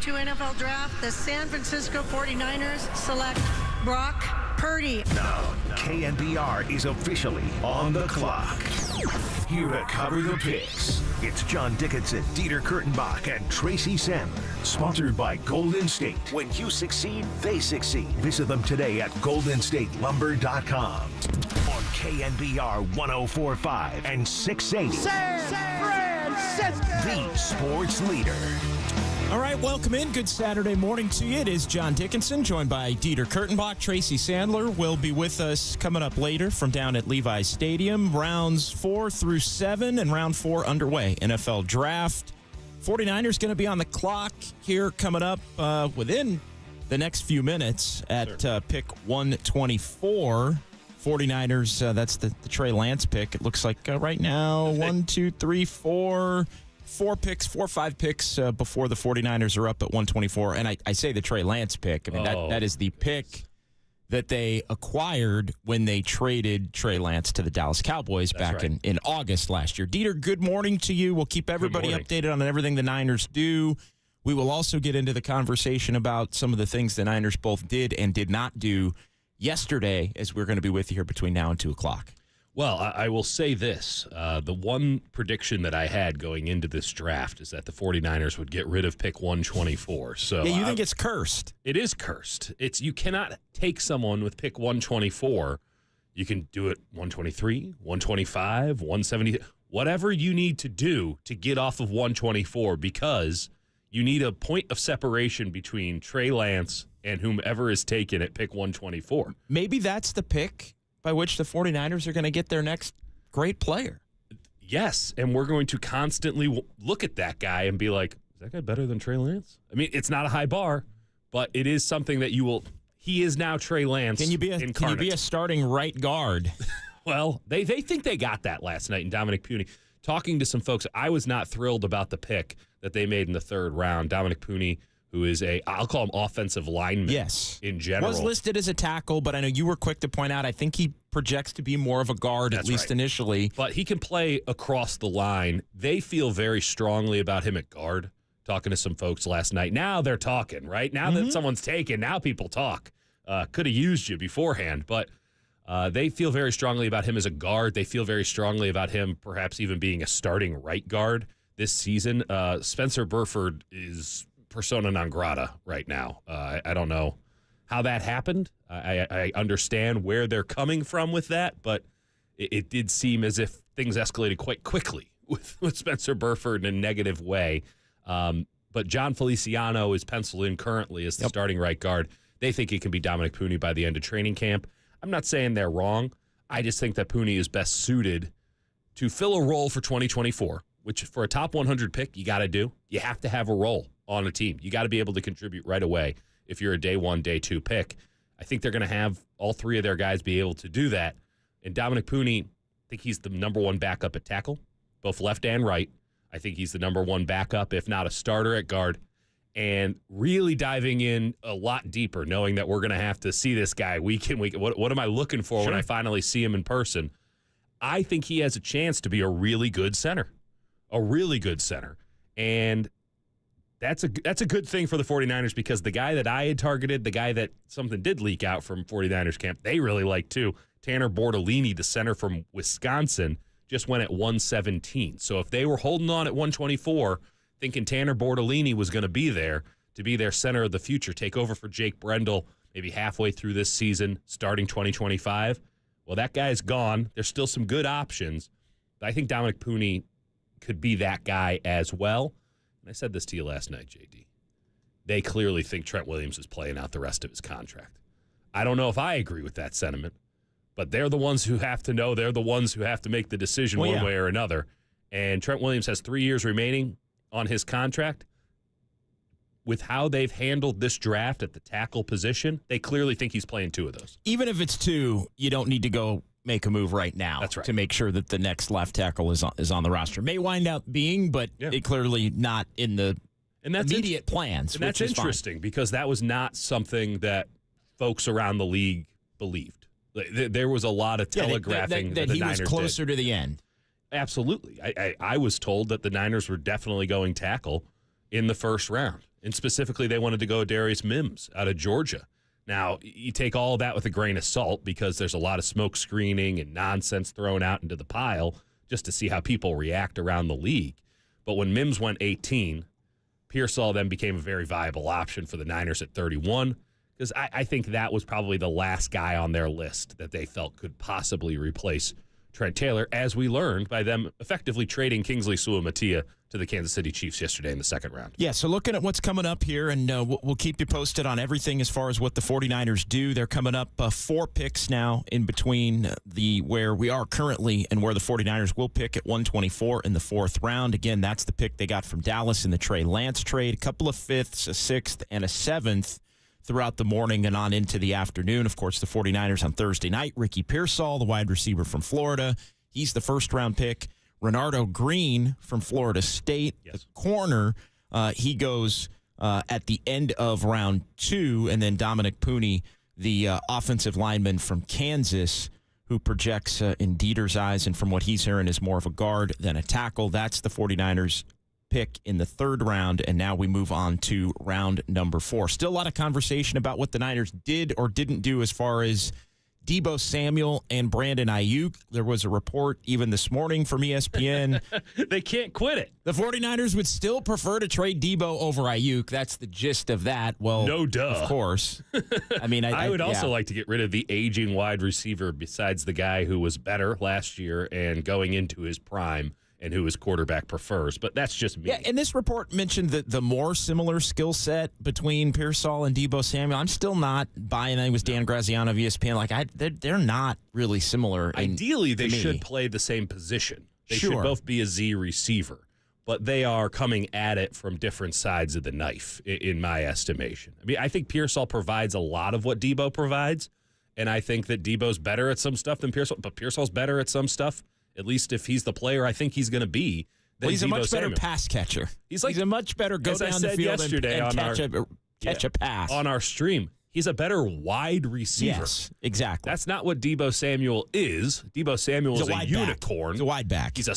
2022 NFL Draft, the San Francisco 49ers select Brock Purdy. Now, KNBR is officially on the clock. Here to cover the picks, it's John Dickinson, Dieter Kurtenbach, and Tracy Sandler. Sponsored by Golden State. When you succeed, they succeed. Visit them today at goldenstatelumber.com. On KNBR 104.5 and 680. San Francisco! The sports leader. All right, welcome in. Good Saturday morning to you. It is John Dickinson, joined by Dieter Kurtenbach. Tracy Sandler will be with us coming up later from down at Levi's Stadium. Rounds 4 through 7 and round 4 underway. NFL Draft. 49ers going to be on the clock here coming up within the next few minutes at pick 124. 49ers, that's the Trey Lance pick. It looks like right now, 4 picks, 4 or 5 picks before the 49ers are up at 124. And I say the Trey Lance pick. I mean, that is the pick that they acquired when they traded Trey Lance to the Dallas Cowboys back in August last year. Dieter, good morning to you. We'll keep everybody updated on everything the Niners do. We will also get into the conversation about some of the things the Niners both did and did not do yesterday, as we're going to be with you here between now and 2 o'clock. Well, I will say this. The one prediction that I had going into this draft is that the 49ers would get rid of pick 124. So yeah, you think it's cursed? It is cursed. You cannot take someone with pick 124. You can do it 123, 125, 170, whatever you need to do to get off of 124, because you need a point of separation between Trey Lance and whomever is taken at pick 124. Maybe that's the pick by which the 49ers are going to get their next great player. Yes, and we're going to constantly look at that guy and be like, is that guy better than Trey Lance? I mean, it's not a high bar, but it is something that you will – he is now Trey Lance incarnate. Can you be a starting right guard? Well, they think they got that last night in Dominic Puni. Talking to some folks, I was not thrilled about the pick that they made in the 3rd round. Dominic Puni, who is I'll call him offensive lineman in general. Was listed as a tackle, but I know you were quick to point out I think he projects to be more of a guard, at least initially. But he can play across the line. They feel very strongly about him at guard. Talking to some folks last night. Now they're talking, right? Now that someone's taken, now people talk. Could have used you beforehand, but they feel very strongly about him as a guard. They feel very strongly about him perhaps even being a starting right guard this season. Spencer Burford is persona non grata right now. I don't know how that happened. I understand where they're coming from with that, but it did seem as if things escalated quite quickly with Spencer Burford in a negative way. But John Feliciano is penciled in currently as the starting right guard. They think it can be Dominic Puni by the end of training camp. I'm not saying they're wrong. I just think that Puni is best suited to fill a role for 2024, which for a top 100 pick, you got to do. You have to have a role on a team. You got to be able to contribute right away if you're a day 1, day 2 pick. I think they're going to have all 3 of their guys be able to do that. And Dominic Puni, I think he's the number 1 backup at tackle, both left and right. I think he's the number 1 backup, if not a starter at guard. And really diving in a lot deeper, knowing that we're going to have to see this guy week in, week. What am I looking for when I finally see him in person? I think he has a chance to be a really good center. And that's a good thing for the 49ers, because the guy that I had targeted, the guy that something did leak out from 49ers camp, they really like too, Tanner Bortolini, the center from Wisconsin, just went at 117. So if they were holding on at 124, thinking Tanner Bortolini was going to be there to be their center of the future, take over for Jake Brendel maybe halfway through this season, starting 2025, well, that guy's gone. There's still some good options, but I think Dominic Puni could be that guy as well. And I said this to you last night, JD. They clearly think Trent Williams is playing out the rest of his contract. I don't know if I agree with that sentiment, but they're the ones who have to know. They're the ones who have to make the decision one way or another. And Trent Williams has 3 years remaining on his contract. With how they've handled this draft at the tackle position, they clearly think he's playing 2 of those. Even if it's 2, you don't need to go make a move right now. That's right. To make sure that the next left tackle is on the roster. May wind up being, but it clearly not in the immediate plans. And that's interesting because that was not something that folks around the league believed. There was a lot of telegraphing that the Niners was closer did. to the end. Absolutely. I was told that the Niners were definitely going tackle in the first round. And specifically, they wanted to go Darius Mims out of Georgia. Now, you take all of that with a grain of salt because there's a lot of smoke screening and nonsense thrown out into the pile just to see how people react around the league. But when Mims went 18, Pearsall then became a very viable option for the Niners at 31, because I think that was probably the last guy on their list that they felt could possibly replace Trent Taylor, as we learned by them effectively trading Kingsley Suamataia to the Kansas City Chiefs yesterday in the second round. Yeah, so looking at what's coming up here, and we'll keep you posted on everything as far as what the 49ers do. They're coming up 4 picks now in between where we are currently and where the 49ers will pick at 124 in the 4th round. Again, that's the pick they got from Dallas in the Trey Lance trade. A couple of 5ths, a 6th, and a 7th throughout the morning and on into the afternoon. Of course, the 49ers on Thursday night, Ricky Pearsall, the wide receiver from Florida. He's the first-round pick. Renardo Green from Florida State, the corner. He goes at the end of round 2. And then Dominic Pooney, the offensive lineman from Kansas, who projects in Dieter's eyes and from what he's hearing is more of a guard than a tackle. That's the 49ers pick in the 3rd round, and now we move on to round number 4. Still a lot of conversation about what the Niners did or didn't do as far as Deebo Samuel and Brandon Ayuk. There was a report even this morning from ESPN. They can't quit it. The 49ers would still prefer to trade Deebo over Ayuk. That's the gist of that. Well, no duh. Of course. I mean, I would also like to get rid of the aging wide receiver besides the guy who was better last year and going into his prime and who his quarterback prefers, but that's just me. Yeah, and this report mentioned the more similar skill set between Pearsall and Deebo Samuel. I'm still not buying it. It was Dan Graziano of ESPN. Like, they're not really similar. Ideally, they should play the same position. They should both be a Z receiver, but they are coming at it from different sides of the knife, in my estimation. I mean, I think Pearsall provides a lot of what Deebo provides, and I think that Deebo's better at some stuff than Pearsall, but Pearsall's better at some stuff. At least if he's the player I think he's going to be. Well, he's a much better Samuel. Pass catcher. He's a much better go down the field and catch a pass. On our stream, he's a better wide receiver. Yes, exactly. That's not what Deebo Samuel is. Deebo Samuel is a unicorn. He's a wide back. He's a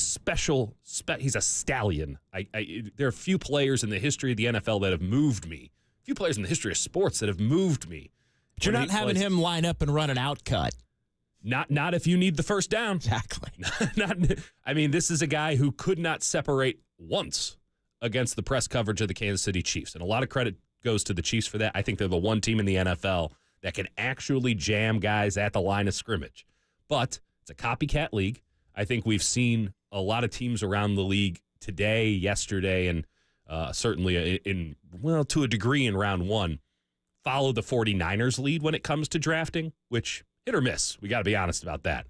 he's a stallion. There are a few players in the history of the NFL that have moved me. A few players in the history of sports that have moved me. But you're not having him line up and run an out cut. Not if you need the first down. Exactly. I mean, this is a guy who could not separate once against the press coverage of the Kansas City Chiefs. And a lot of credit goes to the Chiefs for that. I think they're the one team in the NFL that can actually jam guys at the line of scrimmage. But it's a copycat league. I think we've seen a lot of teams around the league today, yesterday, and certainly to a degree in round 1, follow the 49ers lead when it comes to drafting, which hit or miss. We got to be honest about that.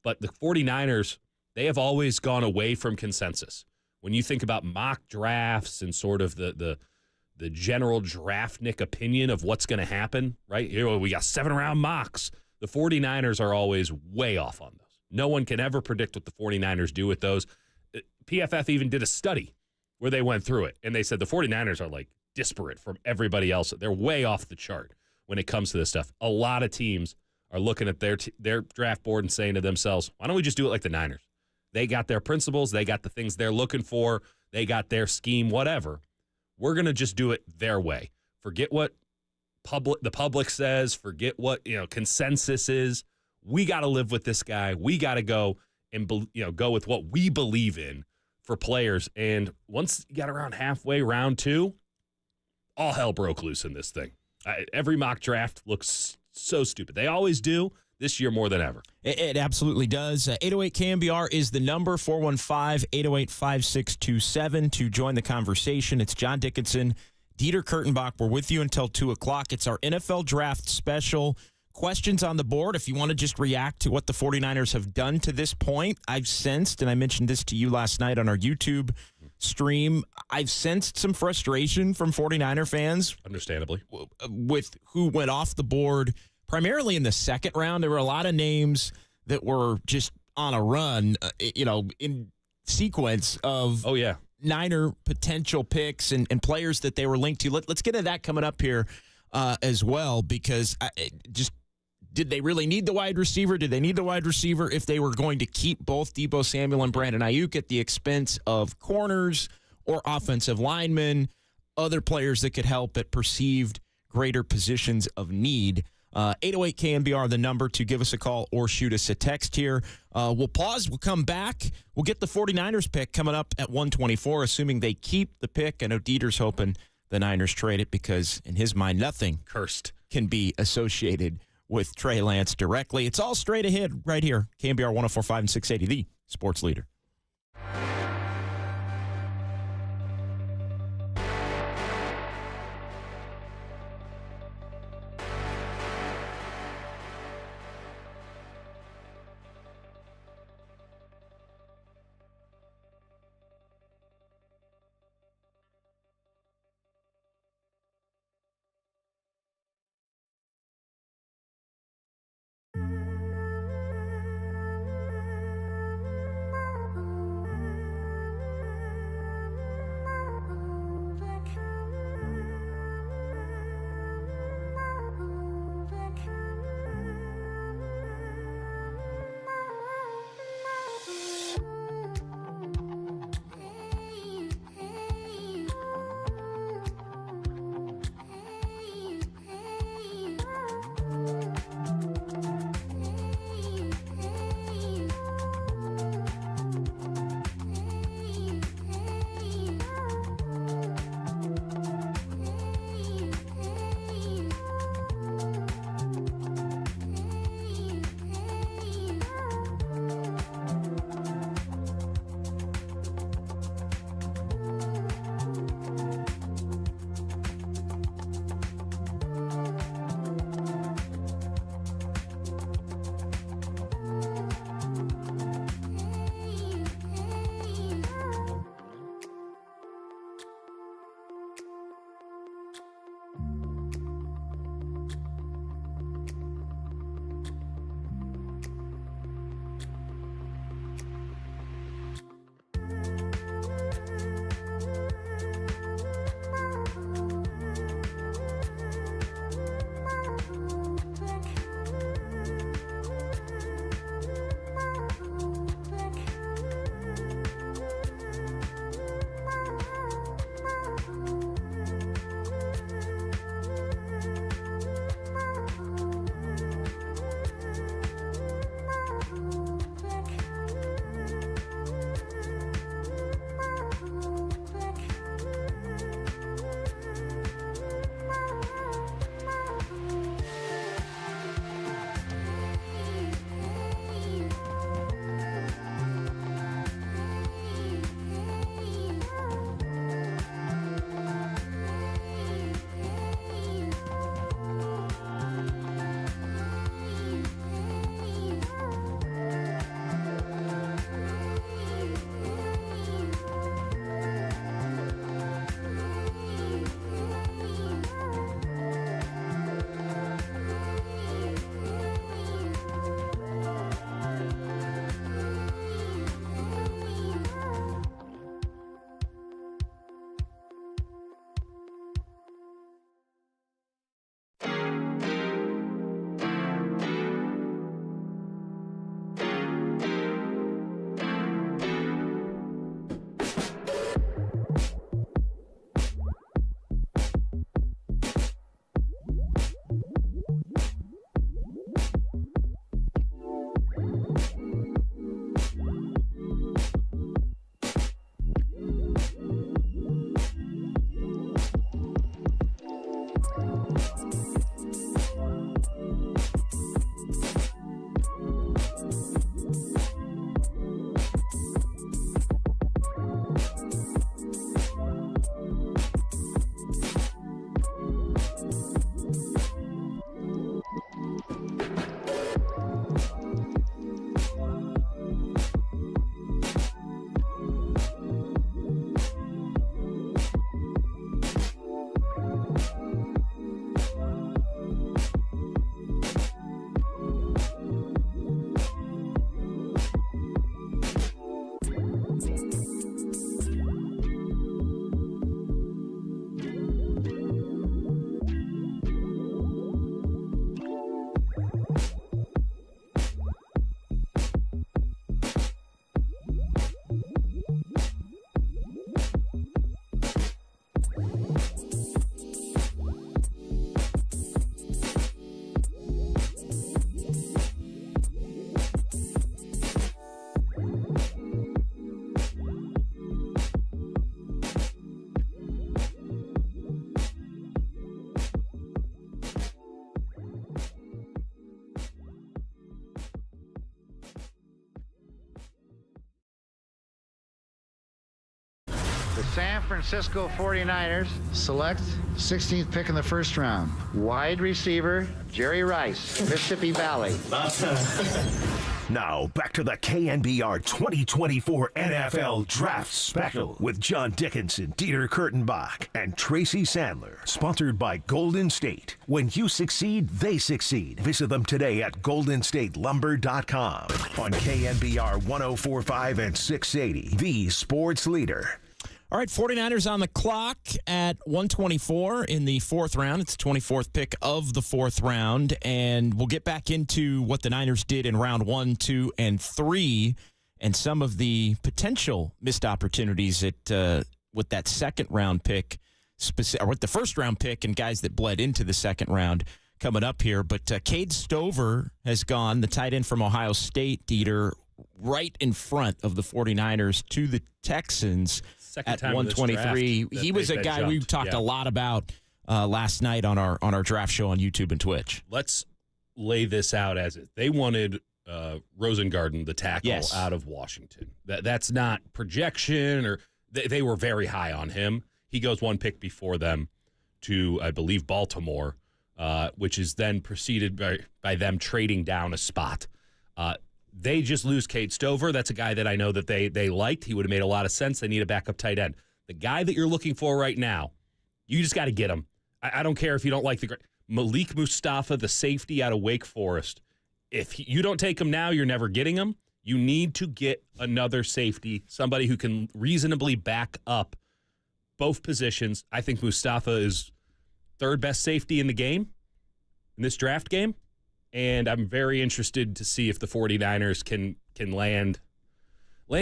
But the 49ers, they have always gone away from consensus. When you think about mock drafts and sort of the general draftnik opinion of what's going to happen, right? We got 7-round mocks. The 49ers are always way off on those. No one can ever predict what the 49ers do with those. PFF even did a study where they went through it, and they said the 49ers are like disparate from everybody else. They're way off the chart when it comes to this stuff. A lot of teams are looking at their draft board and saying to themselves, why don't we just do it like the Niners? They got their principles. They got the things they're looking for. They got their scheme, whatever. We're going to just do it their way. Forget what the public says. Forget what consensus is. We got to live with this guy. We got to go and go with what we believe in for players. And once you got around halfway, round 2, all hell broke loose in this thing. Every mock draft looks so stupid. They always do. This year more than ever. It absolutely does. 808 KNBR is the number, 415-808-5627 to join the conversation. It's John Dickinson, Dieter Kurtenbach. We're with you until 2 o'clock. It's our NFL Draft Special. Questions on the board. If you want to just react to what the 49ers have done to this point, I've sensed, and I mentioned this to you last night on our YouTube stream, I've sensed some frustration from 49er fans. Understandably. With who went off the board primarily in the second round. There were a lot of names that were just on a run, in sequence of Niner potential picks and players that they were linked to. Let's get into that coming up here as well, because did they really need the wide receiver? Did they need the wide receiver if they were going to keep both Deebo Samuel and Brandon Ayuk at the expense of corners? or offensive linemen, other players that could help at perceived greater positions of need. 808 KNBR, the number to give us a call or shoot us a text here. We'll pause. We'll come back. We'll get the 49ers pick coming up at 124, assuming they keep the pick. I know Dieter's hoping the Niners trade it because, in his mind, nothing Cursed can be associated with Trey Lance directly. It's all straight ahead right here. KNBR 104.5 and 680, the sports leader. San Francisco 49ers select 16th pick in the first round. Wide receiver, Jerry Rice, Mississippi Valley. Now, back to the KNBR 2024 NFL Draft Special with John Dickinson, Dieter Kurtenbach, and Tracy Sandler. Sponsored by Golden State. When you succeed, they succeed. Visit them today at goldenstatelumber.com. On KNBR 104.5 and 680, the sports leader. All right, 49ers on the clock at 124 in the fourth round. It's the 24th pick of the fourth round, and we'll get back into what the Niners did in round 1, 2, and 3, and some of the potential missed opportunities with that second round pick, or with the first round pick, and guys that bled into the second round coming up here. But Cade Stover has gone, the tight end from Ohio State, Dieter, right in front of the 49ers to the Texans. At 123, he was a guy we talked a lot about last night on our draft show on YouTube and Twitch. Let's lay this out as it. They wanted Rosengarten, the tackle, out of Washington. That's not projection, or they were very high on him. He goes one pick before them to, I believe, Baltimore, which is then preceded by them trading down a spot. They just lose Cade Stover. That's a guy that I know that they liked. He would have made a lot of sense. They need a backup tight end. The guy that you're looking for right now, you just got to get him. I don't care if you don't like Malik Mustafa, the safety out of Wake Forest. If you don't take him now, you're never getting him. You need to get another safety, somebody who can reasonably back up both positions. I think Mustafa is third best safety in the game, in this draft game. And I'm very interested to see if the 49ers can land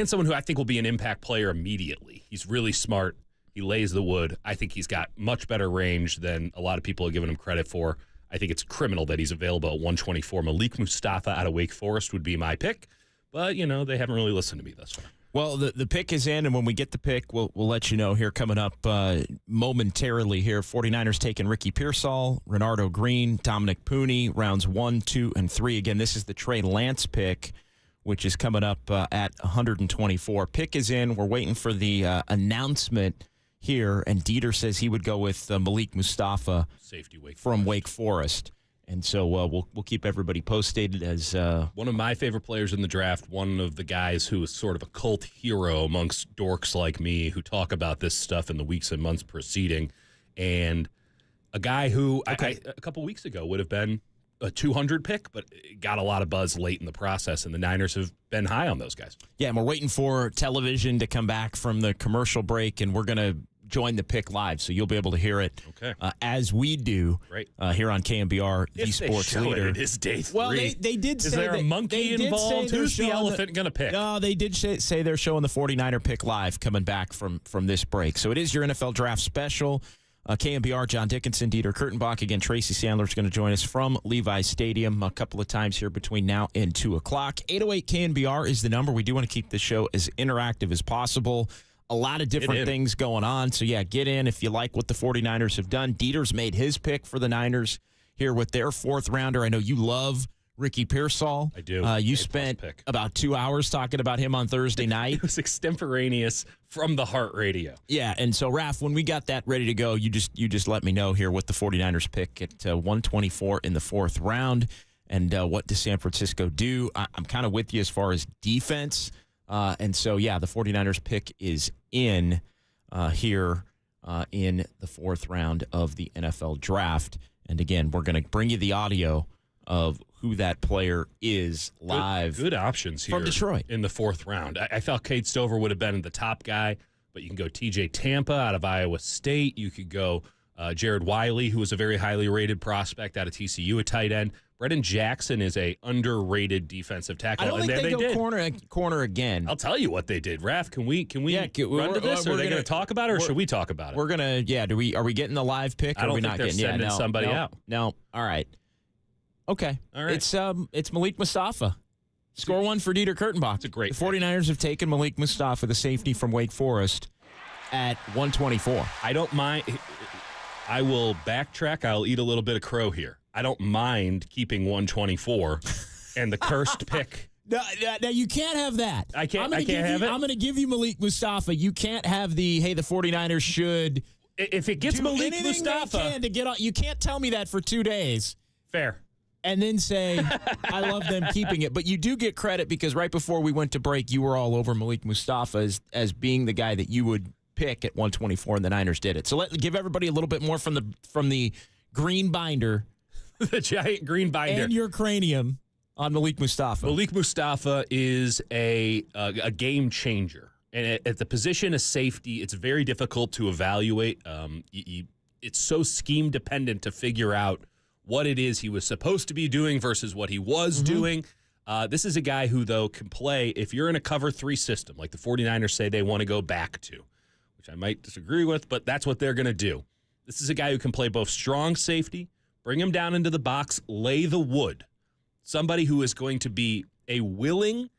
someone who I think will be an impact player immediately. He's really smart. He lays the wood. I think he's got much better range than a lot of people have given him credit for. I think it's criminal that he's available at 124. Malik Mustafa out of Wake Forest would be my pick. But, they haven't really listened to me thus far. Well, the pick is in, and when we get the pick, we'll let you know here coming up momentarily here. 49ers taking Ricky Pearsall, Renardo Green, Dominic Pooney, rounds 1, 2, and 3. Again, this is the Trey Lance pick, which is coming up at 124. Pick is in. We're waiting for the announcement here, and Dieter says he would go with Malik Mustafa, safety from Wake Forest. And so we'll keep everybody posted as one of my favorite players in the draft, one of the guys who is sort of a cult hero amongst dorks like me who talk about this stuff in the weeks and months preceding, and a guy who a couple weeks ago would have been a 200 pick, but got a lot of buzz late in the process, and the Niners have been high on those guys. Yeah, and we're waiting for television to come back from the commercial break, and we're going to join the pick live, so you'll be able to hear it as we do here on KNBR, the sports leader. It is day 3. Well, they did say is there a monkey involved? Who's the elephant going to pick? No, they did say they're showing the 49er pick live coming back from this break. So it is your NFL draft special. KNBR, John Dickinson, Dieter Kurtenbach. Again, Tracy Sandler is going to join us from Levi's Stadium a couple of times here between now and 2 o'clock. 808 KNBR is the number. We do want to keep the show as interactive as possible. A lot of different things going on. So, yeah, get in if you like what the 49ers have done. Dieter's made his pick for the Niners here with their fourth rounder. I know you love Ricky Pearsall. I do. You spent about 2 hours talking about him on Thursday night. It was extemporaneous from the Heart Radio. Yeah, and so, Raph, when we got that ready to go, you just let me know here what the 49ers pick at 124 in the fourth round and what does San Francisco do. I'm kind of with you as far as defense. And so, yeah, the 49ers pick is in here in the fourth round of the NFL draft. And, again, we're going to bring you the audio of who that player is live. Good options here from Detroit in the fourth round. I felt Cade Stover would have been the top guy, but you can go TJ Tampa out of Iowa State. You could go Jared Wiley, who was a very highly rated prospect out of TCU, a tight end. Brendan Jackson is a underrated defensive tackle. I don't think they go corner again. I'll tell you what they did. Raph, can we run to this? Are they going to talk about it, or should we talk about it? We're gonna. Yeah. Are we getting the live pick? Or I don't are we think not they're getting? sending somebody out. No. All right. Okay. All right. It's Malik Mustafa. Score one for Dieter Kurtenbach. It's a great. The 49ers have taken Malik Mustafa, the safety from Wake Forest, at 124. I don't mind. I will backtrack. I'll eat a little bit of crow here. I don't mind keeping 124 and the cursed pick No, you can't have that. I can't have it? I'm going to give you Malik Mustafa. You can't have the 49ers should. If it gets do Malik anything Mustafa. they can to get on, you can't tell me that for 2 days. Fair. And then say, I love them keeping it. But you do get credit because right before we went to break, you were all over Malik Mustafa as being the guy that you would pick at 124, and the Niners did it. So give everybody a little bit more from the green binder. The giant green binder. And your cranium on Malik Mustafa. Malik Mustafa is a game changer. And at the position of safety, it's very difficult to evaluate. It's so scheme dependent to figure out what it is he was supposed to be doing versus what he was doing. This is a guy who, though, can play if you're in a cover 3 system, like the 49ers say they want to go back to, which I might disagree with, but that's what they're going to do. This is a guy who can play both strong safety, bring him down into the box, lay the wood. Somebody who is going to be a willing,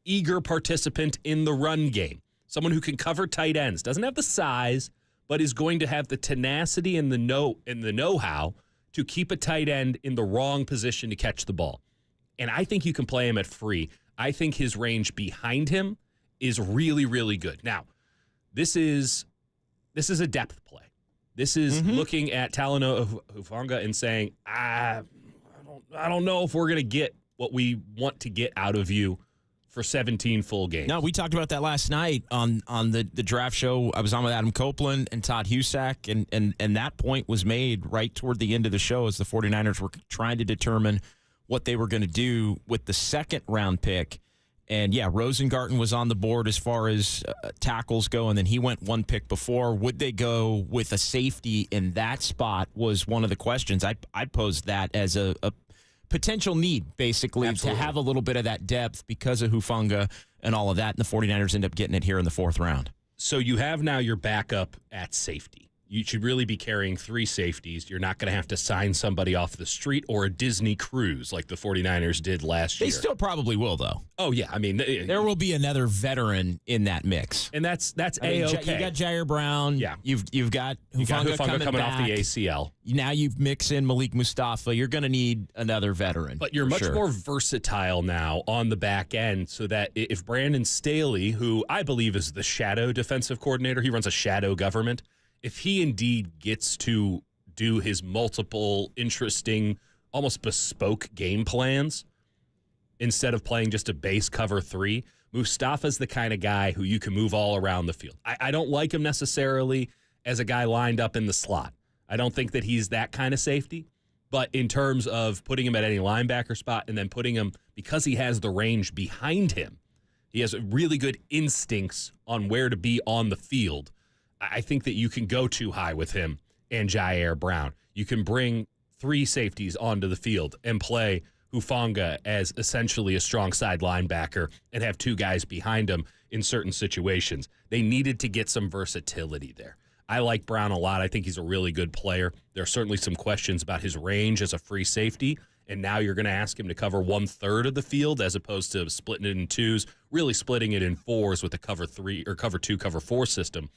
eager participant in the run game. Someone who can cover tight ends. Doesn't have the size, but is going to have the tenacity and the know-how to keep a tight end in the wrong position to catch the ball. And I think you can play him at free. I think his range behind him is really, really good. Now, this is a depth play. This is looking at Talanoa Hufanga and saying, I don't know if we're going to get what we want to get out of you for 17 full games. No, we talked about that last night on the draft show. I was on with Adam Copeland and Todd Husak, and that point was made right toward the end of the show as the 49ers were trying to determine what they were going to do with the second-round pick. And, yeah, Rosengarten was on the board as far as tackles go, and then he went one pick before. Would they go with a safety in that spot was one of the questions. I posed that as a potential need, basically, Absolutely. to have a little bit of that depth because of Hufanga and all of that, and the 49ers end up getting it here in the 4th round. So you have now your backup at safety. You should really be carrying 3 safeties. You're not going to have to sign somebody off the street or a Disney cruise like the 49ers did last year. They still probably will, though. Oh, yeah. I mean, there will be another veteran in that mix. And that's I mean, A-okay. You got Jair Brown. Yeah. You've got Hufanga coming back. off the ACL. Now you mix in Malik Mustafa. You're going to need another veteran. But you're much more versatile now on the back end so that if Brandon Staley, who I believe is the shadow defensive coordinator, he runs a shadow government, if he indeed gets to do his multiple, interesting, almost bespoke game plans instead of playing just a base cover 3, Mustafa's the kind of guy who you can move all around the field. I don't like him necessarily as a guy lined up in the slot. I don't think that he's that kind of safety. But in terms of putting him at any linebacker spot and then putting him, because he has the range behind him, he has really good instincts on where to be on the field. I think that you can go too high with him and Jair Brown. You can bring 3 safeties onto the field and play Hufanga as essentially a strong side linebacker and have 2 guys behind him in certain situations. They needed to get some versatility there. I like Brown a lot. I think he's a really good player. There are certainly some questions about his range as a free safety, and now you're going to ask him to cover 1/3 of the field as opposed to splitting it in 2s, really splitting it in 4s with a cover 3 or cover 2, cover 4 system.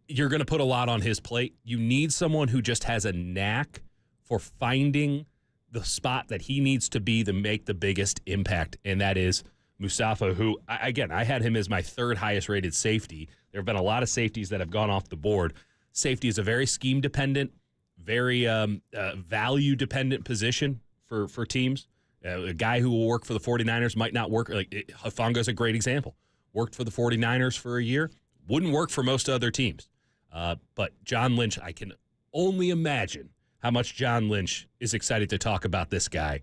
You're going to put a lot on his plate. You need someone who just has a knack for finding the spot that he needs to be to make the biggest impact, and that is Mustafa, who, again, I had him as my 3rd highest rated safety. There have been a lot of safeties that have gone off the board. Safety is a very scheme-dependent, very value-dependent position for teams. A guy who will work for the 49ers might not work. Hufanga's a great example. Worked for the 49ers for a year. Wouldn't work for most other teams. But John Lynch, I can only imagine how much John Lynch is excited to talk about this guy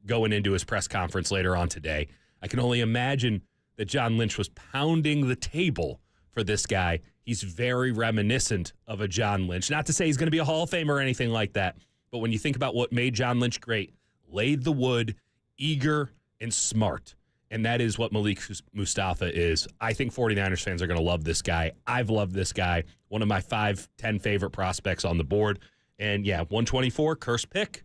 going into his press conference later on today. I can only imagine that John Lynch was pounding the table for this guy. He's very reminiscent of a John Lynch. Not to say he's going to be a Hall of Famer or anything like that, but when you think about what made John Lynch great, laid the wood, eager, and smart. And that is what Malik Mustafa is. I think 49ers fans are going to love this guy. I've loved this guy. One of my 5-10 favorite prospects on the board. And, yeah, 124, cursed pick.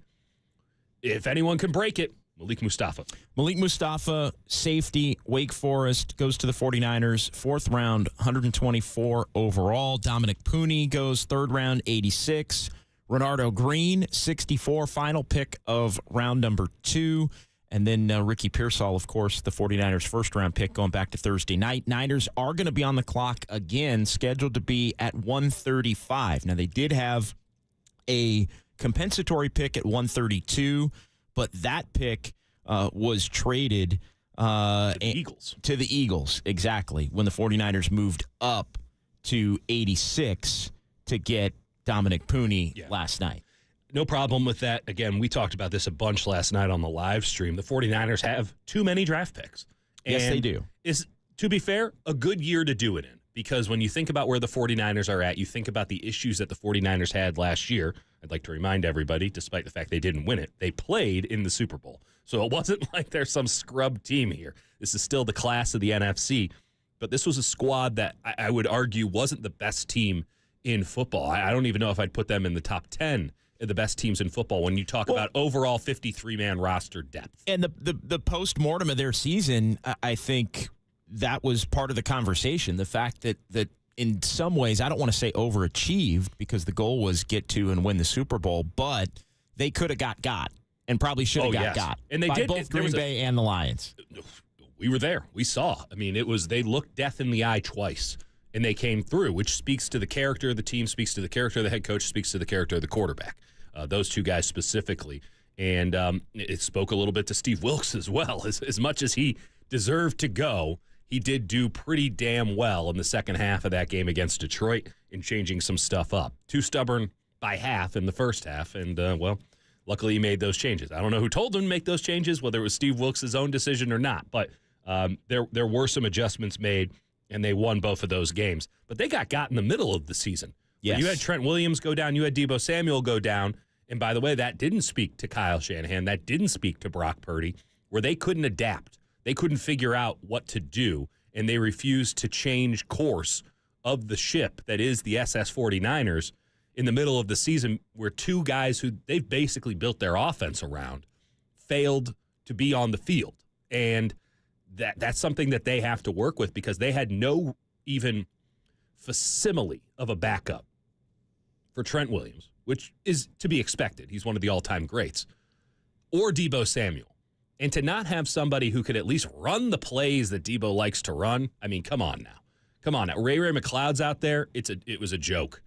If anyone can break it, Malik Mustafa. Malik Mustafa, safety, Wake Forest, goes to the 49ers, 4th round, 124 overall. Dominic Pooney goes 3rd round, 86. Renardo Green, 64, final pick of round number 2. And then Ricky Pearsall, of course, the 49ers first-round pick going back to Thursday night. Niners are going to be on the clock again, scheduled to be at 1:35. Now, they did have a compensatory pick at 132, but that pick was traded to the Eagles. To the Eagles, exactly, when the 49ers moved up to 86 to get Dominic Pooney last night. No problem with that. Again, we talked about this a bunch last night on the live stream. The 49ers have too many draft picks. Yes, they do. Is, to be fair, a good year to do it in. Because when you think about where the 49ers are at, you think about the issues that the 49ers had last year. I'd like to remind everybody, despite the fact they didn't win it, they played in the Super Bowl. So it wasn't like there's some scrub team here. This is still the class of the NFC. But this was a squad that I would argue wasn't the best team in football. I don't even know if I'd put them in the top 10 of the best teams in football when you talk about overall 53-man roster depth. And the post-mortem of their season, I think that was part of the conversation. The fact that in some ways, I don't want to say overachieved because the goal was get to and win the Super Bowl, but they could have got and probably should have got. And they by did. Both Green Bay and the Lions. We were there. We saw. I mean, they looked death in the eye twice, and they came through, which speaks to the character of the team, speaks to the character of the head coach, speaks to the character of the quarterback. Those two guys specifically. And it spoke a little bit to Steve Wilks as well. As much as he deserved to go, he did do pretty damn well in the second half of that game against Detroit in changing some stuff up. Too stubborn by half in the first half, and, luckily he made those changes. I don't know who told him to make those changes, whether it was Steve Wilks' own decision or not, but there were some adjustments made, and they won both of those games. But they got in the middle of the season. Yes. You had Trent Williams go down. You had Deebo Samuel go down. And by the way, that didn't speak to Kyle Shanahan. That didn't speak to Brock Purdy, where they couldn't adapt. They couldn't figure out what to do, and they refused to change course of the ship that is the SS 49ers in the middle of the season, where two guys who they've basically built their offense around failed to be on the field. And that's something that they have to work with because they had no even facsimile of a backup for Trent Williams, which is to be expected. He's one of the all-time greats. Or Deebo Samuel. And to not have somebody who could at least run the plays that Deebo likes to run, I mean, come on now. Come on now. Ray McLeod's out there. It was a joke.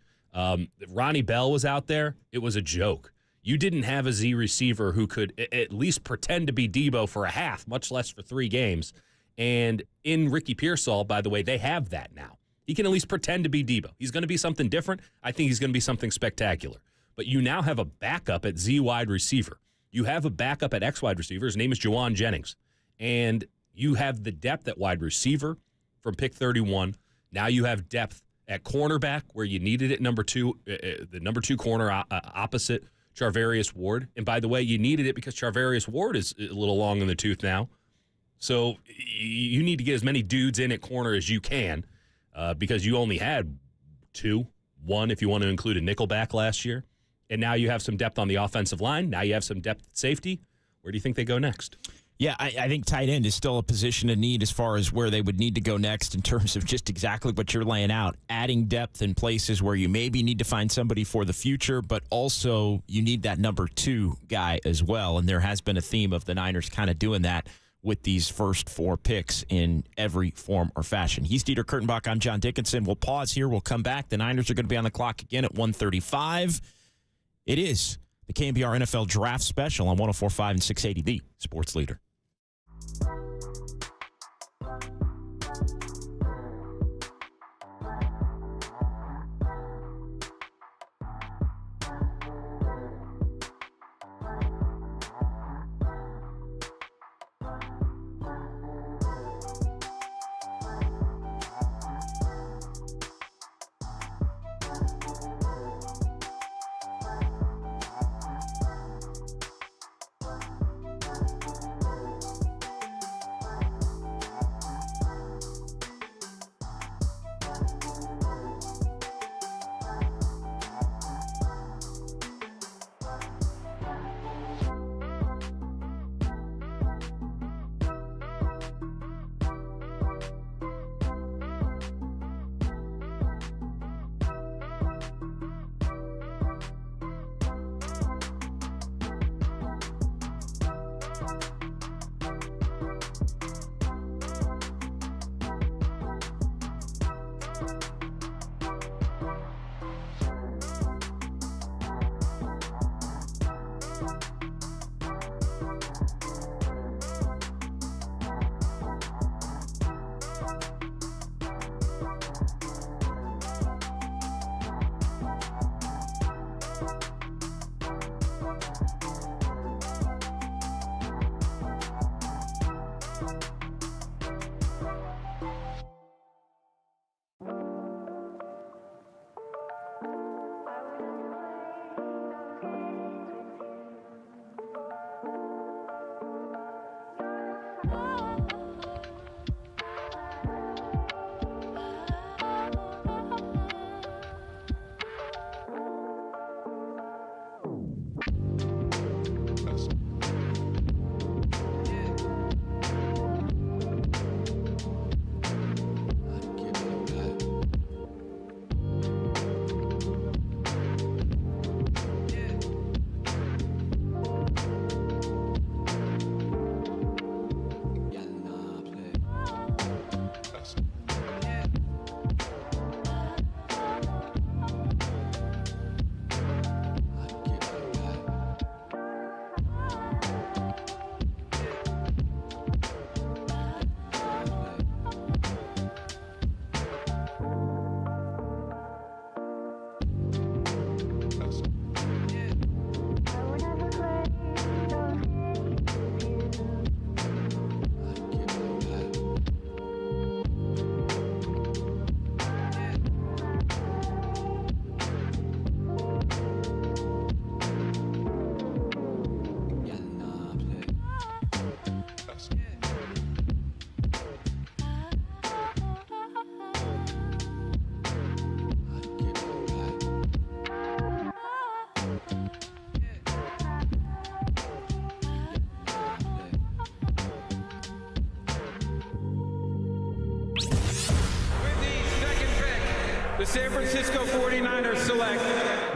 Ronnie Bell was out there. It was a joke. You didn't have a Z receiver who could at least pretend to be Deebo for a half, much less for 3 games. And in Ricky Pearsall, by the way, they have that now. He can at least pretend to be Deebo. He's going to be something different. I think he's going to be something spectacular. But you now have a backup at Z wide receiver. You have a backup at X wide receiver. His name is Juwan Jennings. And you have the depth at wide receiver from pick 31. Now you have depth at cornerback where you needed it number 2, the number 2 corner opposite Charvarius Ward. And by the way, you needed it because Charvarius Ward is a little long in the tooth now. So you need to get as many dudes in at corner as you can. Because you only had 1 if you want to include a nickelback last year. And now you have some depth on the offensive line. Now you have some depth at safety. Where do you think they go next? Yeah, I think tight end is still a position of need as far as where they would need to go next in terms of just exactly what you're laying out. Adding depth in places where you maybe need to find somebody for the future, but also you need that number 2 guy as well. And there has been a theme of the Niners kind of doing that with these first 4 picks in every form or fashion. He's Dieter Kurtenbach. I'm John Dickinson. We'll pause here. We'll come back. The Niners are going to be on the clock again at 1:35. It is the KNBR NFL Draft Special on 104.5 and 680, the Sports Leader. The San Francisco 49ers select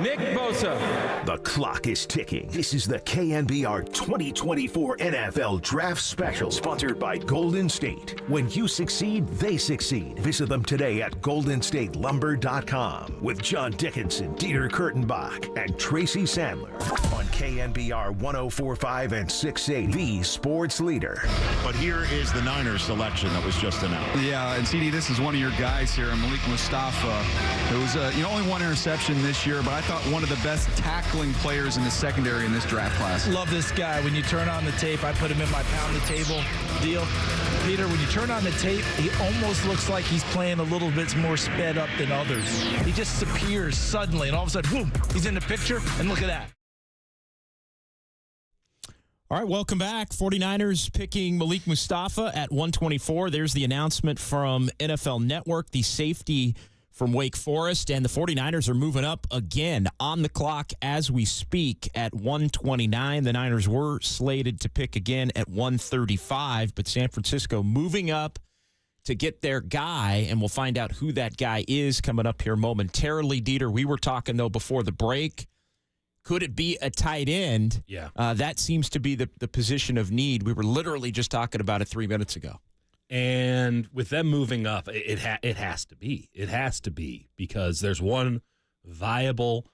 Nick Bosa. The clock is ticking. This is the KNBR 2024 NFL Draft Special, sponsored by Golden State. When you succeed, they succeed. Visit them today at goldenstatelumber.com with John Dickinson, Dieter Kurtenbach, and Tracy Sandler on KNBR 104.5 and 680, the sports leader. But here is the Niners selection that was just announced. Yeah, and CD, this is one of your guys here, Malik Mustafa. It was only one interception this year, but I thought one of the best tackling players in the secondary in this draft class. Love this guy. When you turn on the tape, I put him in my pound the table deal. Peter, when you turn on the tape, he almost looks like he's playing a little bit more sped up than others. He just appears suddenly, and all of a sudden, boom, he's in the picture, and look at that. All right, welcome back. 49ers picking Malik Mustafa at 124. There's the announcement from NFL Network, the safety from Wake Forest, and the 49ers are moving up again on the clock as we speak at 129. The Niners were slated to pick again at 135, but San Francisco moving up to get their guy, and we'll find out who that guy is coming up here momentarily. Dieter, we were talking, though, before the break. Could it be a tight end? Yeah. That seems to be the position of need. We were literally just talking about it 3 minutes ago. And with them moving up, it has to be. It has to be because there's one viable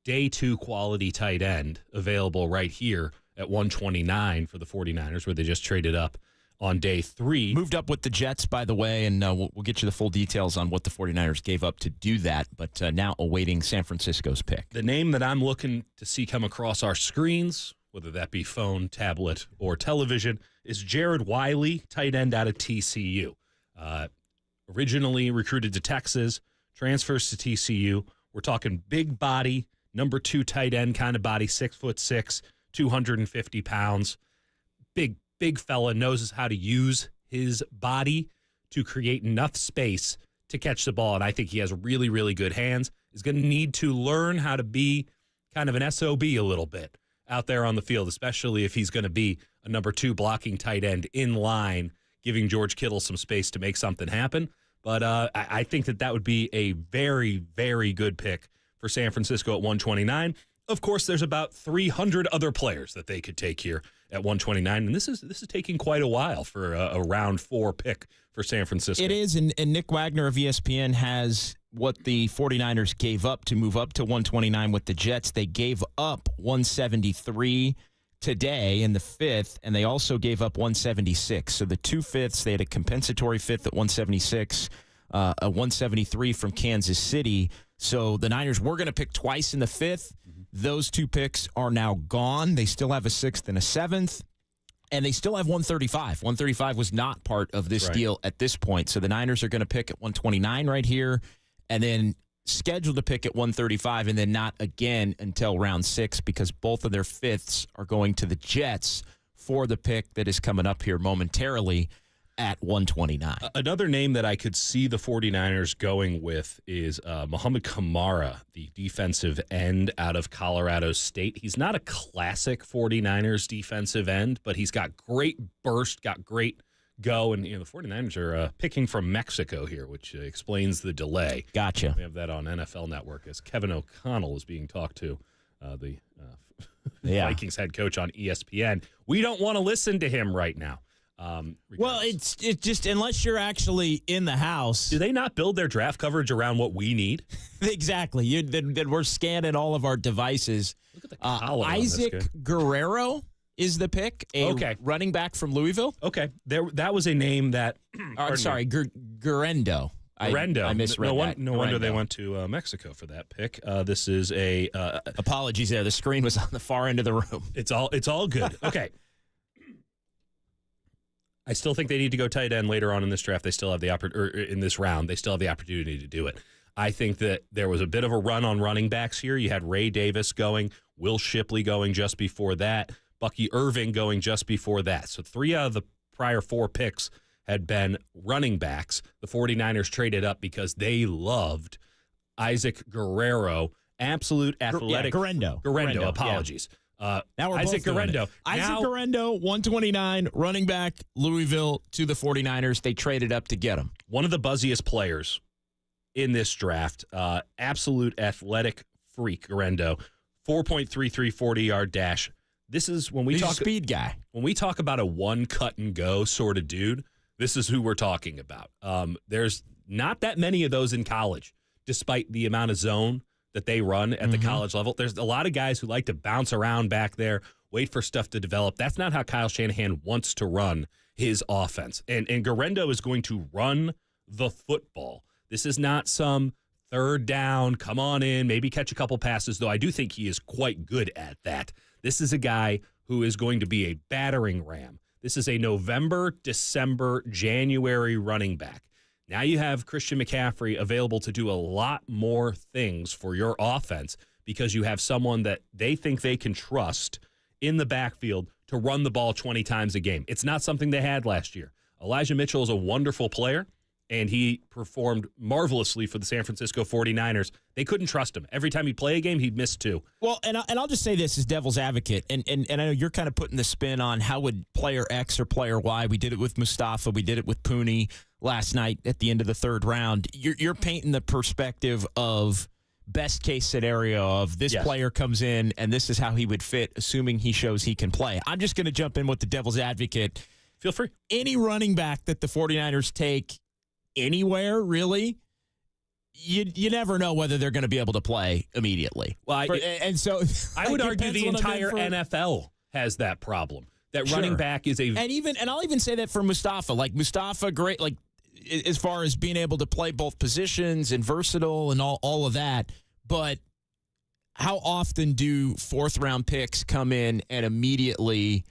day 2 quality tight end available right here at 129 for the 49ers, where they just traded up on day 3. Moved up with the Jets, by the way, and we'll get you the full details on what the 49ers gave up to do that, but now awaiting San Francisco's pick. The name that I'm looking to see come across our screens, whether that be phone, tablet, or television, is Jared Wiley, tight end out of TCU. Originally recruited to Texas, transfers to TCU. We're talking big body, number 2 tight end kind of body, 6'6", 250 pounds. Big fella, knows how to use his body to create enough space to catch the ball, and I think he has really, really good hands. Is going to need to learn how to be kind of an SOB a little bit out there on the field, especially if he's going to be a number 2 blocking tight end in line, giving George Kittle some space to make something happen. But I think that would be a very, very good pick for San Francisco at 129. Of course, there's about 300 other players that they could take here at 129, and this is taking quite a while for a round 4 pick for San Francisco. It is, and Nick Wagner of ESPN has what the 49ers gave up to move up to 129 with the Jets. They gave up 173 today in the 5th, and they also gave up 176. So the 2 fifths, they had a compensatory 5th at 176, a 173 from Kansas City. So the Niners were going to pick twice in the 5th. Those 2 picks are now gone. They still have a 6th and a 7th, and they still have 135. 135 was not part of this deal at this point. So the Niners are going to pick at 129 right here, and then scheduled to pick at 135, and then not again until round 6 because both of their 5ths are going to the Jets for the pick that is coming up here momentarily at 129. Another name that I could see the 49ers going with is Muhammad Kamara, the defensive end out of Colorado State. He's not a classic 49ers defensive end, but he's got great burst, got great go, and the 49ers are picking from Mexico here, which explains the delay. Gotcha. We have that on NFL Network as Kevin O'Connell is being talked to, the Vikings head coach on ESPN. We don't want to listen to him right now. Well, it's just unless you're actually in the house. Do they not build their draft coverage around what we need? Exactly. Then we're scanning all of our devices. Look at the collar on this Isaac guy. Guerrero is the pick, running back from Louisville. Okay, that was a name that. I'm sorry, Guerendo. Guerendo. I misread that. No wonder they Guerendo. went to Mexico for that pick. This is a. Apologies there. The screen was on the far end of the room. It's all good. Okay. I still think they need to go tight end later on in this draft. They still have in this round. They still have the opportunity to do it. I think that there was a bit of a run on running backs here. You had Ray Davis going, Will Shipley going just before that, Bucky Irving going just before that. So 3 out of the prior 4 picks had been running backs. The 49ers traded up because they loved Isaac Guerrero absolute athletic. Guerendo. Apologies. Now we're Isaac both doing Guerendo. it. Isaac Guerendo, 129, running back, Louisville to the 49ers. They traded up to get him. One of the buzziest players in this draft. Absolute athletic freak, Guerendo. 4.33 40-yard dash. This is when we He's talk a speed guy. When we talk about a one cut and go sort of dude, this is who we're talking about. There's not that many of those in college, despite the amount of zone that they run at the college level. There's a lot of guys who like to bounce around back there, wait for stuff to develop. That's not how Kyle Shanahan wants to run his offense. And Guerendo is going to run the football. This is not some third down, come on in, maybe catch a couple passes, though I do think he is quite good at that. This is a guy who is going to be a battering ram. This is a November, December, January running back. Now you have Christian McCaffrey available to do a lot more things for your offense because you have someone that they think they can trust in the backfield to run the ball 20 times a game. It's not something they had last year. Elijah Mitchell is a wonderful player, and he performed marvelously for the San Francisco 49ers. They couldn't trust him. Every time he'd play a game, he'd miss two. Well, and I'll just say this as devil's advocate, and I know you're kind of putting the spin on how would player X or player Y. We did it with Mustafa. We did it with Pooney last night at the end of the third round. You're painting the perspective of best case scenario of this player comes in, and this is how he would fit, assuming he shows he can play. I'm just going to jump in with the devil's advocate. Feel free. Any running back that the 49ers take anywhere, really, you never know whether they're going to be able to play immediately. Well, I would argue the entire NFL has that problem. That running back is and I'll even say that for Mustafa. Like Mustafa, great, like as far as being able to play both positions and versatile and all of that. But how often do fourth round picks come in and immediately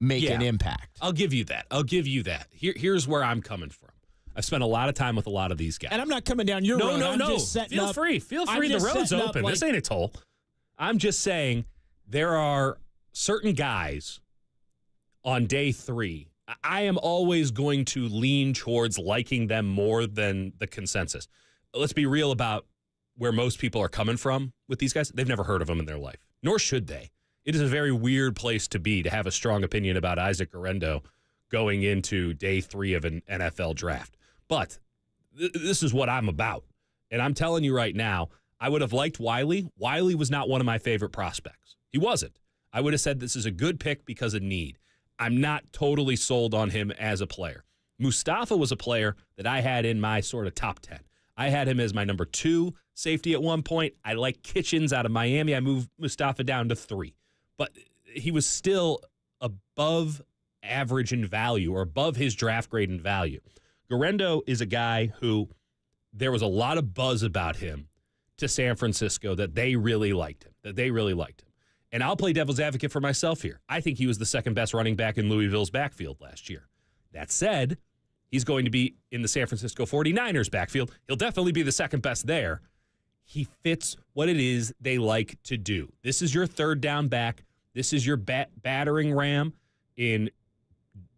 make an impact? I'll give you that. Here's where I'm coming from. I've spent a lot of time with a lot of these guys. And I'm not coming down your road. No. Just Feel free. The road's open. This ain't a toll. I'm just saying there are certain guys on day 3. I am always going to lean towards liking them more than the consensus. Let's be real about where most people are coming from with these guys. They've never heard of them in their life, nor should they. It is a very weird place to be to have a strong opinion about Isaac Guerendo going into day 3 of an NFL draft. But this is what I'm about. And I'm telling you right now, I would have liked Wiley. Wiley was not one of my favorite prospects. He wasn't. I would have said this is a good pick because of need. I'm not totally sold on him as a player. Mustafa was a player that I had in my sort of top 10. I had him as my number 2 safety at one point. I like Kitchens out of Miami. I moved Mustafa down to 3. But he was still above average in value or above his draft grade in value. Guerendo is a guy who there was a lot of buzz about him to San Francisco that they really liked him. And I'll play devil's advocate for myself here. I think he was the second best running back in Louisville's backfield last year. That said, he's going to be in the San Francisco 49ers backfield. He'll definitely be the second best there. He fits what it is they like to do. This is your third down back. This is your battering ram in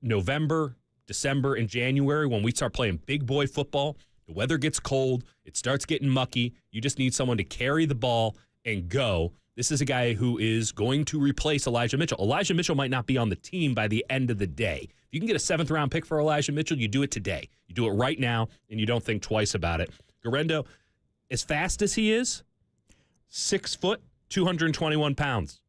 November, December, and January when we start playing big boy football. The weather gets cold. It starts getting mucky. You just need someone to carry the ball and go. This is a guy who is going to replace Elijah Mitchell. Elijah Mitchell might not be on the team by the end of the day. If you can get a 7th-round pick for Elijah Mitchell, you do it today. You do it right now, and you don't think twice about it. Guerendo, as fast as he is, 6 foot, 221 pounds.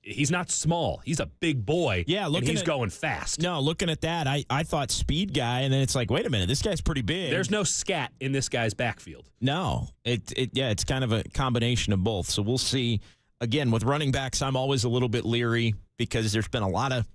He's not small. He's a big boy. Yeah, and he's going fast. No, looking at that, I thought speed guy, and then it's like, wait a minute, this guy's pretty big. There's no scat in this guy's backfield. No, it's kind of a combination of both. So we'll see. Again, with running backs, I'm always a little bit leery because there's been a lot of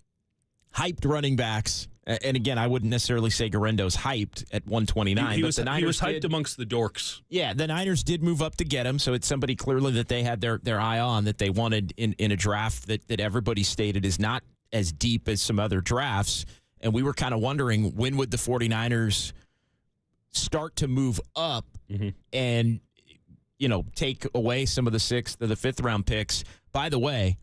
hyped running backs. And again, I wouldn't necessarily say Guerendo's hyped at 129. He was Niners hyped amongst the dorks. Yeah, the Niners did move up to get him, so it's somebody clearly that they had their eye on, that they wanted in a draft that everybody stated is not as deep as some other drafts. And we were kind of wondering, when would the 49ers start to move up and take away some of the 6th or the 5th-round picks. By the way,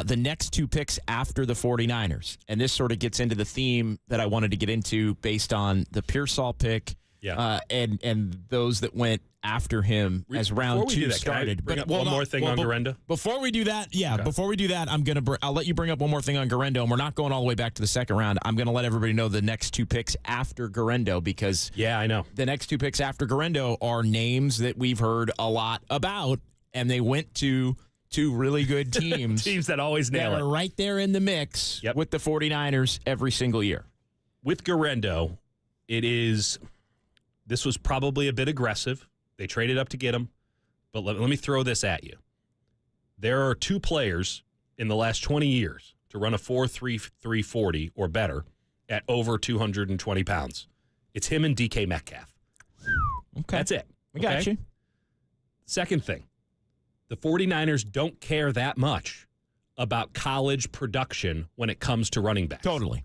the next 2 picks after the 49ers, and this sort of gets into the theme that I wanted to get into based on the Pearsall pick and those that went after him as round 2 started. Bring up one more thing on Guerendo? Before we do that, before we do that, I'll let you bring up one more thing on Guerendo, and we're not going all the way back to the second round. I'm going to let everybody know the next 2 picks after Guerendo because I know the next 2 picks after Guerendo are names that we've heard a lot about, and they went to 2 really good teams. Teams that always nail it. Are right there in the mix with the 49ers every single year. With Guerendo, this was probably a bit aggressive. They traded up to get him. But let me throw this at you. There are 2 players in the last 20 years to run a 4.33 40 or better at over 220 pounds. It's him and DK Metcalf. Okay. That's it. I got you. Second thing, the 49ers don't care that much about college production when it comes to running backs. Totally.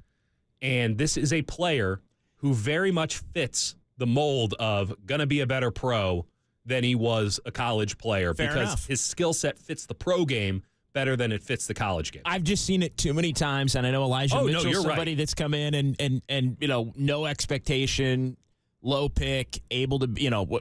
And this is a player who very much fits the mold of going to be a better pro than he was a college player because his skill set fits the pro game better than it fits the college game. I've just seen it too many times, and I know Elijah Mitchell's somebody that's come in and no expectation, low pick, able to,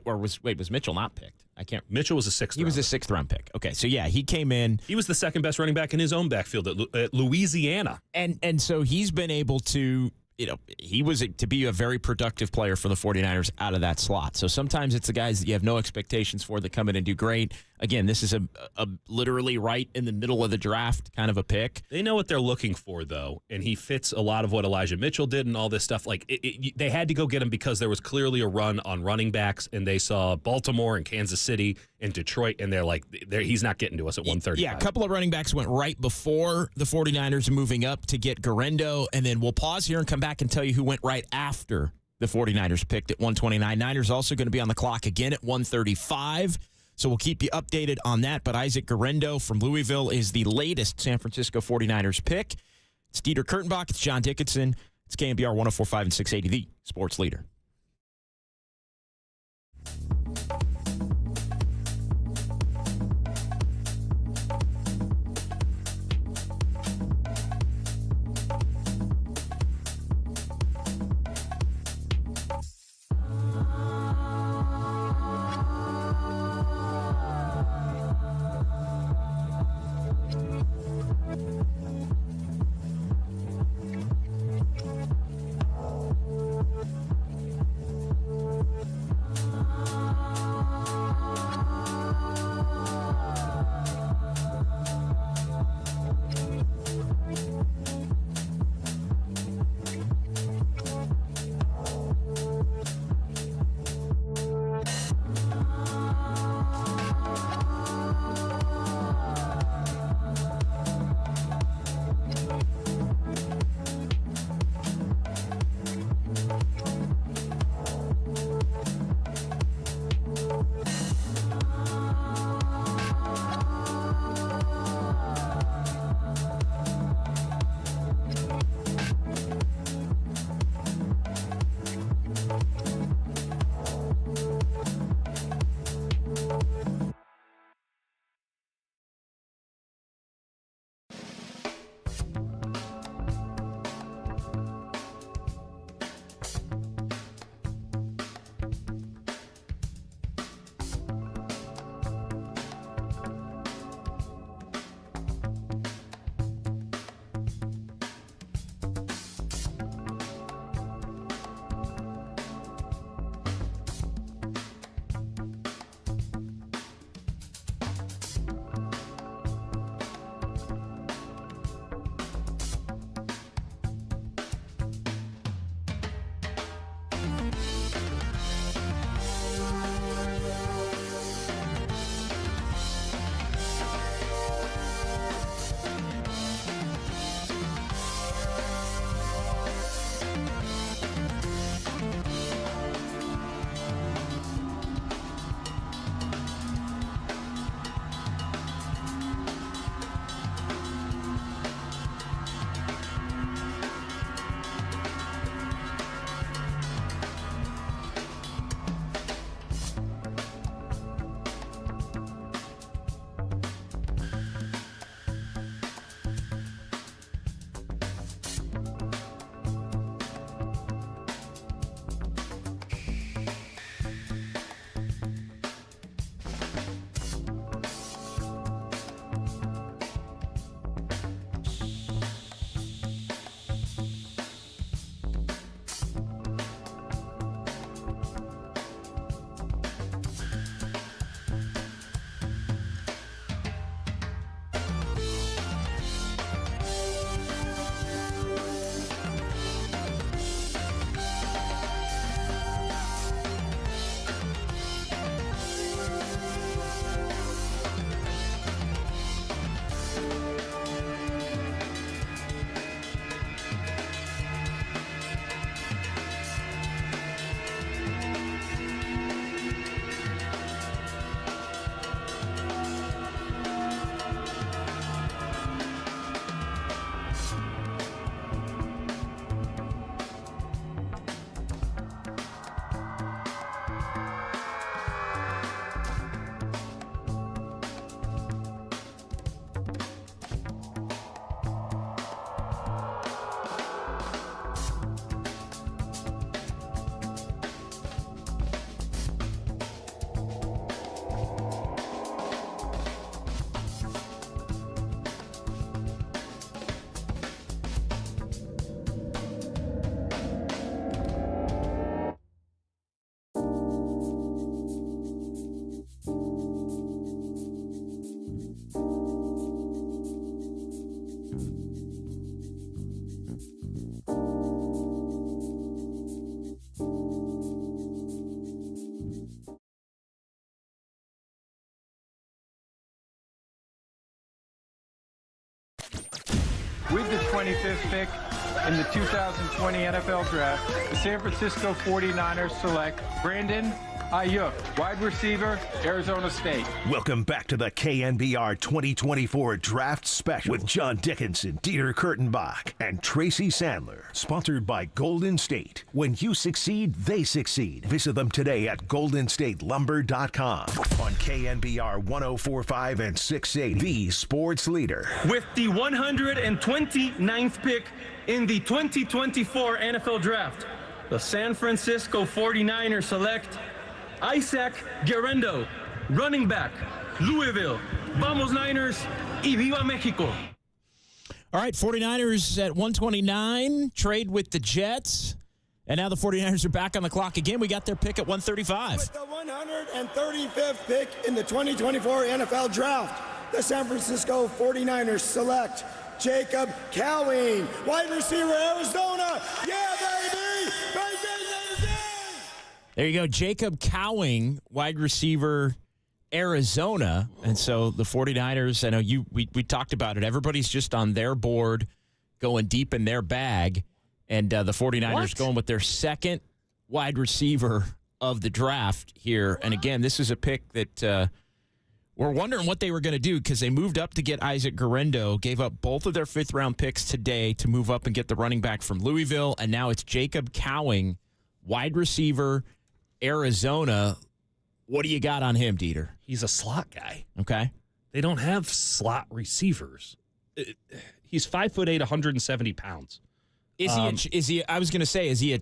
was Mitchell not picked? Mitchell was a 6th round. He was a 6th round pick. Okay, so he came in. He was the second best running back in his own backfield at Louisiana. And so he's been able to, he was to be a very productive player for the 49ers out of that slot. So sometimes it's the guys that you have no expectations for that come in and do great. Again, this is a literally right in the middle of the draft kind of a pick. They know what they're looking for, though, and he fits a lot of what Elijah Mitchell did and all this stuff. Like they had to go get him because there was clearly a run on running backs, and they saw Baltimore and Kansas City and Detroit, and they're like, he's not getting to us at 135. Yeah, a couple of running backs went right before the 49ers moving up to get Guerendo, and then we'll pause here and come back and tell you who went right after the 49ers picked at 129. Niners also going to be on the clock again at 135. So we'll keep you updated on that. But Isaac Guerendo from Louisville is the latest San Francisco 49ers pick. It's Dieter Kurtenbach. It's John Dickinson. It's KNBR 104.5 and 680, the sports leader. with the 25th pick in the 2020 NFL Draft, the San Francisco 49ers select Brandon Ayuk, wide receiver, Arizona State. Welcome back to the KNBR 2024 Draft Special with John Dickinson, Dieter Kurtenbach, and Tracy Sandler. Sponsored by Golden State. When you succeed, they succeed. Visit them today at goldenstatelumber.com. On KNBR 104.5 and 680, the sports leader. With the 129th pick in the 2024 NFL Draft, the San Francisco 49ers select Isaac Guerendo, running back, Louisville. Vamos Niners y viva Mexico. All right, 49ers at 129, trade with the Jets. And now the 49ers are back on the clock again. We got their pick at 135. With the 135th pick in the 2024 NFL Draft, the San Francisco 49ers select Jacob Cowing, wide receiver, Arizona. Yeah, baby! There you go, Jacob Cowing, wide receiver, Arizona. And so the 49ers, I know we talked about it. Everybody's just on their board, going deep in their bag. And the 49ers going with their second wide receiver of the draft here. And again, this is a pick that we're wondering what they were going to do because they moved up to get Isaac Guerendo, gave up both of their fifth-round picks today to move up and get the running back from Louisville. And now it's Jacob Cowing, wide receiver, Arizona. What do you got on him, Dieter? He's a slot guy. Okay. They don't have slot receivers. He's 5'8", 170 pounds. Is he? I was going to say, is he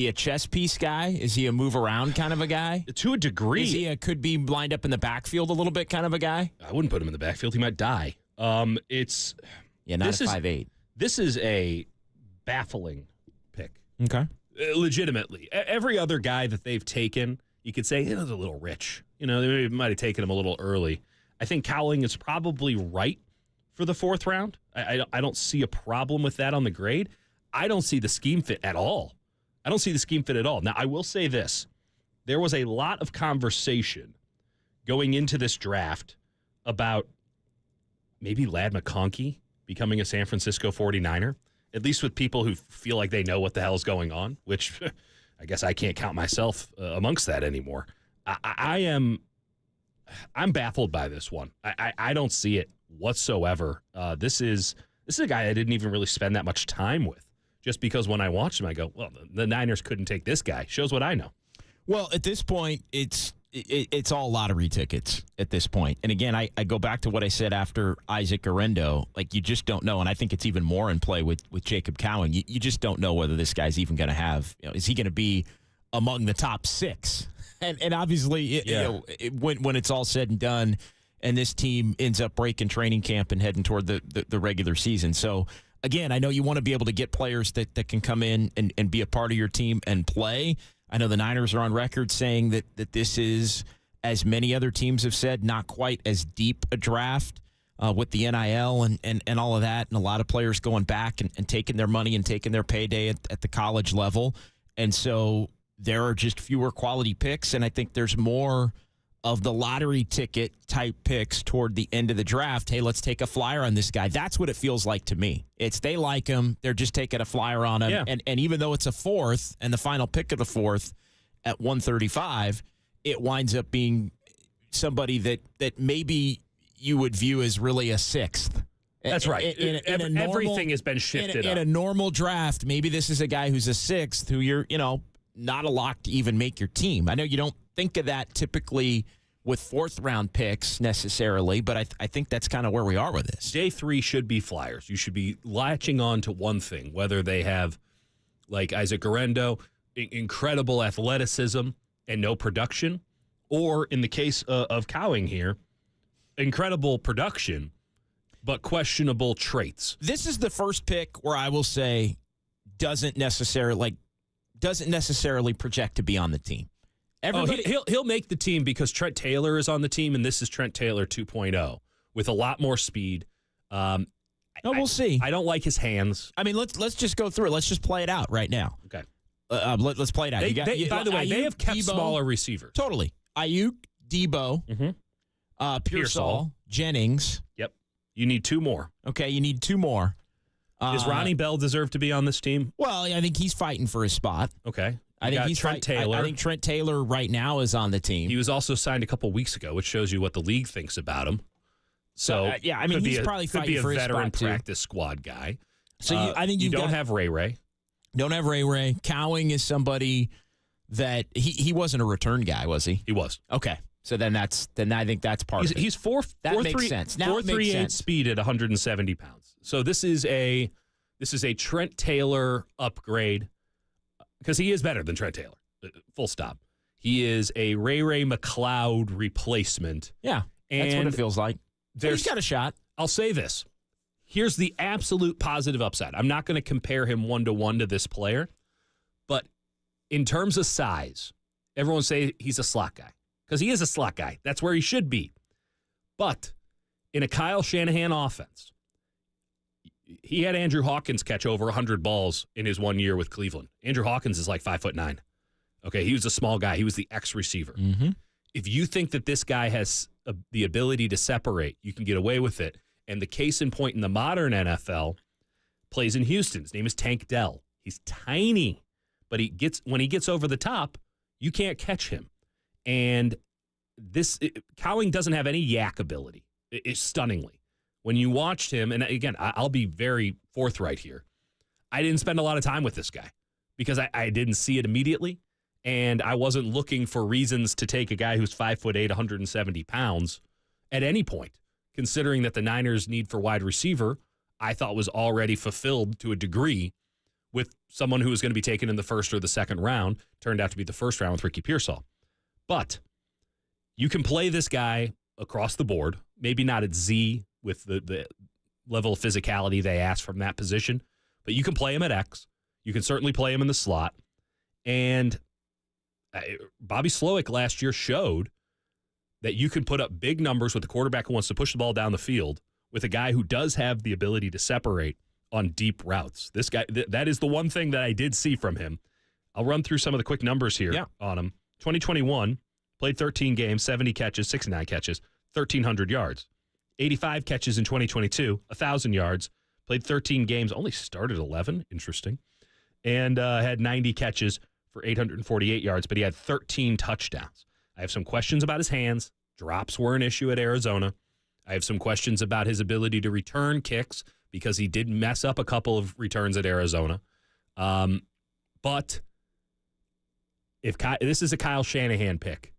a chess piece guy? Is he a move around kind of a guy? To a degree. Is he could be lined up in the backfield a little bit kind of a guy? I wouldn't put him in the backfield. He might die. Not a 5'8". This is a baffling pick. Okay. Legitimately. Every other guy that they've taken, you could say, they're a little rich. They might have taken him a little early. I think Cowling is probably right for the fourth round. I don't see a problem with that on the grade. I don't see the scheme fit at all. Now, I will say this. There was a lot of conversation going into this draft about maybe Ladd McConkey becoming a San Francisco 49er, at least with people who feel like they know what the hell is going on, which I guess I can't count myself amongst that anymore. I'm baffled by this one. I don't see it whatsoever. This is a guy I didn't even really spend that much time with. Just because when I watched him, I go, well, the Niners couldn't take this guy. Shows what I know. Well, at this point, it's all lottery tickets at this point. And again, I go back to what I said after Isaac Guerendo. Like, you just don't know. And I think it's even more in play with Jacob Cowing. You just don't know whether this guy's even going to have, is he going to be among the top six? And obviously, when it's all said and done and this team ends up breaking training camp and heading toward the regular season. So, again, I know you want to be able to get players that can come in and be a part of your team and play. I know the Niners are on record saying that this is, as many other teams have said, not quite as deep a draft with the NIL and all of that, and a lot of players going back and taking their money and taking their payday at the college level. And so there are just fewer quality picks, and I think there's more of the lottery ticket type picks toward the end of the draft. Hey, let's take a flyer on this guy. That's what it feels like to me. They like him. They're just taking a flyer on him. Yeah. And even though it's a fourth and the final pick of the fourth at 135, it winds up being somebody that maybe you would view as really a sixth. That's right. Everything has been shifted in a normal draft, maybe this is a guy who's a sixth who you're, not a lock to even make your team. I know you don't think of that typically with fourth-round picks necessarily, but I think that's kind of where we are with this. Day 3 should be flyers. You should be latching on to one thing, whether they have, like Isaac Guerendo, incredible athleticism and no production, or in the case of Cowing here, incredible production, but questionable traits. This is the first pick where I will say doesn't necessarily project to be on the team. He'll make the team because Trent Taylor is on the team, and this is Trent Taylor 2.0 with a lot more speed. We'll see. I don't like his hands. I mean, let's just go through it. Let's just play it out right now. Okay. Let's play it out. By the way, they have kept smaller receivers. Totally. Ayuk, Debo, Pearsall, Jennings. Yep. You need 2 more. Okay, you need 2 more. Does Ronnie Bell deserve to be on this team? Well, I think he's fighting for his spot. Okay. I think he's Trent Taylor. I think Trent Taylor right now is on the team. He was also signed a couple weeks ago, which shows you what the league thinks about him. So yeah, I mean, he's probably fighting for his spot, could be a veteran too. practice squad guy. So I think you don't have Ray. Don't have Ray. Cowing is somebody that he wasn't a return guy, was he? He was. Okay. So then I think that's part of it. He's 4.38 speed at 170 pounds. So this is a Trent Taylor upgrade because he is better than Trent Taylor. Full stop. He is a Ray McLeod replacement. Yeah, that's what it feels like. He's got a shot. I'll say this. Here's the absolute positive upside. I'm not going to compare him one-to-one to this player, but in terms of size, everyone say he's a slot guy because he is a slot guy. That's where he should be. But in a Kyle Shanahan offense, he had Andrew Hawkins catch over 100 balls in his 1 year with Cleveland. Andrew Hawkins is like 5'9". Okay, he was a small guy. He was the X-receiver. Mm-hmm. If you think that this guy has the ability to separate, you can get away with it. And the case in point in the modern NFL plays in Houston. His name is Tank Dell. He's tiny, but when he gets over the top, you can't catch him. And Cowing doesn't have any yak ability. It's stunningly. When you watched him, and again, I'll be very forthright here, I didn't spend a lot of time with this guy because I didn't see it immediately, and I wasn't looking for reasons to take a guy who's 5'8", 170 pounds at any point, considering that the Niners' need for wide receiver, I thought was already fulfilled to a degree with someone who was going to be taken in the first or the second round. Turned out to be the first round with Ricky Pearsall. But you can play this guy across the board, maybe not at Z with the level of physicality they ask from that position, but you can play him at X. You can certainly play him in the slot. And Bobby Slowick last year showed that you can put up big numbers with a quarterback who wants to push the ball down the field with a guy who does have the ability to separate on deep routes. This guy, that is the one thing that I did see from him. I'll run through some of the quick numbers here on him. 2021, played 13 games, 70 catches, 69 catches, 1,300 yards. 85 catches in 2022, 1,000 yards, played 13 games, only started 11, interesting, and had 90 catches for 848 yards, but he had 13 touchdowns. I have some questions about his hands. Drops were an issue at Arizona. I have some questions about his ability to return kicks because he did mess up a couple of returns at Arizona. But if this is a Kyle Shanahan pick,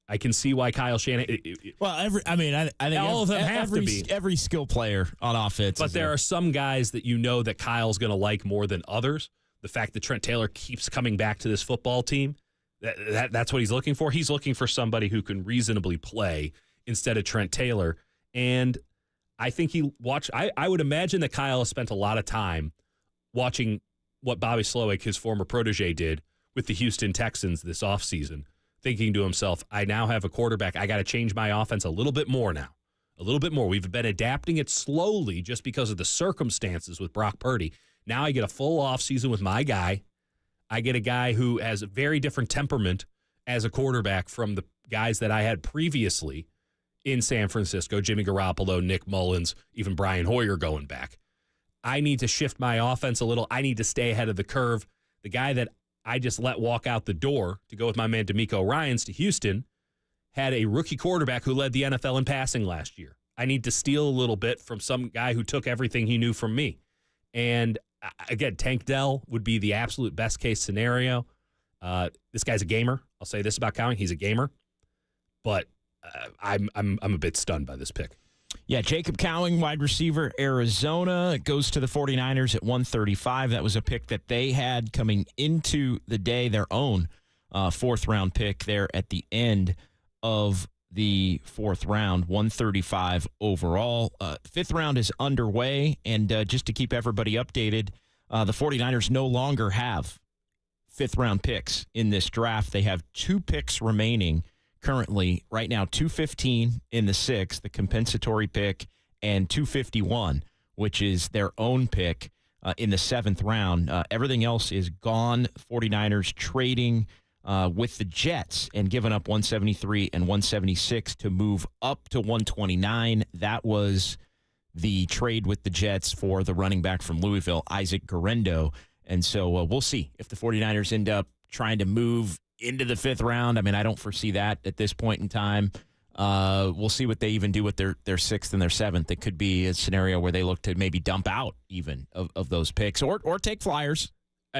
I can see why Kyle Shanahan. I think all of them have to be every skill player on offense. But there are some guys that you know that Kyle's going to like more than others. The fact that Trent Taylor keeps coming back to this football team, that's what he's looking for. He's looking for somebody who can reasonably play instead of Trent Taylor. And I think I would imagine that Kyle has spent a lot of time watching what Bobby Slowick, his former protege, did with the Houston Texans this offseason, thinking to himself, I now have a quarterback. I got to change my offense a little bit more now. A little bit more. We've been adapting it slowly just because of the circumstances with Brock Purdy. Now I get a full offseason with my guy. I get a guy who has a very different temperament as a quarterback from the guys that I had previously in San Francisco, Jimmy Garoppolo, Nick Mullins, even Brian Hoyer going back. I need to shift my offense a little. I need to stay ahead of the curve. The guy that I just let walk out the door to go with my man DeMeco Ryans to Houston had a rookie quarterback who led the NFL in passing last year. I need to steal a little bit from some guy who took everything he knew from me. And again, Tank Dell would be the absolute best case scenario. This guy's a gamer. I'll say this about Cowing. He's a gamer. But I'm a bit stunned by this pick. Yeah, Jacob Cowing, wide receiver, Arizona, goes to the 49ers at 135. That was a pick that they had coming into the day, their own fourth-round pick there at the end of the fourth round, 135 overall. Fifth round is underway, and just to keep everybody updated, the 49ers no longer have fifth-round picks in this draft. They have 2 picks remaining currently right now, 215 in the 6th, the compensatory pick, and 251, which is their own pick in the 7th round. Everything else is gone. 49ers trading with the Jets and giving up 173 and 176 to move up to 129. That was the trade with the Jets for the running back from Louisville, Isaac Guerendo. And so we'll see if the 49ers end up trying to move into the 5th round. I mean, I don't foresee that at this point in time. We'll see what they even do with their 6th and their 7th. It could be a scenario where they look to maybe dump out even of those picks or take flyers.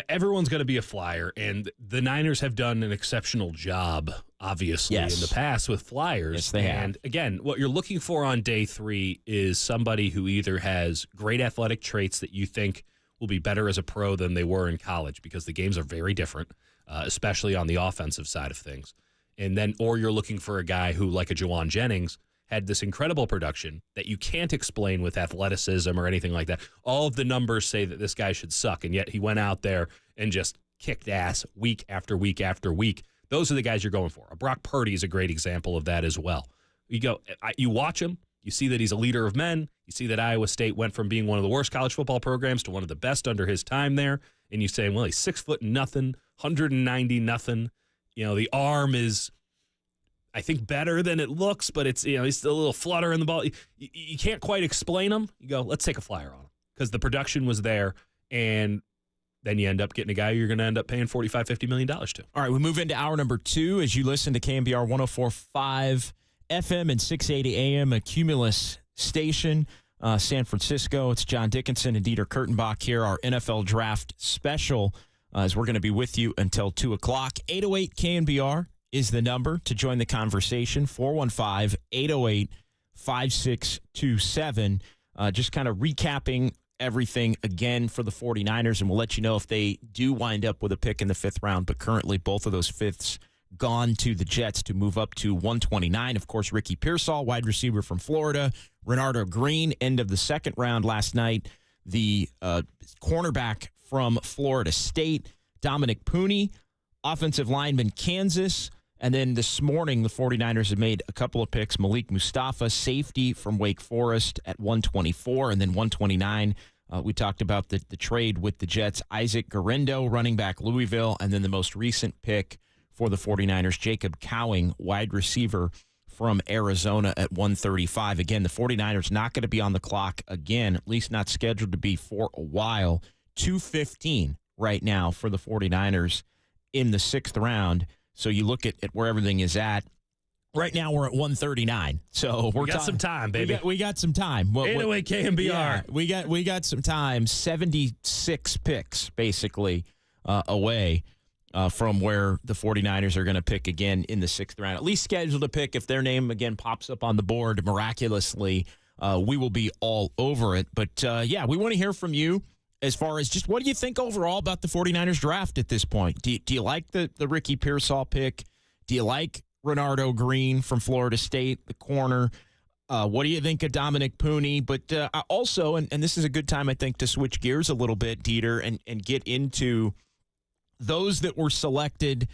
Everyone's going to be a flyer, and the Niners have done an exceptional job, obviously, in the past with flyers. Yes, they have. And again, what you're looking for on day 3 is somebody who either has great athletic traits that you think will be better as a pro than they were in college, because the games are very different, especially on the offensive side of things. And then, or you're looking for a guy who, like a Juwan Jennings, had this incredible production that you can't explain with athleticism or anything like that. All of the numbers say that this guy should suck, and yet he went out there and just kicked ass week after week after week. Those are the guys you're going for. Brock Purdy is a great example of that as well. You watch him, you see that he's a leader of men. You see that Iowa State went from being one of the worst college football programs to one of the best under his time there. And you say, well, he's 6 foot nothing, 190 nothing. The arm is, I think, better than it looks, but it's, he's still a little flutter in the ball. You can't quite explain him. You go, let's take a flyer on him, because the production was there, and then you end up getting a guy you're going to end up paying $45, $50 million to. All right, we move into hour number 2 as you listen to KNBR 104.5 FM and 680 AM, a Cumulus station, San Francisco. It's John Dickinson and Dieter Kurtenbach here, our NFL Draft Special, as we're going to be with you until 2 o'clock. 808 KNBR is the number to join the conversation, 415-808-5627. Just kind of recapping everything again for the 49ers, and we'll let you know if they do wind up with a pick in the 5th round, but currently both of those 5ths gone to the Jets to move up to 129. Of course, Ricky Pearsall, wide receiver from Florida. Renardo Green, end of the 2nd round last night. The cornerback from Florida State. Dominic Pooney, offensive lineman, Kansas. And then this morning, the 49ers have made a couple of picks. Malik Mustafa, safety from Wake Forest at 124. And then 129, we talked about the trade with the Jets. Isaac Guerendo, running back, Louisville. And then the most recent pick for the 49ers, Jacob Cowing, wide receiver from Arizona at 135. Again, the 49ers not going to be on the clock again, at least not scheduled to be for a while. 2:15 right now for the 49ers in the 6th round. So you look at where everything is at. Right now we're at 139. So we got some time, baby. We got some time. 808 KNBR. Yeah, we got some time. 76 picks basically away from where the 49ers are going to pick again in the 6th round. At least scheduled to pick. If their name again pops up on the board miraculously, we will be all over it. But we want to hear from you as far as just what do you think overall about the 49ers draft at this point? Do you like the Ricky Pearsall pick? Do you like Renardo Green from Florida State, the corner? What do you think of Dominic Pooney? But also, and this is a good time, I think, to switch gears a little bit, Dieter, and get into those that were selected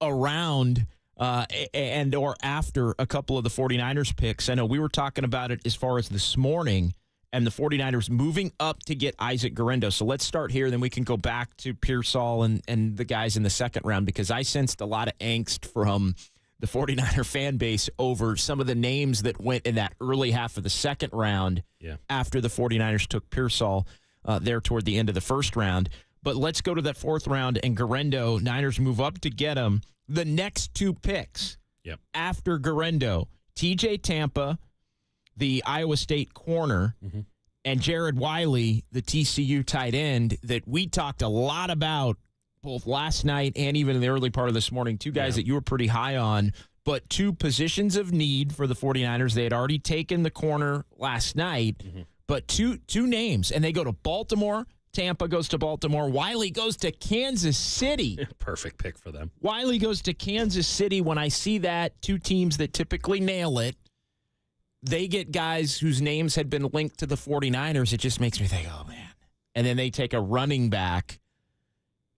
around and or after a couple of the 49ers picks. I know we were talking about it as far as this morning, and the 49ers moving up to get Isaac Guerendo. So let's start here, then we can go back to Pearsall and the guys in the 2nd round, because I sensed a lot of angst from the 49er fan base over some of the names that went in that early half of the 2nd round after the 49ers took Pearsall there toward the end of the 1st round. But let's go to that 4th round, and Guerendo, Niners move up to get him. The next 2 picks after Guerendo, TJ Tampa, the Iowa State corner, and Jared Wiley, the TCU tight end, that we talked a lot about both last night and even in the early part of this morning. 2 guys that you were pretty high on, but 2 positions of need for the 49ers. They had already taken the corner last night, but two names, and they go to Baltimore. Tampa goes to Baltimore. Wiley goes to Kansas City. Perfect pick for them. Wiley goes to Kansas City. When I see that, 2 teams that typically nail it, they get guys whose names had been linked to the 49ers. It just makes me think, oh, man. And then they take a running back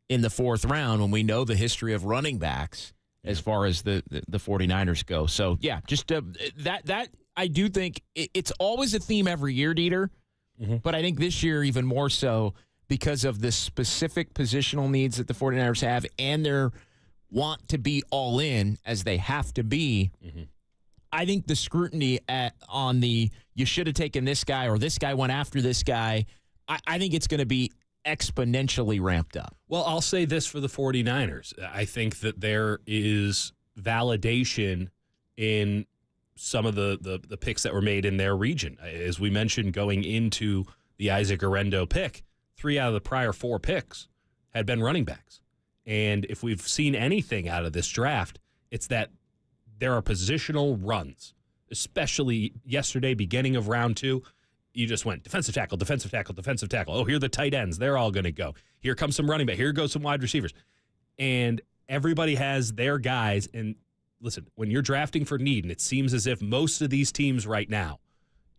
in the 4th round when we know the history of running backs as far as the 49ers go. So, just that I do think it's always a theme every year, Dieter, but I think this year even more so because of the specific positional needs that the 49ers have and their want to be all in as they have to be. I think the scrutiny on the you should have taken this guy or this guy went after this guy, I think it's going to be exponentially ramped up. Well, I'll say this for the 49ers. I think that there is validation in some of the picks that were made in their region. As we mentioned, going into the Isaac Guerendo pick, 3 out of the prior 4 picks had been running backs. And if we've seen anything out of this draft, it's that there are positional runs, especially yesterday, beginning of round 2. You just went defensive tackle, defensive tackle, defensive tackle. Oh, here are the tight ends. They're all going to go. Here comes some running back. Here goes some wide receivers. And everybody has their guys. And listen, when you're drafting for need, and it seems as if most of these teams right now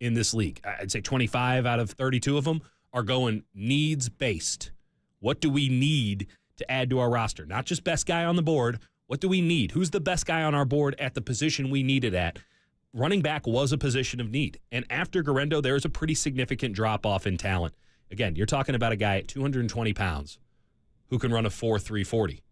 in this league, I'd say 25 out of 32 of them are going needs-based. What do we need to add to our roster? Not just best guy on the board. What do we need? Who's the best guy on our board at the position we need it at? Running back was a position of need. And after Guerendo, there was a pretty significant drop-off in talent. Again, you're talking about a guy at 220 pounds who can run a 4.3 40.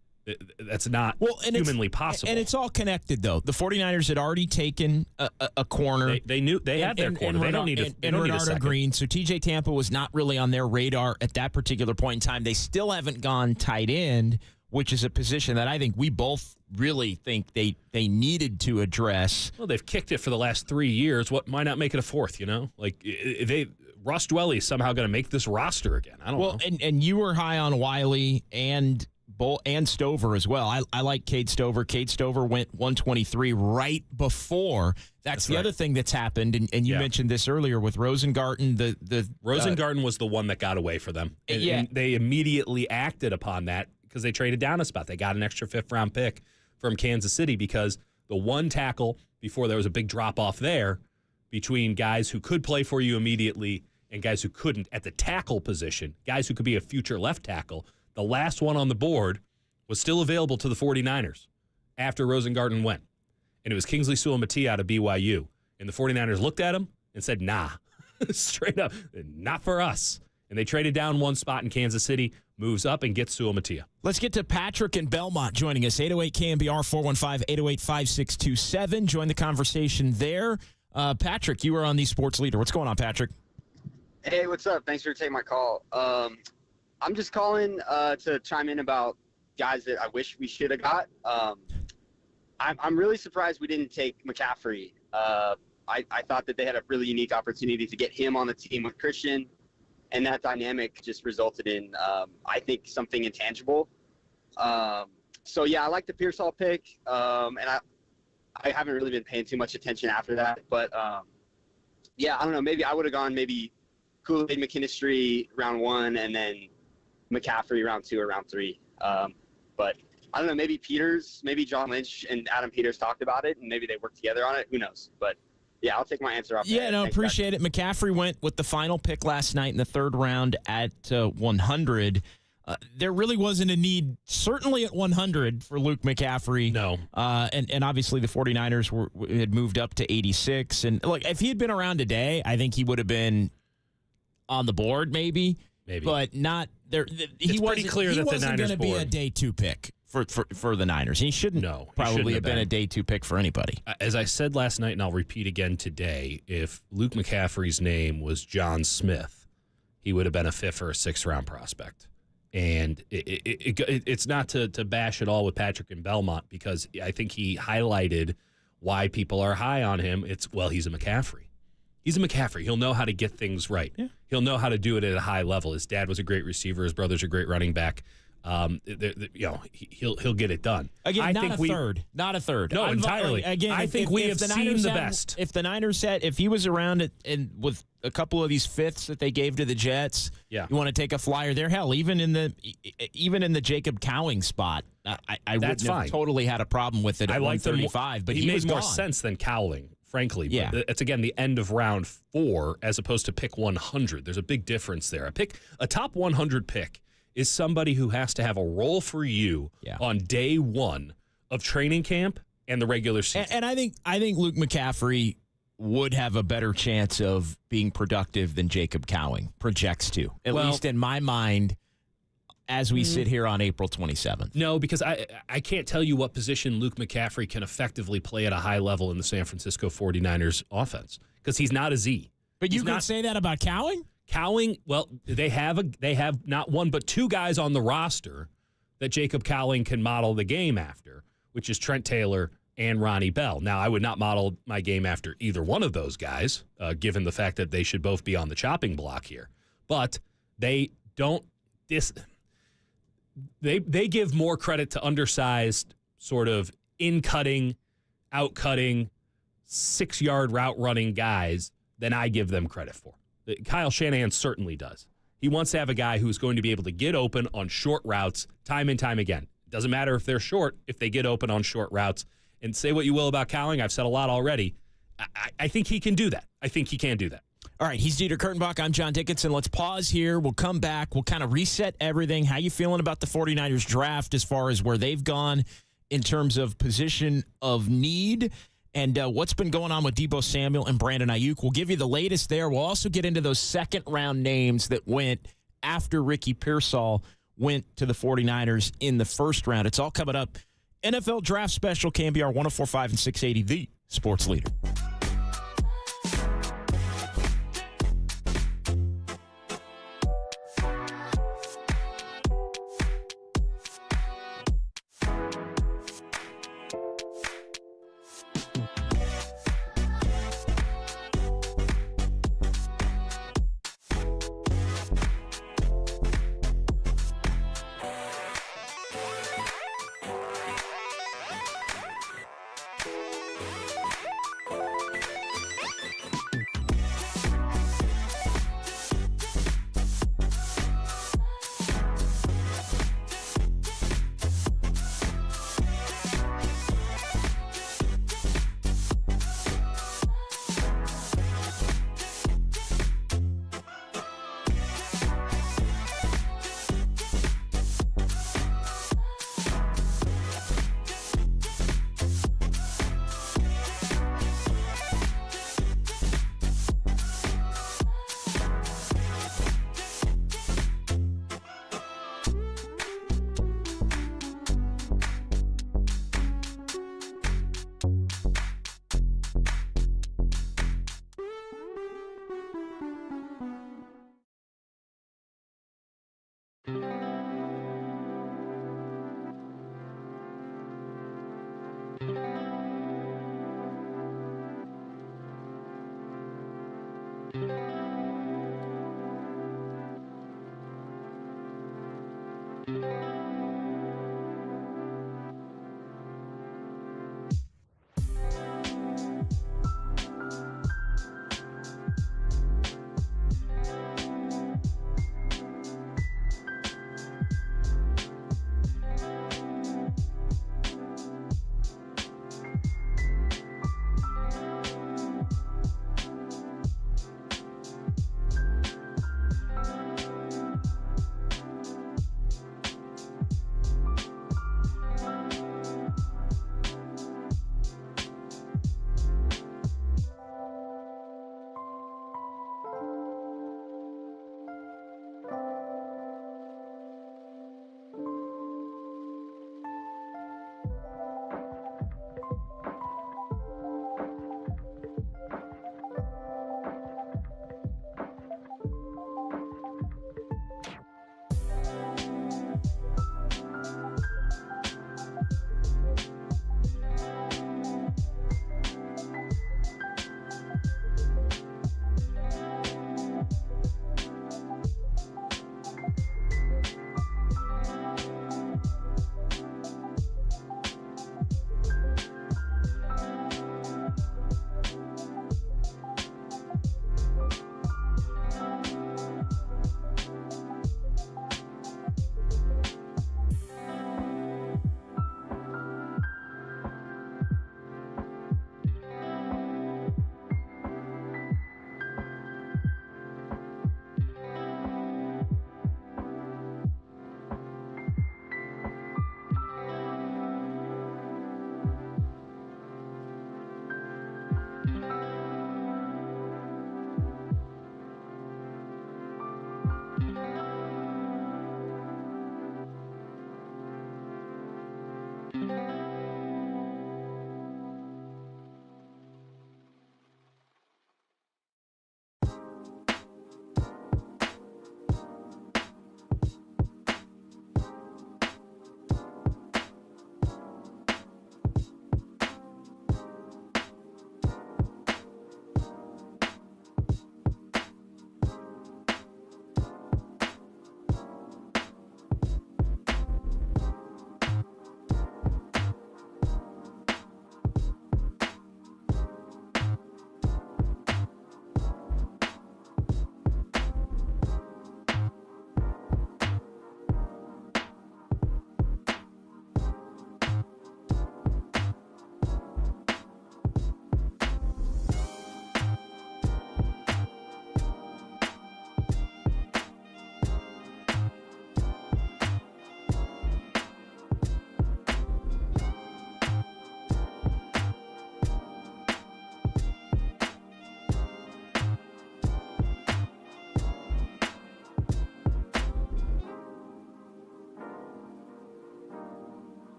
That's not humanly possible. And it's all connected, though. The 49ers had already taken a corner. They knew they had their corner. They don't need a Renardo Green. So TJ Tampa was not really on their radar at that particular point in time. They still haven't gone tight end, which is a position that I think we both really think they needed to address. Well, they've kicked it for the last 3 years. Why not make it a fourth, you know? Like, Russ Dwelly is somehow going to make this roster again. I don't know. Well, and you were high on Wiley and Stover as well. I like Cade Stover. Cade Stover went 123 right before. That's the other thing that's happened, and you mentioned this earlier with Rosengarten. Rosengarten was the one that got away for them. And they immediately acted upon that because they traded down a spot. They got an extra 5th-round pick from Kansas City because the one tackle before there was a big drop-off there between guys who could play for you immediately and guys who couldn't at the tackle position, guys who could be a future left tackle. The last one on the board was still available to the 49ers after Rosengarten went. And it was Kingsley Suamataia out of BYU. And the 49ers looked at him and said, nah, straight up, not for us. And they traded down one spot in Kansas City, moves up and gets Suamataia. Let's get to Patrick in Belmont joining us. 808 KNBR 415-808-5627. Join the conversation there. Patrick, you are on the Sports Leader. What's going on, Patrick? Hey, what's up? Thanks for taking my call. I'm just calling to chime in about guys that I wish we should have got. I'm really surprised we didn't take McCaffrey. I thought that they had a really unique opportunity to get him on the team with Christian, and that dynamic just resulted in, I think, something intangible. So, yeah, I like the Pearsall pick, and I haven't really been paying too much attention after that. But, yeah, I don't know. Maybe I would have gone Kool-Aid McKinstry round 1 and then McCaffrey round 2 or round 3. But I don't know, maybe John Lynch and Adam Peters talked about it and maybe they worked together on it. Who knows? But yeah, I'll take my answer off. Yeah, no, appreciate it. McCaffrey went with the final pick last night in the 3rd round at 100. There really wasn't a need, certainly at 100, for Luke McCaffrey. No. And obviously the 49ers had moved up to 86. And look, if he had been around today, I think he would have been on the board maybe. But not there. He wasn't going to be a day 2 pick for the Niners. He shouldn't probably have been a day 2 pick for anybody. As I said last night, and I'll repeat again today, if Luke McCaffrey's name was John Smith, he would have been a 5th or a 6th round prospect. And it's not to bash at all with Patrick in Belmont because I think he highlighted why people are high on him. He's a McCaffrey. He's a McCaffrey. He'll know how to get things right. Yeah. He'll know how to do it at a high level. His dad was a great receiver. His brother's a great running back. He'll get it done. Again, not a third. No, entirely. Again, I think we have seen the best. If the Niners if he was around and with a couple of these 5ths that they gave to the Jets, you want to take a flyer there. Hell, even in the Jacob Cowing spot, I wouldn't have totally had a problem with it at 135. But he made more sense than Cowling. Frankly, yeah. But it's, again, the end of round 4 as opposed to pick 100. There's a big difference there. A top 100 pick is somebody who has to have a role for you on day 1 of training camp and the regular season. And I think Luke McCaffrey would have a better chance of being productive than Jacob Cowing projects to. At least in my mind, as we sit here on April 27th? No, because I can't tell you what position Luke McCaffrey can effectively play at a high level in the San Francisco 49ers offense because he's not a Z. But you could say that about Cowing? Cowing, well, they have not one but two guys on the roster that Jacob Cowing can model the game after, which is Trent Taylor and Ronnie Bell. Now, I would not model my game after either one of those guys, given the fact that they should both be on the chopping block here. But they don't they give more credit to undersized, sort of in-cutting, out-cutting, 6-yard route running guys than I give them credit for. Kyle Shanahan certainly does. He wants to have a guy who's going to be able to get open on short routes time and time again. Doesn't matter if they're short, if they get open on short routes. And say what you will about Cowling, I've said a lot already. I think he can do that. I think he can do that. All right, he's Dieter Kurtenbach. I'm John Dickinson. Let's pause here. We'll come back. We'll kind of reset everything. How you feeling about the 49ers draft as far as where they've gone in terms of position of need and what's been going on with Deebo Samuel and Brandon Ayuk? We'll give you the latest there. We'll also get into those second-round names that went after Ricky Pearsall went to the 49ers in the first round. It's all coming up. NFL Draft Special, KNBR 104.5 and 680, the sports leader.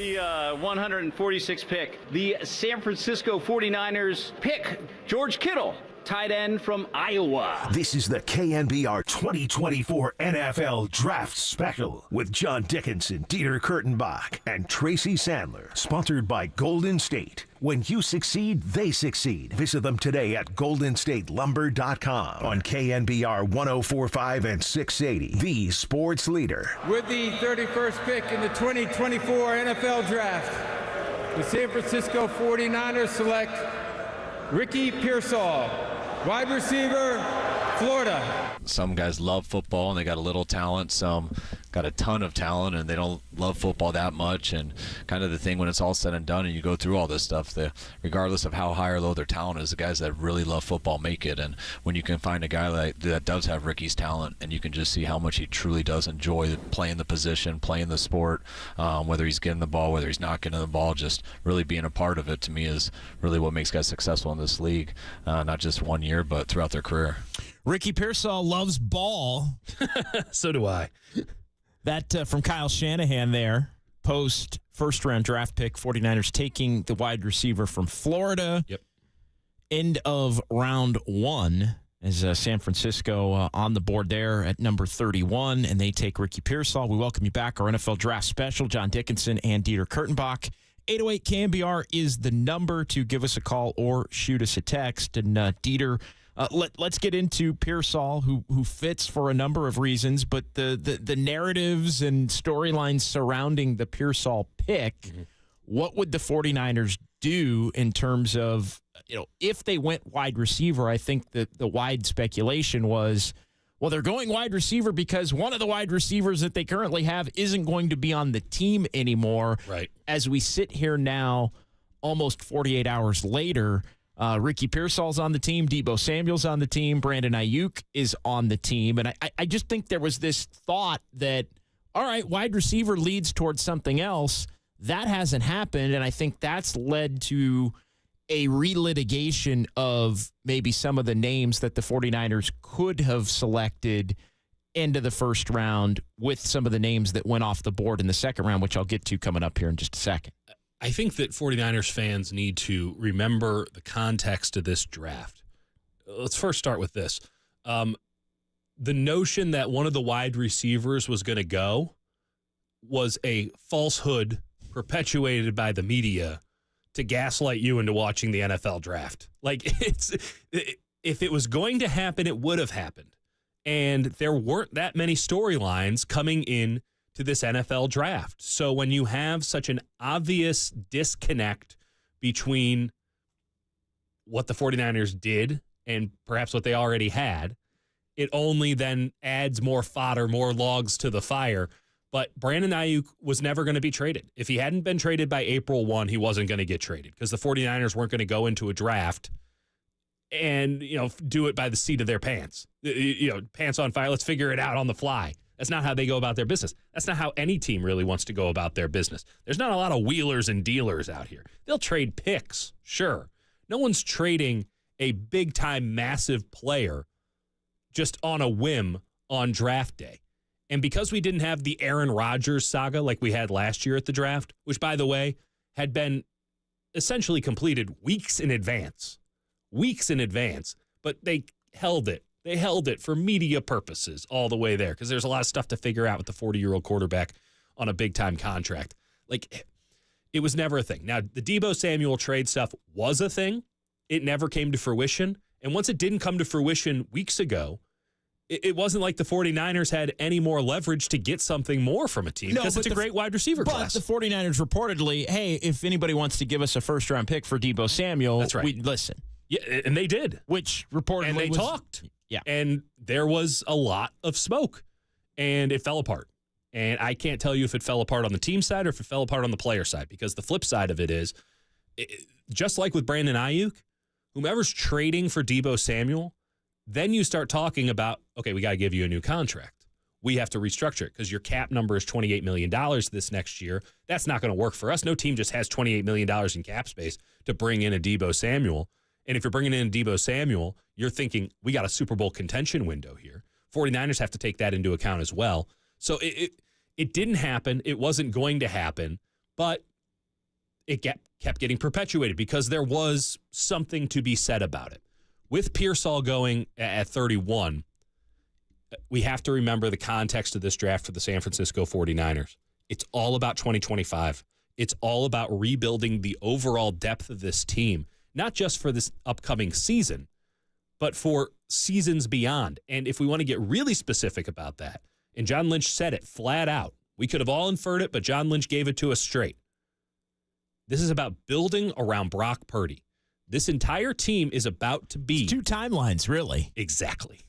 the 146 pick, the San Francisco 49ers pick George Kittle, tight end from Iowa. This is the KNBR 2024 NFL Draft Special with John Dickinson, Dieter Kurtenbach, and Tracy Sandler. Sponsored by Golden State. When you succeed, they succeed. Visit them today at goldenstatelumber.com on KNBR 104.5 and 680, the sports leader. With the 31st pick in the 2024 NFL Draft, the San Francisco 49ers select Ricky Pearsall, wide receiver, Florida. Some guys love football and they got a little talent. Some got a ton of talent and they don't love football that much. And kind of the thing when it's all said and done and you go through all this stuff, regardless of how high or low their talent is, the guys that really love football make it. And when you can find a guy that does have Ricky's talent and you can just see how much he truly does enjoy playing the position, playing the sport, whether he's getting the ball, whether he's not getting the ball, just really being a part of it, to me, is really what makes guys successful in this league, not just 1 year, but throughout their career. Ricky Pearsall loves ball. So do I. That from Kyle Shanahan there, post first-round draft pick, 49ers taking the wide receiver from Florida. Yep. End of round one as San Francisco on the board there at number 31, and they take Ricky Pearsall. We welcome you back, our NFL Draft Special. John Dickinson and Dieter Kurtenbach. 808 KNBR is the number to give us a call or shoot us a text. And Dieter, let's get into Pearsall, who fits for a number of reasons, but the narratives and storylines surrounding the Pearsall pick, what would the 49ers do in terms of, if they went wide receiver? I think that the wide speculation was, well, they're going wide receiver because one of the wide receivers that they currently have isn't going to be on the team anymore. Right. As we sit here now, almost 48 hours later, Ricky Pearsall's on the team, Deebo Samuel's on the team, Brandon Ayuk is on the team. And I just think there was this thought that, all right, wide receiver leads towards something else. That hasn't happened, and I think that's led to a relitigation of maybe some of the names that the 49ers could have selected into the first round with some of the names that went off the board in the second round, which I'll get to coming up here in just a second. I think that 49ers fans need to remember the context of this draft. Let's first start with this. The notion that one of the wide receivers was going to go was a falsehood perpetuated by the media to gaslight you into watching the NFL draft. Like, if it was going to happen, it would have happened. And there weren't that many storylines coming in to this NFL draft. So when you have such an obvious disconnect between what the 49ers did and perhaps what they already had, it only then adds more fodder, more logs to the fire. But Brandon Ayuk was never going to be traded. If he hadn't been traded by April 1, he wasn't going to get traded because the 49ers weren't going to go into a draft and, do it by the seat of their pants. Pants on fire, let's figure it out on the fly. That's not how they go about their business. That's not how any team really wants to go about their business. There's not a lot of wheelers and dealers out here. They'll trade picks, sure. No one's trading a big-time, massive player just on a whim on draft day. And because we didn't have the Aaron Rodgers saga like we had last year at the draft, which, by the way, had been essentially completed weeks in advance, but they held it. They held it for media purposes all the way there because there's a lot of stuff to figure out with the 40-year-old quarterback on a big-time contract. Like, it was never a thing. Now, the Deebo Samuel trade stuff was a thing. It never came to fruition. And once it didn't come to fruition weeks ago, it wasn't like the 49ers had any more leverage to get something more from a team because it's a great wide receiver class. But the 49ers reportedly, hey, if anybody wants to give us a first-round pick for Deebo Samuel, that's right. We'd listen. Yeah, and they did. Which reportedly and they talked. Yeah. And there was a lot of smoke, and it fell apart. And I can't tell you if it fell apart on the team side or if it fell apart on the player side because the flip side of it is, just like with Brandon Ayuk, whomever's trading for Deebo Samuel, then you start talking about, okay, we got to give you a new contract. We have to restructure it because your cap number is $28 million this next year. That's not going to work for us. No team just has $28 million in cap space to bring in a Deebo Samuel. And if you're bringing in a Deebo Samuel, you're thinking, we got a Super Bowl contention window here. 49ers have to take that into account as well. So it didn't happen. It wasn't going to happen. But it kept getting perpetuated because there was something to be said about it. With Pearsall going at 31, we have to remember the context of this draft for the San Francisco 49ers. It's all about 2025. It's all about rebuilding the overall depth of this team, not just for this upcoming season, but for seasons beyond. And if we want to get really specific about that, and John Lynch said it flat out, we could have all inferred it, but John Lynch gave it to us straight. This is about building around Brock Purdy. This entire team is about to be... It's two timelines, really. Exactly.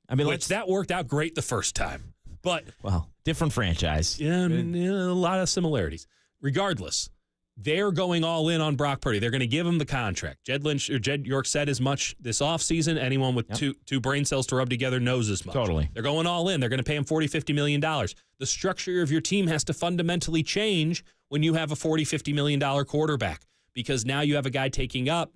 I mean, that worked out great the first time. But... Well, different franchise. Yeah, a lot of similarities. Regardless, they're going all in on Brock Purdy. They're going to give him the contract. Jed York said as much this offseason. Anyone with two brain cells to rub together knows as much. Totally. They're going all in. They're going to pay him $40, $50 million. The structure of your team has to fundamentally change when you have a $40, $50 million quarterback, because now you have a guy taking up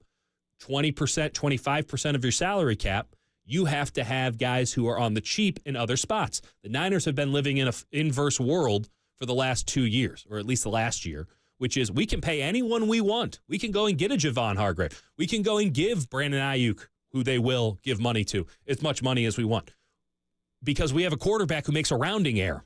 20%, 25% of your salary cap. You have to have guys who are on the cheap in other spots. The Niners have been living in an inverse world for the last 2 years, or at least the last year, which is we can pay anyone we want. We can go and get a Javon Hargrave. We can go and give Brandon Ayuk, who they will give money to, as much money as we want, because we have a quarterback who makes a rounding error.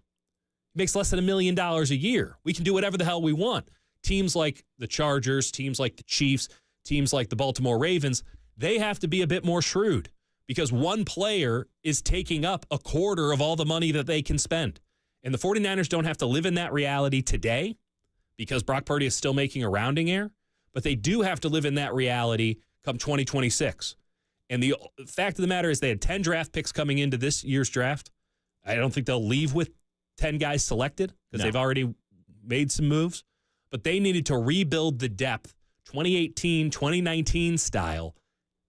He makes less than $1 million a year. We can do whatever the hell we want. Teams like the Chargers, teams like the Chiefs, teams like the Baltimore Ravens, they have to be a bit more shrewd, because one player is taking up a quarter of all the money that they can spend. And the 49ers don't have to live in that reality today because Brock Purdy is still making a rounding error, but they do have to live in that reality come 2026. And the fact of the matter is they had 10 draft picks coming into this year's draft. I don't think they'll leave with 10 guys selected because they've already made some moves, but they needed to rebuild the depth 2018, 2019 style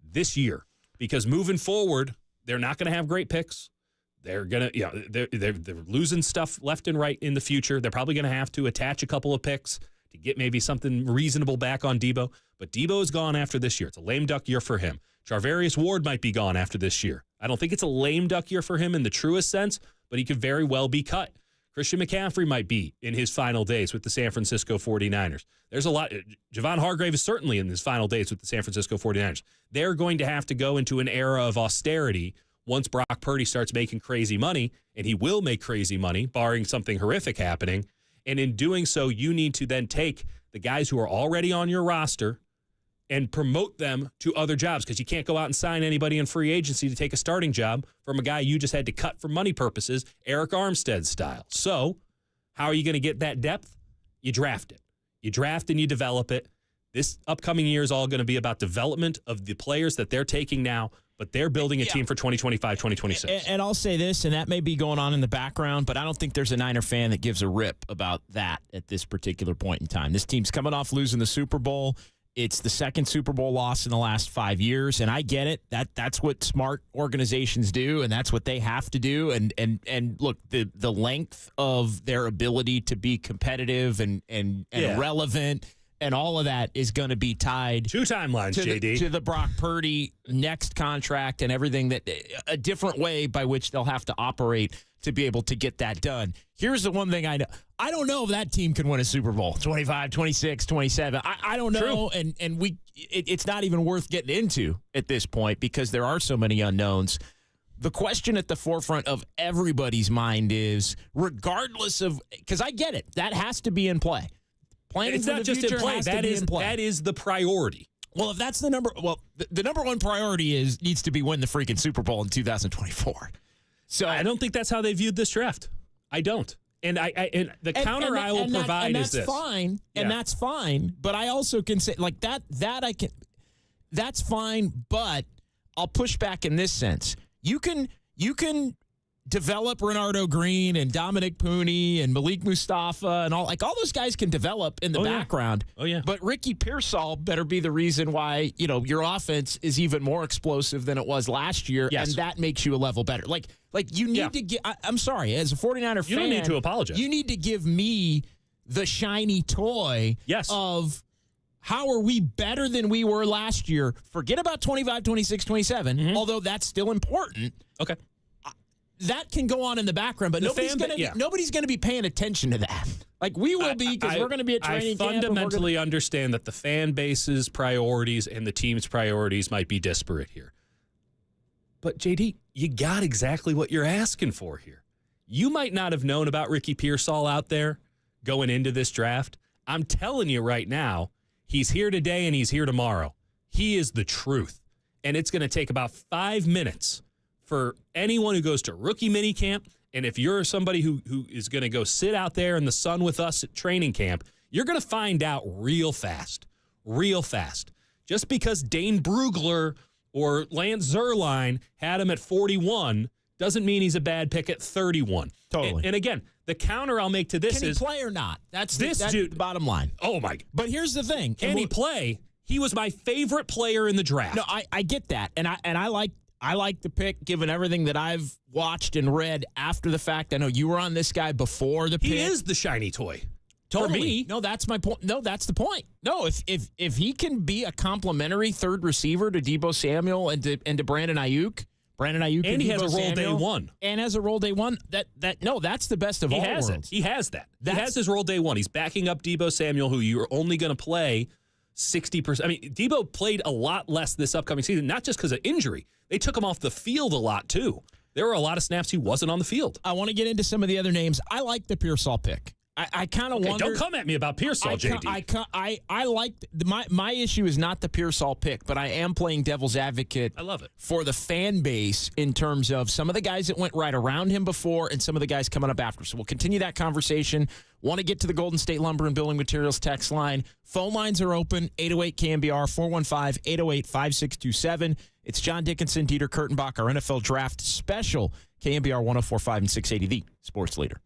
this year, because moving forward, they're not going to have great picks. They're going to, they're losing stuff left and right in the future. They're probably going to have to attach a couple of picks to get maybe something reasonable back on Debo. But Debo is gone after this year. It's a lame duck year for him. Charvarius Ward might be gone after this year. I don't think it's a lame duck year for him in the truest sense, but he could very well be cut. Christian McCaffrey might be in his final days with the San Francisco 49ers. There's a lot. Javon Hargrave is certainly in his final days with the San Francisco 49ers. They're going to have to go into an era of austerity once Brock Purdy starts making crazy money, and he will make crazy money, barring something horrific happening. And in doing so, you need to then take the guys who are already on your roster and promote them to other jobs, because you can't go out and sign anybody in free agency to take a starting job from a guy you just had to cut for money purposes, Eric Armstead style. So how are you going to get that depth? You draft it. You draft and you develop it. This upcoming year is all going to be about development of the players that they're taking now, but they're building a team for 2025, 2026. And I'll say this, and that may be going on in the background, but I don't think there's a Niner fan that gives a rip about that at this particular point in time. This team's coming off losing the Super Bowl. It's the second Super Bowl loss in the last 5 years, and I get it. That's what smart organizations do, and that's what they have to do. And look, the length of their ability to be competitive and relevant and all of that is going to be tied 2 timelines, JD, to the Brock Purdy next contract and everything, that a different way by which they'll have to operate to be able to get that done. Here's the one thing I know. I don't know if that team can win a Super Bowl, 25, 26, 27. I don't know, and it's not even worth getting into at this point because there are so many unknowns. The question at the forefront of everybody's mind is, regardless of, because I get it, that has to be in play. Planning it's for not the just in future play. has to be in play. That is the priority. Well, if that's the number, the number one priority needs to be win the freaking Super Bowl in 2024. So I don't think that's how they viewed this draft. I don't. And the counter I will provide is this. Fine, and that's fine. But I also can say like that I can. That's fine, but I'll push back in this sense. You can develop Renardo Green and Dominic Pooney and Malik Mustafa and all those guys can develop in the background. Oh yeah. But Ricky Pearsall better be the reason why, your offense is even more explosive than it was last year. Yes. And that makes you a level better. Like you need to get, I'm sorry, as a 49er fan. You don't need to apologize. You need to give me the shiny toy of how are we better than we were last year? Forget about 25, 26, 27, although that's still important. Okay. that can go on in the background, but nobody's going to be paying attention to that. Like we will be, because we're going to be at training camp. I fundamentally understand that the fan base's priorities and the team's priorities might be disparate here. But, JD, you got exactly what you're asking for here. You might not have known about Ricky Pearsall out there going into this draft. I'm telling you right now, he's here today and he's here tomorrow. He is the truth. And it's going to take about 5 minutes for anyone who goes to rookie minicamp, and if you're somebody who is going to go sit out there in the sun with us at training camp, you're going to find out real fast. Just because Dane Brugler or Lance Zierlein had him at 41 doesn't mean he's a bad pick at 31. Totally. And again, the counter I'll make to this can is... Can he play or not? That's the bottom line. Oh, my... But here's the thing. Can he play? He was my favorite player in the draft. No, I get that. And I like the pick, given everything that I've watched and read after the fact. I know you were on this guy before the pick. He is the shiny toy. Totally. For me. No, that's my point. No, that's the point. No, if he can be a complimentary third receiver to Deebo Samuel and to Brandon Ayuk, and he has a role day one. And has a role day one. That's the best of all worlds. He has that. He has his role day one. He's backing up Deebo Samuel, who you're only going to play 60%. I mean, Deebo played a lot less this upcoming season, not just because of injury. They took him off the field a lot, too. There were a lot of snaps he wasn't on the field. I want to get into some of the other names. I like the Pearsall pick. I kind of wonder. Don't come at me about Pearsall, JD. I like my issue is not the Pearsall pick, but I am playing devil's advocate. I love it for the fan base in terms of some of the guys that went right around him before and some of the guys coming up after. So we'll continue that conversation. Want to get to the Golden State Lumber and Building Materials text line? Phone lines are open. 808 KNBR 415-808-5627. It's John Dickinson, Dieter Kurtenbach, our NFL Draft Special. KNBR 104.5 and 680, the Sports Leader.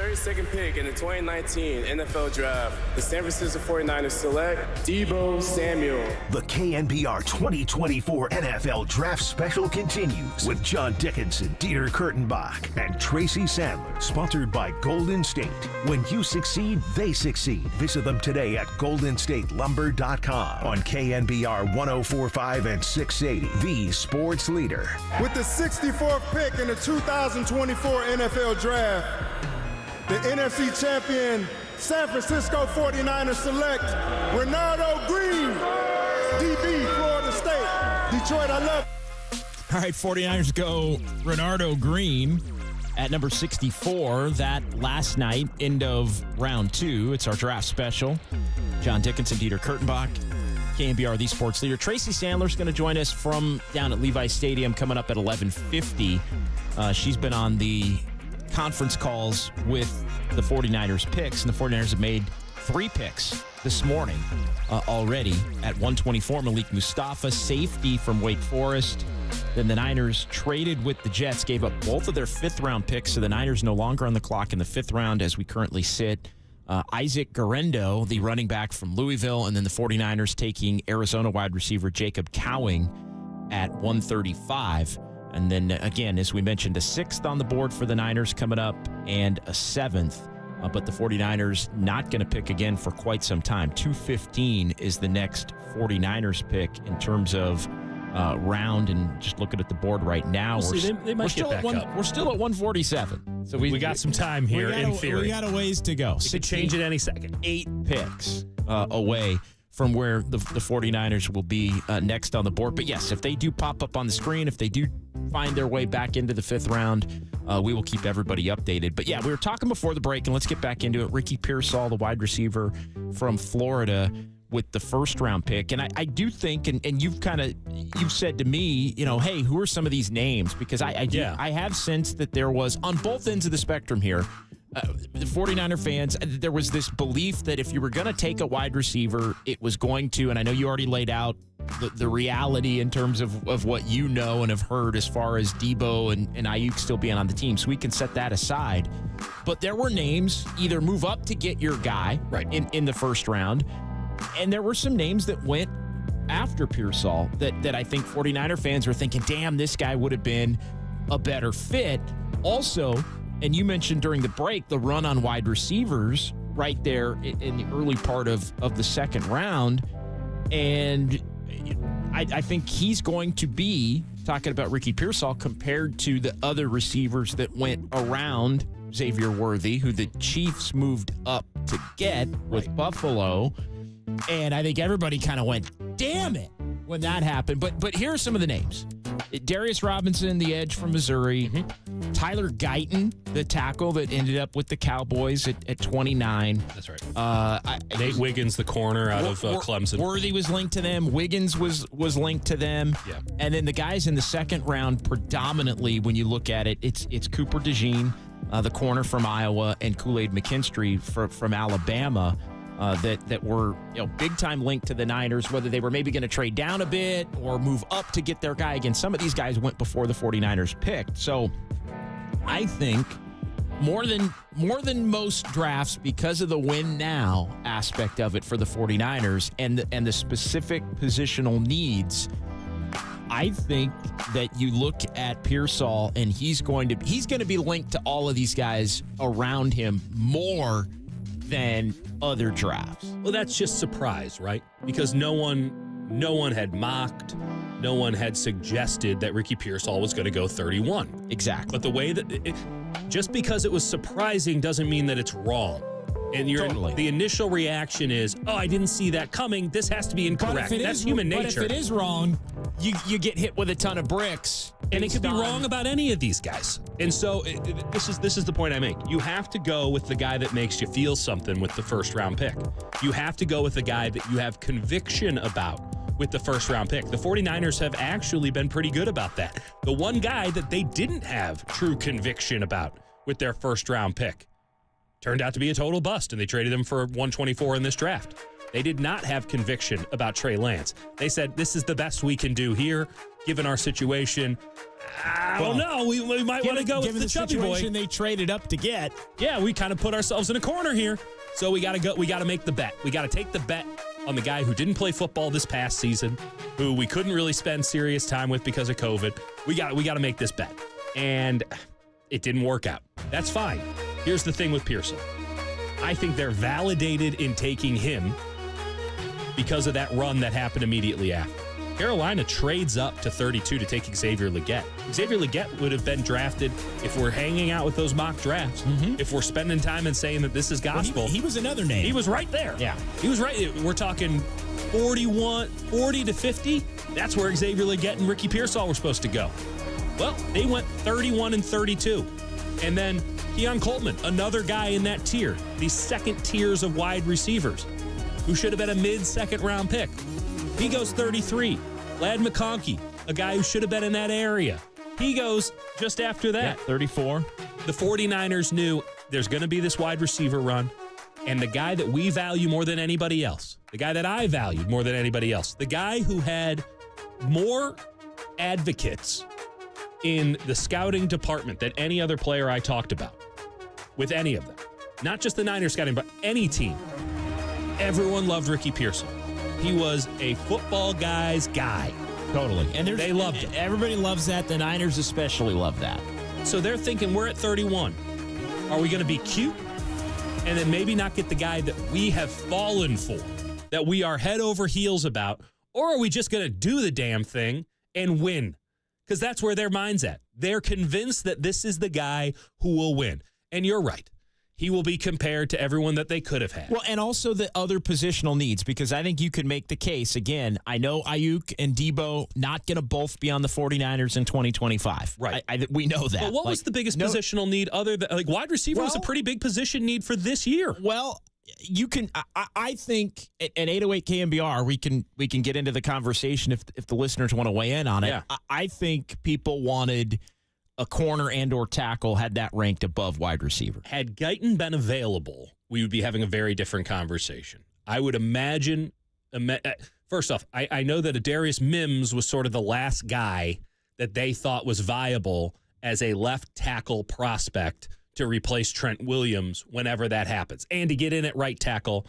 32nd pick in the 2019 NFL Draft, the San Francisco 49ers select Deebo Samuel. The KNBR 2024 NFL Draft Special continues with John Dickinson, Dieter Kurtenbach, and Tracy Sandler. Sponsored by Golden State. When you succeed, they succeed. Visit them today at goldenstatelumber.com on KNBR 104.5 and 680, the sports leader. With the 64th pick in the 2024 NFL Draft, the NFC champion San Francisco 49ers select Renardo Green, DB, Florida State. Detroit, I love. All right, 49ers go Renardo Green at number 64. That last night, end of round 2. It's our draft special. John Dickinson, Dieter Kurtenbach, KNBR, the sports leader. Tracy Sandler's going to join us from down at Levi Stadium coming up at 11:50. She's been on the conference calls with the 49ers picks, and the 49ers have made 3 picks this morning already. At 124, Malik Mustafa, safety from Wake Forest. Then the Niners traded with the Jets, gave up both of their 5th-round picks, so the Niners no longer on the clock in the 5th round as we currently sit. Isaac Guerendo, the running back from Louisville, and then the 49ers taking Arizona wide receiver Jacob Cowing at 135. And then, again, as we mentioned, a 6th on the board for the Niners coming up and a 7th. But the 49ers not going to pick again for quite some time. 215 is the next 49ers pick in terms of round. And just looking at the board right now, they might get back up. We're still at 147. So we got some time here in theory. We got a ways to go. It could change it any second. 8 picks away from where the 49ers will be next on the board. But yes, if they do pop up on the screen, if they do find their way back into the 5th round, we will keep everybody updated. But yeah, we were talking before the break, and let's get back into it. Ricky Pearsall, the wide receiver from Florida, with the 1st-round pick. And I do think, and you've said to me, hey, who are some of these names? Because I have sensed that there was, on both ends of the spectrum here, the 49er fans, there was this belief that if you were going to take a wide receiver, it was going to, and I know you already laid out the reality in terms of what you know and have heard as far as Deebo and Ayuk still being on the team, so we can set that aside. But there were names, either move up to get your guy in the 1st round, and there were some names that went after Pearsall that I think 49er fans were thinking, damn, this guy would have been a better fit. Also, and you mentioned during the break, the run on wide receivers right there in the early part of the 2nd round. And I think he's going to be, talking about Ricky Pearsall, compared to the other receivers that went around Xavier Worthy, who the Chiefs moved up to get with Buffalo. And I think everybody kind of went, damn it, when that happened. But here are some of the names. Darius Robinson, the edge from Missouri. Mm-hmm. Tyler Guyton, the tackle that ended up with the Cowboys at 29. That's right. Nate Wiggins, the corner out of Clemson. Worthy was linked to them. Wiggins was linked to them. Yeah. And then the guys in the 2nd round, predominantly, when you look at it, it's Cooper DeJean, the corner from Iowa, and Kool-Aid McKinstry from Alabama. That were big time linked to the Niners, whether they were maybe going to trade down a bit or move up to get their guy. Again, some of these guys went before the 49ers picked. So I think more than most drafts, because of the win now aspect of it for the 49ers and the specific positional needs, I think that you look at Pearsall and he's going to be linked to all of these guys around him more than other drafts. Well, that's just surprise, right? Because no one had mocked, no one had suggested that Ricky Pearsall was going to go 31. Exactly. But the way that just because it was surprising doesn't mean that it's wrong. And the initial reaction is, oh, I didn't see that coming. This has to be incorrect. That's human nature. But if it is wrong, you get hit with a ton of bricks. And it could be wrong about any of these guys. And so this is the point I make. You have to go with the guy that makes you feel something with the 1st round pick. You have to go with the guy that you have conviction about with the 1st round pick. The 49ers have actually been pretty good about that. The one guy that they didn't have true conviction about with their 1st round pick turned out to be a total bust, and they traded him for 124 in this draft. They did not have conviction about Trey Lance. They said, this is the best we can do here, given our situation. I don't know. We might want to go with the chubby boy. Given the situation they traded up to get. Yeah, we kind of put ourselves in a corner here. So we got to go. We got to make the bet. We got to take the bet on the guy who didn't play football this past season, who we couldn't really spend serious time with because of COVID. We got to make this bet. And it didn't work out. That's fine. Here's the thing with Pearsall. I think they're validated in taking him because of that run that happened immediately after. Carolina trades up to 32 to take Xavier Legette. Xavier Legette would have been drafted if we're hanging out with those mock drafts, if we're spending time and saying that this is gospel. Well, he was another name. He was right there. Yeah. He was right. We're talking 40 to 50. That's where Xavier Legette and Ricky Pearsall were supposed to go. Well, they went 31 and 32. And then Keon Coleman, another guy in that tier, these second tiers of wide receivers, who should have been a mid-second round pick. He goes 33. Lad McConkey, a guy who should have been in that area. He goes just after that. Yeah, 34. The 49ers knew there's going to be this wide receiver run, and the guy that we value more than anybody else, the guy that I valued more than anybody else, the guy who had more advocates in the scouting department than any other player I talked about, with any of them. Not just the Niners scouting, but any team. Everyone loved Ricky Pearsall. He was a football guy's guy. Totally. And they loved him. Everybody loves that. The Niners especially love that. So they're thinking, we're at 31. Are we going to be cute and then maybe not get the guy that we have fallen for, that we are head over heels about, or are we just going to do the damn thing and win? Because that's where their mind's at. They're convinced that this is the guy who will win. And you're right. He will be compared to everyone that they could have had. Well, and also the other positional needs, because I think you could make the case. Again, I know Ayuk and Debo not going to both be on the 49ers in 2025. Right. We know that. But what was the biggest positional need other than, wide receiver was a pretty big position need for this year? Well, you can, I think at 808 KNBR, we can get into the conversation if the listeners want to weigh in on it. Yeah. I think people wanted a corner and or tackle, had that ranked above wide receiver. Had Guyton been available, we would be having a very different conversation. I would imagine, first off, I know that Adarius Mims was sort of the last guy that they thought was viable as a left tackle prospect to replace Trent Williams whenever that happens, and to get in at right tackle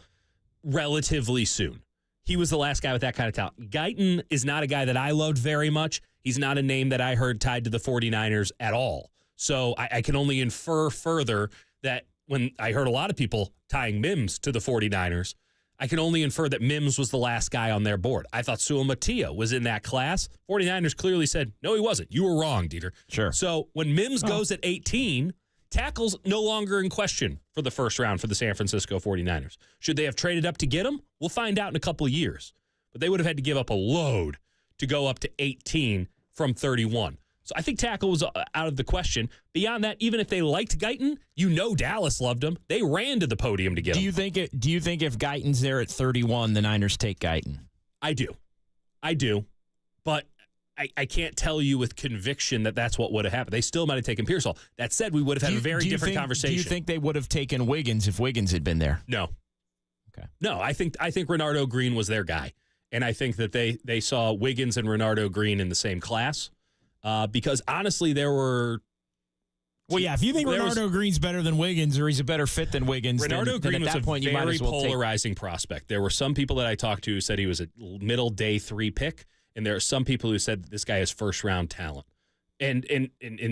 relatively soon. He was the last guy with that kind of talent. Guyton is not a guy that I loved very much. He's not a name that I heard tied to the 49ers at all. So I can only infer further that when I heard a lot of people tying Mims to the 49ers, I can only infer that Mims was the last guy on their board. I thought Sua Matia was in that class. 49ers clearly said, no, he wasn't. You were wrong, Dieter. Sure. So when Mims goes at 18, tackle's no longer in question for the first round for the San Francisco 49ers. Should they have traded up to get him? We'll find out in a couple of years. But they would have had to give up a load to go up to 18 from 31. So I think tackle was out of the question. Beyond that, even if they liked Guyton, Dallas loved him. They ran to the podium to get him. Do you think if Guyton's there at 31, the Niners take Guyton? I do. But I can't tell you with conviction that that's what would have happened. They still might have taken Pearsall. That said, we would have had a very different conversation. Do you think they would have taken Wiggins if Wiggins had been there? No. Okay. No, I think Renardo Green was their guy. And I think that they saw Wiggins and Renardo Green in the same class because, honestly, there were... Well, yeah, if you think Renardo Green's better than Wiggins or he's a better fit than Wiggins, Renardo Green at was that point, you might as well polarizing prospect. There were some people that I talked to who said he was a middle day 3 pick, and there are some people who said this guy is first-round talent and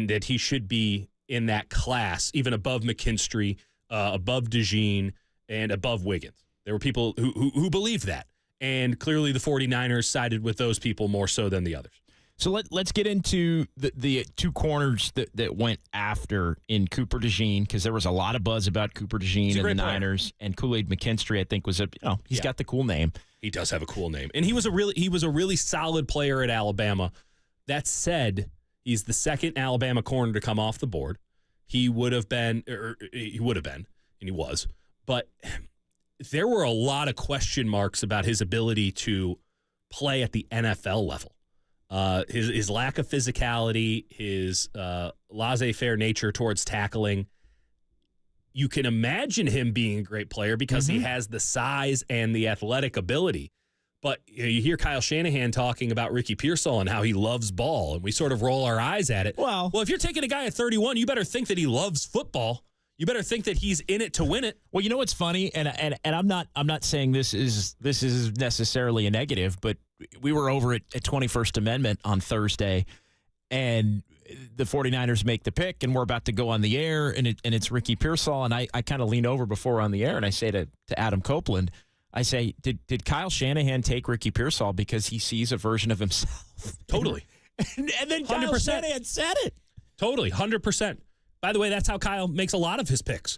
that he should be in that class, even above McKinstry, above DeJean, and above Wiggins. There were people who believed that. And clearly the 49ers sided with those people more so than the others. So let's get into the two corners that went after in Cooper DeJean, because there was a lot of buzz about Cooper DeJean and the Niners, and Kool-Aid McKinstry, I think, was he's got the cool name. He does have a cool name. And he was a really solid player at Alabama. That said, he's the second Alabama corner to come off the board. He would have been, and he was. But there were a lot of question marks about his ability to play at the NFL level. His lack of physicality, his laissez-faire nature towards tackling. you can imagine him being a great player because he has the size and the athletic ability. But you hear Kyle Shanahan talking about Ricky Pearsall and how he loves ball, and we sort of roll our eyes at it. Well, if you're taking a guy at 31, you better think that he loves football. You better think that he's in it to win it. Well, you know what's funny, and I'm not saying this is necessarily a negative, but we were over at 21st Amendment on Thursday, and the 49ers make the pick, and we're about to go on the air, and it's Ricky Pearsall, and I kind of lean over before we're on the air, and I say to Adam Copeland, I say, did Kyle Shanahan take Ricky Pearsall because he sees a version of himself? Totally. and then Kyle 100%. Shanahan said it. Totally, 100%. By the way, that's how Kyle makes a lot of his picks.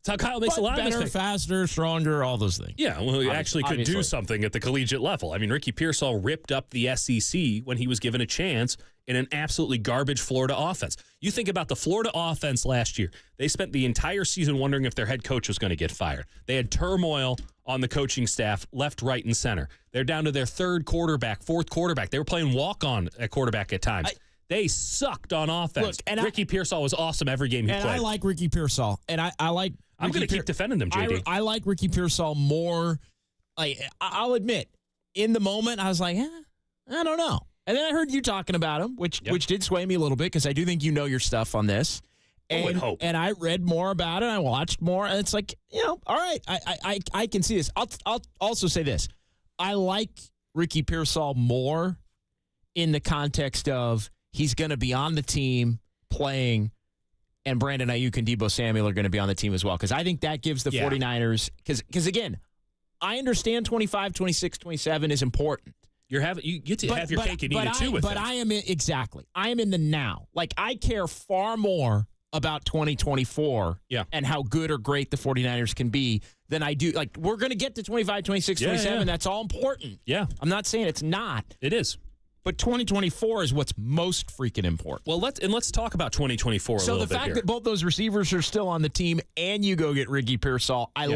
That's how Kyle makes a lot of his better, picks. faster, stronger, all those things. Yeah, well, he actually could obviously do something at the collegiate level. I mean, Ricky Pearsall ripped up the SEC when he was given a chance in an absolutely garbage Florida offense. You think about the Florida offense last year. They spent the entire season wondering if their head coach was going to get fired. They had turmoil on the coaching staff, left, right, and center. They're down to their third quarterback, fourth quarterback. They were playing walk-on at quarterback at times. They sucked on offense. Look, Ricky Pearsall was awesome every game he played. I like Ricky Pearsall, and I like. I'm going to keep defending him, JD. I like Ricky Pearsall more. Like, I'll admit, in the moment, I was like, I don't know. And then I heard you talking about him, which did sway me a little bit because I do think you know your stuff on this. And I read more about it. I watched more, and it's like, all right, I can see this. I'll also say this: I like Ricky Pearsall more in the context of he's going to be on the team playing. And Brandon Ayuk and Deebo Samuel are going to be on the team as well. Because I think that gives the 49ers – because, again, I understand 25, 26, 27 is important. You get to have your cake and eat it too with But them. I am – exactly. I am in the now. Like, I care far more about 2024 and how good or great the 49ers can be than I do – like, we're going to get to 25, 26, 27. Yeah. That's all important. Yeah. I'm not saying it's not. It is. But 2024 is what's most freaking important. Well, let's talk about 2024 a little bit. So the fact that both those receivers are still on the team and you go get Ricky Pearsall, I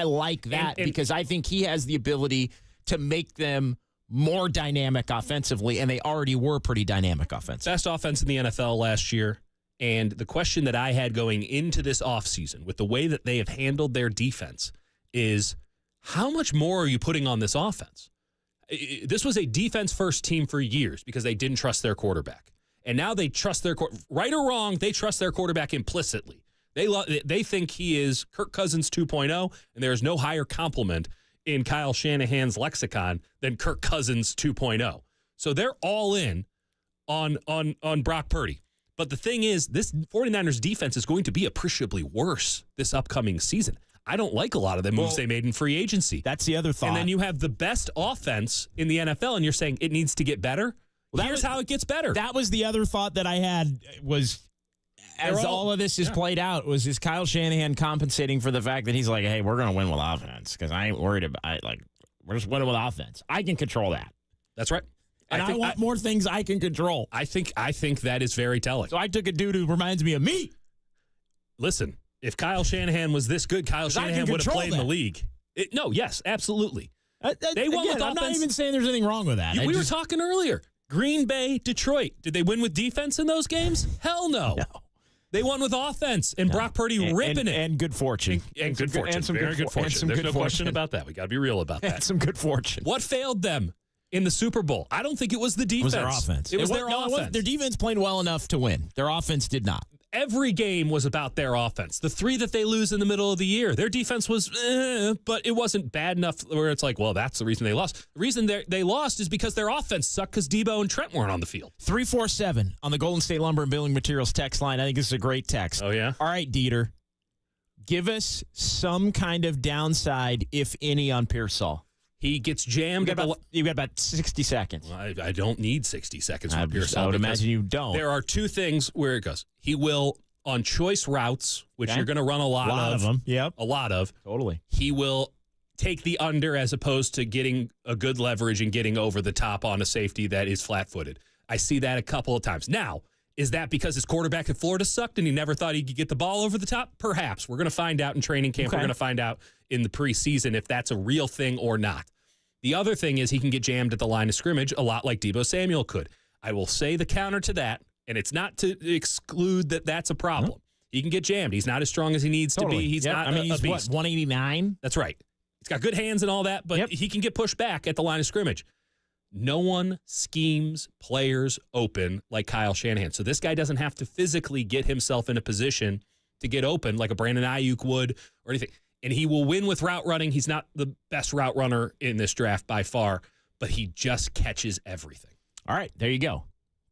like that because I think he has the ability to make them more dynamic offensively, and they already were pretty dynamic offensively. Best offense in the NFL last year. And the question that I had going into this offseason with the way that they have handled their defense is how much more are you putting on this offense? This was a defense-first team for years because they didn't trust their quarterback. And now they trust their right or wrong, they trust their quarterback implicitly. They think he is Kirk Cousins 2.0, and there is no higher compliment in Kyle Shanahan's lexicon than Kirk Cousins 2.0. So they're all in on Brock Purdy. But the thing is, this 49ers defense is going to be appreciably worse this upcoming season. I don't like a lot of the moves they made in free agency. That's the other thought. And then you have the best offense in the NFL, and you're saying it needs to get better? Well, here's how it gets better. That was the other thought that I had was, as all of this is played out, is Kyle Shanahan compensating for the fact that he's like, hey, we're going to win with offense because I ain't worried about we're just winning with offense. I can control that. That's right. And I want more things I can control. I think that is very telling. So I took a dude who reminds me of me. Listen. If Kyle Shanahan was this good, Kyle Shanahan would have played in the league. Yes, absolutely. They won with offense. I'm not even saying there's anything wrong with that. We were talking earlier. Green Bay, Detroit. Did they win with defense in those games? Hell no. They won with offense, and Brock Purdy ripping it. And good fortune. And good fortune. Very good fortune. There's no question about that. We got to be real about that. And some good fortune. What failed them in the Super Bowl? I don't think it was the defense. It was their offense. It was their offense. Their defense played well enough to win. Their offense did not. Every game was about their offense. The three that they lose in the middle of the year, their defense was, but it wasn't bad enough where it's like, well, that's the reason they lost. The reason they lost is because their offense sucked because Deebo and Trent weren't on the field. 347 on the Golden State Lumber and Building Materials text line. I think this is a great text. Oh, yeah? All right, Dieter. Give us some kind of downside, if any, on Pearsall. He gets jammed. You've got about 60 seconds. Well, I don't need 60 seconds for Pearsall. I would imagine you don't. There are two things where it goes. He will, on choice routes, which you're going to run a lot of them. Yep. A lot of. Totally. He will take the under as opposed to getting a good leverage and getting over the top on a safety that is flat-footed. I see that a couple of times. Now, is that because his quarterback at Florida sucked and he never thought he could get the ball over the top? Perhaps. We're going to find out in training camp. Okay. We're going to find out in the preseason if that's a real thing or not. The other thing is he can get jammed at the line of scrimmage a lot like Deebo Samuel could. I will say the counter to that, and it's not to exclude that that's a problem. he can get jammed. He's not as strong as he needs to be. He's not. He's a beast. 189. That's right. He's got good hands and all that, but he can get pushed back at the line of scrimmage. No one schemes players open like Kyle Shanahan. So this guy doesn't have to physically get himself in a position to get open like a Brandon Ayuk would or anything. And he will win with route running. He's not the best route runner in this draft by far, but he just catches everything. All right, there you go.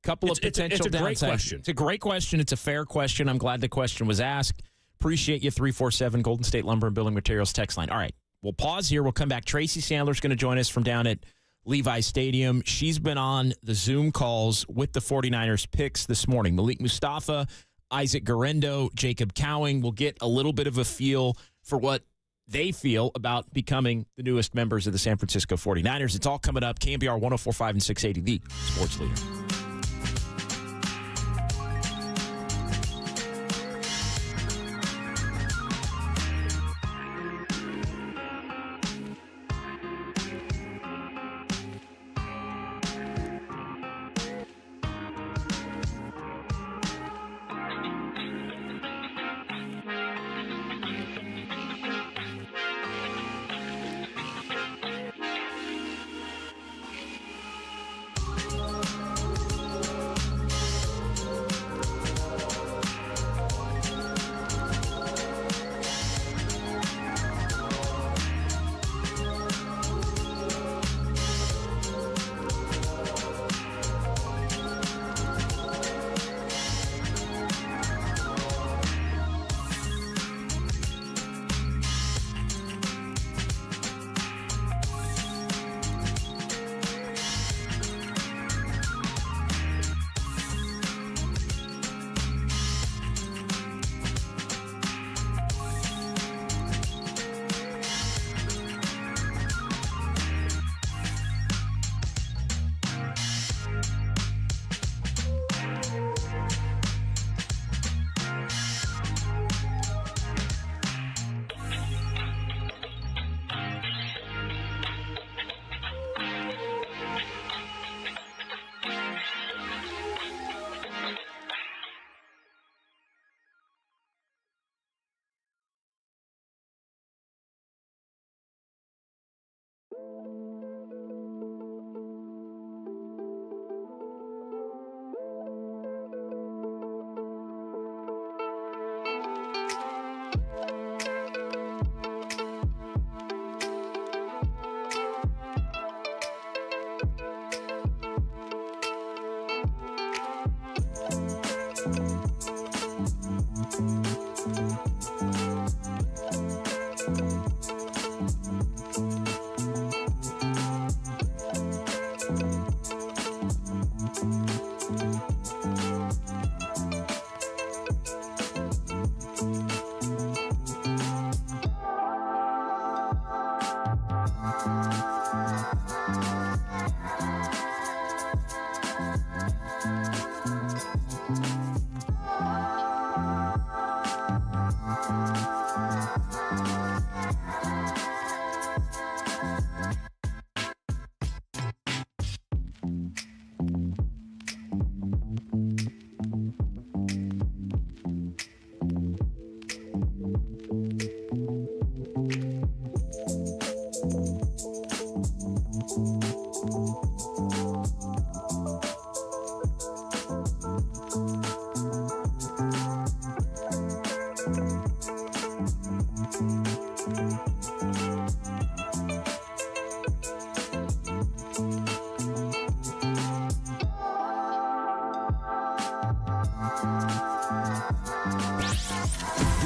Couple of potential it's a great downsides. question. It's a great question. It's a fair question. I'm glad the question was asked. Appreciate you, 347 Golden State Lumber and Building Materials text line. All right, we'll pause here. We'll come back. Tracy Sandler's going to join us from down at Levi Stadium. She's been on the Zoom calls with the 49ers picks this morning. Malik Mustafa, Isaac Guerendo, Jacob Cowing. We'll get a little bit of a feel for what they feel about becoming the newest members of the San Francisco 49ers. It's all coming up. KNBR 104.5 and 680, the sports leader.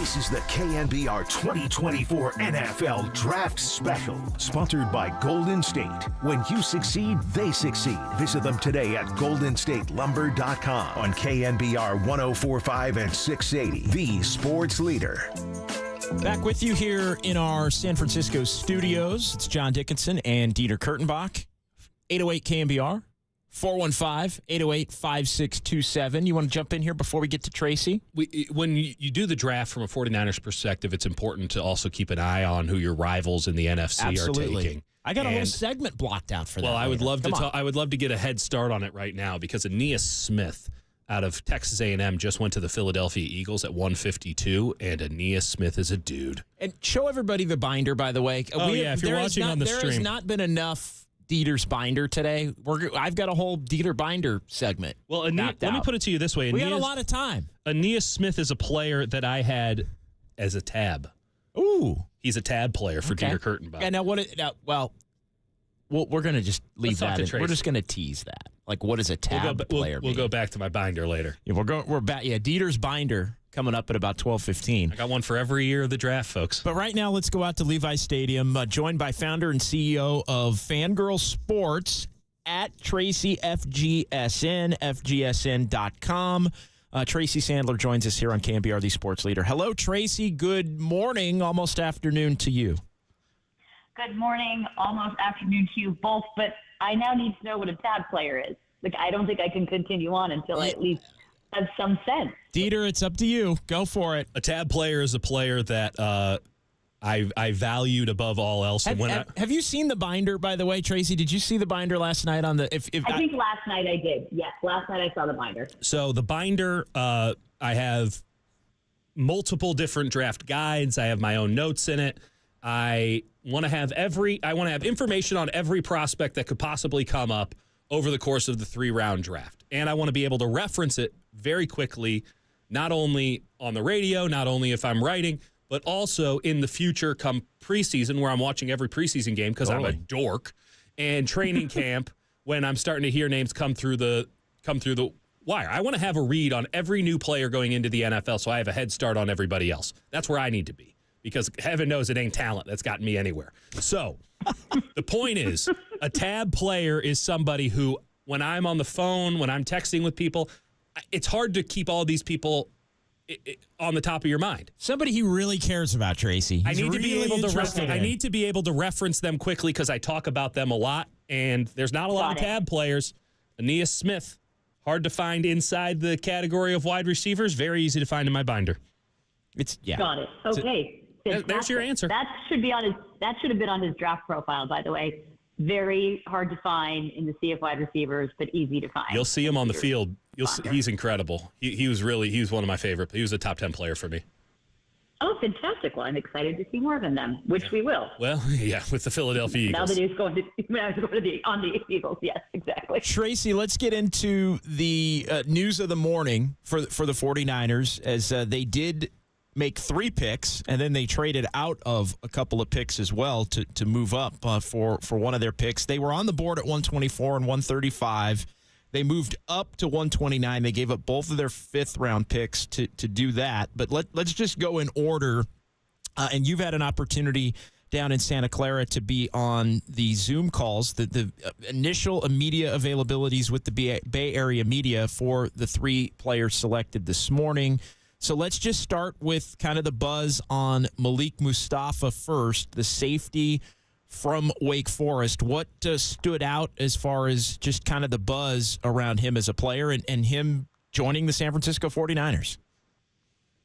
This is the KNBR 2024 NFL Draft Special, sponsored by Golden State. When you succeed, they succeed. Visit them today at goldenstatelumber.com on KNBR 104.5 and 680, the sports leader. Back with you here in our San Francisco studios. It's John Dickinson and Dieter Kurtenbach. 808 KNBR. 415-808-5627. You want to jump in here before we get to Tracy? When you do the draft from a 49ers perspective, it's important to also keep an eye on who your rivals in the NFC are taking. I got a whole segment blocked out for that. Well, I would later. love to get a head start on it right now because Aeneas Smith out of Texas A&M just went to the Philadelphia Eagles at 152, and Aeneas Smith is a dude. And show everybody the binder, by the way. If you're watching on the stream. There has not been enough Dieter's binder today. I've got a whole Dieter binder segment. Well, let me put it to you this way. We got a lot of time. Aeneas Smith is a player that I had as a tab. Ooh. He's a tab player for Dieter Kurtenbach. And we're going to just leave that in. We're just going to tease that. Like, what is a tab player? We'll go back to my binder later. Yeah, we're back. Yeah, Dieter's binder coming up at about 12:15. I got one for every year of the draft, folks. But right now, let's go out to Levi Stadium, joined by founder and CEO of Fangirl Sports at Tracy FGSN, FGSN.com. Tracy Sandler joins us here on KNBR, the sports leader. Hello, Tracy. Good morning, almost afternoon to you. Good morning, almost afternoon to you both, but I now need to know what a tab player is. Like, I don't think I can continue on until I at least have some sense. Dieter, it's up to you. Go for it. A tab player is a player that I valued above all else. Have you seen the binder, by the way, Tracy? Did you see the binder last night on the? I think last night I did. Yes, last night I saw the binder. So the binder, I have multiple different draft guides. I have my own notes in it. I want to have information on every prospect that could possibly come up over the course of the 3-round draft. And I want to be able to reference it very quickly, not only on the radio, not only if I'm writing, but also in the future come preseason where I'm watching every preseason game because I'm a dork, and training camp when I'm starting to hear names come through the wire. I want to have a read on every new player going into the NFL so I have a head start on everybody else. That's where I need to be. Because heaven knows it ain't talent that's gotten me anywhere. So the point is, a tab player is somebody who, when I'm on the phone, when I'm texting with people, it's hard to keep all these people on the top of your mind. Somebody he really cares about, Tracy. I need to be able to reference them quickly because I talk about them a lot, and there's not a lot of tab players. Aeneas Smith, hard to find inside the category of wide receivers, very easy to find in my binder. Got it. Okay. There's your answer. That should have been on his draft profile, by the way. Very hard to find in the sea of wide receivers, but easy to find. You'll see him on the field. He's incredible. He was one of my favorite. He was a top 10 player for me. Oh, fantastic. Well, I'm excited to see more of them, which we will. Well, yeah, with the Philadelphia Eagles. Now that he's going on the Eagles. Yes, exactly. Tracy, let's get into the news of the morning for the 49ers as they did make 3 picks, and then they traded out of a couple of picks as well to move up for one of their picks. They were on the board at 124 and 135. They moved up to 129. They gave up both of their 5th-round picks to do that. But let's just go in order. And you've had an opportunity down in Santa Clara to be on the Zoom calls, the initial media availabilities with the Bay Area media for the 3 players selected this morning. So let's just start with kind of the buzz on Malik Mustafa first, the safety from Wake Forest. What stood out as far as just kind of the buzz around him as a player and him joining the San Francisco 49ers?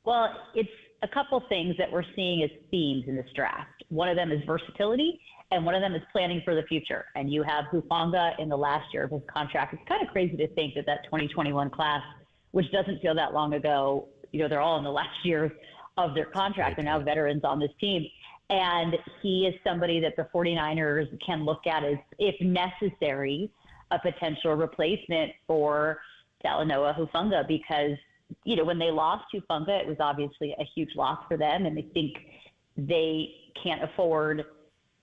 Well, it's a couple things that we're seeing as themes in this draft. One of them is versatility, and one of them is planning for the future. And you have Hufanga in the last year of his contract. It's kind of crazy to think that 2021 class, which doesn't feel that long ago, they're all in the last year of their contract. They're now veterans on this team. And he is somebody that the 49ers can look at as, if necessary, a potential replacement for Talanoa Hufanga because, when they lost Hufanga, it was obviously a huge loss for them. And they think they can't afford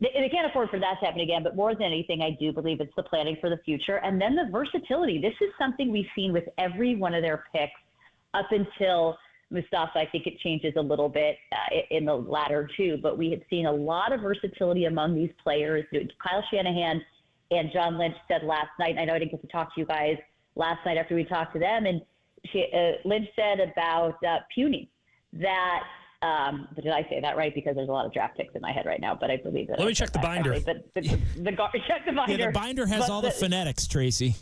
for that to happen again. But more than anything, I do believe it's the planning for the future. And then the versatility. This is something we've seen with every one of their picks up until Mustafa. I think it changes a little bit in the latter 2, but we had seen a lot of versatility among these players. Kyle Shanahan and John Lynch said last night, and I know I didn't get to talk to you guys last night after we talked to them, and Lynch said about Puny that, did I say that right? Because there's a lot of draft picks in my head right now, but I believe that. Let me check the binder. But check the binder. Yeah, the binder has all the phonetics, Tracy.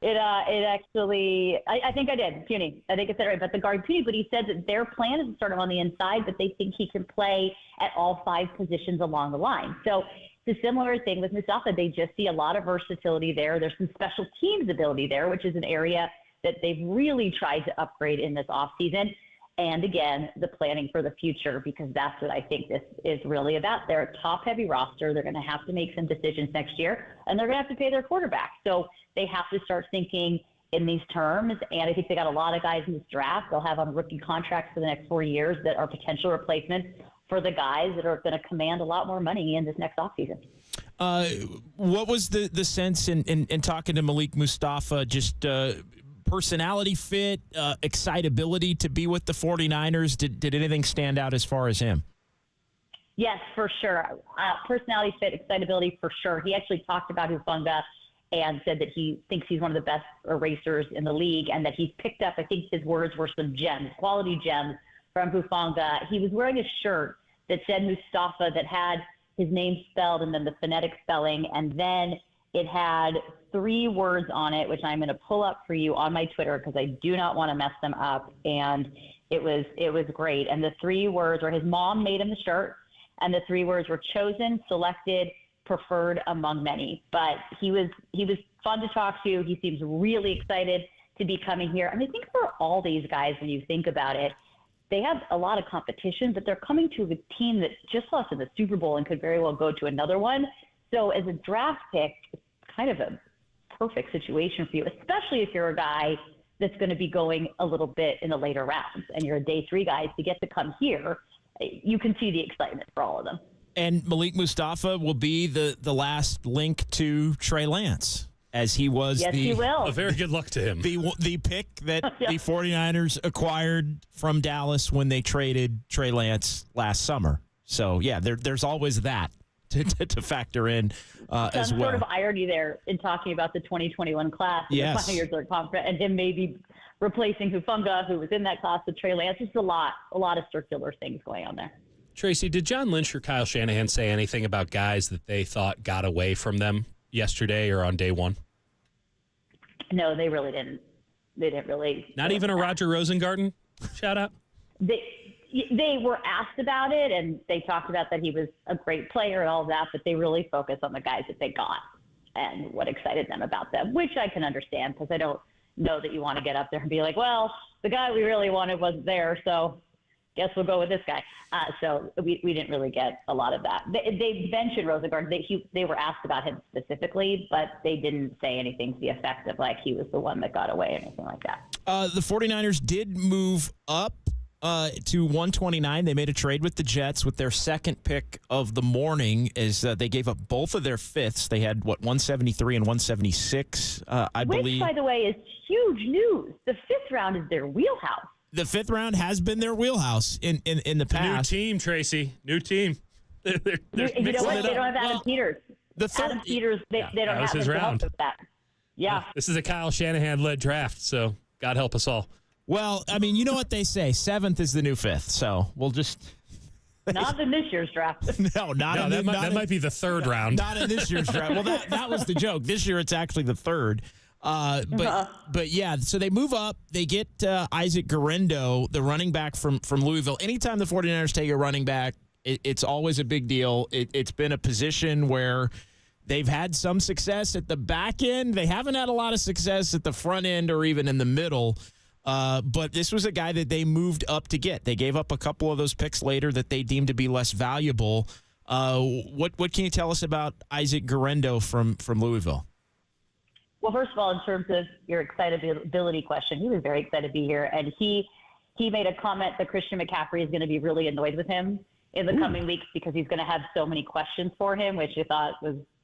It actually, I think I did, Puny. I think I said it right, but the guard Puny, but he said that their plan is to start him on the inside, but they think he can play at all 5 positions along the line. So it's a similar thing with Mustafa. They just see a lot of versatility there. There's some special teams ability there, which is an area that they've really tried to upgrade in this offseason. And again, the planning for the future, because that's what I think this is really about. They're a top-heavy roster. They're going to have to make some decisions next year, and they're going to have to pay their quarterback. So they have to start thinking in these terms. And I think they got a lot of guys in this draft. They'll have on rookie contracts for the next 4 years that are potential replacements for the guys that are going to command a lot more money in this next offseason. What was the sense in talking to Malik Mustafa, just personality fit, excitability to be with the 49ers? Did anything stand out as far as him? Yes, for sure. Personality fit, excitability for sure. He actually talked about Hufanga and said that he thinks he's one of the best erasers in the league and that he's picked up, I think his words were some gems, quality gems from Hufanga. He was wearing a shirt that said Mustafa that had his name spelled and then the phonetic spelling, and then it had 3 words on it, which I'm going to pull up for you on my Twitter because I do not want to mess them up. And it was great. And the 3 words were, his mom made him the shirt, and the 3 words were chosen, selected, preferred among many. But he was fun to talk to. He seems really excited to be coming here. I mean, I think for all these guys, when you think about it, they have a lot of competition, but they're coming to a team that just lost in the Super Bowl and could very well go to another one. So as a draft pick, it's kind of a perfect situation for you, especially if you're a guy that's going to be going a little bit in the later rounds and you're a day 3 guy. To get to come here, you can see the excitement for all of them. And Malik Mustafa will be the last link to Trey Lance, as he was he will. A very good luck to him. The pick that the 49ers acquired from Dallas when they traded Trey Lance last summer. So, yeah, there's always that to factor in as well. Some sort of irony there in talking about the 2021 class. Yes. The final years are confident, and him maybe replacing Hufanga, who was in that class with Trey Lance. Just a lot of circular things going on there. Tracy, did John Lynch or Kyle Shanahan say anything about guys that they thought got away from them yesterday or on day 1? No, they really didn't. They didn't really. Not even a Roger Rosengarten shout out? They were asked about it, and they talked about that he was a great player and all of that, but they really focused on the guys that they got and what excited them about them, which I can understand because I don't know that you want to get up there and be like, well, the guy we really wanted wasn't there, so guess we'll go with this guy. So we didn't really get a lot of that. They mentioned Rosengarten. They were asked about him specifically, but they didn't say anything to the effect of like he was the one that got away or anything like that. The 49ers did move up to 129. They made a trade with the Jets with their second pick of the morning as they gave up both of their fifths. They had, 173 and 176, I believe. Which, by the way, is huge news. The 5th round is their wheelhouse. The 5th round has been their wheelhouse in the past. New team, Tracy. New team. You know what? They don't have Adam Peters. Adam Peters, they don't have his him to round. help with that. Yeah. This is a Kyle Shanahan-led draft, so God help us all. Well, I mean, you know what they say. 7th is the new 5th, so we'll just... Not in this year's draft. That might be the 3rd round. Not in this year's draft. Well, that was the joke. This year it's actually the 3rd. But yeah, so they move up. They get Isaac Guerendo, the running back from Louisville. Anytime the 49ers take a running back, it's always a big deal. It's been a position where they've had some success at the back end. They haven't had a lot of success at the front end or even in the middle. But this was a guy that they moved up to get. They gave up a couple of those picks later that they deemed to be less valuable. What can you tell us about Isaac Guerendo from Louisville? Well, first of all, in terms of your excitability question, he was very excited to be here, and he made a comment that Christian McCaffrey is going to be really annoyed with him in the coming weeks because he's going to have so many questions for him, which I thought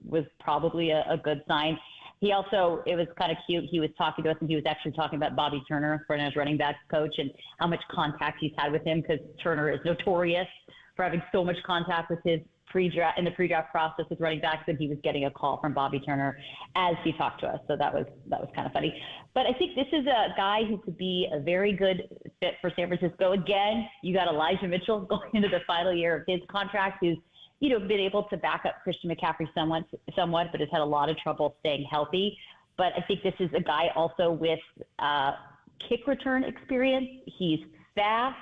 was probably a good sign. He also, it was kind of cute, he was talking to us, and he was actually talking about Bobby Turner, 49ers running back coach, and how much contact he's had with him because Turner is notorious for having so much contact with his in the pre-draft process with running backs, and he was getting a call from Bobby Turner as he talked to us. So that was kind of funny. But I think this is a guy who could be a very good fit for San Francisco. Again, you got Elijah Mitchell going into the final year of his contract, who's been able to back up Christian McCaffrey somewhat, but has had a lot of trouble staying healthy. But I think this is a guy also with kick return experience. He's fast,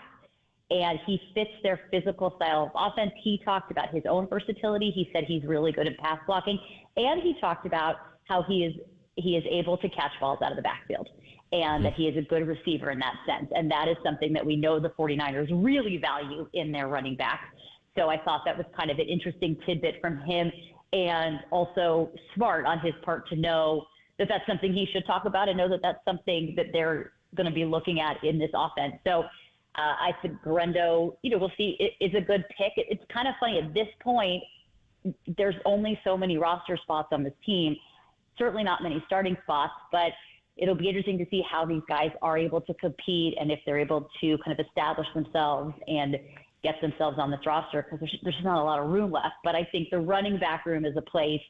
and he fits their physical style of offense. He talked about his own versatility. He said he's really good at pass blocking, and he talked about how he is able to catch balls out of the backfield. and that he is a good receiver in that sense. And that is something that we know the 49ers really value in their running backs. So I thought that was kind of an interesting tidbit from him, and also smart on his part to know that that's something he should talk about and know that that's something that they're going to be looking at in this offense. So Isaac Guerendo, we'll see, is a good pick. It's kind of funny at this point, there's only so many roster spots on this team, certainly not many starting spots, but it'll be interesting to see how these guys are able to compete and if they're able to kind of establish themselves and get themselves on this roster, because there's just not a lot of room left. But I think the running back room is a place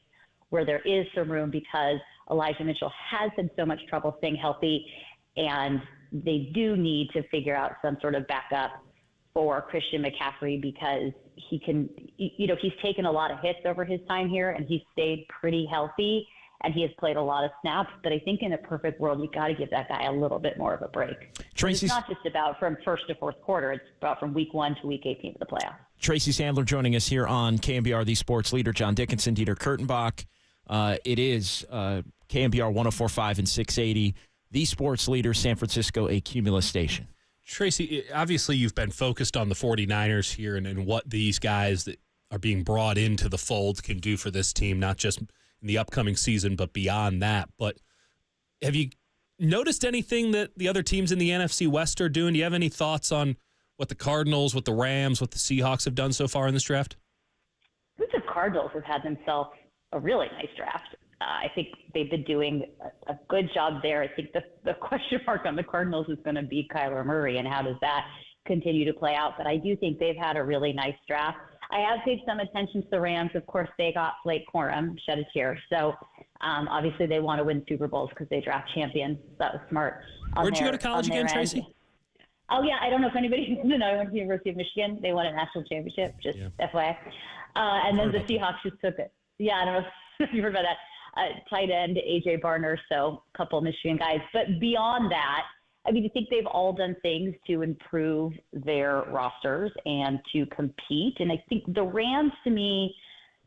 where there is some room because Elijah Mitchell has had so much trouble staying healthy, and they do need to figure out some sort of backup for Christian McCaffrey, because he can, he's taken a lot of hits over his time here and he's stayed pretty healthy and he has played a lot of snaps. But I think in a perfect world, you got to give that guy a little bit more of a break. It's not just about from first to fourth quarter. It's about from week 1 to week 18 of the playoffs. Tracy Sandler joining us here on KNBR, the sports leader. John Dickinson, Dieter Kurtenbach. It is KNBR 104.5 and 680, the sports leader, San Francisco, a Cumulus station. Tracy, obviously you've been focused on the 49ers here and what these guys that are being brought into the fold can do for this team, not just in the upcoming season, but beyond that. But have you noticed anything that the other teams in the NFC West are doing? Do you have any thoughts on what the Cardinals, what the Rams, what the Seahawks have done so far in this draft? I think the Cardinals have had themselves a really nice draft. I think they've been doing a good job there. I think the question mark on the Cardinals is going to be Kyler Murray and how does that continue to play out. But I do think they've had a really nice draft. I have paid some attention to the Rams. Of course, they got Blake Corum, shed a tear. So obviously they want to win Super Bowls because they draft champions. That was smart. Where'd you go to college again, Tracy? Oh, yeah. I don't know if anybody knows. I went to the University of Michigan. They won a national championship, just FYI. And then the Seahawks just took it. Yeah, I don't know if you heard about that. Tight end, A.J. Barner, so a couple of Michigan guys. But beyond that, I mean, I think they've all done things to improve their rosters and to compete. And I think the Rams, to me,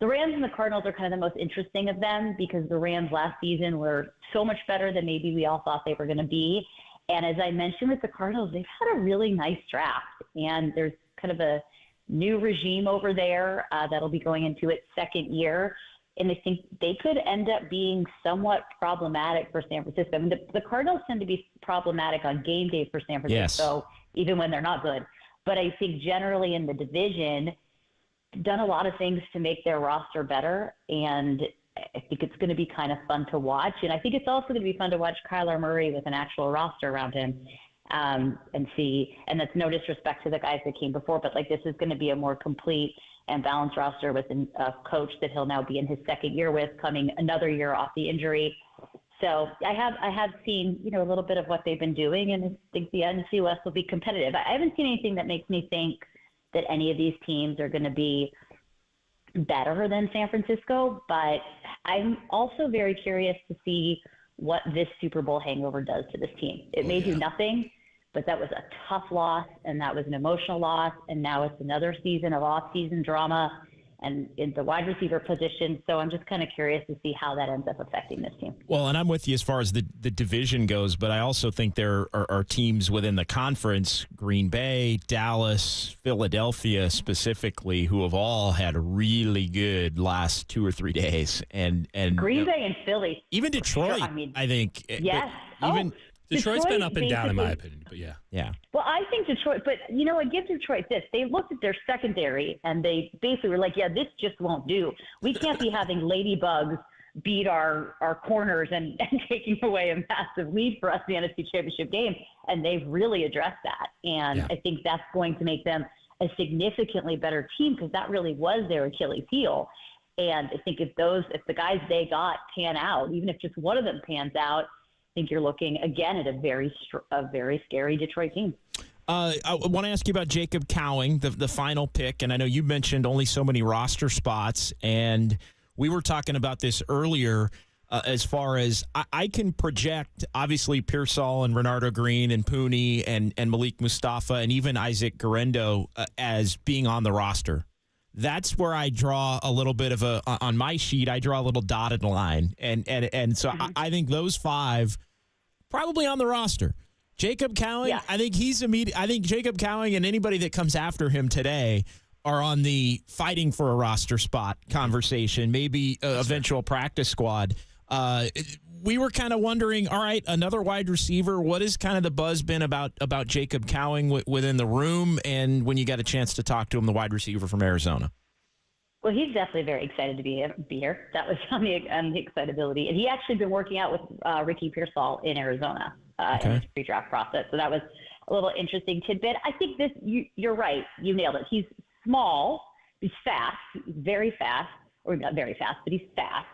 the Rams and the Cardinals are kind of the most interesting of them because the Rams last season were so much better than maybe we all thought they were going to be. And as I mentioned with the Cardinals, they've had a really nice draft. And there's kind of a new regime over there that'll be going into its second year. And I think they could end up being somewhat problematic for San Francisco. I mean, the Cardinals tend to be problematic on game day for San Francisco, even when they're not good. But I think generally in the division, done a lot of things to make their roster better. And I think it's going to be kind of fun to watch. And I think it's also going to be fun to watch Kyler Murray with an actual roster around him and see. And that's no disrespect to the guys that came before, but like this is going to be a more complete and balanced roster with a coach that he'll now be in his second year with, coming another year off the injury. So I have seen, a little bit of what they've been doing, and I think the NFC West will be competitive. I haven't seen anything that makes me think that any of these teams are going to be better than San Francisco, but I'm also very curious to see what this Super Bowl hangover does to this team. It may do nothing, but that was a tough loss, and that was an emotional loss, and now it's another season of off-season drama and in the wide receiver position. So I'm just kind of curious to see how that ends up affecting this team. Well, and I'm with you as far as the division goes, but I also think there are teams within the conference, Green Bay, Dallas, Philadelphia specifically, who have all had a really good last 2 or 3 days. And Green Bay and Philly. Even Detroit, I think. Yes. Detroit's been up and down in my opinion, but yeah. Well, I think Detroit, but I give Detroit this. They looked at their secondary and they basically were like, this just won't do. We can't be having ladybugs beat our corners and taking away a massive lead for us in the NFC Championship game. And they've really addressed that. And I think that's going to make them a significantly better team because that really was their Achilles heel. And I think if the guys they got pan out, even if just one of them pans out, I think you're looking again at a very scary Detroit team. I want to ask you about Jacob Cowing, the final pick, and I know you mentioned only so many roster spots, and we were talking about this earlier as far as I can project, obviously, Pearsall and Renardo Green and Pooney and Malik Mustafa and even Isaac Guerendo as being on the roster. That's where I draw a little bit of on my sheet, I draw a little dotted line. And so I think those 5 probably on the roster. Jacob Cowing, Yeah. I think he's immediate. I think Jacob Cowing and anybody that comes after him today are on the fighting for a roster spot conversation, maybe eventual practice squad. We were kind of wondering, all right, another wide receiver. What has kind of the buzz been about Jacob Cowing within the room, and when you got a chance to talk to him, the wide receiver from Arizona? Well, he's definitely very excited to be here. That was on the excitability. And he actually been working out with Ricky Pearsall in Arizona in his pre-draft process. So that was a little interesting tidbit. I think you're right. You nailed it. He's small. He's fast. He's very fast. Or not very fast, but he's fast.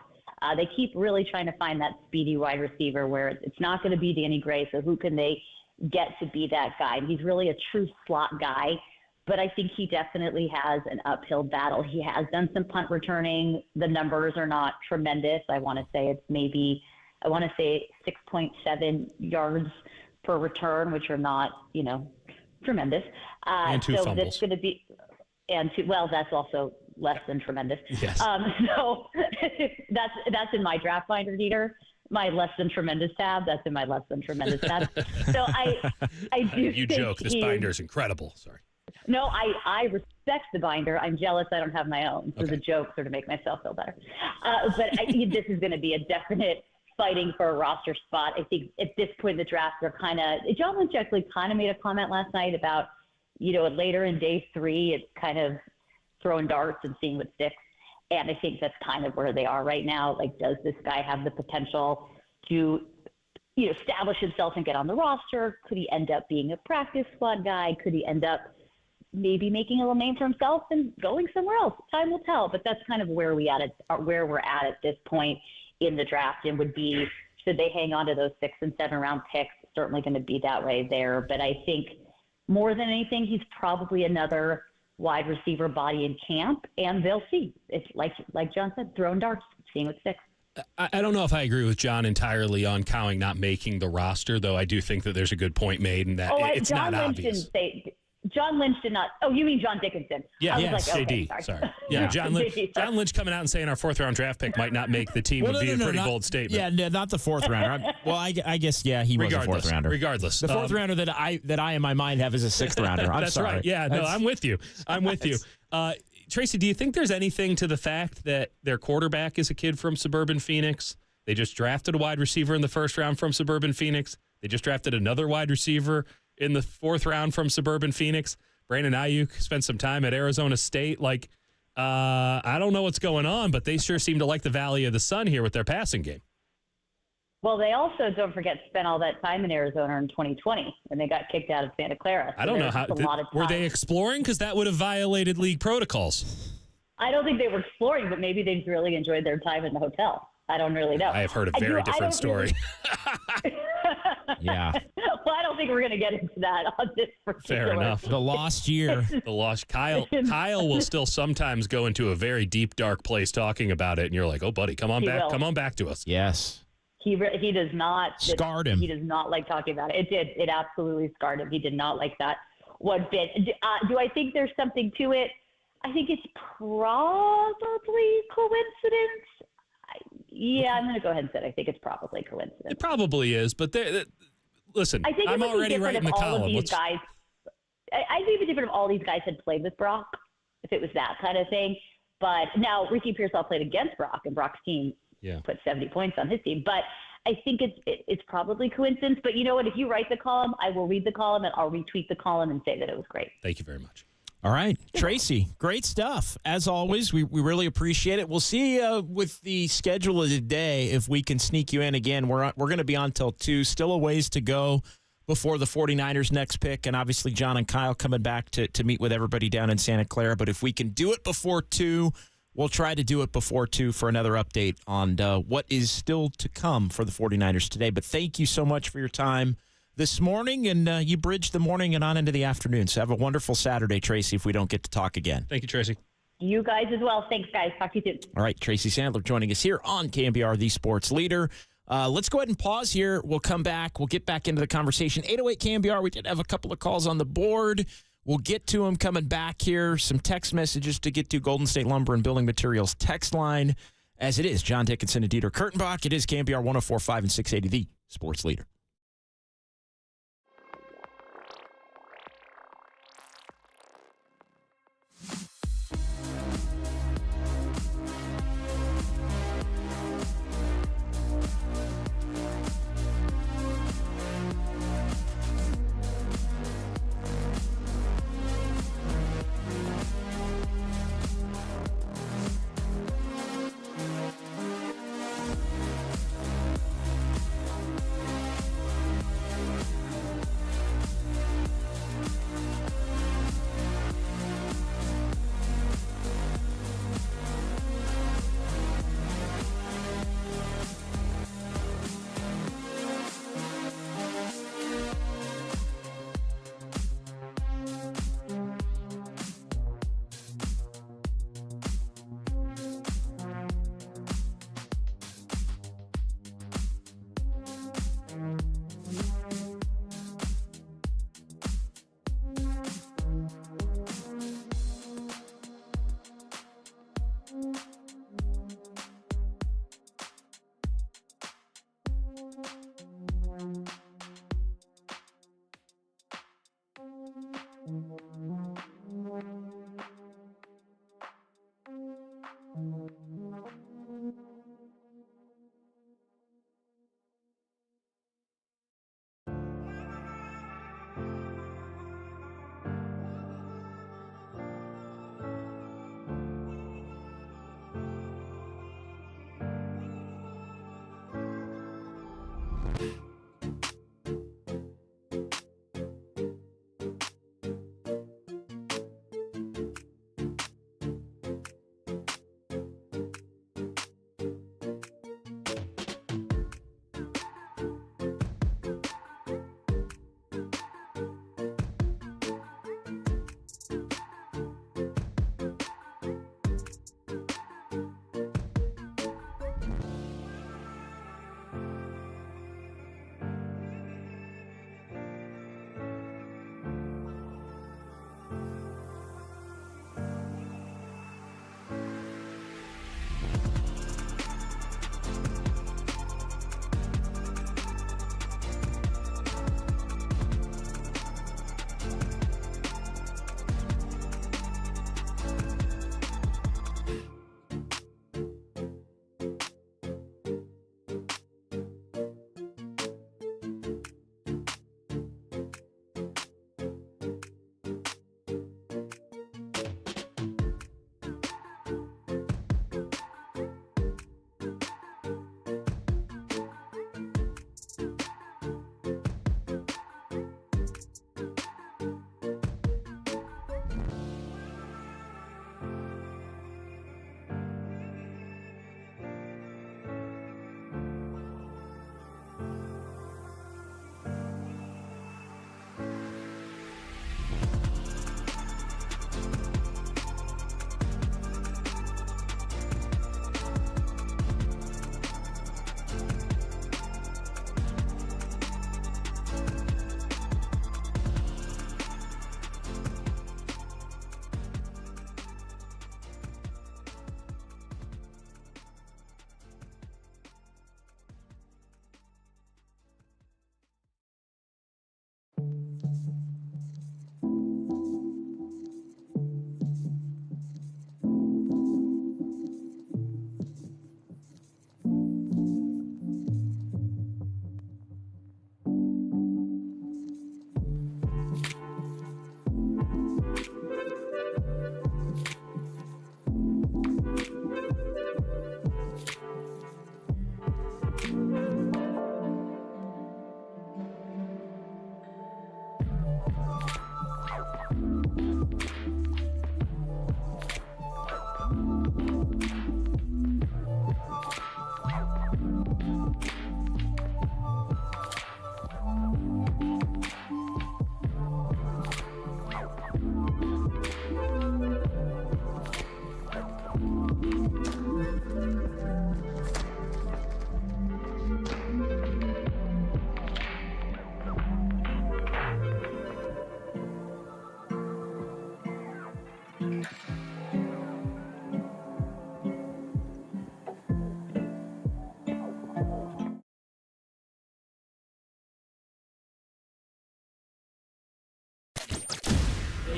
They keep really trying to find that speedy wide receiver where it's not going to be Danny Gray. So who can they get to be that guy? And he's really a true slot guy. But I think he definitely has an uphill battle. He has done some punt returning. The numbers are not tremendous. I want to say 6.7 yards per return, which are not, tremendous. And 2 fumbles. That's going to be, that's also less than tremendous. Yes. So that's in my draft finder, Dieter. My less than tremendous tab. That's in my less than tremendous tab. So I do. You joke. This binder is incredible. Sorry. No, I respect the binder. I'm jealous I don't have my own. So the joke sort of make myself feel better. But I think this is going to be a definite fighting for a roster spot. I think at this point in the draft, they're John Lynch actually kind of made a comment last night about, later in day 3, it's kind of throwing darts and seeing what sticks. And I think that's kind of where they are right now. Like, does this guy have the potential to establish himself and get on the roster? Could he end up being a practice squad guy? Could he end up maybe making a little name for himself and going somewhere else? Time will tell, but that's kind of where we're at this point in the draft, and would be, should they hang on to those 6 and 7 round picks? Certainly going to be that way there. But I think more than anything, he's probably another wide receiver body in camp, and they'll see. It's like John said, throwing darts, seeing what sticks. I don't know if I agree with John entirely on Cowing not making the roster, though I do think that there's a good point made and that it's John not Lynch obvious. John Lynch did not. Oh, you mean John Dickinson? Yeah, yes, JD. Sorry. Yeah, John Lynch coming out and saying our 4th-round draft pick might not make the team would be a pretty bold statement. Yeah, not the 4th rounder. Well, I guess, he was a 4th rounder. Regardless. The 4th rounder that I in my mind have is a 6th rounder. I'm That's sorry. right. Yeah, I'm with you. Tracy, do you think there's anything to the fact that their quarterback is a kid from suburban Phoenix? They just drafted a wide receiver in the 1st round from suburban Phoenix. They just drafted another wide receiver in the 4th round from suburban Phoenix. Brandon Ayuk spent some time at Arizona State. I don't know what's going on, but they sure seem to like the Valley of the Sun here with their passing game. Well, they also, don't forget, spent all that time in Arizona in 2020 when they got kicked out of Santa Clara. So I don't know how. Were they exploring? Because that would have violated league protocols. I don't think they were exploring, but maybe they really enjoyed their time in the hotel. I don't really know. I have heard a very different story. Yeah. Well, I don't think we're going to get into that on this particular. Fair enough. The lost year. Kyle will still sometimes go into a very deep, dark place talking about it, and you're like, "Oh, buddy, come on He back, will. come on back to us." Yes. He does not. Scarred him. He does not like talking about it. It did. It absolutely scarred him. He did not like that one bit. Do I think there's something to it? I think it's probably coincidence. I'm going to go ahead and say I think it's probably coincidence. It probably is, but listen, I think I'm already writing the column. I think it'd be different if all these guys had played with Brock, if it was that kind of thing. But now Ricky Pearsall played against Brock, and Brock's team put 70 points on his team. But I think it's probably coincidence. But you know what? If you write the column, I will read the column, and I'll retweet the column and say that it was great. Thank you very much. All right, Tracy, great stuff. As always, we really appreciate it. We'll see with the schedule of the day if we can sneak you in again. We're going to be on till 2. Still a ways to go before the 49ers' next pick, and obviously John and Kyle coming back to meet with everybody down in Santa Clara. But if we can do it before 2, we'll try to do it before 2 for another update on what is still to come for the 49ers today. But thank you so much for your time this morning, and you bridged the morning and on into the afternoon. So have a wonderful Saturday, Tracy, if we don't get to talk again. Thank you, Tracy. You guys as well. Thanks, guys. Talk to you soon. All right, Tracy Sandler joining us here on KNBR, the sports leader. Let's go ahead and pause here. We'll come back. We'll get back into the conversation. 808 KNBR, we did have a couple of calls on the board. We'll get to them coming back here. Some text messages to get to. Golden State Lumber and Building Materials text line. As it is, John Dickinson and Dieter Kurtenbach. It is KNBR 104.5 and 680, the sports leader.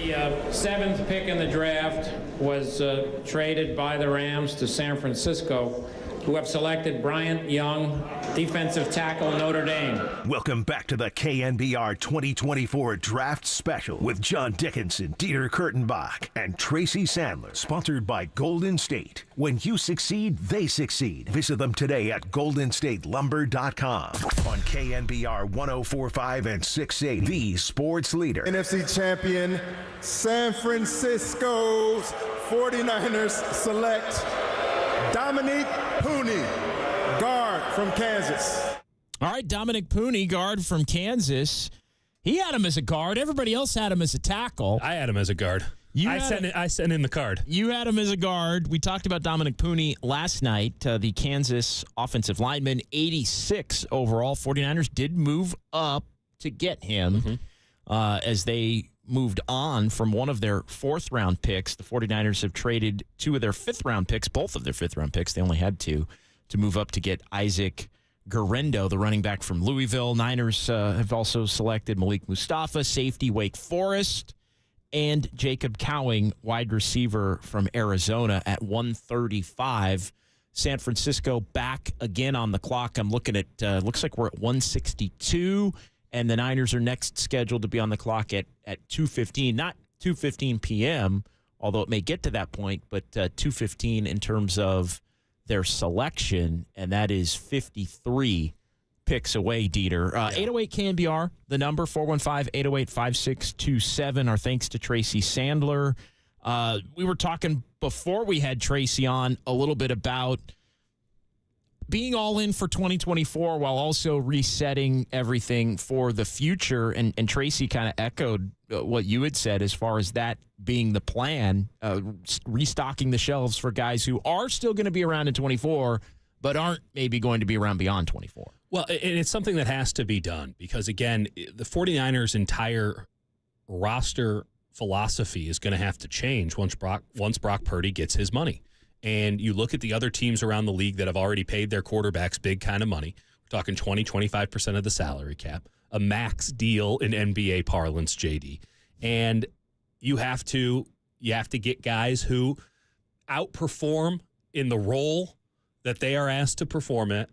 The seventh pick in the draft was traded by the Rams to San Francisco, who have selected Bryant Young, defensive tackle, Notre Dame. Welcome back to the KNBR 2024 Draft Special with John Dickinson, Dieter Kurtenbach, and Tracy Sandler. Sponsored by Golden State. When you succeed, they succeed. Visit them today at goldenstatelumber.com. On KNBR 104.5 and 680, the sports leader. NFC champion, San Francisco's 49ers select Dominique Pooney, guard from Kansas. All right, Dominic Pooney, guard from Kansas. He had him as a guard. Everybody else had him as a tackle. I had him as a guard. I sent in the card. You had him as a guard. We talked about Dominic Pooney last night, the Kansas offensive lineman, 86 overall. 49ers did move up to get him as they moved on from one of their fourth-round picks. The 49ers have traded two of their fifth-round picks, both of their fifth-round picks. They only had two to move up to get Isaac Guerendo, the running back from Louisville. Niners have also selected Malik Mustafa, safety, Wake Forest, and Jacob Cowing, wide receiver from Arizona at 135. San Francisco back again on the clock. I'm looking at, looks like we're at 162. And the Niners are next scheduled to be on the clock at 2:15, not 2:15 p.m., although it may get to that point, but 2:15 in terms of their selection, and that is 53 picks away, Dieter. 808 KNBR, the number, 415-808-5627. Our thanks to Tracy Sandler. We were talking before we had Tracy on a little bit about being all in for 2024 while also resetting everything for the future. And Tracy kind of echoed what you had said as far as that being the plan, restocking the shelves for guys who are still going to be around in 24, but aren't maybe going to be around beyond 24. Well, and it's something that has to be done because, again, the 49ers' entire roster philosophy is going to have to change once Brock Purdy gets his money. And you look at the other teams around the league that have already paid their quarterbacks big kind of money. We're talking 25% of the salary cap, a max deal in NBA parlance, JD. And you have to get guys who outperform in the role that they are asked to perform at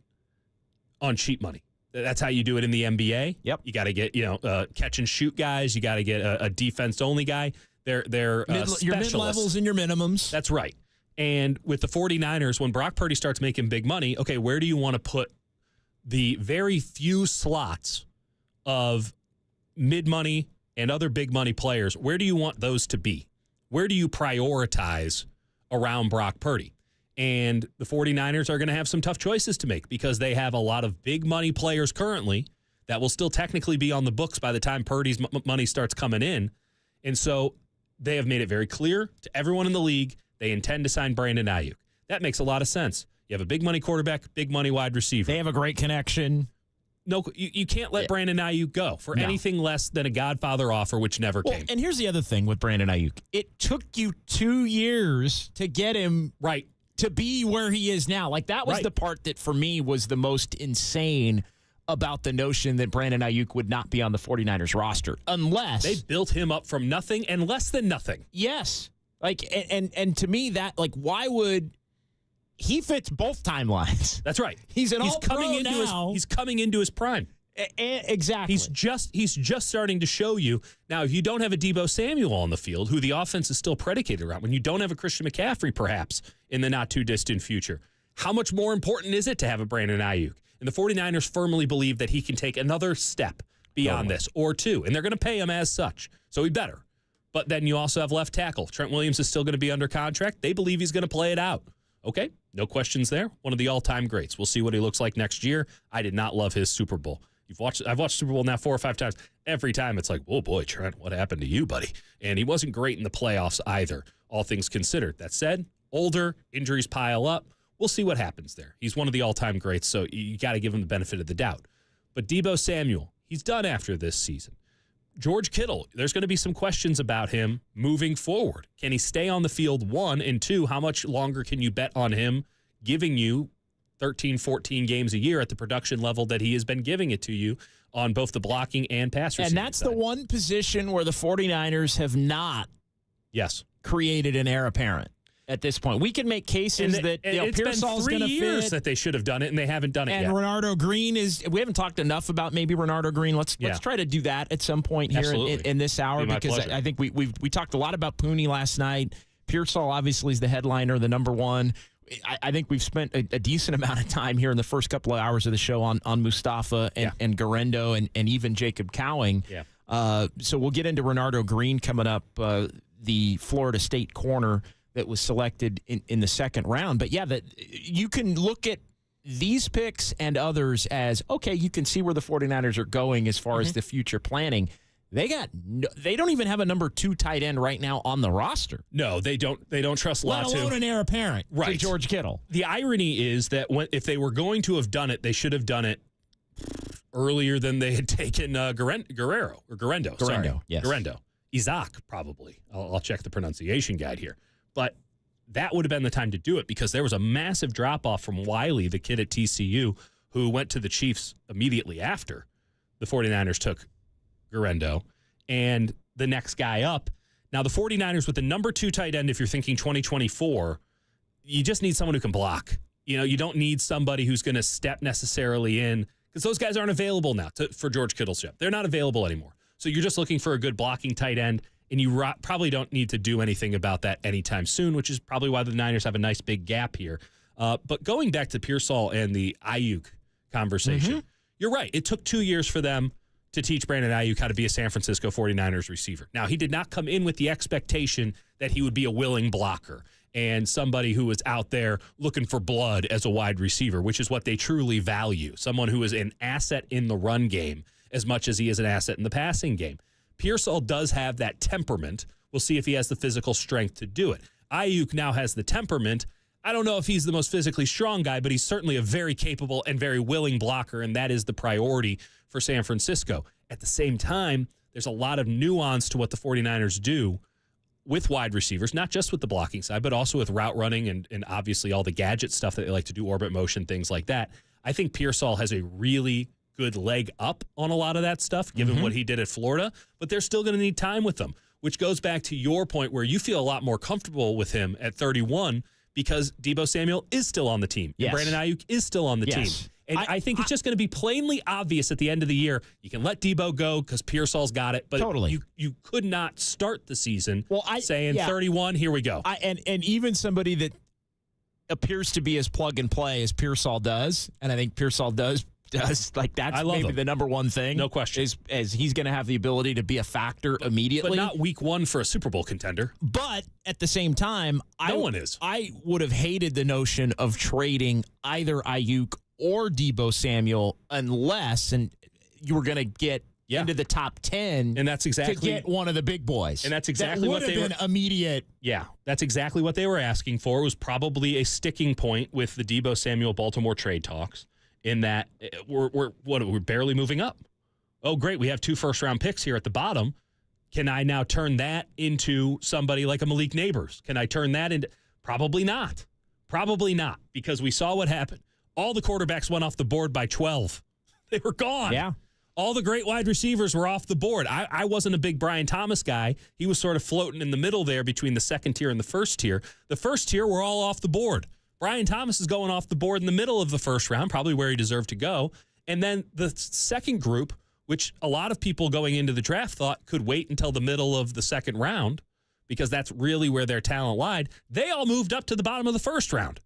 on cheap money. That's how you do it in the NBA. Yep. You got to get, catch and shoot guys. You got to get a defense only guy. They're your mid-levels and your minimums. That's right. And with the 49ers, when Brock Purdy starts making big money, okay, where do you want to put the very few slots of mid-money and other big-money players? Where do you want those to be? Where do you prioritize around Brock Purdy? And the 49ers are going to have some tough choices to make because they have a lot of big-money players currently that will still technically be on the books by the time Purdy's money starts coming in. And so they have made it very clear to everyone in the league they intend to sign Brandon Ayuk. That makes a lot of sense. You have a big money quarterback, big money wide receiver. They have a great connection. No, you can't let Brandon Ayuk go for anything less than a Godfather offer, which never came. And here's the other thing with Brandon Ayuk. It took you 2 years to get him right to be where he is now. Like, that was the part that, for me, was the most insane about the notion that Brandon Ayuk would not be on the 49ers roster unless they built him up from nothing and less than nothing. Yes. Like, and to me, that, like, why would he fits both timelines? That's right. He's coming into his prime. Exactly. He's just starting to show you. Now, if you don't have a Deebo Samuel on the field, who the offense is still predicated around, when you don't have a Christian McCaffrey, perhaps, in the not-too-distant future, how much more important is it to have a Brandon Ayuk? And the 49ers firmly believe that he can take another step beyond this, or two, and they're going to pay him as such. So he better. But then you also have left tackle. Trent Williams is still going to be under contract. They believe he's going to play it out. Okay, no questions there. One of the all-time greats. We'll see what he looks like next year. I did not love his Super Bowl. I've watched Super Bowl now 4 or 5 times. Every time it's like, oh boy, Trent, what happened to you, buddy? And he wasn't great in the playoffs either, all things considered. That said, older, injuries pile up. We'll see what happens there. He's one of the all-time greats, so you got to give him the benefit of the doubt. But Deebo Samuel, he's done after this season. George Kittle, there's going to be some questions about him moving forward. Can he stay on the field, 1? And 2, how much longer can you bet on him giving you 13, 14 games a year at the production level that he has been giving it to you on both the blocking and pass receiving And that's side? the one position where the 49ers have not created an heir apparent at this point. We can make cases that it's Pearsall's been going 3 to years fit. that they should have done it, and they haven't done it And yet. Renardo Green we haven't talked enough about maybe Renardo Green. Let's try to do that at some point here in this hour, Be my because pleasure. I think we talked a lot about Pooney last night. Pearsall obviously is the headliner, the number one. I think we've spent a decent amount of time here in the first couple of hours of the show on Mustafa and Guerendo and even Jacob Cowing. Yeah. So we'll get into Renardo Green coming up, the Florida State corner that was selected in the second round. But, yeah, that you can look at these picks and others as, okay, you can see where the 49ers are going as far as the future planning. They don't even have a number 2 tight end right now on the roster. No, they don't trust Let Latu. alone an heir apparent to Right. George Kittle. The irony is that if they were going to have done it, they should have done it earlier than they had taken Guerendo. Sorry. Yes. Guerendo. Isaac, probably. I'll check the pronunciation guide here. But that would have been the time to do it because there was a massive drop-off from Wiley, the kid at TCU, who went to the Chiefs immediately after the 49ers took Guerendo, and the next guy up. Now, the 49ers with the number 2 tight end, if you're thinking 2024, you just need someone who can block. You don't need somebody who's going to step necessarily in because those guys aren't available now for George Kittle's job. They're not available anymore. So you're just looking for a good blocking tight end, and you probably don't need to do anything about that anytime soon, which is probably why the Niners have a nice big gap here. But going back to Pearsall and the Ayuk conversation, you're right. It took 2 years for them to teach Brandon Ayuk how to be a San Francisco 49ers receiver. Now, he did not come in with the expectation that he would be a willing blocker and somebody who was out there looking for blood as a wide receiver, which is what they truly value, someone who is an asset in the run game as much as he is an asset in the passing game. Pearsall does have that temperament. We'll see if he has the physical strength to do it. Ayuk now has the temperament. I don't know if he's the most physically strong guy, but he's certainly a very capable and very willing blocker, and that is the priority for San Francisco. At the same time, there's a lot of nuance to what the 49ers do with wide receivers, not just with the blocking side, but also with route running and obviously all the gadget stuff that they like to do, orbit motion, things like that. I think Pearsall has a really good leg up on a lot of that stuff, given what he did at Florida, but they're still going to need time with them, which goes back to your point where you feel a lot more comfortable with him at 31 because Deebo Samuel is still on the team. Yes. And Brandon Ayuk is still on the team. And I think it's just going to be plainly obvious at the end of the year. You can let Deebo go because Pearsall's got it, but you could not start the season saying 31, here we go. And even somebody that appears to be as plug and play as Pearsall does, and I think Pearsall does like that's maybe the number one thing. No question. Is he's going to have the ability to be a factor immediately. But not week one for a Super Bowl contender. But at the same time, no one is. I would have hated the notion of trading either Ayuk or Deebo Samuel unless you were going to get into the top 10 and that's exactly to get one of the big boys. And that's exactly what they would have been immediate. Yeah, that's exactly what they were asking for. It was probably a sticking point with the Deebo Samuel Baltimore trade talks in that we're barely moving up. Oh, great, we have 2 first-round picks here at the bottom. Can I now turn that into somebody like a Malik Neighbors? Can I turn that into probably not. Probably not, because we saw what happened. All the quarterbacks went off the board by 12. They were gone. Yeah. All the great wide receivers were off the board. I wasn't a big Brian Thomas guy. He was sort of floating in the middle there between the second tier and the first tier. The first tier were all off the board. Brian Thomas is going off the board in the middle of the first round, probably where he deserved to go. And then the second group, which a lot of people going into the draft thought could wait until the middle of the second round because that's really where their talent lied, they all moved up to the bottom of the first round.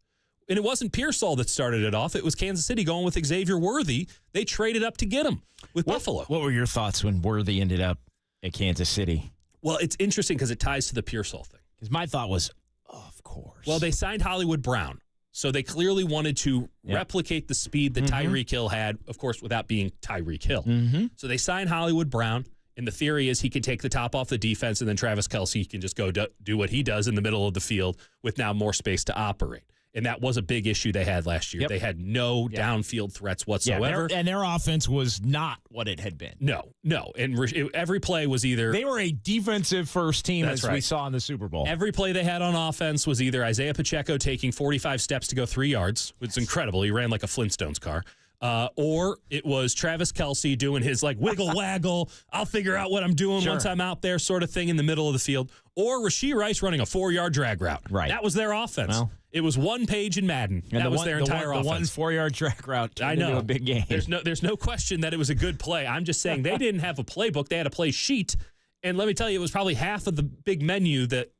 And it wasn't Pearsall that started it off. It was Kansas City going with Xavier Worthy. They traded up to get him with Buffalo. What were your thoughts when Worthy ended up at Kansas City? Well, it's interesting because it ties to the Pearsall thing. Because my thought was, of course. Well, they signed Hollywood Brown, So they clearly wanted to replicate the speed that Tyreek Hill had, of course, without being Tyreek Hill. So they signed Hollywood Brown, and the theory is he can take the top off the defense, and then Travis Kelce can just go do what he does in the middle of the field with now more space to operate. And that was a big issue they had last year. They had no downfield threats whatsoever. And their offense was not what it had been. No. And every play was either... They were a defensive first team, we saw in the Super Bowl. Every play they had on offense was either Isaiah Pacheco taking 45 steps to go 3 yards, which is incredible. He ran like a Flintstones car. Or it was Travis Kelce doing his wiggle waggle, I'll figure out what I'm doing once I'm out there sort of thing in the middle of the field. Or Rashee Rice running a 4-yard drag route. Right. That was their offense. Well, it was one page in Madden. That was their entire offense. The 1 4-yard drag route turned into a big game. There's no question that it was a good play. I'm just saying they didn't have a playbook. They had a play sheet. And let me tell you, it was probably half of the big menu that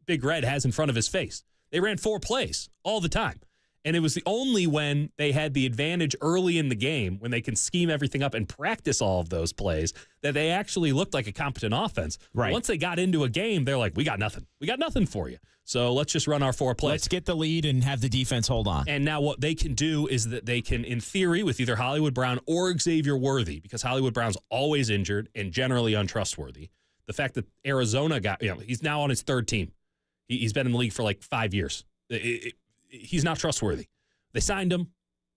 Big Red has in front of his face. They ran 4 plays all the time. And it was the only when they had the advantage early in the game, when they can scheme everything up and practice all of those plays, that they actually looked like a competent offense. Right. Once they got into a game, they're like, we got nothing. We got nothing for you. So let's just run our 4 plays. Let's get the lead and have the defense hold on. And now what they can do is that they can, in theory, with either Hollywood Brown or Xavier Worthy, because Hollywood Brown's always injured and generally untrustworthy, the fact that Arizona he's now on his 3rd team. He's been in the league for 5 years. He's not trustworthy. They signed him.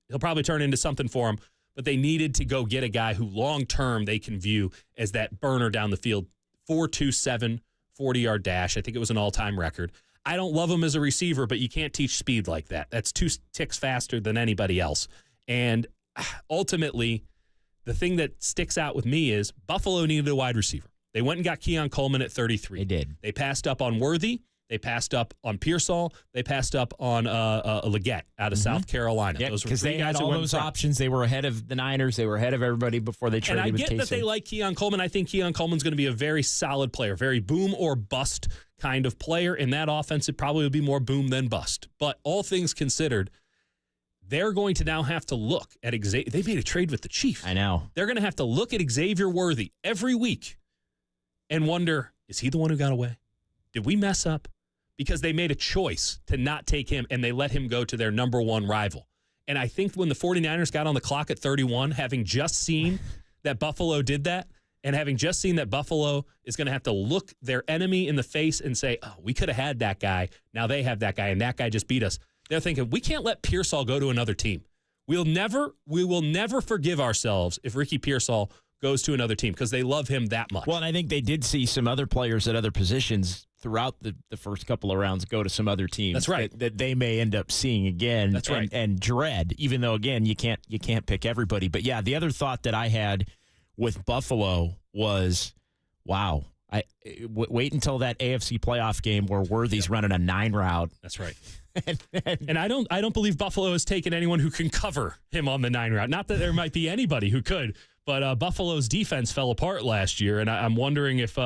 He'll probably turn into something for him, but they needed to go get a guy who long-term they can view as that burner down the field. 4.27, 40-yard dash. I think it was an all-time record. I don't love him as a receiver, but you can't teach speed like that. That's 2 ticks faster than anybody else. And ultimately, the thing that sticks out with me is Buffalo needed a wide receiver. They went and got Keon Coleman at 33. They did. They passed up on Worthy. They passed up on Pearsall. They passed up on Leggett out of South Carolina. Yeah, because they had all those options. They were ahead of the Niners. They were ahead of everybody before they traded with Casey. And I get that they like Keon Coleman. I think Keon Coleman's going to be a very solid player, very boom or bust kind of player. In that offense, it probably would be more boom than bust. But all things considered, they're going to now have to look at Xavier. They made a trade with the Chiefs. I know. They're going to have to look at Xavier Worthy every week and wonder, is he the one who got away? Did we mess up? Because they made a choice to not take him, and they let him go to their number 1 rival. And I think when the 49ers got on the clock at 31, having just seen that Buffalo did that, and having just seen that Buffalo is going to have to look their enemy in the face and say, oh, we could have had that guy. Now they have that guy, and that guy just beat us. They're thinking, we can't let Pearsall go to another team. We will never forgive ourselves if Ricky Pearsall goes to another team because they love him that much. Well, and I think they did see some other players at other positions throughout the first couple of rounds go to some other teams. That's right. That they may end up seeing again. That's right. And dread, even though, again, you can't pick everybody. But, yeah, the other thought that I had with Buffalo was, wow, wait until that AFC playoff game where Worthy's running a 9 route. That's right. And I don't believe Buffalo has taken anyone who can cover him on the 9 route. Not that there might be anybody who could, but Buffalo's defense fell apart last year, and I'm wondering if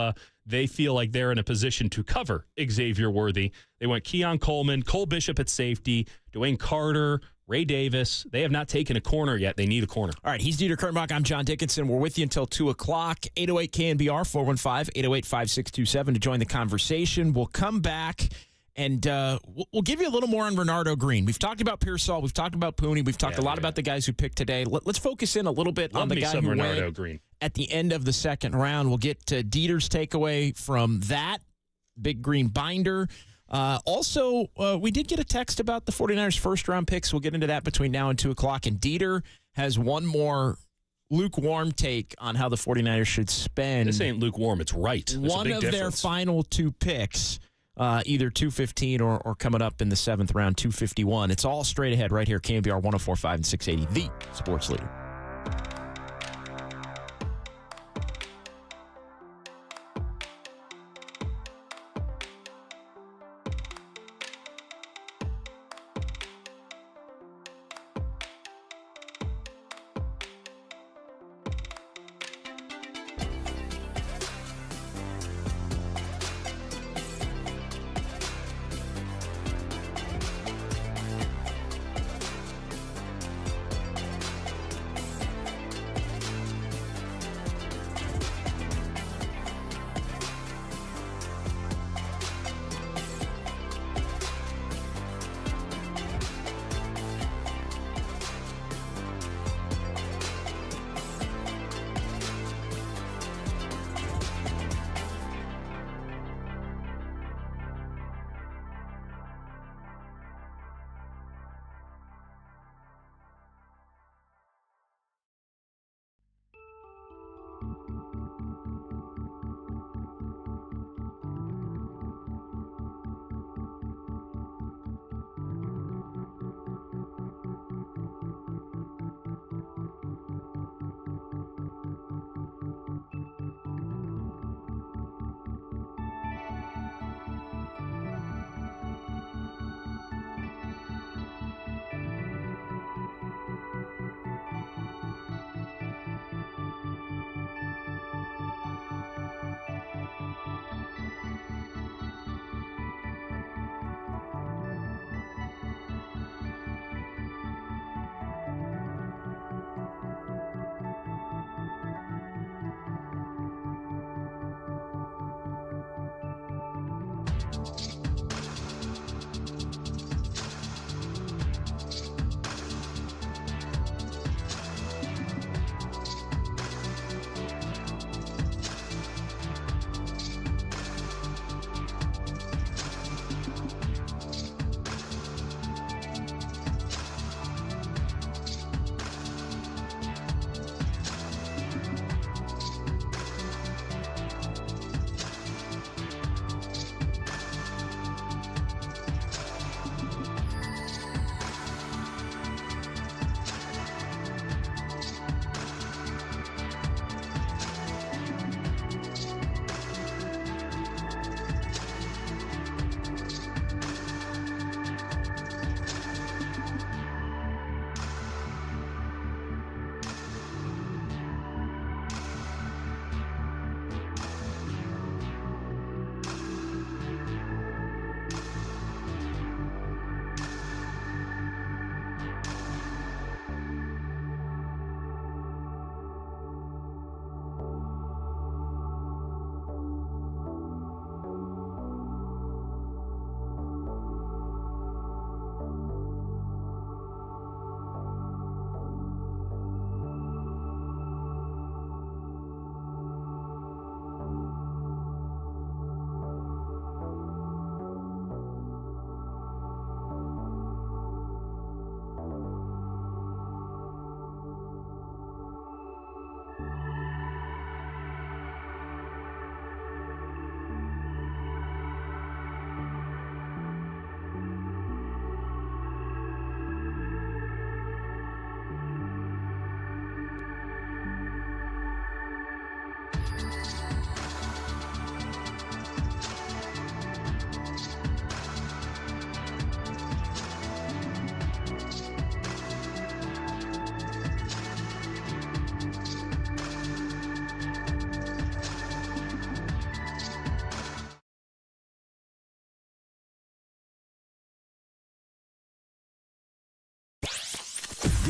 they feel like they're in a position to cover Xavier Worthy. They went Keon Coleman, Cole Bishop at safety, Dwayne Carter, Ray Davis. They have not taken a corner yet. They need a corner. All right, he's Dieter Kurtenbach. I'm John Dickinson. We're with you until 2 o'clock. 808 KNBR, 415-808-5627 to join the conversation. We'll come back. And we'll give you a little more on Renardo Green. We've talked about Pearsall. We've talked about Pooney. We've talked a lot about the guys who picked today. Let's focus in a little bit on the guy who went Green at the end of the second round. We'll get to Dieter's takeaway from that big green binder. Also, we did get a text about the 49ers first-round picks. We'll get into that between now and 2 o'clock. And Dieter has one more lukewarm take on how the 49ers should spend. This ain't lukewarm. It's right. There's one of their final 2 picks. Either 215 or coming up in the 7th round, 251. It's all straight ahead right here, KNBR 104.5 and 680, the sports leader.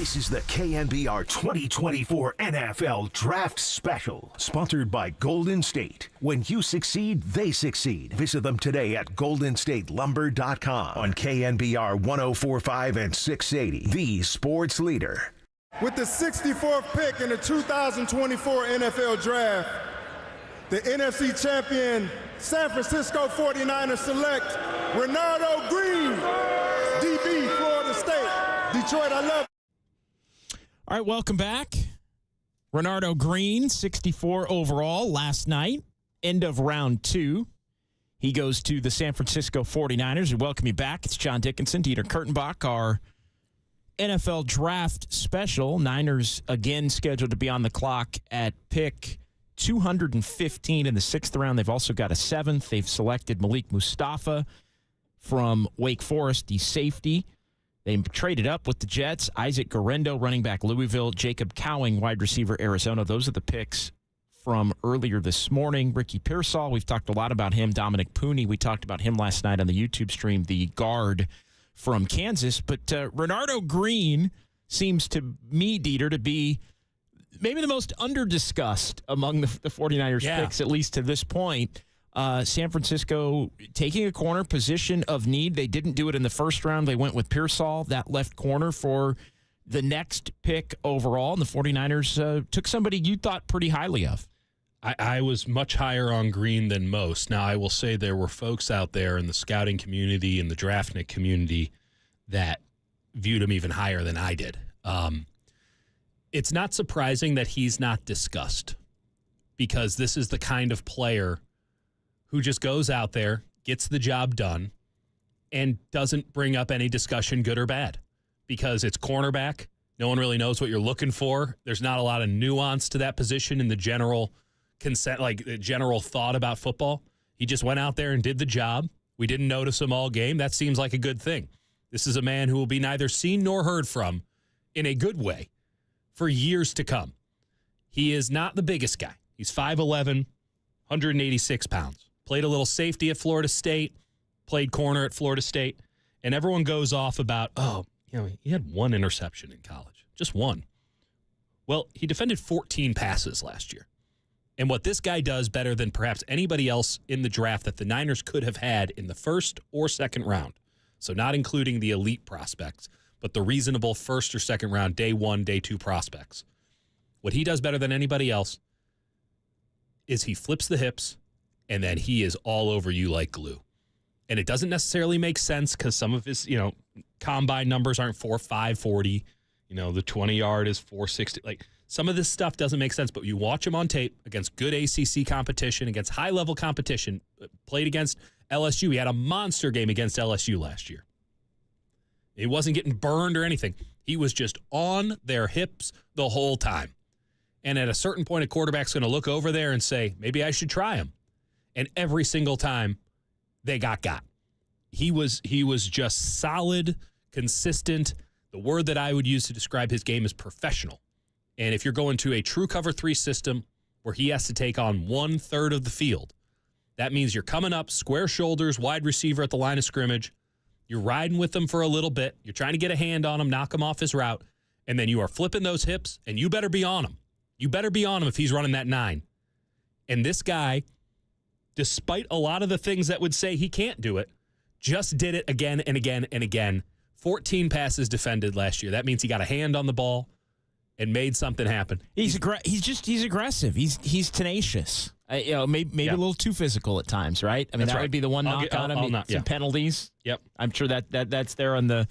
This is the KNBR 2024 NFL Draft Special, sponsored by Golden State. When you succeed, they succeed. Visit them today at goldenstatelumber.com on KNBR 104.5 and 680, the sports leader. With the 64th pick in the 2024 NFL Draft, the NFC champion San Francisco 49ers select Renardo Green, DB, Florida State. Detroit, I love. All right, welcome back. Renardo Green, 64 overall last night, end of round 2. He goes to the San Francisco 49ers. We welcome you back. It's John Dickinson, Dieter Kurtenbach, our NFL Draft Special. Niners again scheduled to be on the clock at pick 215 in the 6th round. They've also got a 7th. They've selected Malik Mustafa from Wake Forest, the safety. They traded up with the Jets. Isaac Guerendo, running back Louisville. Jacob Cowing, wide receiver Arizona. Those are the picks from earlier this morning. Ricky Pearsall, we've talked a lot about him. Dominic Pooney, we talked about him last night on the YouTube stream, the guard from Kansas. But Renardo Green seems to me, Dieter, to be maybe the most under-discussed among the 49ers picks, at least to this point. San Francisco taking a corner position of need. They didn't do it in the first round. They went with Pearsall, that left corner, for the next pick overall. And the 49ers took somebody you thought pretty highly of. I was much higher on Green than most. Now, I will say there were folks out there in the scouting community and the draftnik community that viewed him even higher than I did. It's not surprising that he's not discussed, because this is the kind of player who just goes out there, gets the job done, and doesn't bring up any discussion, good or bad, because it's cornerback. No one really knows what you're looking for. There's not a lot of nuance to that position in the general consent, like the general thought about football. He just went out there and did the job. We didn't notice him all game. That seems like a good thing. This is a man who will be neither seen nor heard from in a good way for years to come. He is not the biggest guy. He's 5'11", 186 pounds. Played a little safety at Florida State, played corner at Florida State, and everyone goes off about, he had one interception in college, just one. Well, he defended 14 passes last year. And what this guy does better than perhaps anybody else in the draft that the Niners could have had in the first or second round, so not including the elite prospects, but the reasonable first or second round, day 1, day 2 prospects. What he does better than anybody else is he flips the hips, and then he is all over you like glue. And it doesn't necessarily make sense because some of his, combine numbers aren't 4.5 40. The 20-yard is 4.60. Like, some of this stuff doesn't make sense, but you watch him on tape against good ACC competition, against high-level competition, played against LSU. He had a monster game against LSU last year. He wasn't getting burned or anything. He was just on their hips the whole time. And at a certain point, a quarterback's going to look over there and say, maybe I should try him. And every single time, they got. He was just solid, consistent. The word that I would use to describe his game is professional. And if you're going to a true cover 3 system where he has to take on 1/3 of the field, that means you're coming up square shoulders, wide receiver at the line of scrimmage. You're riding with him for a little bit. You're trying to get a hand on him, knock him off his route, and then you are flipping those hips, and you better be on him. You better be on him if he's running that 9. And this guy, despite a lot of the things that would say he can't do it, just did it again and again and again. 14 passes defended last year. That means he got a hand on the ball and made something happen. He's aggressive. He's tenacious. Maybe a little too physical at times, right? I mean, that would be the one knock on him. Some penalties. Yep. I'm sure that's there on the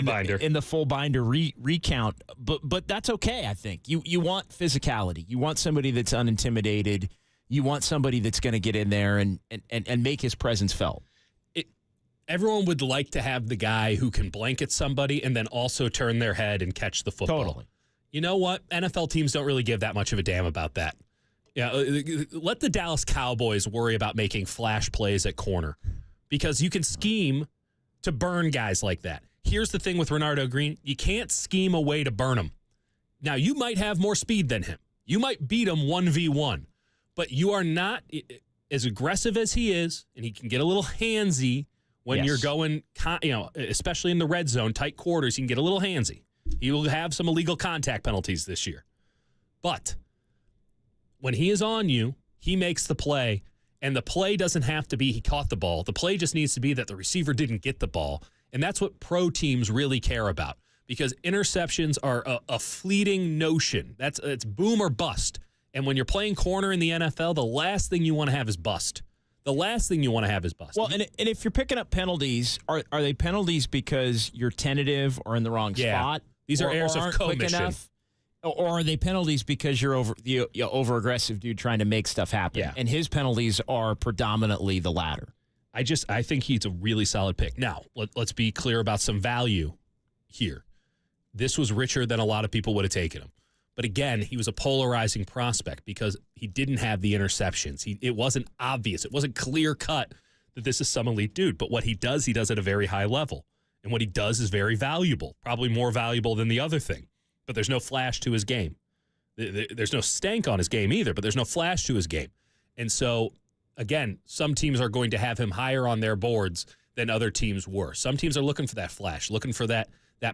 binder. In the full binder recount. But that's okay, I think. You want physicality. You want somebody that's unintimidated. You want somebody that's going to get in there and make his presence felt. Everyone would like to have the guy who can blanket somebody and then also turn their head and catch the football. Totally. You know what? NFL teams don't really give that much of a damn about that. Let the Dallas Cowboys worry about making flash plays at corner, because you can scheme to burn guys like that. Here's the thing with Renardo Green. You can't scheme a way to burn him. Now, you might have more speed than him. You might beat him 1v1, but you are not as aggressive as he is, and he can get a little handsy when you're going, especially in the red zone, tight quarters, you can get a little handsy. He will have some illegal contact penalties this year. But when he is on you, he makes the play, and the play doesn't have to be he caught the ball. The play just needs to be that the receiver didn't get the ball, and that's what pro teams really care about, because interceptions are a fleeting notion. It's boom or bust. And when you're playing corner in the NFL, the last thing you want to have is bust. The last thing you want to have is bust. Well, and if you're picking up penalties, are they penalties because you're tentative or in the wrong spot? These are errors of commission. Or are they penalties because you're over-aggressive dude trying to make stuff happen? Yeah. And his penalties are predominantly the latter. I think he's a really solid pick. Now, let's be clear about some value here. This was richer than a lot of people would have taken him. But again, he was a polarizing prospect because he didn't have the interceptions. It wasn't obvious. It wasn't clear-cut that this is some elite dude. But what he does at a very high level. And what he does is very valuable, probably more valuable than the other thing. But there's no flash to his game. There's no stank on his game either, but there's no flash to his game. And so, again, some teams are going to have him higher on their boards than other teams were. Some teams are looking for that flash, looking for that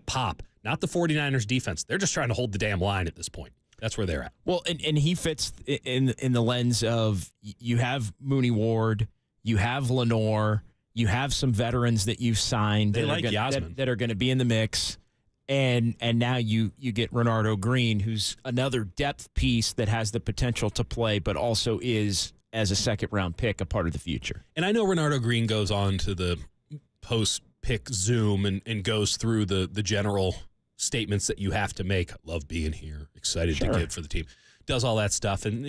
pop. Not the 49ers defense. They're just trying to hold the damn line at this point. That's where they're at. Well, and he fits in the lens of you have Mooney Ward, you have Lenore, you have some veterans that you've signed that are going to be in the mix. And now you get Renardo Green, who's another depth piece that has the potential to play, but also is, as a second-round pick, a part of the future. And I know Renardo Green goes on to the post-pick Zoom and goes through the general statements that you have to make. Love being here, excited to get for the team. Does all that stuff, and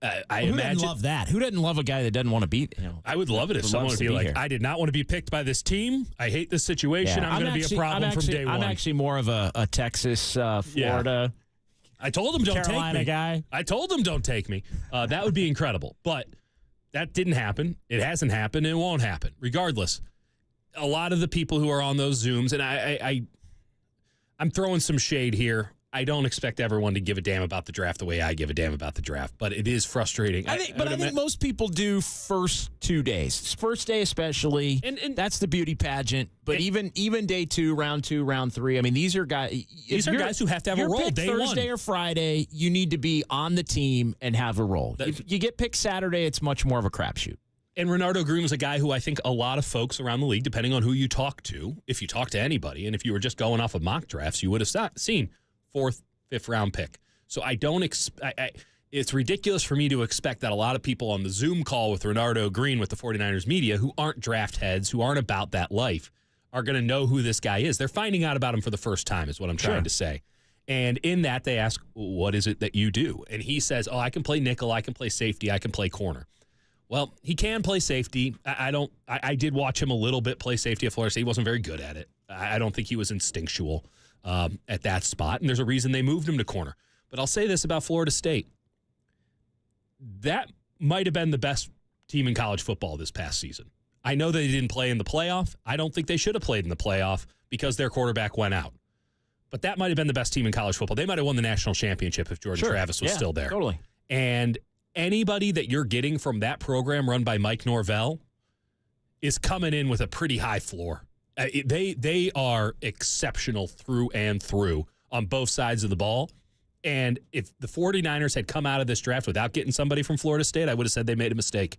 I imagine. Who doesn't love that? Who doesn't love a guy that doesn't want to be? I would love it if someone would be like, I did not want to be picked by this team. I hate this situation. I'm going to be a problem from day one. I'm actually more of a Texas, Florida. I told him don't Carolina take me. Guy. I told him don't take me. That would be incredible. But that didn't happen. It hasn't happened. And it won't happen. Regardless, a lot of the people who are on those Zooms, and I'm throwing some shade here. I don't expect everyone to give a damn about the draft the way I give a damn about the draft, but it is frustrating. I think most people do first 2 days. First day especially, and that's the beauty pageant. But even day 2, round 2, round 3, I mean, these are guys. These are guys who have to have a role day Thursday or Friday, you need to be on the team and have a role. If you get picked Saturday, it's much more of a crapshoot. And Renardo Green was a guy who I think a lot of folks around the league, depending on who you talk to, if you talk to anybody, and if you were just going off of mock drafts, you would have seen 4th, 5th round pick. So I don't it's ridiculous for me to expect that a lot of people on the Zoom call with Renardo Green with the 49ers media who aren't draft heads, who aren't about that life, are going to know who this guy is. They're finding out about him for the first time is what I'm trying to say. And in that, they ask, what is it that you do? And he says, I can play nickel, I can play safety, I can play corner. Well, he can play safety. I did watch him a little bit play safety at Florida State. He wasn't very good at it. I don't think he was instinctual at that spot, and there's a reason they moved him to corner. But I'll say this about Florida State. That might have been the best team in college football this past season. I know they didn't play in the playoff. I don't think they should have played in the playoff because their quarterback went out. But that might have been the best team in college football. They might have won the national championship if Jordan Travis was still there. Totally. And anybody that you're getting from that program run by Mike Norvell is coming in with a pretty high floor. They are exceptional through and through on both sides of the ball. And if the 49ers had come out of this draft without getting somebody from Florida State, I would have said they made a mistake,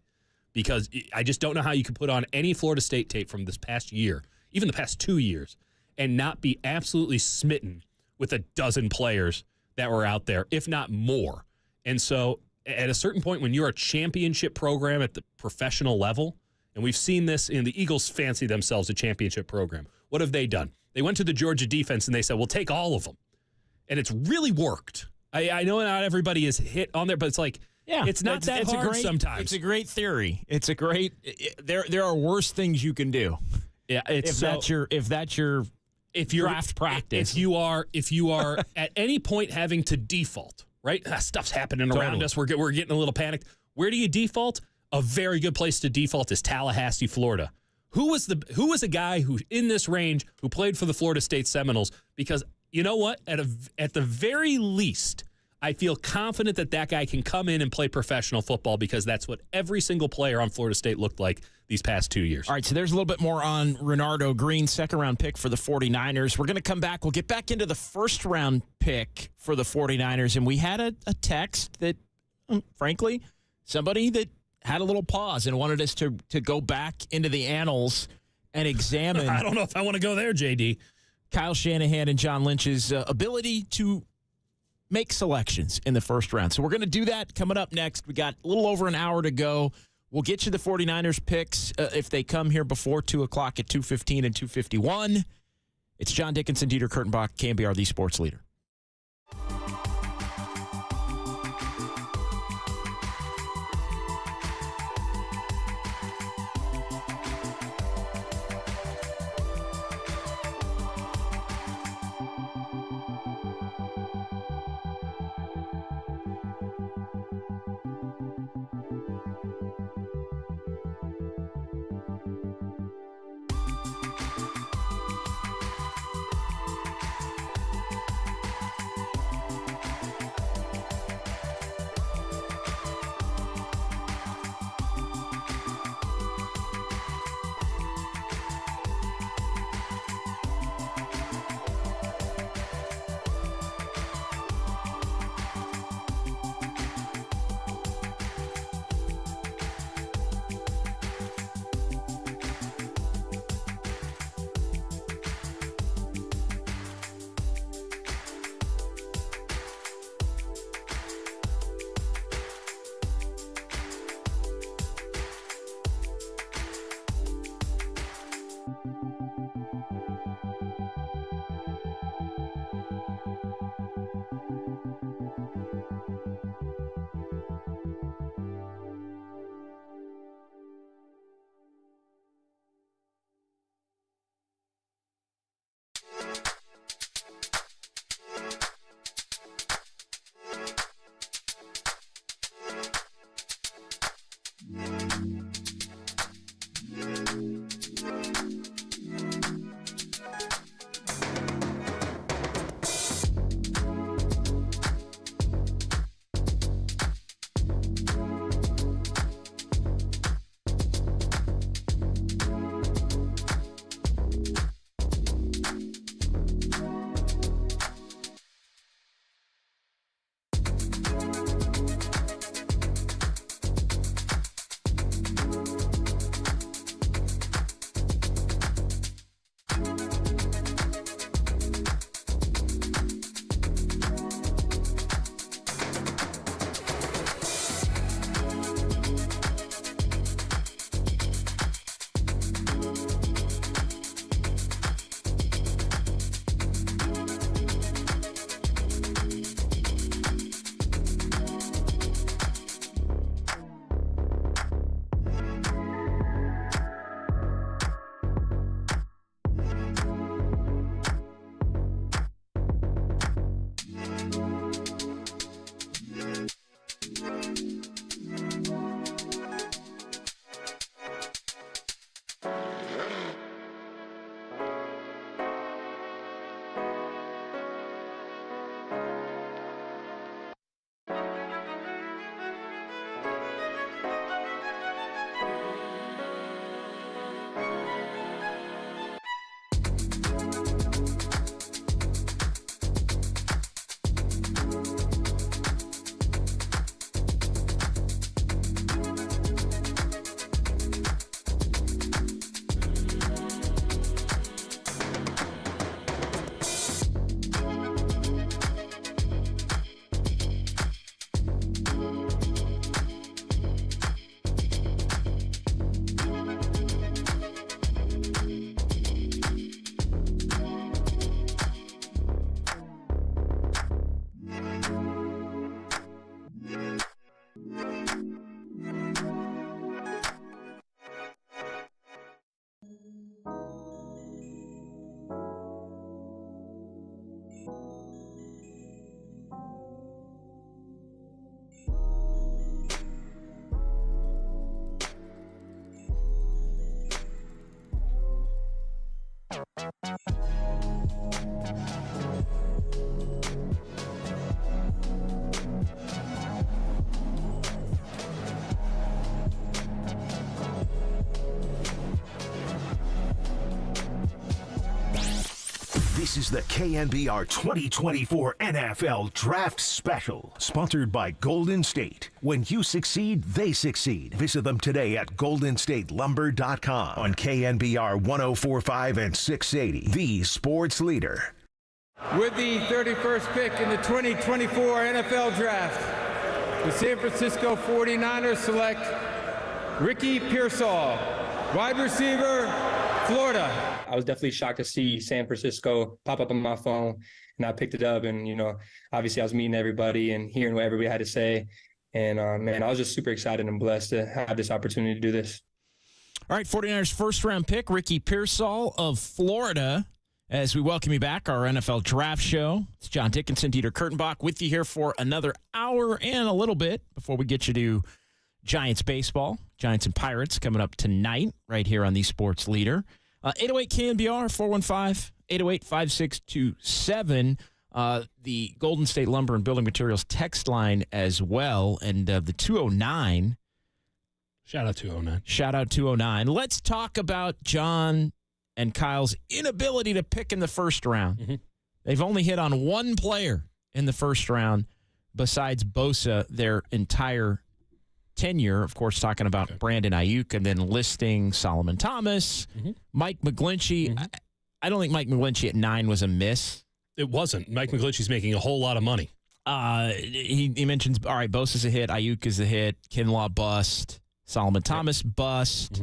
because I just don't know how you could put on any Florida State tape from this past year, even the past 2 years, and not be absolutely smitten with a dozen players that were out there, if not more. And so at a certain point, when you're a championship program at the professional level, and we've seen this in the Eagles fancy themselves a championship program, what have they done? They went to the Georgia defense and they said, we'll take all of them. And it's really worked. I know not everybody is hit on there, but it's like, it's not that hard sometimes. It's a great theory. It's a great, there are worse things you can do. Yeah, if that's your draft practice. If you are at any point having to default, right? Stuff's happening around us. We're getting a little panicked. Where do you default? A very good place to default is Tallahassee, Florida. Who was a guy who in this range who played for the Florida State Seminoles? Because you know what? At the very least, I feel confident that that guy can come in and play professional football because that's what every single player on Florida State looked like these past 2 years. All right, so there's a little bit more on Renardo Green, second-round pick for the 49ers. We're going to come back. We'll get back into the first-round pick for the 49ers, and we had a text that, frankly, somebody that had a little pause and wanted us to go back into the annals and examine. I don't know if I want to go there, JD. Kyle Shanahan and John Lynch's ability to make selections in the first round. So we're going to do that coming up next. We got a little over an hour to go. We'll get you the 49ers picks if they come here before 2 o'clock at 2:15 and 2:51. It's John Dickinson, Dieter Kurtenbach, KNBR, the sports leader. This is the KNBR 2024 NFL Draft Special, sponsored by Golden State. When you succeed, they succeed. Visit them today at goldenstatelumber.com on KNBR 104.5 and 680, the sports leader. With the 31st pick in the 2024 NFL Draft, the San Francisco 49ers select Ricky Pearsall, wide receiver, Florida. I was definitely shocked to see San Francisco pop up on my phone, and I picked it up. And, obviously I was meeting everybody and hearing what everybody had to say. And, man, I was just super excited and blessed to have this opportunity to do this. All right, 49ers first-round pick, Ricky Pearsall of Florida. As we welcome you back, our NFL Draft Show. It's John Dickinson, Dieter Kurtenbach with you here for another hour and a little bit before we get you to Giants baseball. Giants and Pirates coming up tonight right here on the Sports Leader. 808 KNBR, 415-808-5627. The Golden State Lumber and Building Materials text line as well. And the 209. Shout out 209. Shout out 209. Let's talk about John and Kyle's inability to pick in the first round. Mm-hmm. They've only hit on one player in the first round besides Bosa their entire tenure. Of course, talking about Brandon Ayuk and then listing Solomon Thomas, Mike McGlinchey. Mm-hmm. I don't think Mike McGlinchey at 9 was a miss. It wasn't. Mike McGlinchey's making a whole lot of money. He mentions, all right, Bosa's a hit, Ayuk is a hit, Kinlaw bust, Solomon Thomas bust,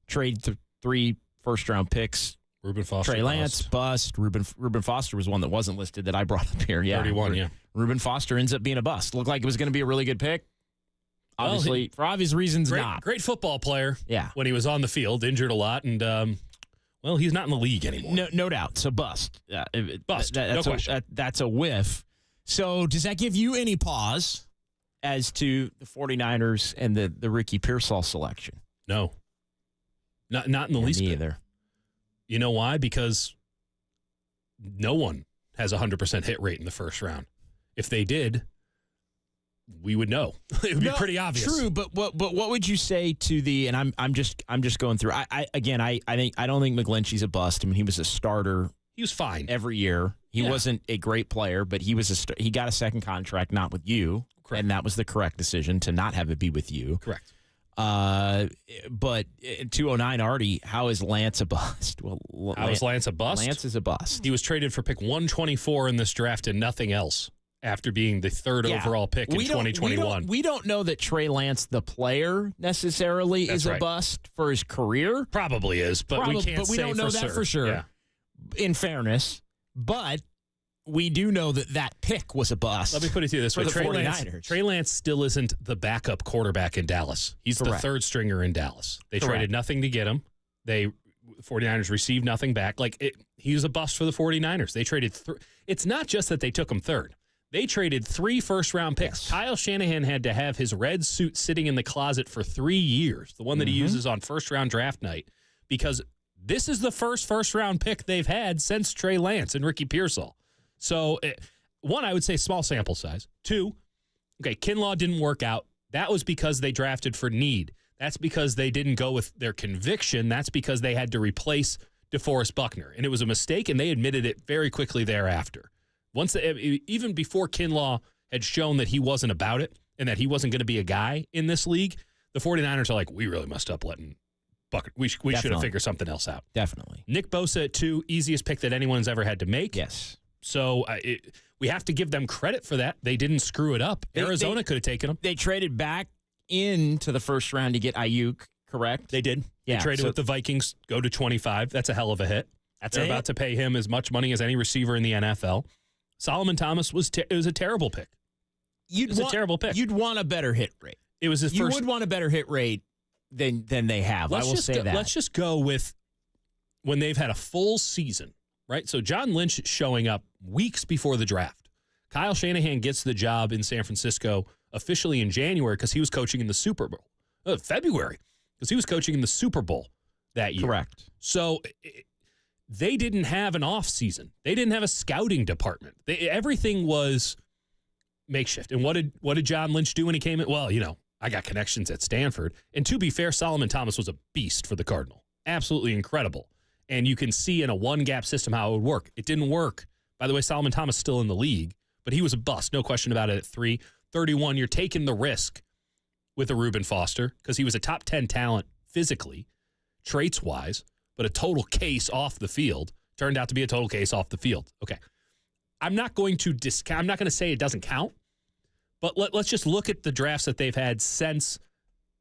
trade 3 first-round picks. Reuben Foster Trey Lance bust. Reuben Foster was one that wasn't listed that I brought up here. Yeah, 31, yeah. Reuben Foster ends up being a bust. Looked like it was going to be a really good pick. Obviously, for obvious reasons, not. Great football player. Yeah. When he was on the field, injured a lot, and, he's not in the league anymore. No doubt. So bust. Bust. No question. That's a whiff. So does that give you any pause as to the 49ers and the Ricky Pearsall selection? No. Not in the least bit. Me either. You know why? Because no one has a 100% hit rate in the first round. If they did, we would know. It would be pretty obvious. True, but what would you say to the? And I'm just going through. I don't think McGlinchey's a bust. I mean, he was a starter. He was fine every year. He wasn't a great player, but he was he got a second contract, not with you, correct. And that was the correct decision to not have it be with you, correct. But 209 Artie, how is Lance a bust? Well, how is Lance a bust? Lance is a bust. He was traded for pick 124 in this draft and nothing else after being the third overall pick in 2021. We don't know that Trey Lance, the player, necessarily is a bust for his career. Probably is, but we can't. But we don't know that for sure. Yeah. In fairness, but we do know that pick was a bust. Let me put it to you this way: the Trey Lance still isn't the backup quarterback in Dallas. He's the third stringer in Dallas. They traded nothing to get him. The 49ers received nothing back. He was a bust for the 49ers. They traded. It's not just that they took him third. They traded 3 first-round picks. Yes. Kyle Shanahan had to have his red suit sitting in the closet for 3 years, the one that he uses on first-round draft night, because this is the first-round pick they've had since Trey Lance and Ricky Pearsall. So, 1, I would say small sample size. 2, Kinlaw didn't work out. That was because they drafted for need. That's because they didn't go with their conviction. That's because they had to replace DeForest Buckner. And it was a mistake, and they admitted it very quickly thereafter. Even before Kinlaw had shown that he wasn't about it and that he wasn't going to be a guy in this league, the 49ers are like, we really messed up letting Buckner. We should have figured something else out. Definitely. Nick Bosa at 2, easiest pick that anyone's ever had to make. Yes. So we have to give them credit for that. They didn't screw it up. Arizona could have taken him. They traded back into the first round to get Ayuk, correct? They did. Yeah, they traded with the Vikings, go to 25. That's a hell of a hit. They're about to pay him as much money as any receiver in the NFL. Solomon Thomas was a terrible pick. A terrible pick. You'd want a better hit rate. It was his first. You would want a better hit rate than they have. I will say that. Let's just go with when they've had a full season, right? So John Lynch showing up weeks before the draft. Kyle Shanahan gets the job in San Francisco officially in January because he was coaching in the Super Bowl. February because he was coaching in the Super Bowl that year. Correct. So they didn't have an off season. They didn't have a scouting department. Everything was makeshift. And what did John Lynch do when he came in? Well, I got connections at Stanford. And to be fair, Solomon Thomas was a beast for the Cardinal. Absolutely incredible. And you can see in a one-gap system how it would work. It didn't work. By the way, Solomon Thomas is still in the league, but he was a bust. No question about it at 3:31. You're taking the risk with a Reuben Foster because he was a top 10 talent physically, traits-wise, but a total case off the field. Turned out to be a total case off the field. Okay. I'm not going to discount. I'm not going to say it doesn't count, but let's just look at the drafts that they've had since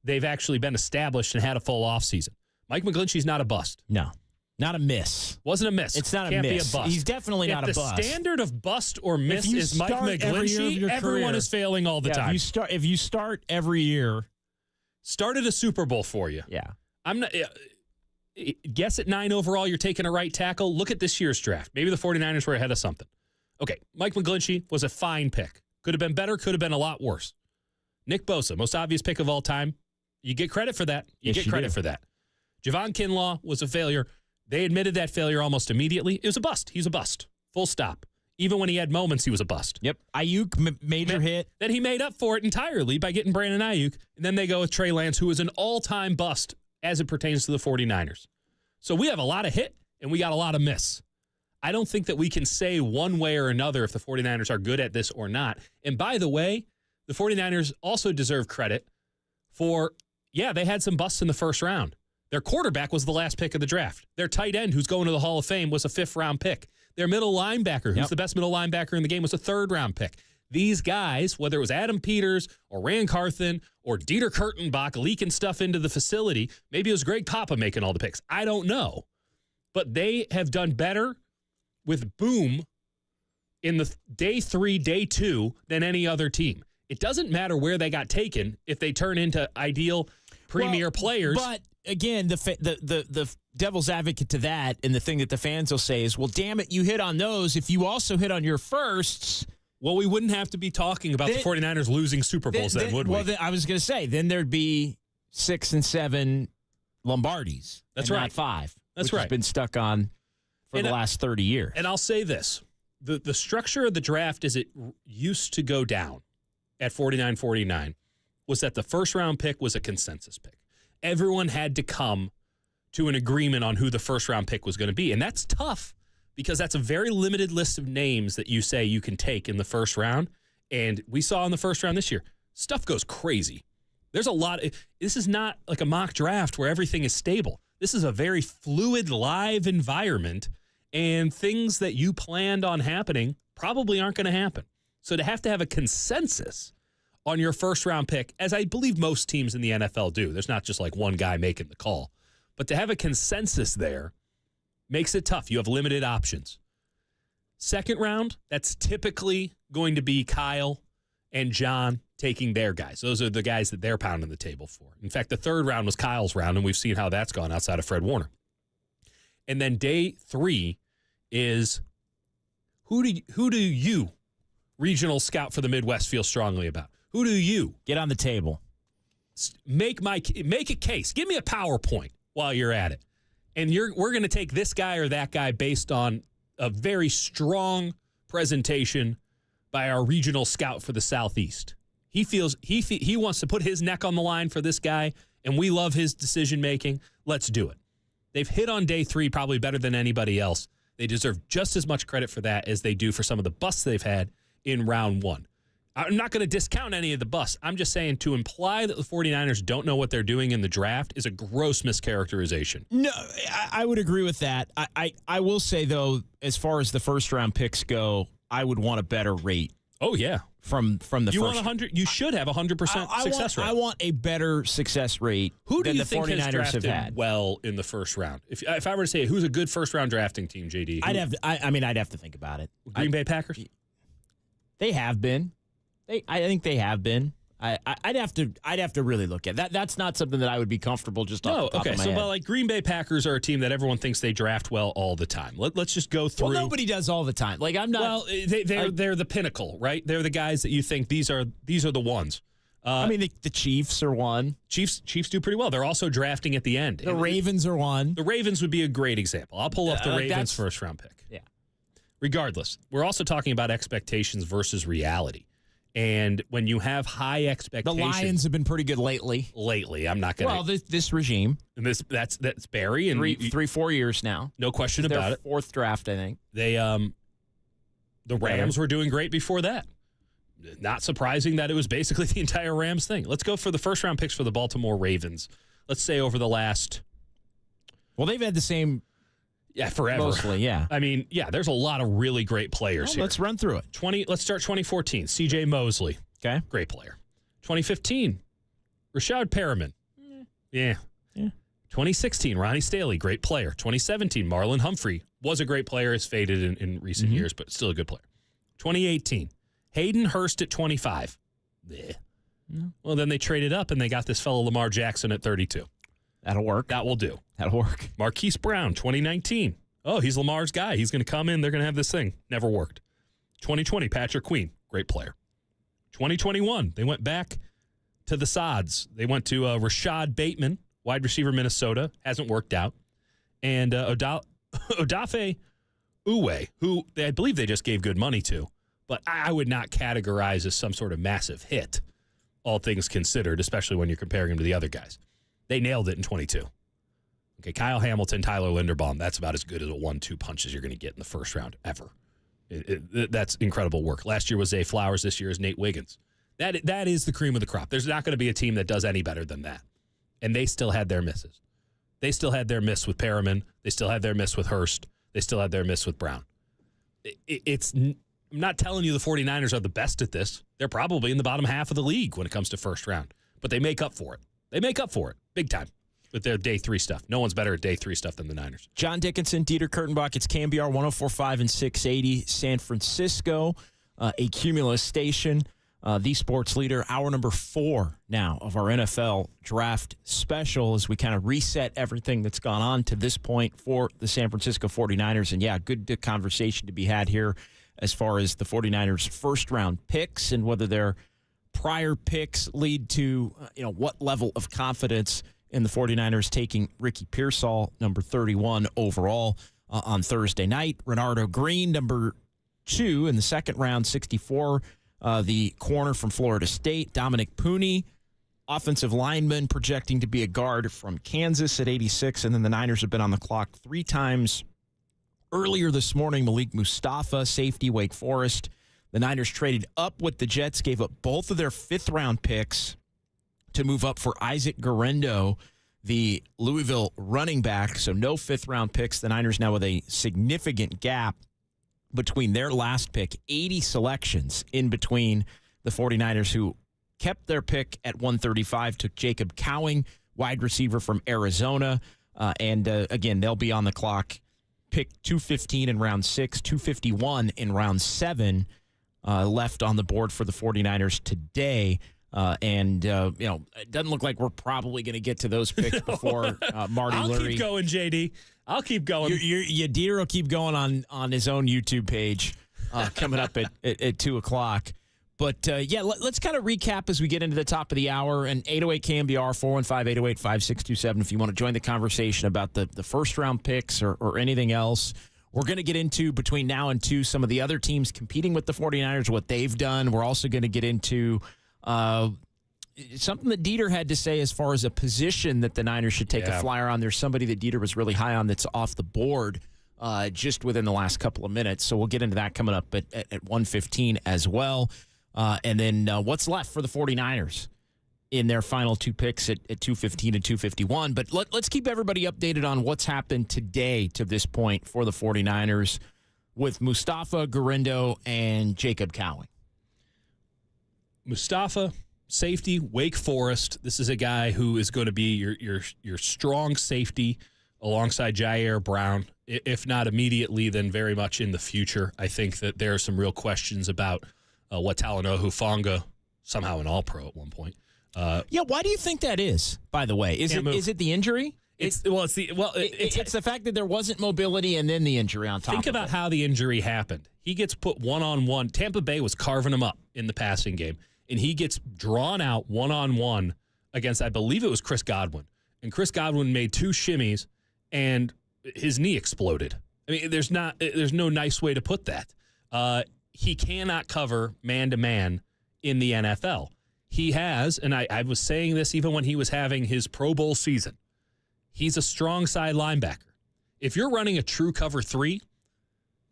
they've actually been established and had a full offseason. Mike McGlinchey's not a bust. No. Not a miss. Wasn't a miss. It's not Can't a miss. Be a bust. He's definitely not a bust. If the standard of bust or miss is Mike McGlinchey, everyone is failing all the time. If you start every year. Started a Super Bowl for you. Yeah. I'm not. Guess at 9 overall, you're taking a right tackle. Look at this year's draft. Maybe the 49ers were ahead of something. Okay, Mike McGlinchey was a fine pick. Could have been better, could have been a lot worse. Nick Bosa, most obvious pick of all time. You get credit for that. You get credit for that. Javon Kinlaw was a failure. They admitted that failure almost immediately. It was a bust. He's a bust. Full stop. Even when he had moments, he was a bust. Yep. Ayuk, major hit. Then he made up for it entirely by getting Brandon Ayuk. And then they go with Trey Lance, who is an all-time bust as it pertains to the 49ers. So we have a lot of hit, and we got a lot of miss. I don't think that we can say one way or another if the 49ers are good at this or not. And by the way, the 49ers also deserve credit for, they had some busts in the first round. Their quarterback was the last pick of the draft. Their tight end, who's going to the Hall of Fame, was a 5th-round pick. Their middle linebacker, who's the best middle linebacker in the game, was a 3rd-round pick. These guys, whether it was Adam Peters or Rand Carthen or Dieter Kurtenbach leaking stuff into the facility, maybe it was Greg Papa making all the picks. I don't know. But they have done better with boom in the day 3, day 2 than any other team. It doesn't matter where they got taken if they turn into ideal premier players. But again, the devil's advocate to that, and the thing that the fans will say is, well, damn it, you hit on those. If you also hit on your firsts, well, we wouldn't have to be talking about the 49ers losing Super Bowls then, would we? Well, I was going to say, then there'd be 6 and 7 Lombardis. That's and right. Not 5. That's which right. Has been stuck on for the last 30 years. And I'll say this. The structure of the draft as it used to go down at 49-49 was that the first-round pick was a consensus pick. Everyone had to come to an agreement on who the first-round pick was going to be. And that's tough because that's a very limited list of names that you say you can take in the first round. And we saw in the first round this year, stuff goes crazy. There's a lot. This is not like a mock draft where everything is stable. This is a very fluid, live environment, and things that you planned on happening probably aren't going to happen. So to have a consensus on your first-round pick, as I believe most teams in the NFL do, there's not just like one guy making the call, but to have a consensus there makes it tough. You have limited options. Second round, that's typically going to be Kyle and John taking their guys. Those are the guys that they're pounding the table for. In fact, the third round was Kyle's round, and we've seen how that's gone outside of Fred Warner. And then day 3 is who do you, regional scout for the Midwest, feel strongly about? Who do you get on the table? Make a case. Give me a PowerPoint while you're at it. And we're going to take this guy or that guy based on a very strong presentation by our regional scout for the Southeast. He wants to put his neck on the line for this guy, and we love his decision making. Let's do it. They've hit on day 3 probably better than anybody else. They deserve just as much credit for that as they do for some of the busts they've had in round 1. I'm not going to discount any of the busts. I'm just saying to imply that the 49ers don't know what they're doing in the draft is a gross mischaracterization. No, I would agree with that. I will say, though, as far as the first-round picks go, I would want a better rate. Oh, yeah. From the you first. Want 100? You should have 100% success rate. I want a better success rate Who do than you the think 49ers has drafted have had. well in the first round? If I were to say who's a good first-round drafting team, JD? I'd have to think about it. Green Bay Packers? They have been. I think they have been. I'd have to really look at that. That's not something that I would be comfortable just off the top of my head. Well, like Green Bay Packers are a team that everyone thinks they draft well all the time. Let's just go through. Well, nobody does all the time. Like I'm not. Well, they're the pinnacle, right? They're the guys that you think these are the ones. I mean, the Chiefs are one. Chiefs do pretty well. They're also drafting at the end. The Ravens are one. The Ravens would be a great example. I'll pull up the Ravens first round pick. Yeah. Regardless, we're also talking about expectations versus reality. And when you have high The expectations, Lions have been pretty good lately. I'm not going to. Well, this regime. And that's Barry and 3-4 years now. No question about it. Fourth draft, I think. They the Rams were doing great before that. Not surprising that it was basically the entire Rams thing. Let's go for the first round picks for the Baltimore Ravens. Let's say over the last. Well, they've had the same. Yeah, forever. Mostly, yeah. I mean, yeah, there's a lot of really great players here. Let's run through it. Let's start 2014. C.J. Mosley. Okay. Great player. 2015. Rashad Perriman. Yeah. 2016. Ronnie Staley. Great player. 2017. Marlon Humphrey. Was a great player. Has faded in recent years, but still a good player. 2018. Hayden Hurst at 25. Yeah. Well, then they traded up and they got this fellow Lamar Jackson at 32. That'll work. That will do. That'll work. Marquise Brown, 2019. Oh, he's Lamar's guy. He's going to come in. They're going to have this thing. Never worked. 2020, Patrick Queen. Great player. 2021, they went back to the sods. They went to Rashad Bateman, wide receiver, Minnesota. Hasn't worked out. And Odafe Uwe, who I believe they just gave good money to, but I would not categorize as some sort of massive hit, all things considered, especially when you're comparing him to the other guys. They nailed it in 22. Okay, Kyle Hamilton, Tyler Linderbaum, that's about as good as a 1-2 punch as you're going to get in the first round ever. That's incredible work. Last year was Zay Flowers. This year is Nate Wiggins. That is the cream of the crop. There's not going to be a team that does any better than that. And they still had their misses. They still had their miss with Perriman. They still had their miss with Hurst. They still had their miss with Brown. I'm not telling you the 49ers are the best at this. They're probably in the bottom half of the league when it comes to first round. But they make up for it. They make up for it big time with their day 3 stuff. No one's better at day 3 stuff than the Niners. John Dickinson, Dieter Kurtenbach. It's KNBR 104.5 and 680 San Francisco, a Cumulus station, the sports leader. Hour number 4 now of our NFL draft special as we kind of reset everything that's gone on to this point for the San Francisco 49ers. And, yeah, good conversation to be had here as far as the 49ers' first-round picks and whether their prior picks lead to, what level of confidence in the 49ers taking Ricky Pearsall, number 31 overall, on Thursday night. Renardo Green, number 2 in the second round, 64, the corner from Florida State. Dominic Pooney, offensive lineman, projecting to be a guard from Kansas at 86. And then the Niners have been on the clock 3 times earlier this morning. Malik Mustafa, safety, Wake Forest. The Niners traded up with the Jets, gave up both of their 5th-round picks to move up for Isaac Guerendo, the Louisville running back. So no 5th-round picks. The Niners now with a significant gap between their last pick, 80 selections in between the 49ers, who kept their pick at 135, took Jacob Cowing, wide receiver from Arizona. Again, they'll be on the clock. Pick 215 in round 6, 251 in round 7. Left on the board for the 49ers today. It doesn't look like we're probably going to get to those picks before Marty Lurie. I'll keep going, JD. I'll keep going. Dieter will keep going on his own YouTube page coming up at 2 o'clock. But, let's kind of recap as we get into the top of the hour. And 808 KNBR, 415-808-5627 if you want to join the conversation about the first-round picks or anything else. We're going to get into, between now and 2, some of the other teams competing with the 49ers, what they've done. We're also going to get into something that Dieter had to say as far as a position that the Niners should take a flyer on. There's somebody that Dieter was really high on that's off the board just within the last couple of minutes. So we'll get into that coming up at 1:15 as well. And then what's left for the 49ers in their final 2 picks at 215 and 251. But let's keep everybody updated on what's happened today to this point for the 49ers with Mustafa, Guerendo, and Jacob Cowing. Mustafa, safety, Wake Forest. This is a guy who is going to be your strong safety alongside Jair Brown. If not immediately, then very much in the future. I think that there are some real questions about what Talanoa Hufanga, somehow an All-Pro at one point. Why do you think that is, by the way? Is it the injury? It's the fact that there wasn't mobility and then the injury on top of it. Think about how the injury happened. He gets put one-on-one. Tampa Bay was carving him up in the passing game, and he gets drawn out one-on-one against, I believe it was Chris Godwin. And Chris Godwin made 2 shimmies, and his knee exploded. I mean, there's no nice way to put that. He cannot cover man-to-man in the NFL. He has, and I was saying this even when he was having his Pro Bowl season, he's a strong side linebacker. If you're running a true cover 3,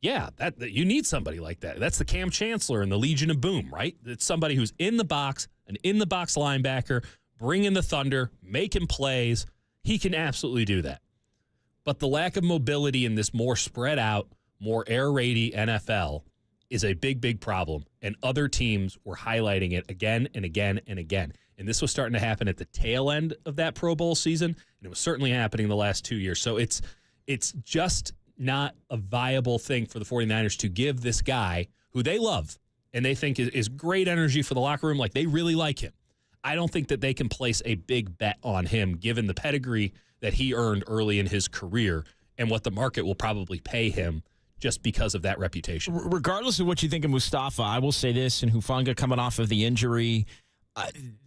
yeah, that you need somebody like that. That's the Cam Chancellor and the Legion of Boom, right? It's somebody who's in the box, an in-the-box linebacker, bringing the thunder, making plays. He can absolutely do that. But the lack of mobility in this more spread out, more air raidy NFL is a big, big problem. And other teams were highlighting it again and again and again. And this was starting to happen at the tail end of that Pro Bowl season, and it was certainly happening the last 2 years. So it's just not a viable thing for the 49ers to give this guy, who they love and they think is great energy for the locker room, like they really like him. I don't think that they can place a big bet on him, given the pedigree that he earned early in his career and what the market will probably pay him just because of that reputation. Regardless of what you think of Mustafa, I will say this, and Hufanga coming off of the injury,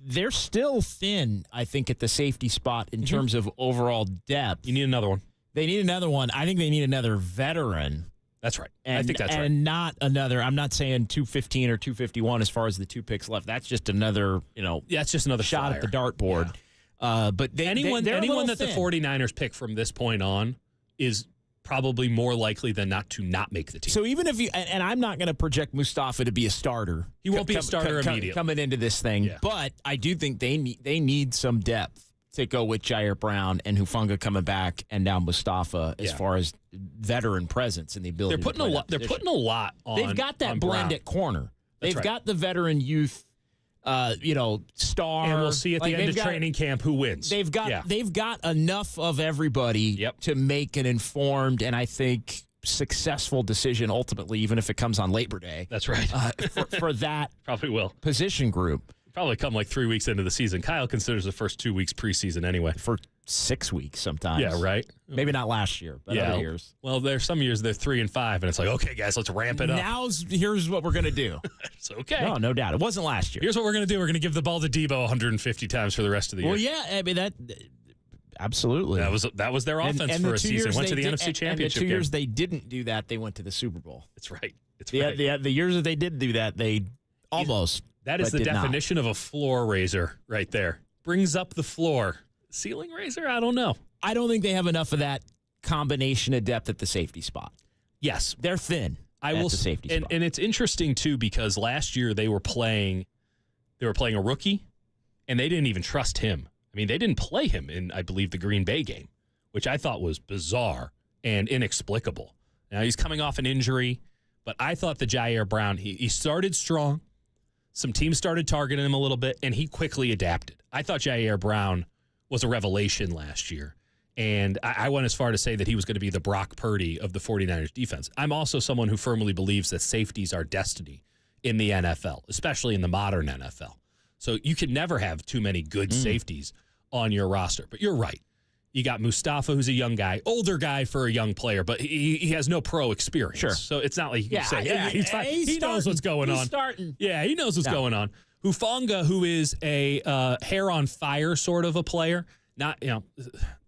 they're still thin, I think, at the safety spot in terms of overall depth. You need another one. They need another one. I think they need another veteran. That's right. And, I think that's right. And not another, I'm not saying 215 or 251 as far as the 2 picks left. That's just another, it's just another shot flyer at the dartboard. Yeah. But anyone that thin. the 49ers pick from this point on is probably more likely than not to not make the team. So even if you, and I'm not going to project Mustafa to be a starter. He won't be a starter immediately. Coming into this thing. Yeah. But I do think they need some depth to go with Jair Brown and Hufanga coming back, and now Mustafa as far as veteran presence and the ability. They're putting a lot on. They've got that blend at corner. They've got the veteran youth, star. And we'll see at the end of training camp who wins. They've got enough of everybody to make an informed and I think successful decision ultimately, even if it comes on Labor Day. That's right. For that probably will position group. Probably come like 3 weeks into the season. Kyle considers the first 2 weeks preseason anyway. For 6 weeks sometimes. Yeah, right. Maybe not last year, but other years. Well, there's some years they're 3 and 5, and it's like, okay, guys, let's ramp it up. Here's what we're gonna do. It's okay. No doubt. It wasn't last year. Here's what we're gonna do. We're gonna give the ball to Debo 150 times for the rest of the year. Well, yeah, I mean that. Absolutely. That was their offense for a season. Went to the NFC Championship and the 2 game. years they didn't do that, they went to the Super Bowl. That's right. The years that they did do that, they almost. That is the definition of a floor raiser right there. Brings up the floor. Ceiling raiser? I don't know. I don't think they have enough of that combination of depth at the safety spot. Yes. They're thin. The safety spot. And it's interesting, too, because last year they were playing a rookie, and they didn't even trust him. I mean, they didn't play him in, I believe, the Green Bay game, which I thought was bizarre and inexplicable. Now, he's coming off an injury, but I thought the Jair Brown, he started strong. Some teams started targeting him a little bit, and he quickly adapted. I thought Jair Brown was a revelation last year, and I went as far to say that he was going to be the Brock Purdy of the 49ers defense. I'm also someone who firmly believes that safeties are destiny in the NFL, especially in the modern NFL. So you can never have too many good safeties on your roster. But you're right. You got Mustafa, who's a young guy, older guy for a young player, but he has no pro experience. Sure. So it's not like you can say, he's fine. He knows what's going on. Yeah, he knows what's going on. Hufanga, who is a hair on fire sort of a player. Not,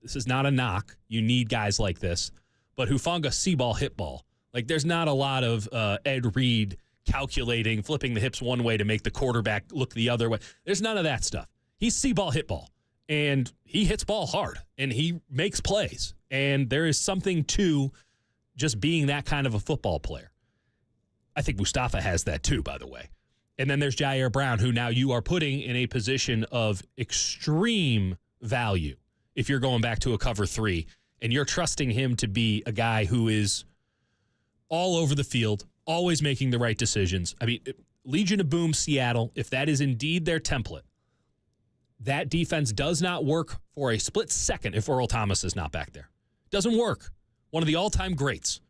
this is not a knock. You need guys like this. But Hufanga, see ball, hit ball. Like there's not a lot of Ed Reed calculating, flipping the hips one way to make the quarterback look the other way. There's none of that stuff. He's see ball, hit ball. And he hits ball hard, and he makes plays. And there is something to just being that kind of a football player. I think Mustafa has that too, by the way. And then there's Jair Brown, who now you are putting in a position of extreme value if you're going back to a cover 3, and you're trusting him to be a guy who is all over the field, always making the right decisions. I mean, Legion of Boom, Seattle, if that is indeed their template, that defense does not work for a split second if Earl Thomas is not back there. Doesn't work. One of the all-time greats.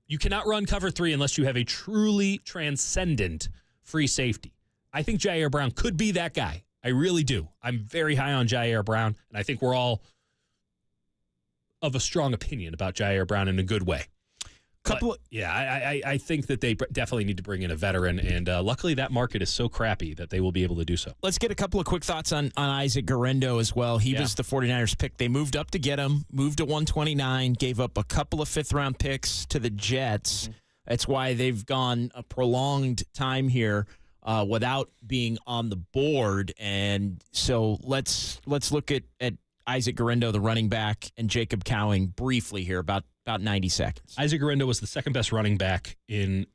You cannot run cover 3 unless you have a truly transcendent free safety. I think Jair Brown could be that guy. I really do. I'm very high on Jair Brown, and I think we're all of a strong opinion about Jair Brown in a good way. I think that they definitely need to bring in a veteran, and luckily that market is so crappy that they will be able to do so. Let's get a couple of quick thoughts on Isaac Guerendo as well. He was the 49ers pick. They moved up to get him, moved to 129, gave up a couple of fifth-round picks to the Jets. That's why they've gone a prolonged time here without being on the board. And so let's look at Isaac Guerendo, the running back, and Jacob Cowing briefly here, about 90 seconds. Isaac Guerendo was the second best running back in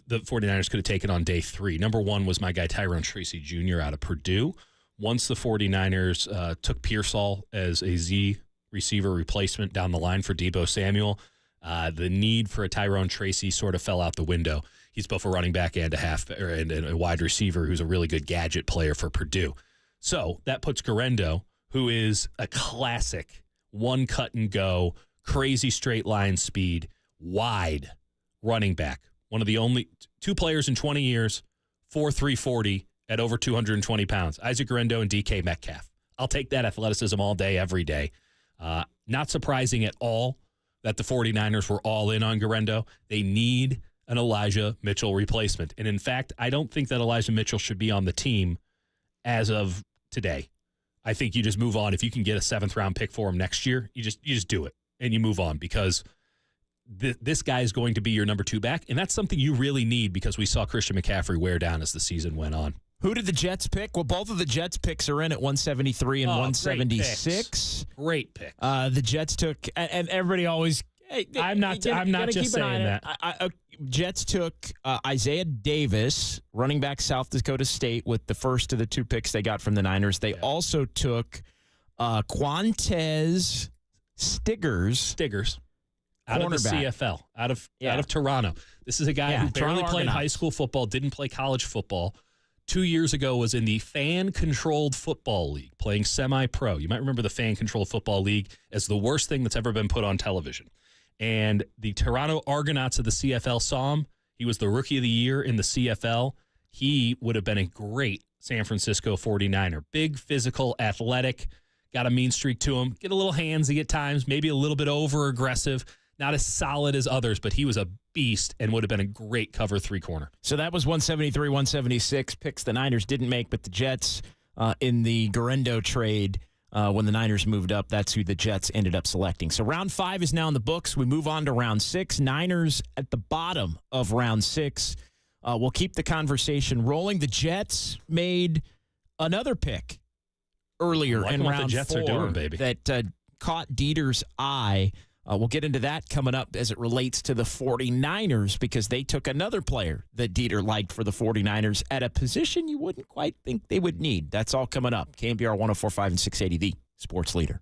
the 49ers could have taken on day 3. Number 1 was my guy Tyrone Tracy Jr. out of Purdue. Once the 49ers took Pearsall as a Z receiver replacement down the line for Deebo Samuel, the need for a Tyrone Tracy sort of fell out the window. He's both a running back and a wide receiver who's a really good gadget player for Purdue. So that puts Guerendo, who is a classic one cut and go, crazy straight line speed, wide running back. One of the only 2 players in 20 years, 4'3", 40 at over 220 pounds. Isaac Guerendo and DK Metcalf. I'll take that athleticism all day, every day. Not surprising at all that the 49ers were all in on Guerendo. They need an Elijah Mitchell replacement. And in fact, I don't think that Elijah Mitchell should be on the team as of today. I think you just move on. If you can get a 7th-round pick for him next year, you just do it and you move on, because this guy is going to be your number 2 back, and that's something you really need because we saw Christian McCaffrey wear down as the season went on. Who did the Jets pick? Well, both of the Jets picks are in at 173 and 176. Great pick. The Jets took, and everybody always. Hey, I'm not just saying that. Jets took Isaiah Davis, running back, South Dakota State, with the first of the 2 picks they got from the Niners. They also took Quantez Stiggers. Out of the CFL, out of Toronto. This is a guy who barely played high school football, didn't play college football. 2 years ago was in the fan-controlled football league, playing semi-pro. You might remember the fan-controlled football league as the worst thing that's ever been put on television. And the Toronto Argonauts of the CFL saw him. He was the Rookie of the Year in the CFL. He would have been a great San Francisco 49er. Big, physical, athletic, got a mean streak to him. Get a little handsy at times, maybe a little bit over-aggressive. Not as solid as others, but he was a beast and would have been a great cover 3 corner. So that was 173, 176 picks the Niners didn't make, but the Jets in the Guerendo trade, when the Niners moved up, that's who the Jets ended up selecting. So round 5 is now in the books. We move on to round 6. Niners at the bottom of round 6. We'll keep the conversation rolling. The Jets made another pick earlier in round 4 the Jets are doing, baby. That caught Dieter's eye. We'll get into that coming up as it relates to the 49ers, because they took another player that Dieter liked for the 49ers at a position you wouldn't quite think they would need. That's all coming up. KNBR 104.5 and 680, the sports leader.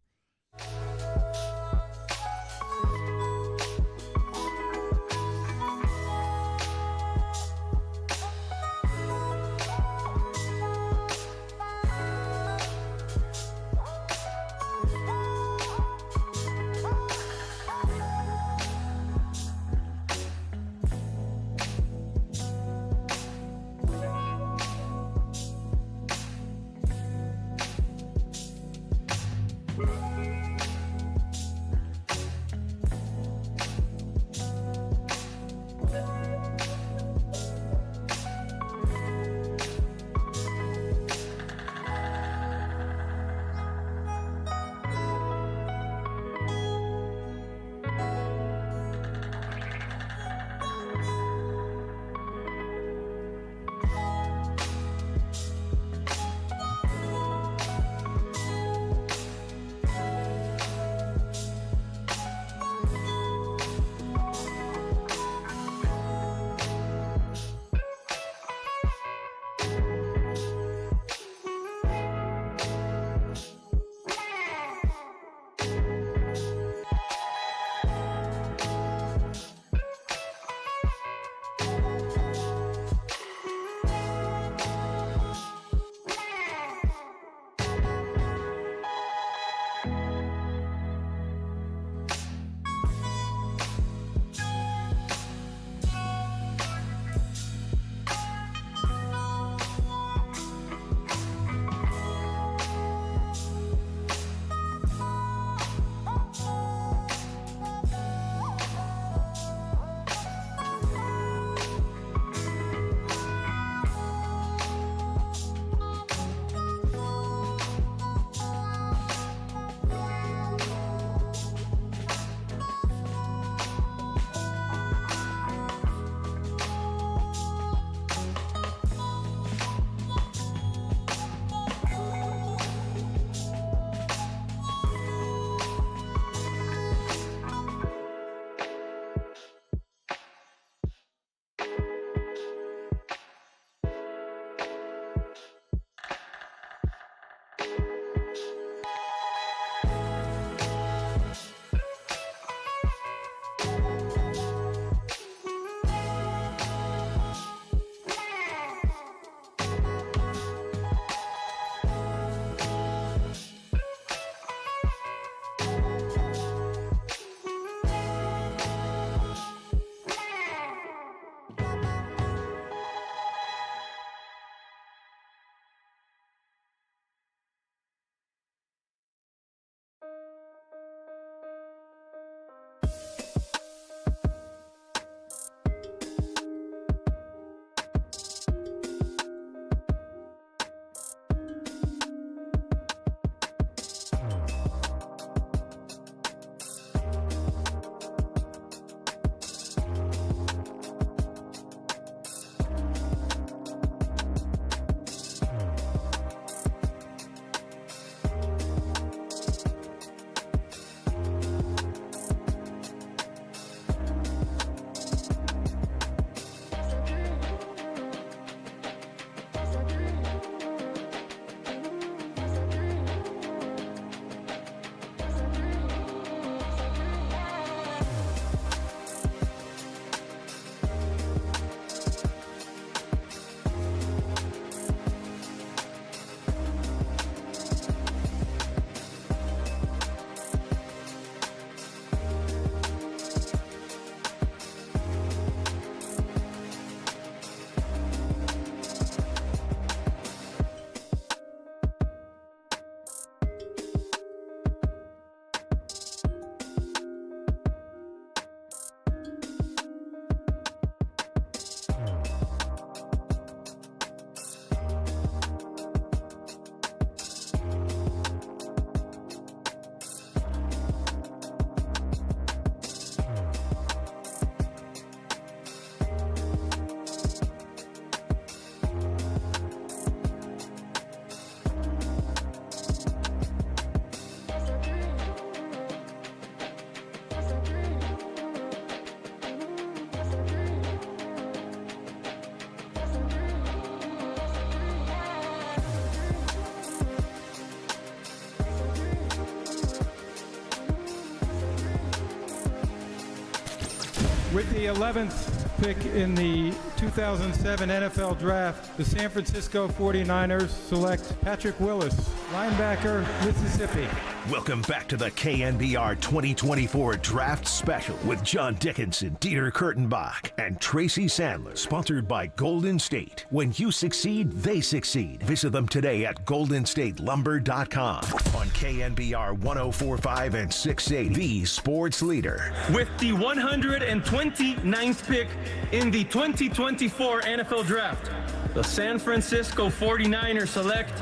With the 11th pick in the 2007 NFL Draft, the San Francisco 49ers select Patrick Willis, linebacker, Mississippi. Welcome back to the KNBR 2024 Draft Special with John Dickinson, Dieter Kurtenbach, and Tracy Sandler. Sponsored by Golden State. When you succeed, they succeed. Visit them today at goldenstatelumber.com. On KNBR 104.5 and 680, the sports leader. With the 129th pick in the 2024 NFL Draft, the San Francisco 49ers select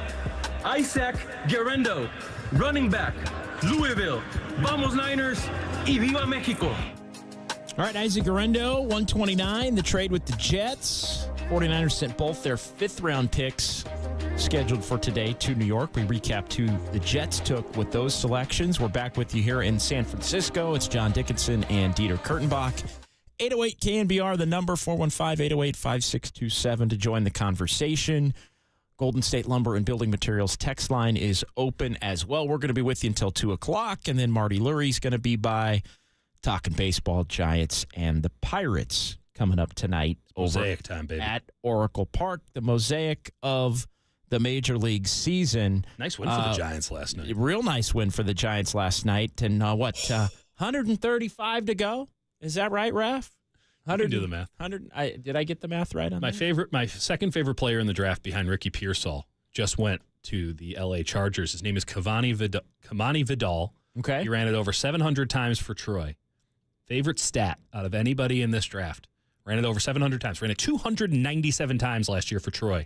Isaac Guerendo, running back, Louisville. Vamos Niners y viva Mexico. All right, Isaac Guerendo, 129, the trade with the Jets. 49ers sent both their fifth-round picks scheduled for today to New York. We recapped who the Jets took with those selections. We're back with you here in San Francisco. It's John Dickinson and Dieter Kurtenbach. 808 KNBR, the number, 415-808-5627 to join the conversation. Golden State Lumber and Building Materials text line is open as well. We're going to be with you until 2 o'clock, and then Marty Lurie's going to be by talking baseball, Giants, and the Pirates coming up tonight over Mosaic time, baby. At Oracle Park, the mosaic of the Major League season. Nice win for the Giants last night. Real nice win for the Giants last night. And 135 to go? Is that right, Raf? I can do the math. Did I get the math right on that? My second favorite player in the draft behind Ricky Pearsall just went to the L.A. Chargers. His name is Kamani Vidal. Okay. He ran it over 700 times for Troy. Favorite stat out of anybody in this draft. Ran it over 700 times. Ran it 297 times last year for Troy.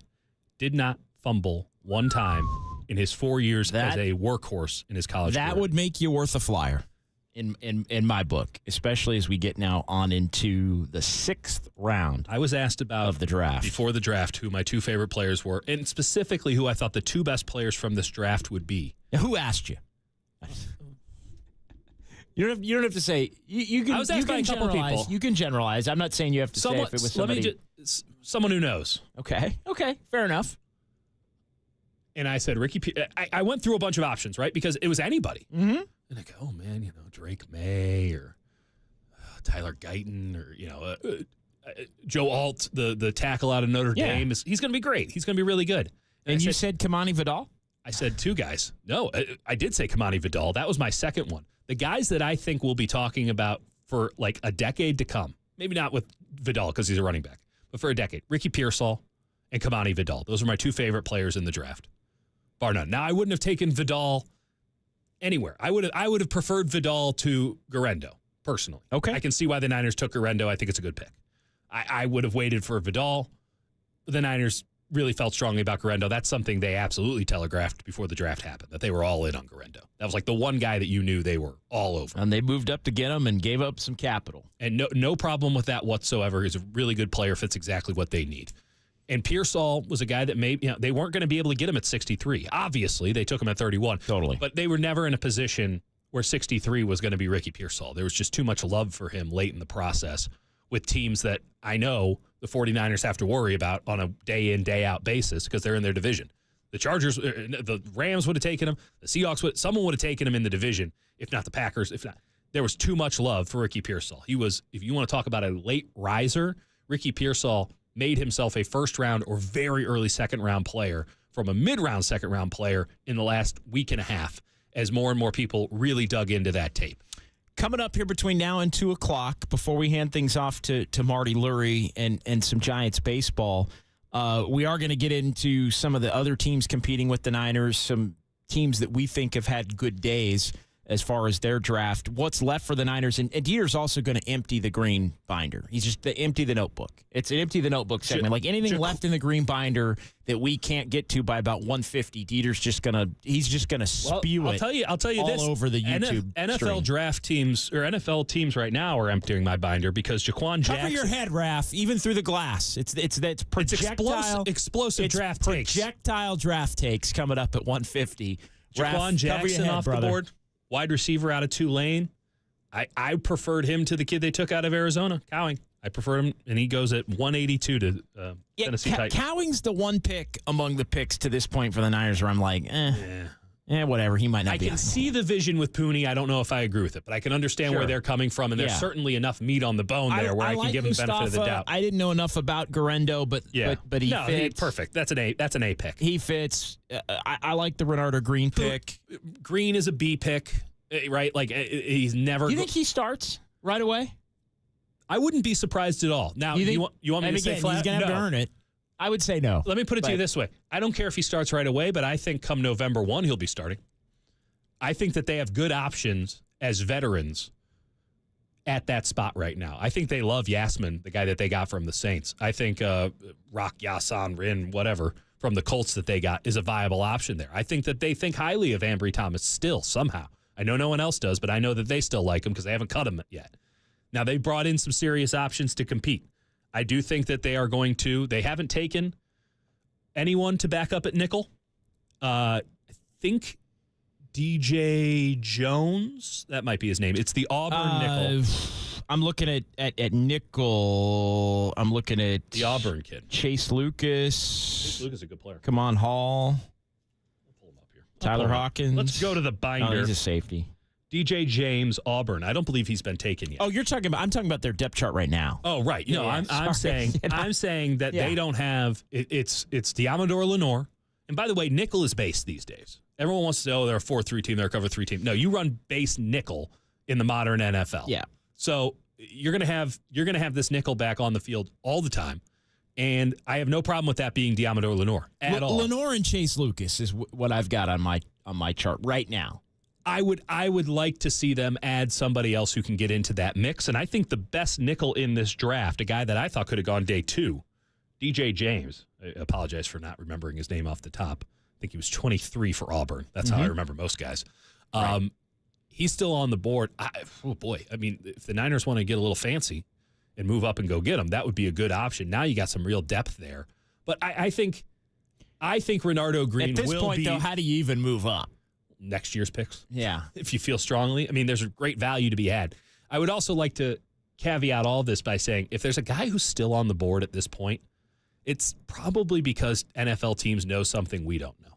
Did not fumble one time in his 4 years as a workhorse in his college career. That would make you worth a flyer in my book, especially as we get now on into the sixth round. I was asked about of the draft before the draft who my two favorite players were, and specifically who I thought the two best players from this draft would be. Now, who asked you? You don't have to say. You can. I was asked by a couple people. You can generalize. I'm not saying you have to say if it was somebody. Someone who knows. Okay. Fair enough. And I said Ricky. I went through a bunch of options, right? Because it was anybody. Mm-hmm. And I go, oh man, Drake May or Tyler Guyton or Joe Alt, the tackle out of Notre Dame. He's going to be great. He's going to be really good. And you said Kamani Vidal? I said two guys. No, I did say Kamani Vidal. That was my second one. The guys that I think we'll be talking about for like a decade to come, maybe not with Vidal because he's a running back, but for a decade, Ricky Pearsall and Kamani Vidal. Those are my two favorite players in the draft, bar none. Now, I wouldn't have taken Vidal anywhere. I would have preferred Vidal to Guerendo, personally. Okay. I can see why the Niners took Guerendo. I think it's a good pick. I would have waited for Vidal. The Niners really felt strongly about Guerendo. That's something they absolutely telegraphed before the draft happened, that they were all in on Guerendo. That was like the one guy that you knew they were all over. And they moved up to get him and gave up some capital. And no problem with that whatsoever. He's a really good player, fits exactly what they need. And Pearsall was a guy that maybe they weren't going to be able to get him at 63. Obviously, they took him at 31. Totally. But they were never in a position where 63 was going to be Ricky Pearsall. There was just too much love for him late in the process with teams that I know the 49ers have to worry about on a day-in, day-out basis because they're in their division. The Chargers, the Rams would have taken him. The Seahawks, someone would have taken him in the division, if not the Packers. If not, there was too much love for Ricky Pearsall. He was, if you want to talk about a late riser, Ricky Pearsall made himself a first-round or very early second-round player from a mid-round second-round player in the last week and a half as more and more people really dug into that tape. Coming up here between now and 2 o'clock, before we hand things off to Marty Lurie and some Giants baseball, we are going to get into some of the other teams competing with the Niners, some teams that we think have had good days as far as their draft. What's left for the Niners, and Dieter's also going to empty the green binder. He's just empty the notebook. It's an empty the notebook segment. Like anything left in the green binder that we can't get to by about 1:50, Dieter's just gonna spew I'll tell you all this, over the YouTube NFL stream. Draft teams or NFL teams right now are emptying my binder because Jaquan Jackson. Cover your head, Raph, even through the glass. It's projectile explosive draft takes. Projectile draft takes coming up at 1:50. Jaquan Jackson off the board. Wide receiver out of Tulane. I preferred him to the kid they took out of Arizona, Cowing. I prefer him, and he goes at 182 to Tennessee Titans. Cowing's the one pick among the picks to this point for the Niners where I'm like, Yeah. Whatever. He might not be. I can see the vision with Pooney. I don't know if I agree with it, but I can understand where they're coming from, and there's certainly enough meat on the bone there where I can give him the benefit of the doubt. I didn't know enough about Guerendo, but he fits. Perfect. That's an A pick. He fits. I like the Renardo Green pick. Green is a B pick, right? Like he's never. You think he starts right away? I wouldn't be surprised at all. Now, you want me to say flat? He's going to have to earn it. I would say no. Let me put it to you this way. I don't care if he starts right away, but I think come November 1, he'll be starting. I think that they have good options as veterans at that spot right now. I think they love Yasmin, the guy that they got from the Saints. I think Rock Yasan Rin, whatever, from the Colts that they got is a viable option there. I think that they think highly of Ambry Thomas still, somehow. I know no one else does, but I know that they still like him because they haven't cut him yet. Now, they brought in some serious options to compete. I do think that they are going to. They haven't taken anyone to back up at nickel. I think DJ Jones, that might be his name. It's the Auburn nickel. I'm looking at nickel. I'm looking at the Auburn kid. Chase Lucas. Chase Lucas is a good player. Come on, Hall. I'll pull him up here. Tyler Hawkins. Let's go to the binder. Oh, he's a safety. DJ James, Auburn. I don't believe he's been taken yet. Oh, I'm talking about their depth chart right now. Oh, right. No, I'm saying that they don't have it's Diamador Lenore. And by the way, nickel is base these days. Everyone wants to say, they're a 4-3 team, they're a cover 3 team. No, you run base nickel in the modern NFL. Yeah. So you're gonna have this nickel back on the field all the time. And I have no problem with that being Diamador Lenore at all. Lenore and Chase Lucas is what I've got on my chart right now. I would like to see them add somebody else who can get into that mix. And I think the best nickel in this draft, a guy that I thought could have gone day 2, DJ James. I apologize for not remembering his name off the top. I think he was 23 for Auburn. That's how I remember most guys. Right. He's still on the board. Oh, boy. I mean, if the Niners want to get a little fancy and move up and go get him, that would be a good option. Now you got some real depth there. But I think Renardo Green will be. At this point, though, how do you even move up? Next year's picks. Yeah. If you feel strongly. I mean, there's a great value to be had. I would also like to caveat all this by saying if there's a guy who's still on the board at this point, it's probably because NFL teams know something we don't know.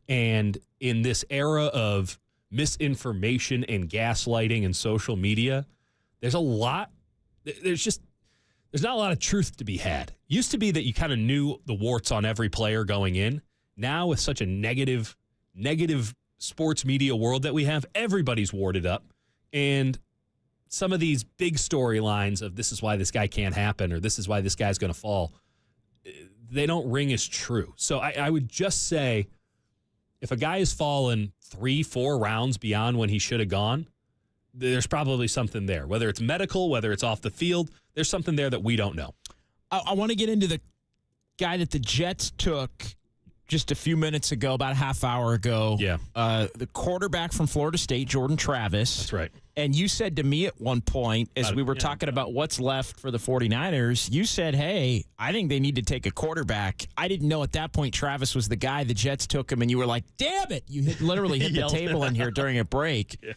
And in this era of misinformation and gaslighting and social media, there's not a lot of truth to be had. Used to be that you kind of knew the warts on every player going in. Now with such a negative sports media world that we have, everybody's warded up. And some of these big storylines of this is why this guy can't happen or this is why this guy's going to fall, they don't ring as true. So I would just say if a guy has fallen 3-4 rounds beyond when he should have gone, there's probably something there. Whether it's medical, whether it's off the field, there's something there that we don't know. I want to get into the guy that the Jets took just a few minutes ago, about a half hour ago. Yeah. The quarterback from Florida State, Jordan Travis. That's right. And you said to me at one point, as we were talking about what's left for the 49ers, you said, hey, I think they need to take a quarterback. I didn't know at that point Travis was the guy. The Jets took him, and you were like, damn it. You literally hit the table in here during a break. Yeah.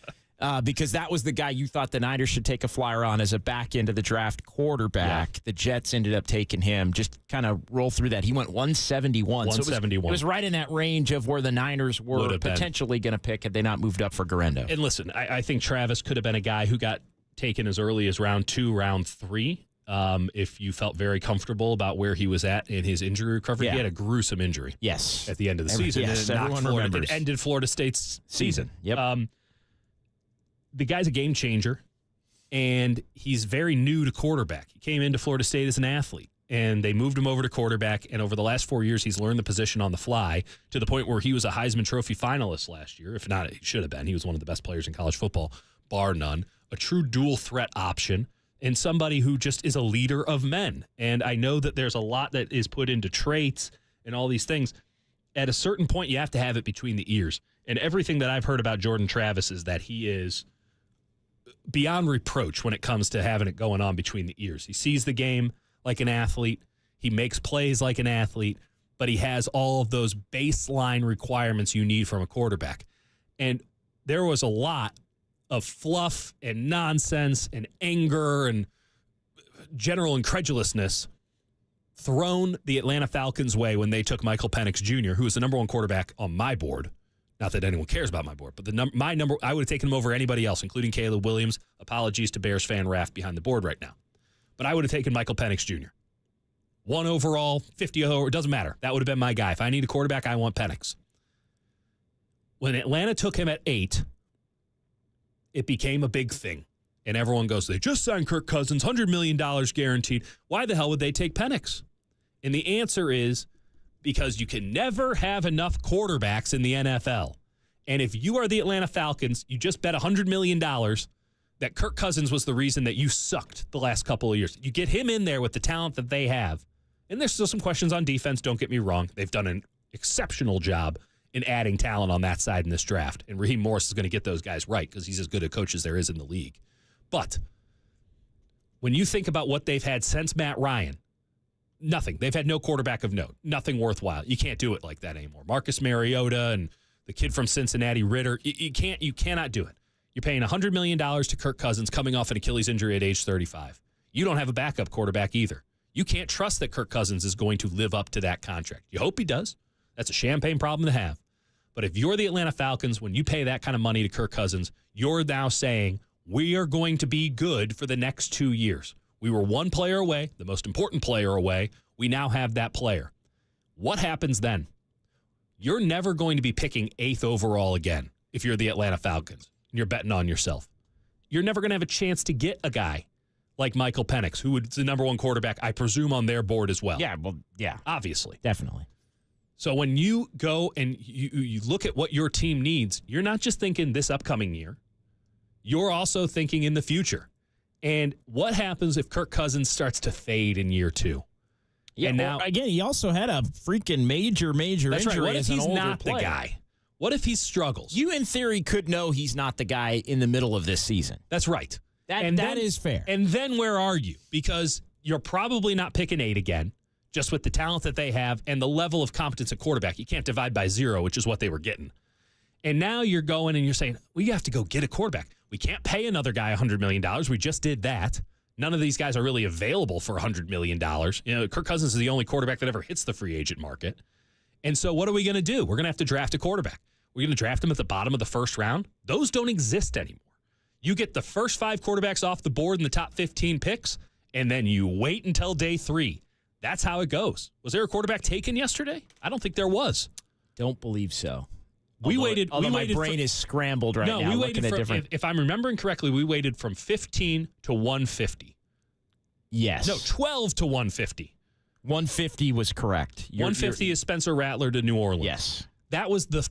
Because that was the guy you thought the Niners should take a flyer on as a back end of the draft quarterback. Yeah. The Jets ended up taking him. Just kind of roll through that. He went 171. 171. So it was right in that range of where the Niners were potentially going to pick had they not moved up for Guerendo. And listen, I think Travis could have been a guy who got taken as early as round 2, round 3. If you felt very comfortable about where he was at in his injury recovery. Yeah. He had a gruesome injury. Yes. At the end of the season. Yes, and everyone remembers. It ended Florida State's season. Yep. The guy's a game changer, and he's very new to quarterback. He came into Florida State as an athlete, and they moved him over to quarterback, and over the last 4 years, he's learned the position on the fly to the point where he was a Heisman Trophy finalist last year. If not, he should have been. He was one of the best players in college football, bar none. A true dual threat option, and somebody who just is a leader of men. And I know that there's a lot that is put into traits and all these things. At a certain point, you have to have it between the ears. And everything that I've heard about Jordan Travis is that he is beyond reproach when it comes to having it going on between the ears. He sees the game like an athlete. He makes plays like an athlete, but he has all of those baseline requirements you need from a quarterback. And there was a lot of fluff and nonsense and anger and general incredulousness thrown the Atlanta Falcons' way when they took Michael Penix Jr., who was the number 1 quarterback on my board Not that anyone cares about my board, but my number, I would have taken him over anybody else, including Caleb Williams. Apologies to Bears fan Raft behind the board right now. But I would have taken Michael Penix Jr. 1 overall, 50 over, it doesn't matter. That would have been my guy. If I need a quarterback, I want Penix. When Atlanta took him at 8, it became a big thing. And everyone goes, they just signed Kirk Cousins, $100 million guaranteed. Why the hell would they take Penix? And the answer is because you can never have enough quarterbacks in the NFL. And if you are the Atlanta Falcons, you just bet $100 million that Kirk Cousins was the reason that you sucked the last couple of years. You get him in there with the talent that they have. And there's still some questions on defense, don't get me wrong. They've done an exceptional job in adding talent on that side in this draft. And Raheem Morris is going to get those guys right because he's as good a coach as there is in the league. But when you think about what they've had since Matt Ryan, nothing. They've had no quarterback of note. Nothing worthwhile. You can't do it like that anymore. Marcus Mariota and the kid from Cincinnati, Ritter, you cannot do it. You're paying $100 million to Kirk Cousins coming off an Achilles injury at age 35. You don't have a backup quarterback either. You can't trust that Kirk Cousins is going to live up to that contract. You hope he does. That's a champagne problem to have. But if you're the Atlanta Falcons, when you pay that kind of money to Kirk Cousins, you're now saying, we are going to be good for the next 2 years. We were one player away, the most important player away. We now have that player. What happens then? You're never going to be picking 8th overall again if you're the Atlanta Falcons and you're betting on yourself. You're never going to have a chance to get a guy like Michael Penix, who is the number 1 quarterback, I presume, on their board as well. Yeah, well, yeah. Obviously. Definitely. So when you go and you look at what your team needs, you're not just thinking this upcoming year. You're also thinking in the future. And what happens if Kirk Cousins starts to fade in year 2? Yeah, and now, again, he also had a freaking major that's injury. Right. What if as an he's older not player? the guy? What if he struggles? You, in theory, could know he's not the guy in the middle of this season. That's right. That is fair. And then where are you? Because you're probably not picking 8 again, just with the talent that they have and the level of competence at quarterback. You can't divide by 0, which is what they were getting. And now you're going and you're saying, we have to go get a quarterback. We can't pay another guy $100 million. We just did that. None of these guys are really available for $100 million. You know, Kirk Cousins is the only quarterback that ever hits the free agent market. And so what are we going to do? We're going to have to draft a quarterback. We're going to draft him at the bottom of the first round. Those don't exist anymore. You get the first 5 quarterbacks off the board in the top 15 picks, and then you wait until day 3. That's how it goes. Was there a quarterback taken yesterday? I don't think there was. Don't believe so. We waited. My brain is scrambled right now. No, we waited looking for, at different. if I'm remembering correctly, we waited from 15 to 150. Yes. No, 12 to 150. 150 was correct. 150 is Spencer Rattler to New Orleans. Yes. That was the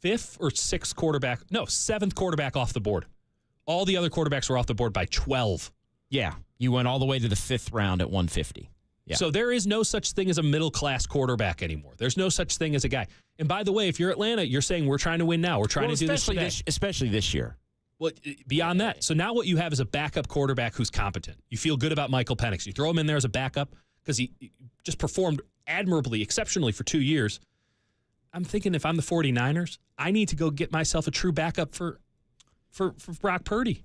5th or 6th quarterback. No, 7th quarterback off the board. All the other quarterbacks were off the board by 12. Yeah. You went all the way to the 5th round at 150. Yeah. So there is no such thing as a middle-class quarterback anymore. There's no such thing as a guy. And by the way, if you're Atlanta, you're saying we're trying to win now. We're trying to do this today. Especially this year. Well, beyond that. So now what you have is a backup quarterback who's competent. You feel good about Michael Penix. You throw him in there as a backup because he just performed admirably, exceptionally for 2 years. I'm thinking if I'm the 49ers, I need to go get myself a true backup for Brock Purdy.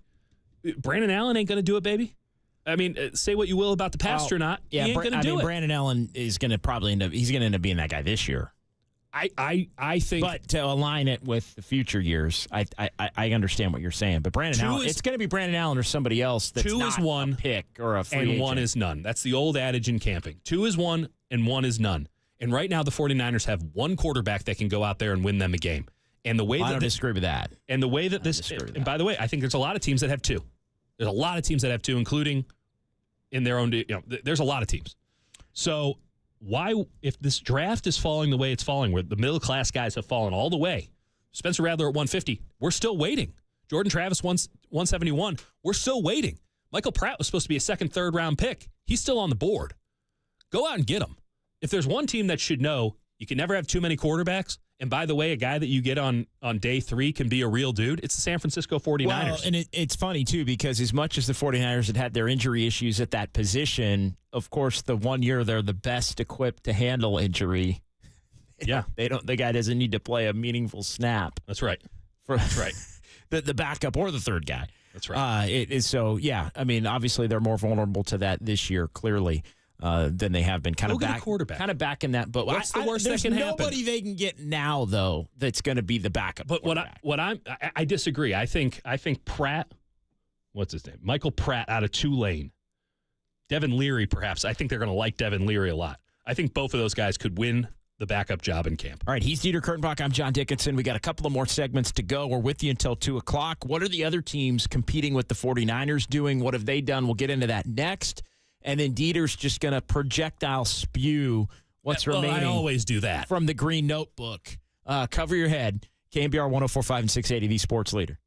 Brandon Allen ain't going to do it, baby. I mean, say what you will about the past or not. Yeah, he ain't going to do it. Brandon Allen is going to probably end up being that guy this year. I think. But to align it with the future years, I understand what you're saying. But Brandon Allen, it's going to be Brandon Allen or somebody else that's 2 not is 1 a pick or a free and agent. 1 is none. That's the old adage in camping. 2 is 1 and 1 is none. And right now the 49ers have 1 quarterback that can go out there and win them a game. And the way I don't disagree with that. And the way that by the way, I think there's a lot of teams that have 2. There's a lot of teams that have 2, including in their own, there's a lot of teams. So why, if this draft is falling the way it's falling, where the middle-class guys have fallen all the way, Spencer Rattler at 150, we're still waiting. Jordan Travis, 171, we're still waiting. Michael Pratt was supposed to be a 2nd, 3rd round pick. He's still on the board. Go out and get him. If there's one team that should know, you can never have too many quarterbacks. And by the way, a guy that you get on day 3 can be a real dude. It's the San Francisco 49ers. Well, and it's funny, too, because as much as the 49ers had their injury issues at that position, of course, the 1 year they're the best equipped to handle injury. Yeah. The guy doesn't need to play a meaningful snap. That's right. That's right. The backup or the 3rd guy. That's right. So, yeah, I mean, obviously they're more vulnerable to that this year, clearly. than they have been. Go get a quarterback. Kind of back in that. But what's the worst that can happen? There's nobody they can get now, though, that's going to be the backup. But I disagree. I think Pratt, what's his name? Michael Pratt out of Tulane. Devin Leary, perhaps. I think they're going to like Devin Leary a lot. I think both of those guys could win the backup job in camp. All right, he's Dieter Kurtenbach. I'm John Dickinson. We got a couple of more segments to go. We're with you until 2 o'clock. What are the other teams competing with the 49ers doing? What have they done? We'll get into that next. And then Dieter's just going to projectile spew what's remaining. I always do that. From the green notebook. Cover your head. KNBR 104.5 and 680, the sports leader.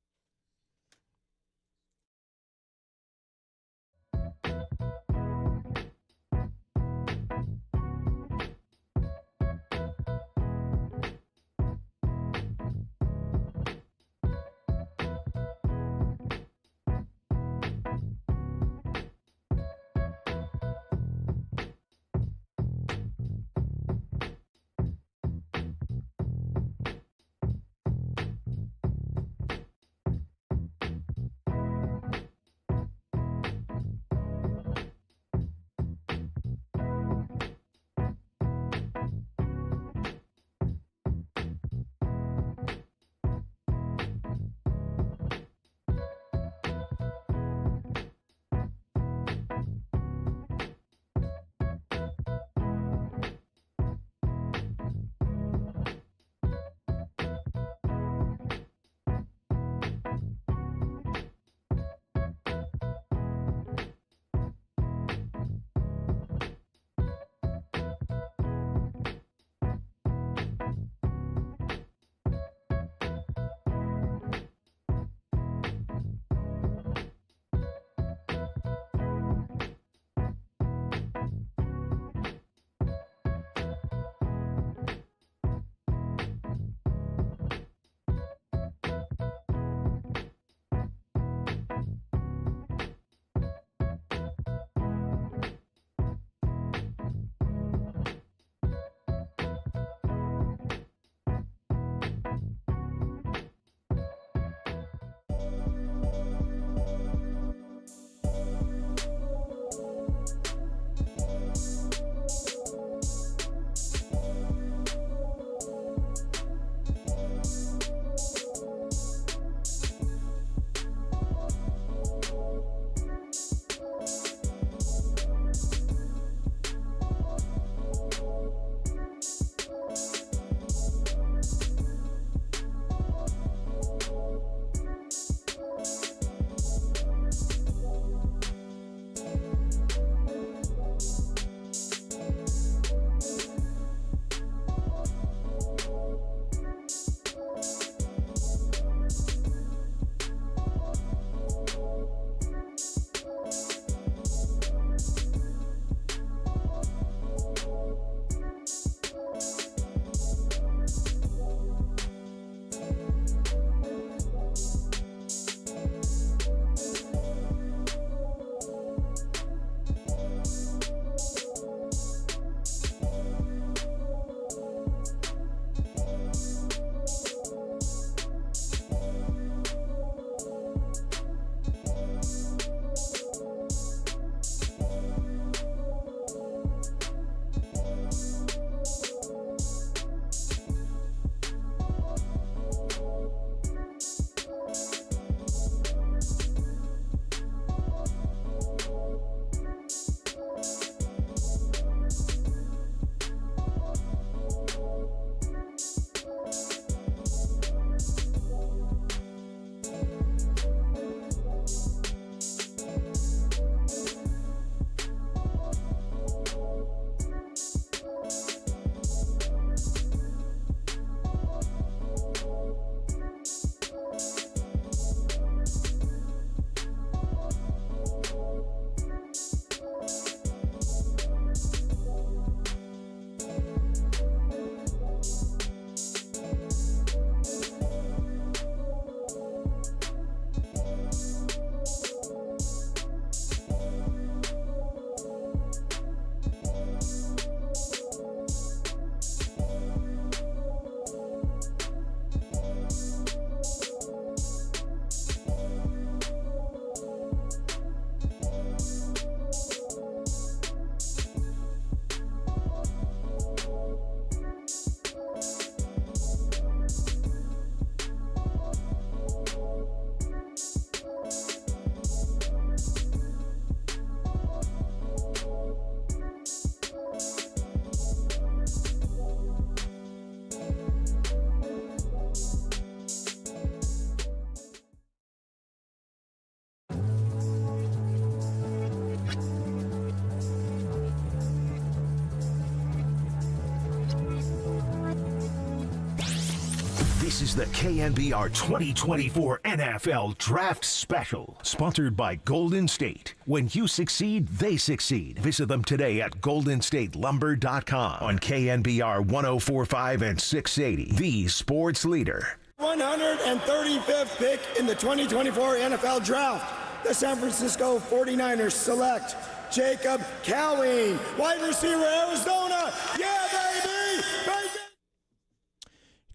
This is the KNBR 2024 NFL Draft Special, sponsored by Golden State. When you succeed, they succeed. Visit them today at goldenstatelumber.com on KNBR 104.5 and 680, the sports leader. 135th pick in the 2024 NFL Draft, the San Francisco 49ers select Jacob Cowing, wide receiver, Arizona. Yeah, baby!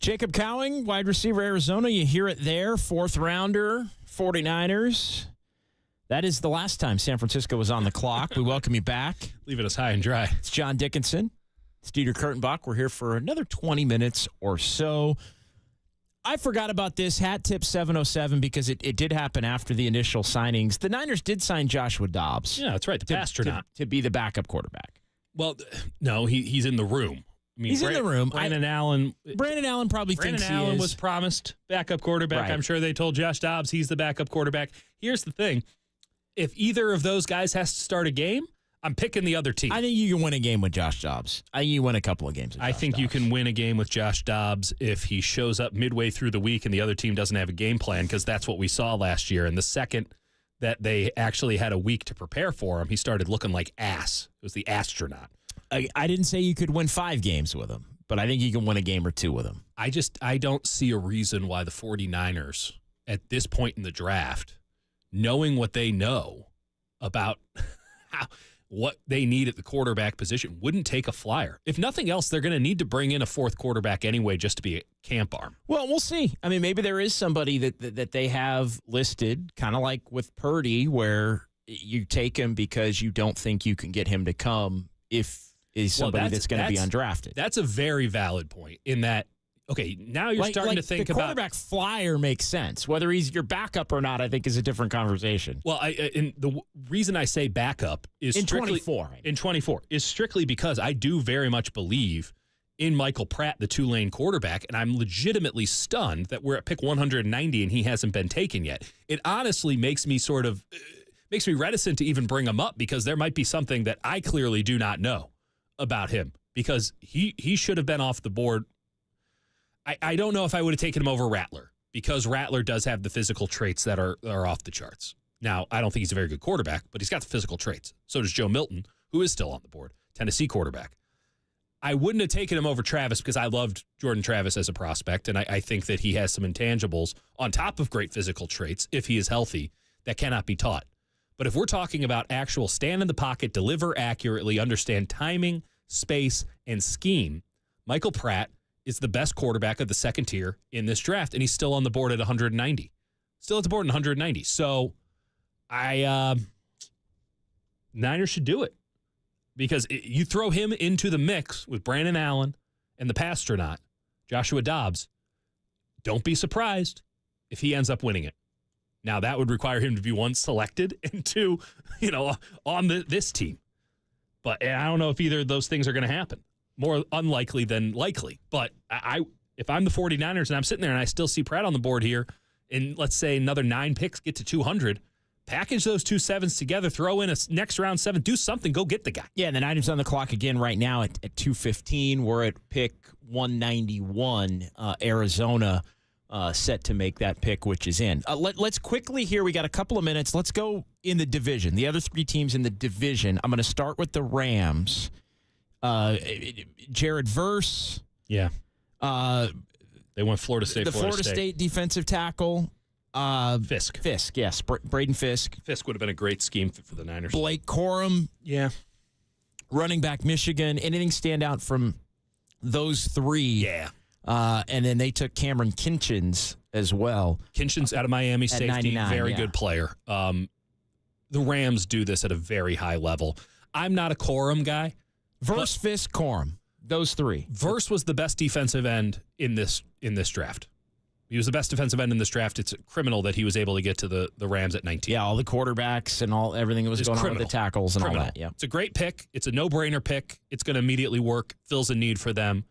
Jacob Cowing, wide receiver, Arizona. You hear it there. 4th rounder, 49ers. That is the last time San Francisco was on the clock. We welcome you back. Leaving us high and dry. It's John Dickinson. It's Dieter Kurtenbach. We're here for another 20 minutes or so. I forgot about this hat tip 707 because it did happen after the initial signings. The Niners did sign Joshua Dobbs. Yeah, that's right. The astronaut. To be the backup quarterback. Well, no, he's in the room. I mean, he's in the room. Brandon Allen probably thinks he is. Was promised backup quarterback. Right. I'm sure they told Josh Dobbs he's the backup quarterback. Here's the thing. If either of those guys has to start a game, I'm picking the other team. I think you can win a game with Josh Dobbs. I think you win a couple of games with Josh I think Dobbs. you can win a game with Josh Dobbs if he shows up midway through the week and the other team doesn't have a game plan, because that's what we saw last year. And the second that they actually had a week to prepare for him, he started looking like ass. It was the astronaut. I didn't say you could win 5 games with him, but I think you can win a game or 2 with him. I don't see a reason why the 49ers at this point in the draft, knowing what they know about what they need at the quarterback position, wouldn't take a flyer. If nothing else, they're going to need to bring in a 4th quarterback anyway just to be a camp arm. Well, we'll see. I mean, maybe there is somebody that they have listed, kind of like with Purdy, where you take him because you don't think you can get him to come if he's somebody that's going to be undrafted. That's a very valid point in that, okay, now you're starting to think the about... quarterback flyer makes sense. Whether he's your backup or not, I think, is a different conversation. Well, and the reason I say backup is in strictly... 24. In 24 is strictly because I do very much believe in Michael Pratt, the Tulane quarterback, and I'm legitimately stunned that we're at pick 190 and he hasn't been taken yet. It honestly makes me makes me reticent to even bring him up because there might be something that I clearly do not know about him, because he should have been off the board. I don't know if I would have taken him over Rattler, because Rattler does have the physical traits that are off the charts. Now, I don't think he's a very good quarterback, but he's got the physical traits. So does Joe Milton, who is still on the board, Tennessee quarterback. I wouldn't have taken him over Travis because I loved Jordan Travis as a prospect, and I think that he has some intangibles on top of great physical traits, if he is healthy, that cannot be taught. But if we're talking about actual stand in the pocket, deliver accurately, understand timing, space, and scheme, Michael Pratt is the best quarterback of the second tier in this draft, and he's still on the board at 190. Still at the board at 190. So Niners should do it, because you throw him into the mix with Brandon Allen and the Pastronaut, Joshua Dobbs, don't be surprised if he ends up winning it. Now, that would require him to be 1, selected, and 2, on this team. But I don't know if either of those things are going to happen. More unlikely than likely. But if I'm the 49ers and I'm sitting there and I still see Pratt on the board here, and let's say another 9 picks get to 200, package those 2 7s together, throw in a next round 7, do something, go get the guy. Yeah, and the Niners on the clock again right now at 2:15. We're at pick 191. Arizona set to make that pick, which is in. Let's quickly here. We got a couple of minutes. Let's go in the division. The other 3 teams in the division. I'm going to start with the Rams. Jared Verse. Yeah. They went Florida State. The Florida State defensive tackle. Fisk. Fisk, yes. Braden Fisk. Fisk would have been a great scheme for the Niners. Blake Corum. Yeah. Running back, Michigan. Anything stand out from those 3? Yeah. And then they took Cameron Kinchins as well. Kinchins out of Miami, safety, very good player. The Rams do this at a very high level. I'm not a Corum guy. Verse, Fisk, Corum. Those 3. Verse was the best defensive end in this draft. He was the best defensive end in this draft. It's criminal that he was able to get to the Rams at 19. Yeah, all the quarterbacks and everything that was going on with the tackles and all that. Yeah, it's a great pick. It's a no-brainer pick. It's going to immediately work. Fills a need for them.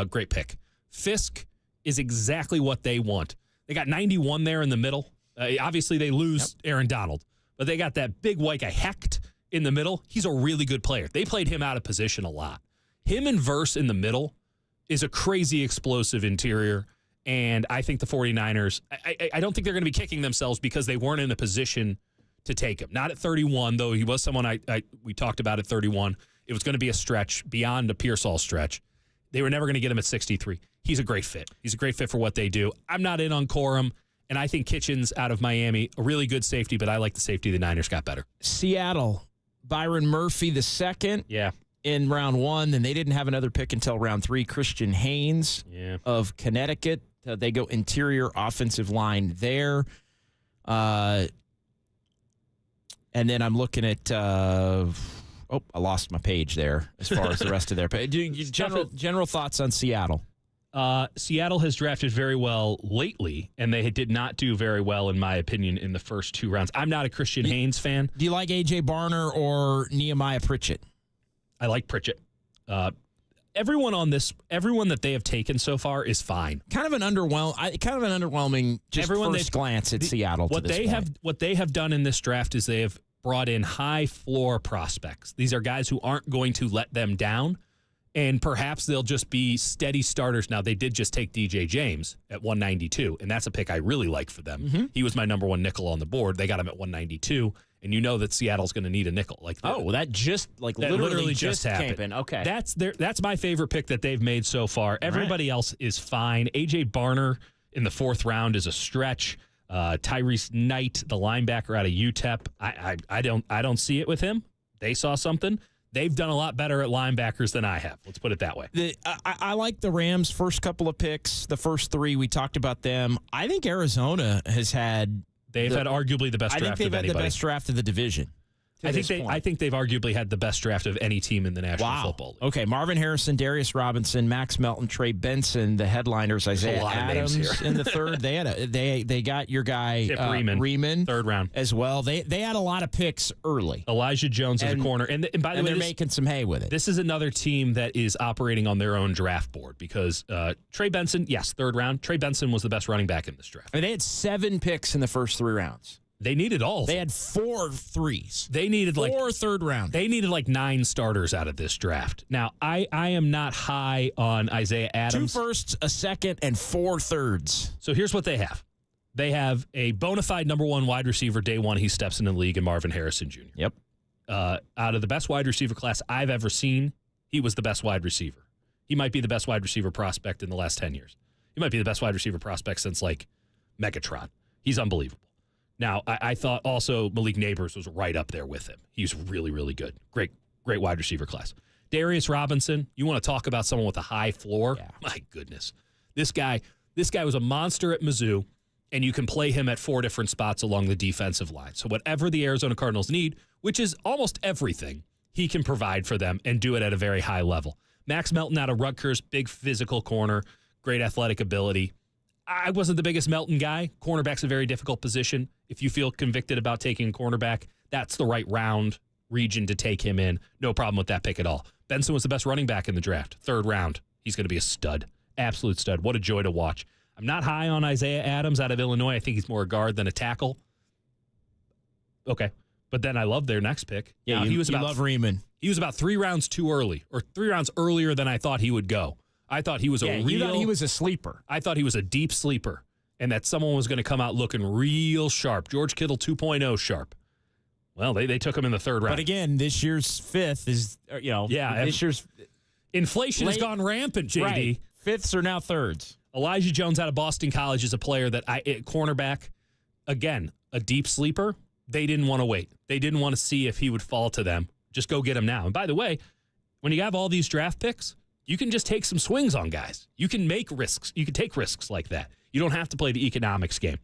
Great pick. Fisk is exactly what they want. They got 91 there in the middle. Obviously, they lose Aaron Donald, but they got that big white guy Hecht in the middle. He's a really good player. They played him out of position a lot. Him and Verse in the middle is a crazy explosive interior, And I think the 49ers, I don't think they're going to be kicking themselves because they weren't in a position to take him. Not at 31, though he was someone we talked about at 31. It was going to be a stretch beyond a Pearsall stretch. They were never going to get him at 63. He's a great fit. He's a great fit for what they do. I'm not in on Corum, and I think Kitchens out of Miami, a really good safety, but I like the safety the Niners got better. Seattle, Byron Murphy the second. Yeah. In round 1, then they didn't have another pick until round 3. Christian Haynes of Connecticut. They go interior offensive line there. And then I'm looking at I lost my page there as far as the rest of their page. General thoughts on Seattle? Seattle has drafted very well lately, and they did not do very well, in my opinion, in the first 2 rounds. I'm not a Christian Haynes fan. Do you like A.J. Barner or Nehemiah Pritchett? I like Pritchett. Everyone that they have taken so far is fine. Kind of an underwhelming first glance at Seattle. What they have done in this draft is they have brought in high floor prospects. These are guys who aren't going to let them down, and perhaps they'll just be steady starters. Now, they did just take DJ James at 192, and that's a pick I really like for them. Mm-hmm. He was my number 1 nickel on the board. They got him at 192. And you know that Seattle's going to need a nickel. That literally just happened. Came in. Okay. That's my favorite pick that they've made so far. Everybody else is fine. A.J. Barner in the 4th round is a stretch. Tyrese Knight, the linebacker out of UTEP, I don't see it with him. They saw something. They've done a lot better at linebackers than I have. Let's put it that way. I like the Rams' first couple of picks. The first 3, we talked about them. I think Arizona has had... They've had arguably the best draft of anybody. I think they've had the best draft of the division. I think they've arguably had the best draft of any team in the National Football League. Okay, Marvin Harrison, Darius Robinson, Max Melton, Trey Benson, the headliners, Isaiah Adams in the 3rd. They got your guy Riemann 3rd round as well. They had a lot of picks early. Elijah Jones as a corner, and by the way, they're making some hay with it. This is another team that is operating on their own draft board because Trey Benson, yes, 3rd round. Trey Benson was the best running back in this draft. I mean, they had 7 picks in the first 3 rounds. They needed all. They had 4 3s. They needed 4 3rd round. They needed 9 starters out of this draft. Now, I am not high on Isaiah Adams. 2 firsts, a second, and 4 thirds. So here's what they have. They have a bona fide number 1 wide receiver day 1. He steps in the league, and Marvin Harrison Jr. Yep. Out of the best wide receiver class I've ever seen, he was the best wide receiver. He might be the best wide receiver prospect in the last 10 years. He might be the best wide receiver prospect since Megatron. He's unbelievable. Now, I thought also Malik Neighbors was right up there with him. He's really, really good. Great wide receiver class. Darius Robinson, you want to talk about someone with a high floor? Yeah. My goodness. This guy was a monster at Mizzou, and you can play him at 4 different spots along the defensive line. So whatever the Arizona Cardinals need, which is almost everything, he can provide for them and do it at a very high level. Max Melton out of Rutgers, big physical corner, great athletic ability. I wasn't the biggest Melton guy. Cornerback's a very difficult position. If you feel convicted about taking a cornerback, that's the right region to take him in. No problem with that pick at all. Benson was the best running back in the draft. 3rd round. He's going to be a stud. Absolute stud. What a joy to watch. I'm not high on Isaiah Adams out of Illinois. I think he's more a guard than a tackle. Okay. But then I love their next pick. Yeah, you love Riemann. He was about 3 rounds too early, or 3 rounds earlier than I thought he would go. I thought he was you thought he was a sleeper. I thought he was a deep sleeper, and that someone was going to come out looking real sharp. George Kittle 2.0 sharp. Well, they took him in the 3rd round. But again, this year's 5th is, this year's inflation has gone rampant, JD. Right. 5ths are now 3rds. Elijah Jones out of Boston College is a player that cornerback, again, a deep sleeper. They didn't want to wait. They didn't want to see if he would fall to them. Just go get him now. And by the way, when you have all these draft picks, you can just take some swings on guys. You can make risks. You can take risks like that. You don't have to play the economics game.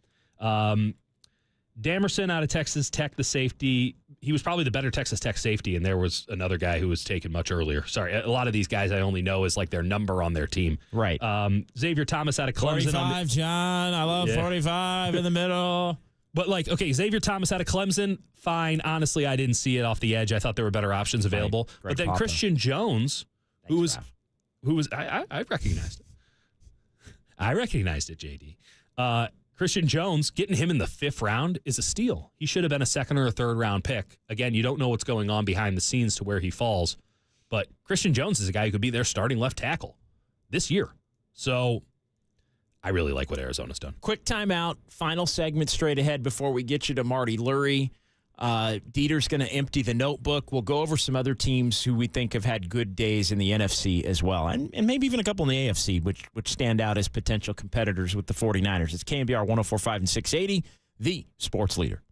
Damerson out of Texas Tech, the safety. He was probably the better Texas Tech safety, and there was another guy who was taken much earlier. Sorry, a lot of these guys I only know as their number on their team. Right. Xavier Thomas out of Clemson. 45, John. I love 45 in the middle. But, Xavier Thomas out of Clemson, fine. Honestly, I didn't see it off the edge. I thought there were better options available. Right. But then Christian Jones, who was I recognized it. I recognized it, JD. Christian Jones, getting him in the 5th round is a steal. He should have been a 2nd or a 3rd round pick. Again, you don't know what's going on behind the scenes to where he falls. But Christian Jones is a guy who could be their starting left tackle this year. So I really like what Arizona's done. Quick timeout. Final segment straight ahead before we get you to Marty Lurie. Dieter's going to empty the notebook. We'll go over some other teams who we think have had good days in the NFC as well, and maybe even a couple in the AFC, which stand out as potential competitors with the 49ers. It's KNBR 104.5 and 680, the sports leader.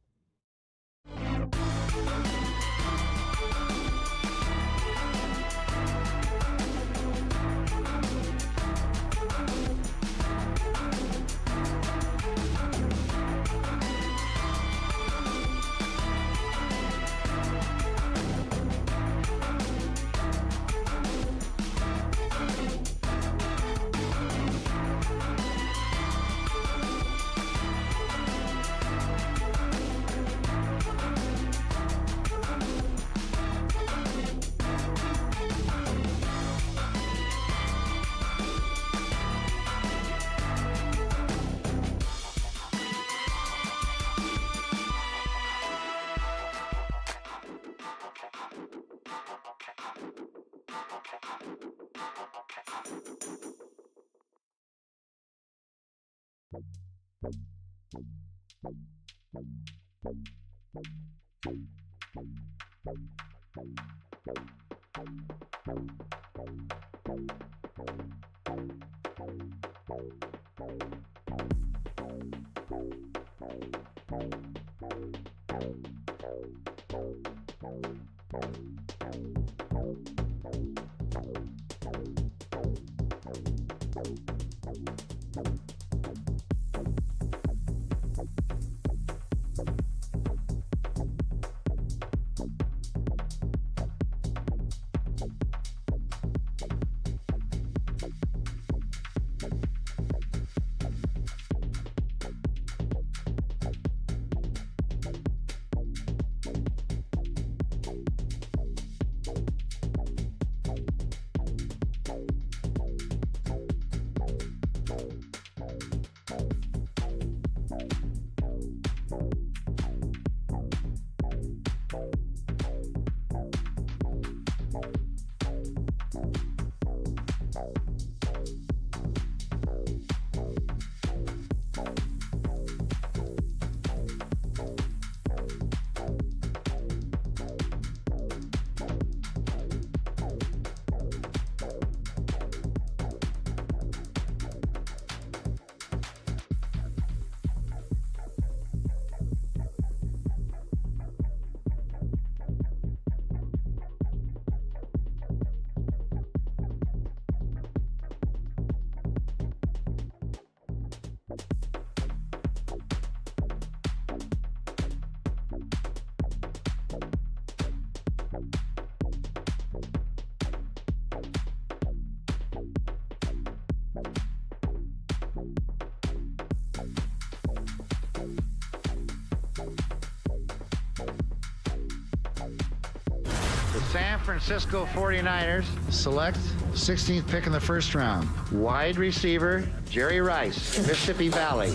San Francisco 49ers select 16th pick in the first round. Wide receiver, Jerry Rice, Mississippi Valley.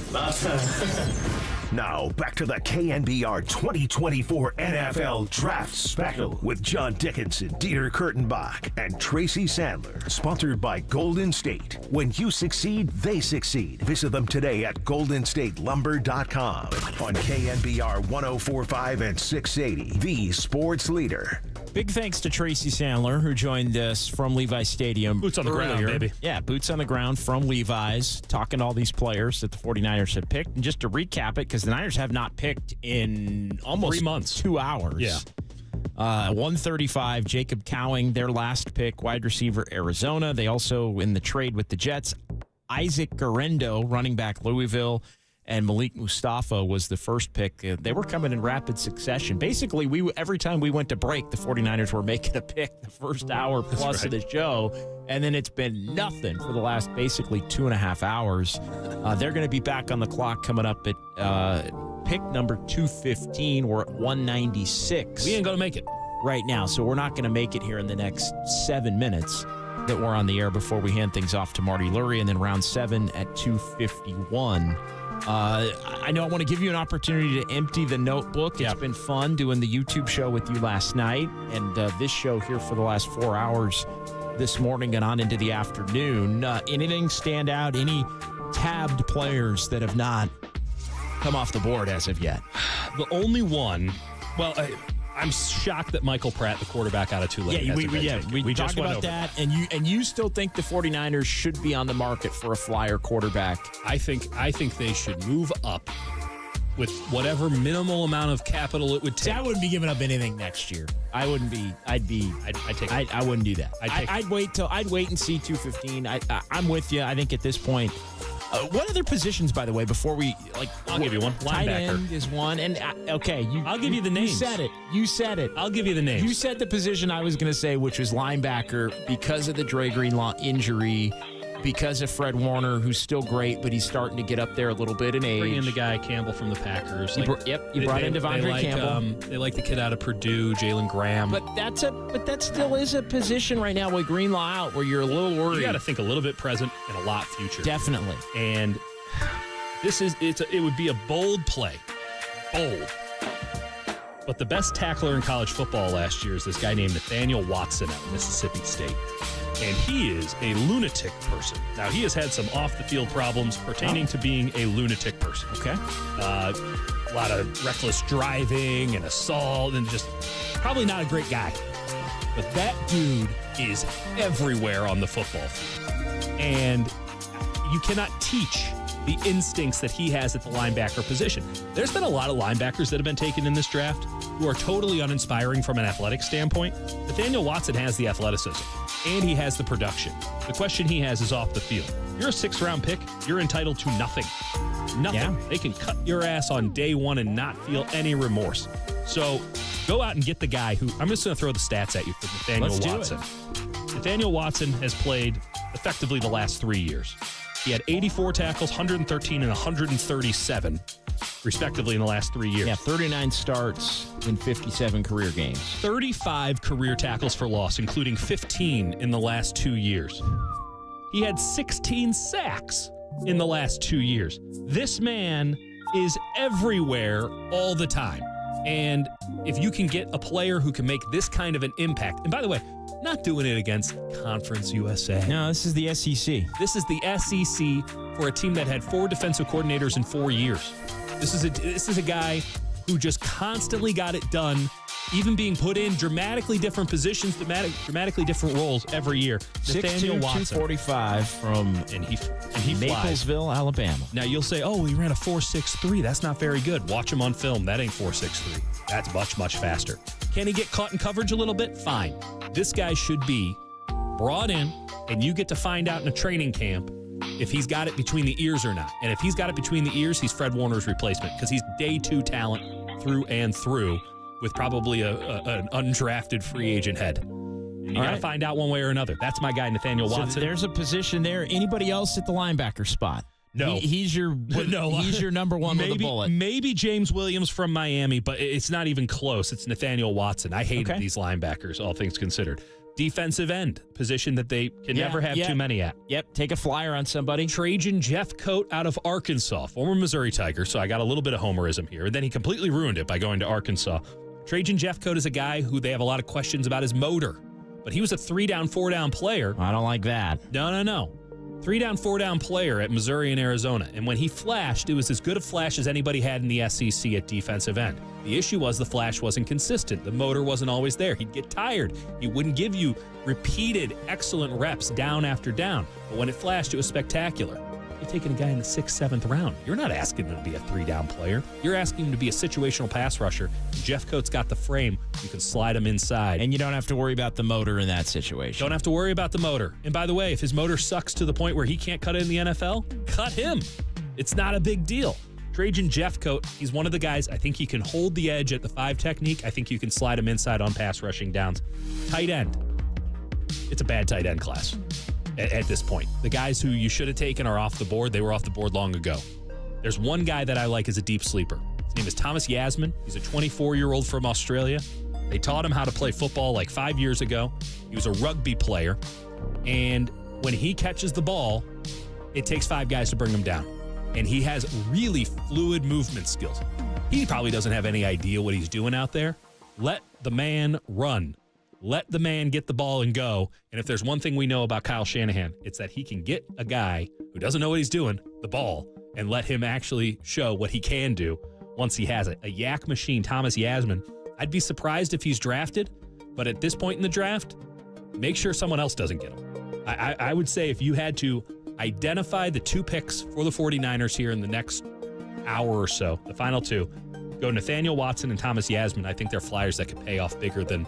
Now, back to the KNBR 2024 NFL Draft Special with John Dickinson, Dieter Kurtenbach, and Tracy Sandler. Sponsored by Golden State. When you succeed, they succeed. Visit them today at goldenstatelumber.com. On KNBR 104.5 and 680, the sports leader. Big thanks to Tracy Sandler, who joined us from Levi's Stadium. Boots on the ground, baby. Yeah, boots on the ground from Levi's, talking to all these players that the 49ers have picked. And just to recap it, because the Niners have not picked in almost 3 months. 2 hours. Yeah. 135, Jacob Cowing, their last pick, wide receiver, Arizona. They also, in the trade with the Jets, Isaac Guerendo, running back, Louisville, and Malik Mustafa was the first pick. They were coming in rapid succession. Basically, every time we went to break, the 49ers were making a pick the first hour plus of the show, and then it's been nothing for the last basically 2.5 hours. They're going to be back on the clock coming up at pick number 215. We're at 196. We ain't going to make it right now, so we're not going to make it here in the next 7 minutes that we're on the air before we hand things off to Marty Lurie, and then round 7 at 251. I know I want to give you an opportunity to empty the notebook. It's been fun doing the YouTube show with you last night and this show here for the last 4 hours this morning and on into the afternoon. Anything stand out? Any tabbed players that have not come off the board as of yet. The only one, well, I'm shocked that Michael Pratt, the quarterback out of Tulane, we just talked went about over that, and you still think the 49ers should be on the market for a flyer quarterback. I think they should move up with whatever minimal amount of capital it would take. See, I wouldn't be giving up anything next year. I wouldn't be. I wouldn't do that. I'd wait and see 215. I'm with you. I think at this point. What other positions, by the way, before we I'll give you one. Tight Linebacker end is one, and okay, I'll give you the names. You said it. I'll give you the names. You said the position I was going to say, which was linebacker, because of the Dre Greenlaw injury, because of Fred Warner, who's still great, but he's starting to get up there a little bit in age. Bring in the guy Campbell from the Packers. You brought in Devondre Campbell. They like the kid out of Purdue, Jalen Graham. But that still is a position right now with Greenlaw out where you're a little worried. You got to think a little bit present and a lot future. Definitely. And it would be a bold play. Bold. But the best tackler in college football last year is this guy named Nathaniel Watson out of Mississippi State. And he is a lunatic person. Now, he has had some off-the-field problems pertaining to being a lunatic person. Okay. A lot of reckless driving and assault and just probably not a great guy. But that dude is everywhere on the football field. And you cannot teach the instincts that he has at the linebacker position. There's been a lot of linebackers that have been taken in this draft who are totally uninspiring from an athletic standpoint. Nathaniel Watson has the athleticism, and he has the production. The question he has is off the field. You're a 6th-round pick. You're entitled to nothing. Nothing. Yeah. They can cut your ass on day one and not feel any remorse. So go out and get the guy who, I'm just going to throw the stats at you for Nathaniel Watson. Nathaniel Watson has played effectively the last 3 years. He had 84 tackles, 113, and 137, respectively, in the last 3 years. Yeah, 39 starts in 57 career games. 35 career tackles for loss, including 15 in the last 2 years. He had 16 sacks in the last 2 years. This man is everywhere all the time. And if you can get a player who can make this kind of an impact, and by the way, not doing it against Conference USA. No, this is the SEC. This is the SEC for a team that had 4 defensive coordinators in 4 years. This is a guy who just constantly got it done, even being put in dramatically different positions, dramatically different roles every year. 6'2", 245 from he Maplesville, Alabama. Now you'll say, oh, he ran a 4.63. That's not very good. Watch him on film. That ain't 4.63. That's much, much faster. Can he get caught in coverage a little bit? Fine. This guy should be brought in, and you get to find out in a training camp if he's got it between the ears or not. And if he's got it between the ears, he's Fred Warner's replacement because he's day 2 talent through and through with probably an undrafted free agent head. And you got to find out one way or another. That's my guy, Nathaniel Watson. So there's a position there. Anybody else at the linebacker spot? No. He's your number one with a bullet. Maybe James Williams from Miami, but it's not even close. It's Nathaniel Watson. I hated these linebackers, all things considered. Defensive end, position that they can never have too many at. Yep, take a flyer on somebody. Trajan Jeffcoat out of Arkansas, former Missouri Tiger, so I got a little bit of homerism here. And then he completely ruined it by going to Arkansas. Trajan Jeffcoat is a guy who they have a lot of questions about his motor, but he was a 3-down, 4-down player. I don't like that. No. 3-down, 4-down player at Missouri and Arizona. And when he flashed, it was as good a flash as anybody had in the SEC at defensive end. The issue was the flash wasn't consistent. The motor wasn't always there. He'd get tired. He wouldn't give you repeated excellent reps down after down. But when it flashed, it was spectacular. You're taking a guy in the 6th, 7th round. You're not asking him to be a 3-down player. You're asking him to be a situational pass rusher. Jeffcoat's got the frame. You can slide him inside. And you don't have to worry about the motor in that situation. Don't have to worry about the motor. And by the way, if his motor sucks to the point where he can't cut it in the NFL, cut him. It's not a big deal. Trajan Jeffcoat, he's one of the guys, I think he can hold the edge at the 5 technique. I think you can slide him inside on pass rushing downs. Tight end. It's a bad tight end class. At this point, the guys who you should have taken are off the board. They were off the board long ago. There's one guy that I like as a deep sleeper. His name is Thomas Yasmin. He's a 24-year-old from Australia. They taught him how to play football like 5 years ago. He was a rugby player. And when he catches the ball, it takes 5 guys to bring him down. And he has really fluid movement skills. He probably doesn't have any idea what he's doing out there. Let the man run. Let the man get the ball and go. And if there's one thing we know about Kyle Shanahan, it's that he can get a guy who doesn't know what he's doing, the ball, and let him actually show what he can do once he has it. A yak machine, Thomas Yasmin. I'd be surprised if he's drafted, but at this point in the draft, make sure someone else doesn't get him. I would say if you had to identify the 2 picks for the 49ers here in the next hour or so, the final 2, go Nathaniel Watson and Thomas Yasmin. I think they're flyers that could pay off bigger than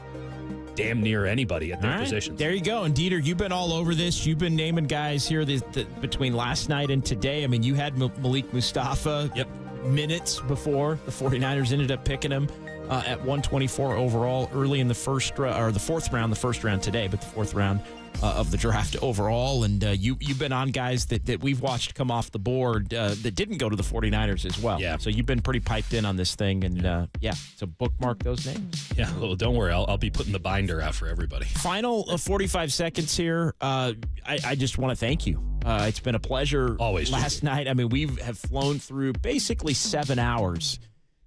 damn near anybody at their positions. There you go. And Dieter, you've been all over this. You've been naming guys here between last night and today. I mean, you had Malik Mustafa minutes before the 49ers ended up picking him at 124 overall early in the fourth round today, but the 4th round of the draft overall. And you've been on guys that we've watched come off the board that didn't go to the 49ers as well. Yeah. So you've been pretty piped in on this thing. And, so bookmark those names. Yeah, well, don't worry. I'll be putting the binder out for everybody. Final 45 seconds here. I just want to thank you. It's been a pleasure. Always. Last night, I mean, we have flown through basically 7 hours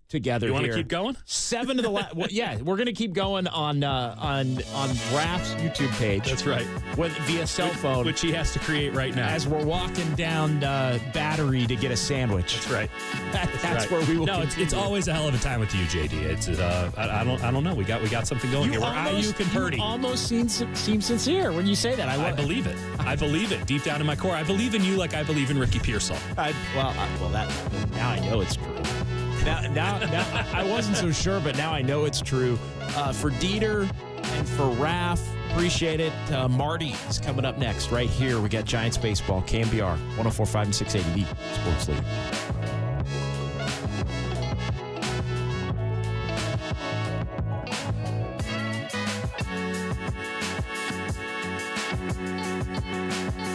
together. You want here. to keep going? 7 of the last. Well, yeah, we're going to keep going on Raf's YouTube page. That's right. Via cell phone, which he has to create right now as we're walking down Battery to get a sandwich. That's right. That's right. where we will. No, it's always a hell of a time with you, JD. It's I don't know. We got something going here. We're Ayuk and Purdy. You almost seem sincere when you say that. I believe it. I believe it deep down in my core. I believe in you like I believe in Ricky Pearsall. Now I know it's true. Now, I wasn't so sure, but now I know it's true. For Dieter and for Raf, appreciate it. Marty is coming up next right here. We got Giants baseball, KNBR, 104.5 and 680 Sports Leader.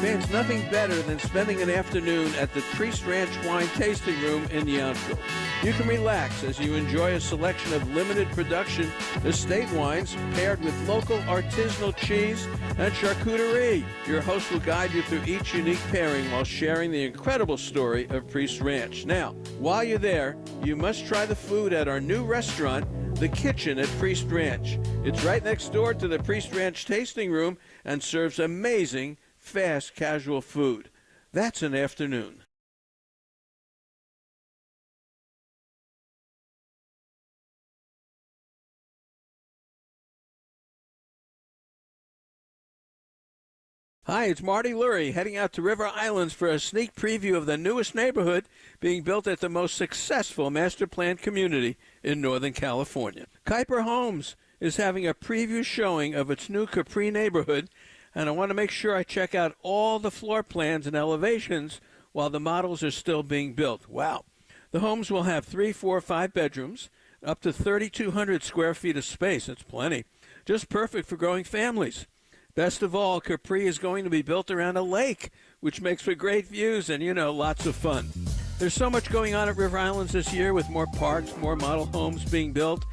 Fans, nothing better than spending an afternoon at the Priest Ranch Wine Tasting Room in Yountville. You can relax as you enjoy a selection of limited production estate wines paired with local artisanal cheese and charcuterie. Your host will guide you through each unique pairing while sharing the incredible story of Priest Ranch. Now, while you're there, you must try the food at our new restaurant, The Kitchen at Priest Ranch. It's right next door to the Priest Ranch Tasting Room and serves amazing, fast, casual food. That's an afternoon. Hi, it's Marty Lurie heading out to River Islands for a sneak preview of the newest neighborhood being built at the most successful master plan community in Northern California. Kuiper Homes is having a preview showing of its new Capri neighborhood, and I want to make sure I check out all the floor plans and elevations while the models are still being built. Wow. The homes will have 3, 4, 5 bedrooms, up to 3,200 square feet of space. That's plenty. Just perfect for growing families. Best of all, Capri is going to be built around a lake, which makes for great views and, lots of fun. There's so much going on at River Islands this year with more parks, more model homes being built,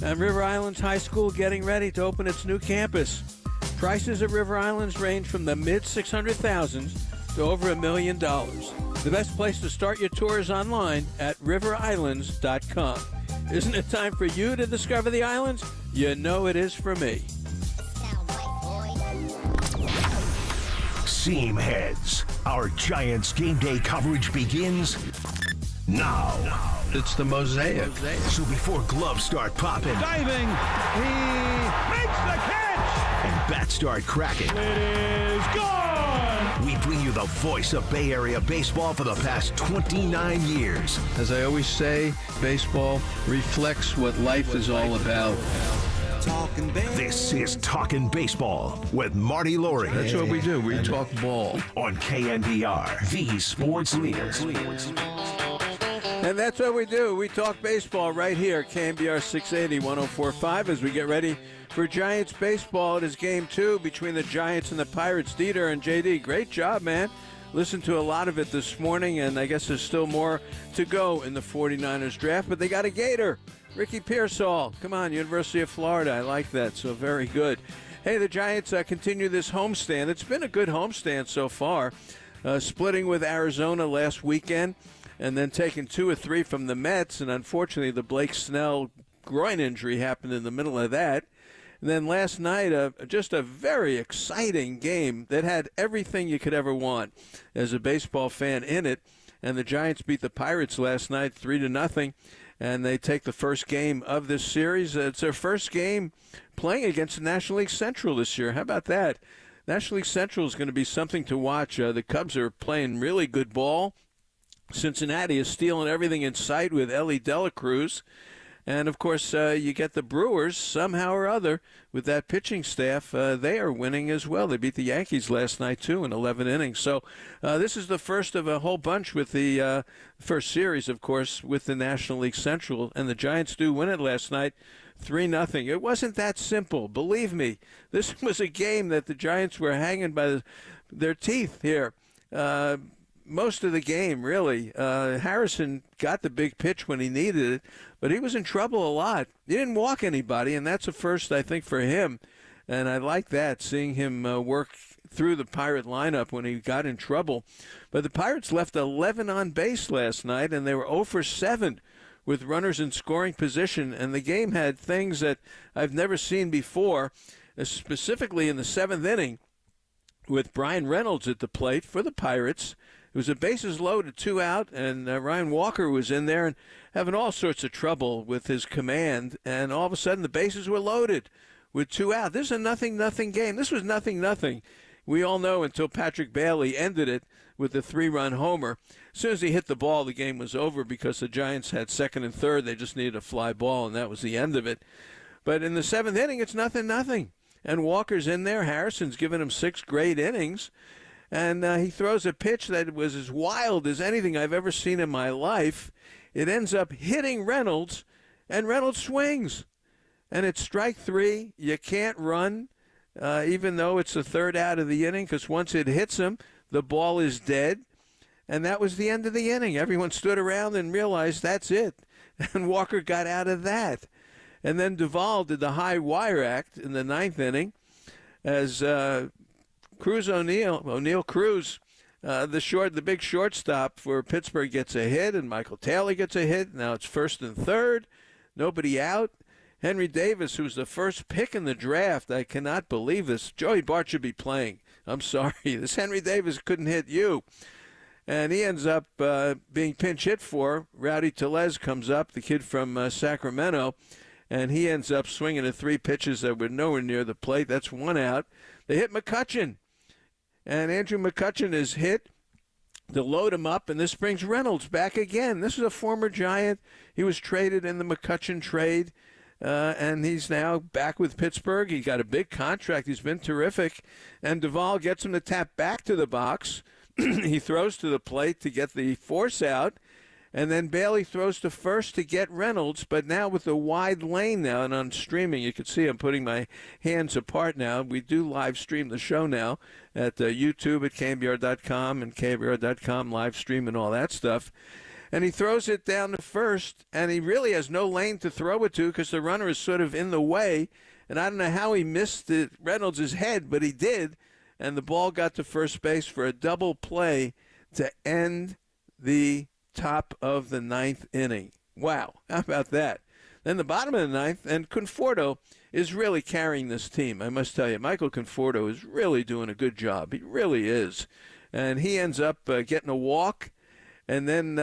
and River Islands High School getting ready to open its new campus. Prices at River Islands range from the mid-600,000s to over $1 million. The best place to start your tour is online at riverislands.com. Isn't it time for you to discover the islands? You know it is for me. Seam heads. Our Giants game day coverage begins now. It's the mosaic. So before gloves start popping, Diving, he makes the catch, and bats start cracking, it is gone. We bring you the voice of Bay Area baseball for the past 29 years. As I always say, baseball reflects what life is all about. This is Talkin' Baseball with Marty Lurie. That's what we do. We talk ball. On KNBR, the sports leader. And that's what we do. We talk baseball right here, KNBR 680, 104.5, as we get ready for Giants baseball. It is game 2 between the Giants and the Pirates. Dieter and JD, great job, man. Listened to a lot of it this morning, and I guess there's still more to go in the 49ers draft, but they got a Gator. Ricky Pearsall, come on, University of Florida. I like that, so very good. Hey, the Giants continue this homestand. It's been a good homestand so far, splitting with Arizona last weekend and then taking 2 or 3 from the Mets, and unfortunately the Blake Snell groin injury happened in the middle of that. And then last night, just a very exciting game that had everything you could ever want as a baseball fan in it. And the Giants beat the Pirates last night 3-0, and they take the first game of this series. It's their first game playing against the National League Central this year. How about that? National League Central is going to be something to watch. The Cubs are playing really good ball. Cincinnati is stealing everything in sight with Ellie Dela Cruz. And, of course, you get the Brewers somehow or other with that pitching staff. They are winning as well. They beat the Yankees last night, too, in 11 innings. So this is the first of a whole bunch with the first series, of course, with the National League Central. And the Giants do win it last night, 3-0. It wasn't that simple. Believe me, this was a game that the Giants were hanging by their teeth here. Most of the game, really. Harrison got the big pitch when he needed it, but he was in trouble a lot. He didn't walk anybody, and that's a first, I think, for him. And I like that, seeing him work through the Pirate lineup when he got in trouble. But the Pirates left 11 on base last night, and they were 0 for 7 with runners in scoring position. And the game had things that I've never seen before, specifically in the 7th inning with Brian Reynolds at the plate for the Pirates. It was a bases loaded, 2 out, and Ryan Walker was in there and having all sorts of trouble with his command. And all of a sudden, the bases were loaded with 2 out. This is a 0-0 game. This was 0-0. We all know until Patrick Bailey ended it with a 3-run homer. As soon as he hit the ball, the game was over because the Giants had second and third. They just needed a fly ball, and that was the end of it. But in the 7th inning, it's 0-0. And Walker's in there. Harrison's given him 6 great innings. And he throws a pitch that was as wild as anything I've ever seen in my life. It ends up hitting Reynolds, and Reynolds swings. And it's strike 3. You can't run, even though it's the 3rd out of the inning, because once it hits him, the ball is dead. And that was the end of the inning. Everyone stood around and realized that's it. And Walker got out of that. And then Duvall did the high wire act in the 9th inning as O'Neill Cruz, the big shortstop for Pittsburgh, gets a hit, and Michael Taylor gets a hit. Now it's 1st and 3rd, nobody out. Henry Davis, who's the first pick in the draft, I cannot believe this. Joey Bart should be playing. I'm sorry, this Henry Davis couldn't hit you. And he ends up being pinch hit for. Rowdy Tellez comes up, the kid from Sacramento, and he ends up swinging at 3 pitches that were nowhere near the plate. That's 1 out. They hit McCutchen. And Andrew McCutchen is hit to load him up, and this brings Reynolds back again. This is a former Giant. He was traded in the McCutchen trade, and he's now back with Pittsburgh. He got a big contract. He's been terrific. And Duvall gets him to tap back to the box. He throws to the plate to get the force out, and then Bailey throws to first to get Reynolds, but now with the wide lane now, and on streaming, you can see I'm putting my hands apart now. We do live stream the show now at YouTube at KNBR.com and KNBR.com live stream and all that stuff. And he throws it down to first, and he really has no lane to throw it to because the runner is sort of in the way. And I don't know how he missed Reynolds' head, but he did. And the ball got to first base for a double play to end the top of the 9th inning. Wow, how about that? Then the bottom of the 9th, and Conforto is really carrying this team, I must tell you. Michael Conforto is really doing a good job. He really is. And he ends up getting a walk. And then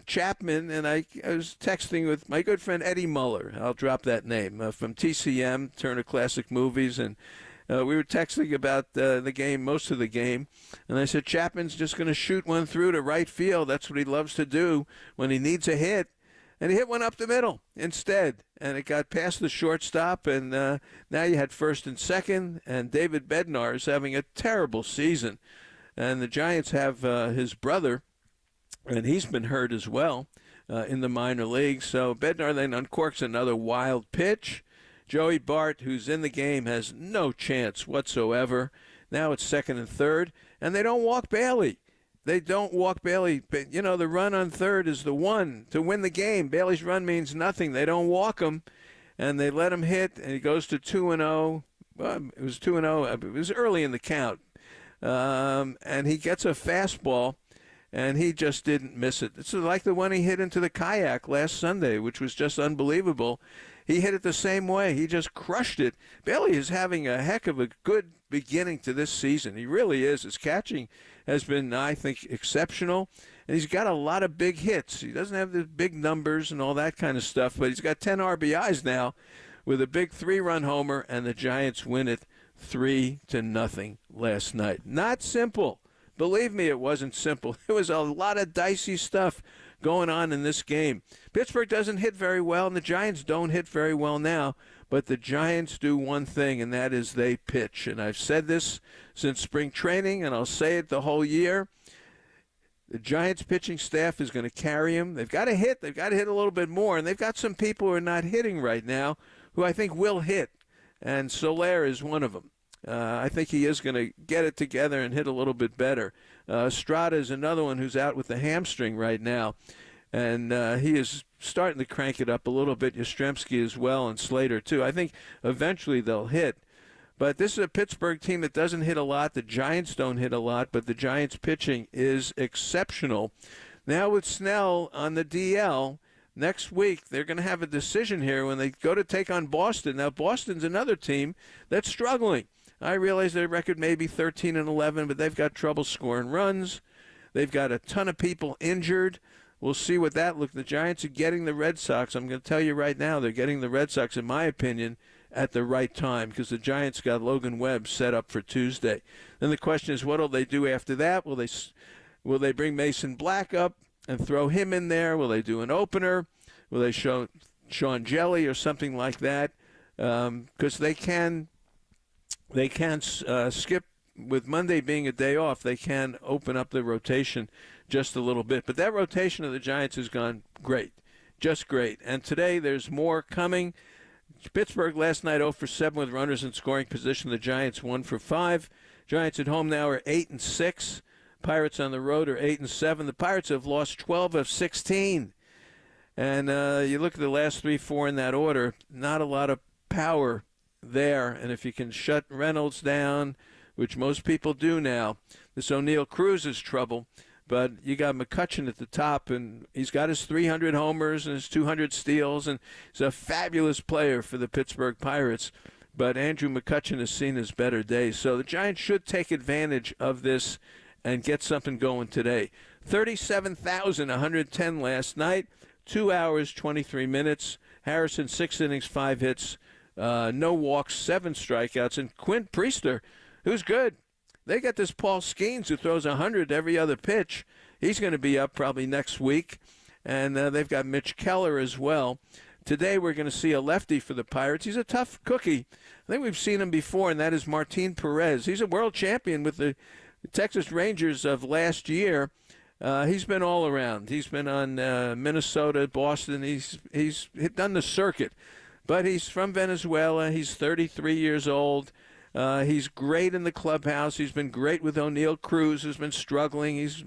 Chapman, and I was texting with my good friend Eddie Muller. I'll drop that name, from TCM, Turner Classic Movies, and we were texting about the game, most of the game, and I said, Chapman's just going to shoot one through to right field. That's what he loves to do when he needs a hit. And he hit one up the middle instead, and it got past the shortstop, and now you had first and second, and David Bednar is having a terrible season. And the Giants have his brother, and he's been hurt as well in the minor leagues. So Bednar then uncorks another wild pitch. Joey Bart, who's in the game, has no chance whatsoever. Now it's 2nd and 3rd, and they don't walk Bailey. They don't walk Bailey. You know, the run on 3rd is the one to win the game. Bailey's run means nothing. They don't walk him, and they let him hit, and he goes to 2-0. Well, it was 2-0. It was early in the count. And he gets a fastball, and he just didn't miss it. It's like the one he hit into the kayak last Sunday, which was just unbelievable. he hit it the same way. He just crushed it. Bailey is having a heck of a good beginning to this season. He really is. His catching has been, I think, exceptional. And he's got a lot of big hits. He doesn't have the big numbers and all that kind of stuff, but he's got 10 RBIs now with a big 3-run homer, and the Giants win it 3-0 last night. Not simple. Believe me, it wasn't simple. There was a lot of dicey stuff going on in this game. Pittsburgh doesn't hit very well, and the Giants don't hit very well now, but the Giants do one thing, and that is they pitch. And I've said this since spring training, and I'll say it the whole year. The Giants pitching staff is going to carry him. They've got to hit. They've got to hit a little bit more, and they've got some people who are not hitting right now who I think will hit, and Soler is one of them. I think he is going to get it together and hit a little bit better. Estrada is another one who's out with the hamstring right now, and he is starting to crank it up a little bit. Yastrzemski as well, and Slater too. I think eventually they'll hit. But this is a Pittsburgh team that doesn't hit a lot. The Giants don't hit a lot, but the Giants pitching is exceptional. Now with Snell on the DL, next week they're going to have a decision here when they go to take on Boston. Now Boston's another team that's struggling. I realize their record may be 13-11, but they've got trouble scoring runs. They've got a ton of people injured. We'll see what that looks. The Giants are getting the Red Sox. I'm going to tell you right now, they're getting the Red Sox, in my opinion, at the right time, because the Giants got Logan Webb set up for Tuesday. Then the question is, what will they do after that? Will they bring Mason Black up and throw him in there? Will they do an opener? Will they show Sean Jelly or something like that? Because they can skip, with Monday being a day off, they can open up the rotation just a little bit. But that rotation of the Giants has gone great, just great. And today there's more coming. Pittsburgh last night 0 for 7 with runners in scoring position. The Giants 1 for 5. Giants at home now are 8-6. Pirates on the road are 8-7. The Pirates have lost 12 of 16. And you look at the last 3-4 in that order, not a lot of power there. And if you can shut Reynolds down, which most people do now, this O'Neill Cruz is trouble. But you got McCutchen at the top, and he's got his 300 homers and his 200 steals, and he's a fabulous player for the Pittsburgh Pirates. But Andrew McCutchen has seen his better days. So the Giants should take advantage of this and get something going today. 37,110 last night, 2 hours, 23 minutes. Harrison, 6 innings, 5 hits, no walks, 7 strikeouts. And Quint Priester, who's good. They got this Paul Skeens who throws 100 every other pitch. He's going to be up probably next week. And they've got Mitch Keller as well. Today we're going to see a lefty for the Pirates. He's a tough cookie. I think we've seen him before, and that is Martin Perez. He's a world champion with the Texas Rangers of last year. He's been all around. He's been on Minnesota, Boston. He's done the circuit. But he's from Venezuela. He's 33 years old. He's great in the clubhouse. He's been great with O'Neill Cruz, who's been struggling. He's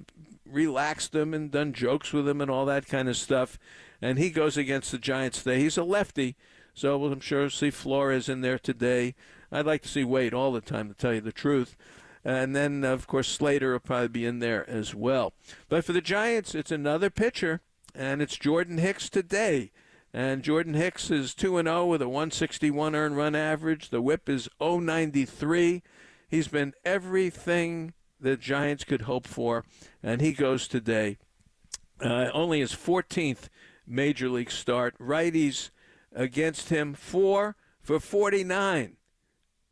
relaxed him and done jokes with him and all that kind of stuff. And he goes against the Giants today. He's a lefty, so I'm sure we'll see Flores in there today. I'd like to see Wade all the time, to tell you the truth. And then, of course, Slater will probably be in there as well. But for the Giants, it's another pitcher, and it's Jordan Hicks today. And Jordan Hicks is 2-0 with a 161 earned run average. The whip is 0.93. He's been everything the Giants could hope for, and he goes today. Only his 14th Major League start. Righties against him, 4 for 49.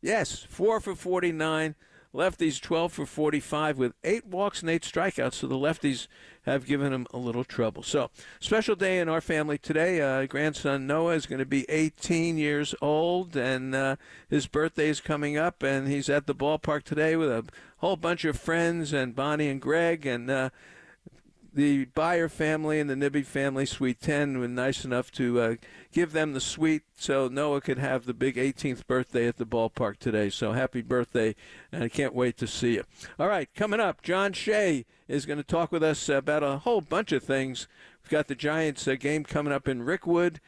Yes, 4 for 49. Lefties 12 for 45 with 8 walks and 8 strikeouts, so the lefties have given him a little trouble. So, special day in our family today. Grandson Noah is going to be 18 years old, and his birthday is coming up, and he's at the ballpark today with a whole bunch of friends, and Bonnie and Greg, and the Byer family and the Nibby family, Suite 10, were nice enough to give them the suite so Noah could have the big 18th birthday at the ballpark today. So happy birthday, and I can't wait to see you. All right, coming up, John Shea is going to talk with us about a whole bunch of things. We've got the Giants game coming up in Rickwood.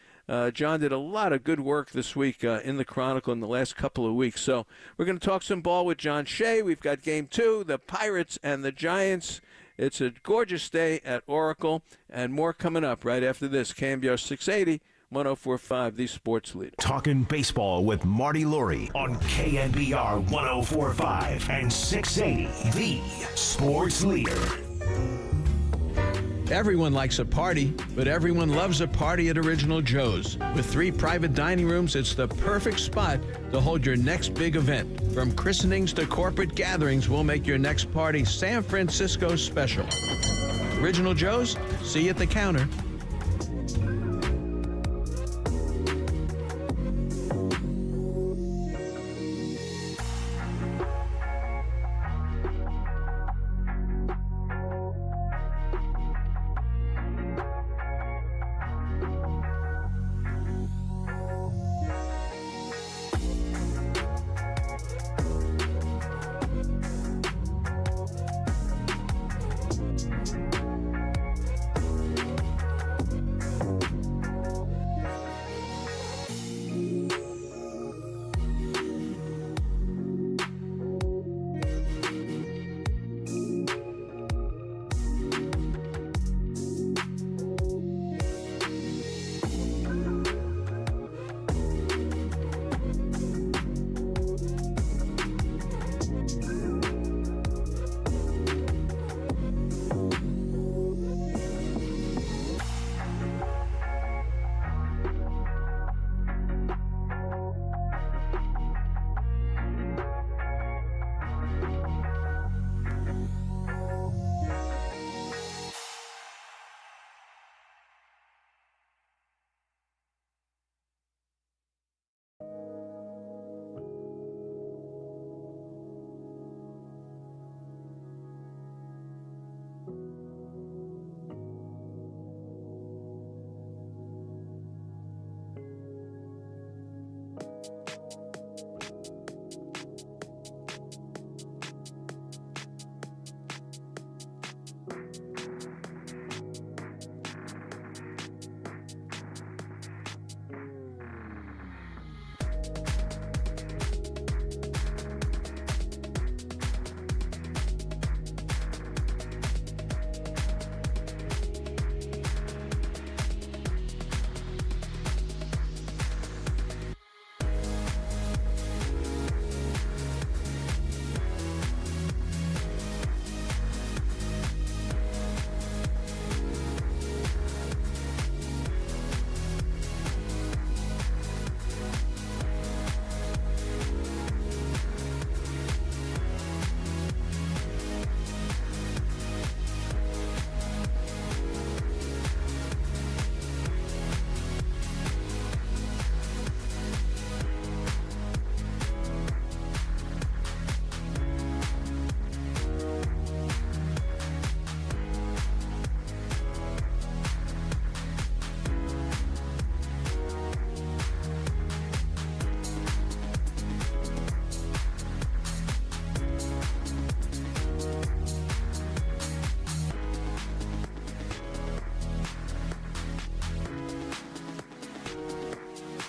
John did a lot of good work this week in the Chronicle in the last couple of weeks. So we're going to talk some ball with John Shea. We've got Game 2, the Pirates and the Giants. It's a gorgeous day at Oracle, and more coming up right after this. KNBR 680, 104.5, the sports leader. Talking baseball with Marty Lurie on KNBR 104.5 and 680, the sports leader. Everyone likes a party, but everyone loves a party at Original Joe's. With 3 private dining rooms, it's the perfect spot to hold your next big event. From christenings to corporate gatherings, we'll make your next party San Francisco special. Original Joe's, see you at the counter.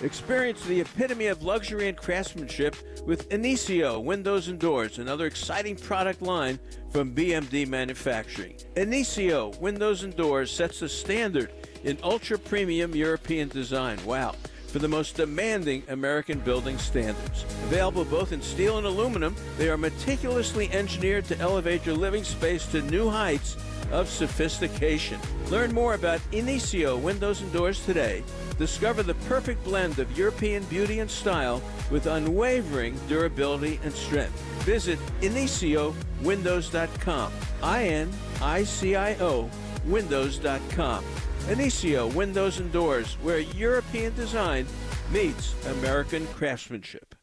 Experience the epitome of luxury and craftsmanship with Inicio Windows and Doors, another exciting product line from BMD Manufacturing. Inicio Windows and Doors sets the standard in ultra-premium European design. Wow. For the most demanding American building standards. Available both in steel and aluminum, they are meticulously engineered to elevate your living space to new heights of sophistication. Learn more about Inicio Windows and Doors today. Discover the perfect blend of European beauty and style with unwavering durability and strength. Visit InicioWindows.com. INICIO Windows.com. Inicio Windows and Doors, where European design meets American craftsmanship.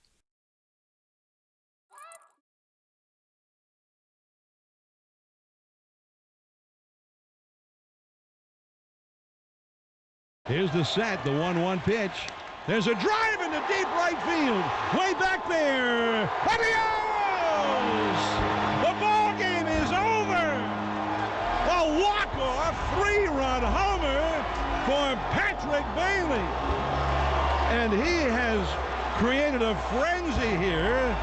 Here's the set, the 1-1 pitch. There's a drive into deep right field. Way back there. Adios! The ball game is over. A walk-off 3-run homer for Patrick Bailey. And he has created a frenzy here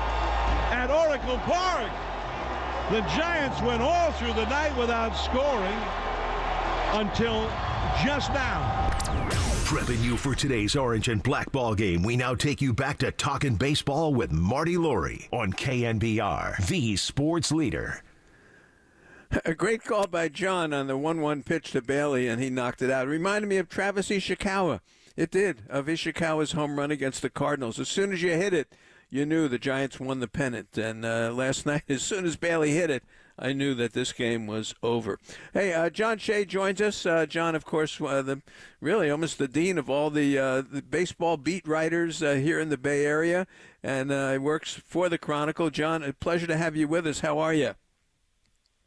at Oracle Park. The Giants went all through the night without scoring until just now. Prepping you for today's orange and black ball game, we now take you back to Talking Baseball with Marty Lurie on KNBR, the sports leader. A great call by John on the 1-1 pitch to Bailey, and he knocked it out. It reminded me of Travis Ishikawa. It did, of Ishikawa's home run against the Cardinals. As soon as you hit it, you knew the Giants won the pennant. And last night, as soon as Bailey hit it, I knew that this game was over. Hey, John Shea joins us. John, of course, really almost the dean of all the baseball beat writers here in the Bay Area, and works for the Chronicle. John, a pleasure to have you with us. How are you?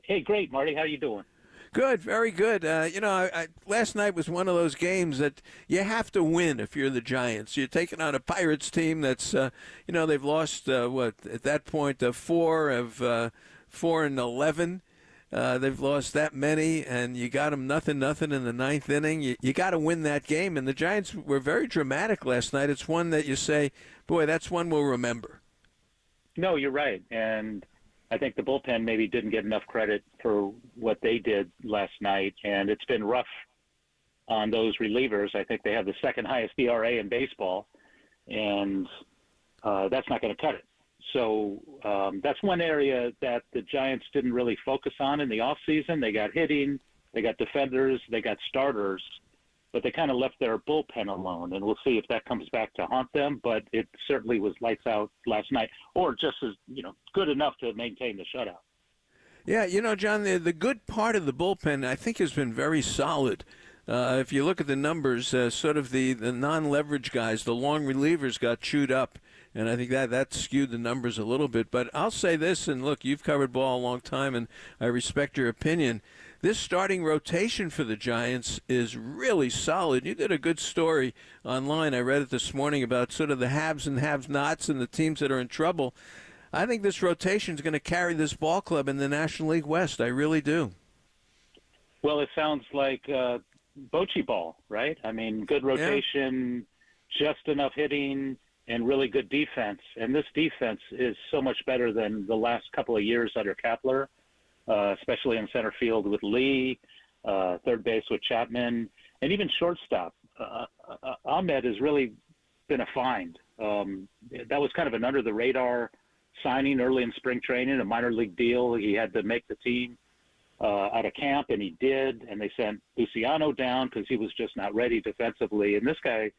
Hey, great, Marty. How you doing? Good, very good. Last night was one of those games that you have to win if you're the Giants. You're taking on a Pirates team that's, they've lost, at that point, 4 and 11. They've lost that many, and you got them nothing in the ninth inning. You got to win that game, and the Giants were very dramatic last night. It's one that you say, boy, that's one we'll remember. No, you're right, and I think the bullpen maybe didn't get enough credit for what they did last night, and it's been rough on those relievers. I think they have the second highest ERA in baseball, and that's not going to cut it. So that's one area that the Giants didn't really focus on in the offseason. They got hitting, they got defenders, they got starters, but they kind of left their bullpen alone, and we'll see if that comes back to haunt them. But it certainly was lights out last night, or just as good enough to maintain the shutout. Yeah, John, the good part of the bullpen I think has been very solid. If you look at the numbers, sort of the non-leverage guys, the long relievers got chewed up, and I think that skewed the numbers a little bit. But I'll say this, and look, you've covered ball a long time, and I respect your opinion. This starting rotation for the Giants is really solid. You did a good story online. I read it this morning about sort of the haves and have-nots and the teams that are in trouble. I think this rotation is going to carry this ball club in the National League West. I really do. Well, it sounds like bocce ball, right? I mean, good rotation, just enough hitting, and really good defense. And this defense is so much better than the last couple of years under Kapler. Especially in center field with Lee, third base with Chapman, and even shortstop. Ahmed has really been a find. That was kind of an under-the-radar signing early in spring training, a minor league deal. He had to make the team out of camp, and he did, and they sent Luciano down because he was just not ready defensively. And this guy,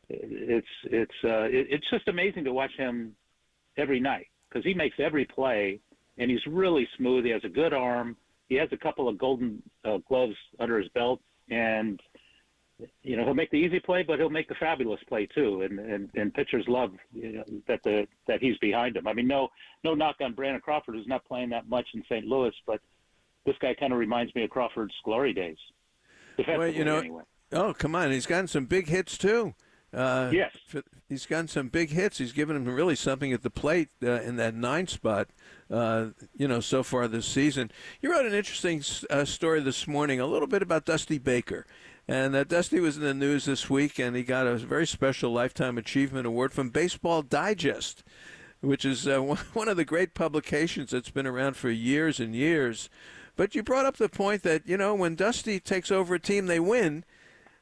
it's just amazing to watch him every night because he makes every play. And he's really smooth. He has a good arm. He has a couple of golden gloves under his belt. And, he'll make the easy play, but he'll make the fabulous play, too. And pitchers love that he's behind him. I mean, no knock on Brandon Crawford, who's not playing that much in St. Louis, but this guy kind of reminds me of Crawford's glory days. Defensively, anyway. Oh, come on. He's gotten some big hits, too. Yes. He's gotten some big hits. He's given him really something at the plate in that 9 spot, so far this season. You wrote an interesting story this morning, a little bit about Dusty Baker. And Dusty was in the news this week, and he got a very special Lifetime Achievement Award from Baseball Digest, which is one of the great publications that's been around for years and years. But you brought up the point that, when Dusty takes over a team, they win.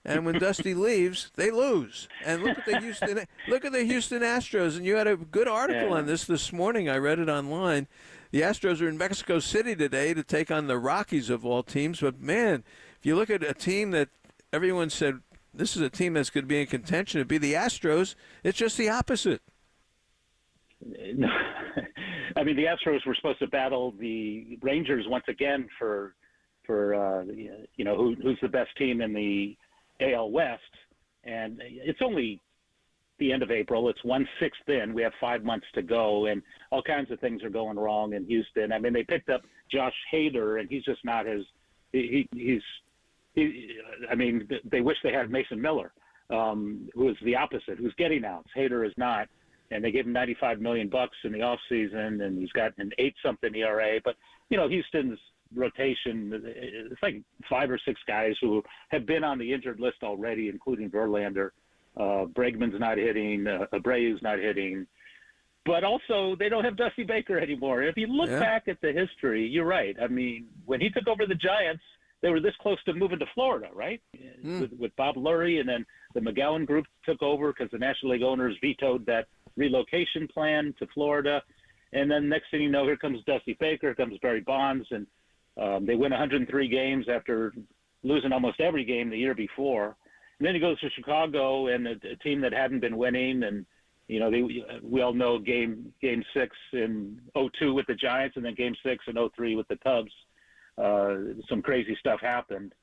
And when Dusty leaves, they lose. And look at the Houston Astros. And you had a good article on this morning. I read it online. The Astros are in Mexico City today to take on the Rockies of all teams. But man, if you look at a team that everyone said this is a team that's going to be in contention to be the Astros, it's just the opposite. No. I mean, the Astros were supposed to battle the Rangers once again for who's the best team in the AL West, and it's only the end of April. It's 1/6 in. We have 5 months to go, and all kinds of things are going wrong in Houston. I mean, they picked up Josh Hader, and he's just not as I mean, they wish they had Mason Miller, who is the opposite, who's getting outs. Hader is not, and they gave him $95 million in the offseason, and he's got an 8-something ERA. But Houston's rotation, it's like 5 or 6 guys who have been on the injured list already, including Verlander. Bregman's not hitting, Abreu's not hitting, but also they don't have Dusty Baker anymore. If you look back at the history, you're right. I mean, when he took over the Giants, they were this close to moving to Florida, right? With Bob Lurie, and then The McGowan Group took over because the National League owners vetoed that relocation plan to Florida. And then next thing you know, here comes Dusty Baker, here comes Barry Bonds, and they win 103 games after losing almost every game the year before. And then he goes to Chicago and a team that hadn't been winning, and we all know game 6 in 2002 with the Giants, and then game 6 in 2003 with the Cubs. Some crazy stuff happened,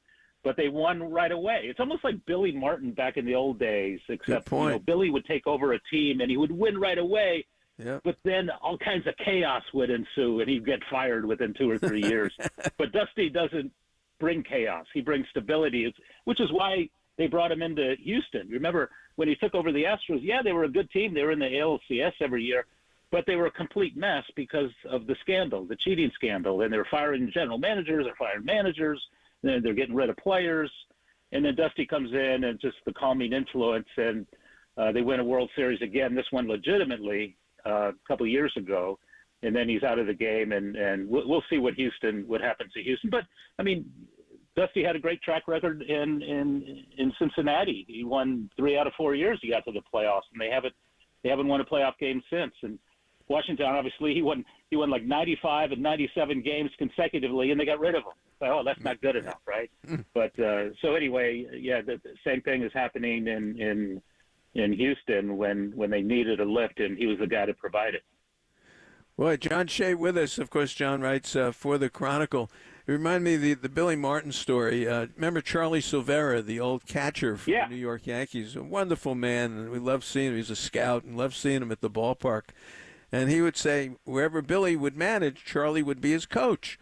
but they won right away. It's almost like Billy Martin back in the old days, except Billy would take over a team and he would win right away. Yep. But then all kinds of chaos would ensue, and he'd get fired within 2 or 3 years. But Dusty doesn't bring chaos; he brings stability, which is why they brought him into Houston. Remember when he took over the Astros? Yeah, they were a good team. They were in the ALCS every year, but they were a complete mess because of the scandal, the cheating scandal. And they were firing general managers, they're firing managers, and they're getting rid of players. And then Dusty comes in and just the calming influence, and they win a World Series again, this one legitimately a couple of years ago. And then he's out of the game, and we'll see what happens to Houston. But, I mean, Dusty had a great track record in Cincinnati. He won 3 out of 4 years he got to the playoffs, and they haven't won a playoff game since. And Washington, obviously, he won like 95 and 97 games consecutively, and they got rid of him. So, that's not good enough, right? But so anyway, yeah, the same thing is happening in Houston when they needed a lift, and he was the guy to provide it. Boy, John Shea with us. Of course, John writes for the Chronicle. It reminded me of the Billy Martin story. Remember Charlie Silvera, the old catcher for the New York Yankees? A wonderful man, and we loved seeing him. He's a scout, and loved seeing him at the ballpark. And he would say wherever Billy would manage, Charlie would be his coach.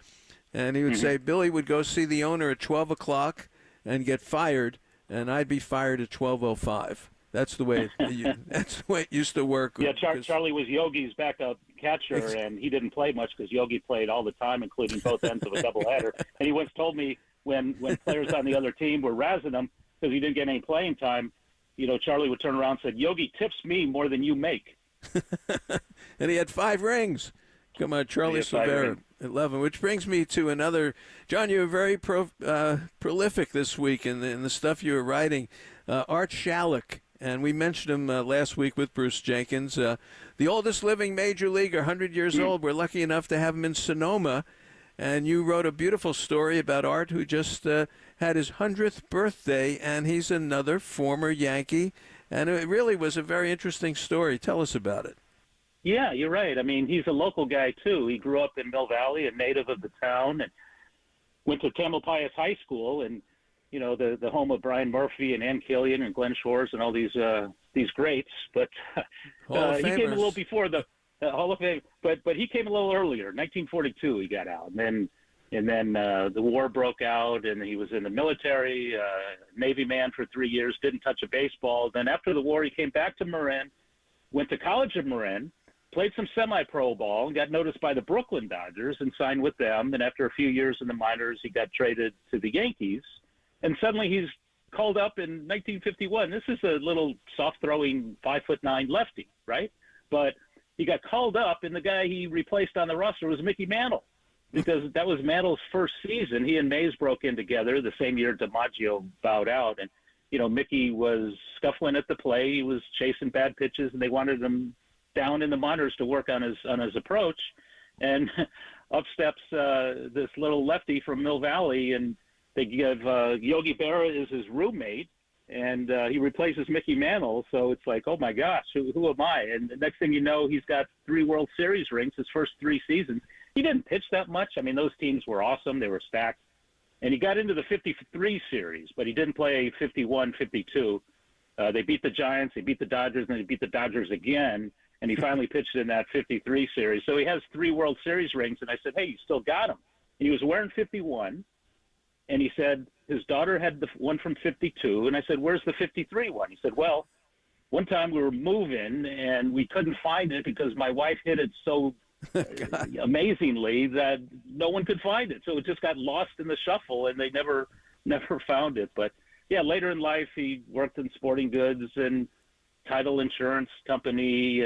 And he would say Billy would go see the owner at 12 o'clock and get fired, and I'd be fired at 12:05. That's the way it used to work. Yeah, Charlie was Yogi's backup catcher, and he didn't play much because Yogi played all the time, including both ends of a doubleheader. And he once told me when players on the other team were razzing him because he didn't get any playing time, Charlie would turn around and say, "Yogi tips me more than you make." And he had 5 rings. Come on, Charlie Silvera, 11. Which brings me to another. John, you were very prolific this week in the stuff you were writing. Art Shalek. And we mentioned him last week with Bruce Jenkins. The oldest living major leaguer, 100 years old. We're lucky enough to have him in Sonoma. And you wrote a beautiful story about Art, who just had his 100th birthday, and he's another former Yankee. And it really was a very interesting story. Tell us about it. Yeah, you're right. I mean, he's a local guy, too. He grew up in Mill Valley, a native of the town, and went to Tamalpais High School, and the home of Brian Murphy and Ann Killian and Glenn Shores and all these greats. But he came a little before the Hall of Fame. But he came a little earlier. 1942 he got out, and then the war broke out, and he was in the military, Navy man for 3 years. Didn't touch a baseball. Then after the war, he came back to Marin, went to college at Marin, played some semi-pro ball, and got noticed by the Brooklyn Dodgers and signed with them. And after a few years in the minors, he got traded to the Yankees. And suddenly he's called up in 1951. This is a little soft-throwing 5'9" lefty, right? But he got called up, and the guy he replaced on the roster was Mickey Mantle, because that was Mantle's first season. He and Mays broke in together the same year DiMaggio bowed out. And, Mickey was scuffling at the plate. He was chasing bad pitches, and they wanted him down in the minors to work on his approach. And up steps this little lefty from Mill Valley, and they give Yogi Berra as his roommate, and he replaces Mickey Mantle. So it's like, oh, my gosh, who am I? And the next thing you know, he's got 3 World Series rings his first 3 seasons. He didn't pitch that much. I mean, those teams were awesome. They were stacked. And he got into the 53 series, but he didn't play 51, 52. They beat the Giants, they beat the Dodgers, and then they beat the Dodgers again. And he finally pitched in that 53 series. So he has 3 World Series rings. And I said, hey, you still got him. And he was wearing 51. And he said his daughter had the one from 52. And I said, where's the 53 one? He said, well, one time we were moving and we couldn't find it because my wife hit it so amazingly that no one could find it. So it just got lost in the shuffle, and they never found it. But, yeah, later in life he worked in sporting goods and title insurance company.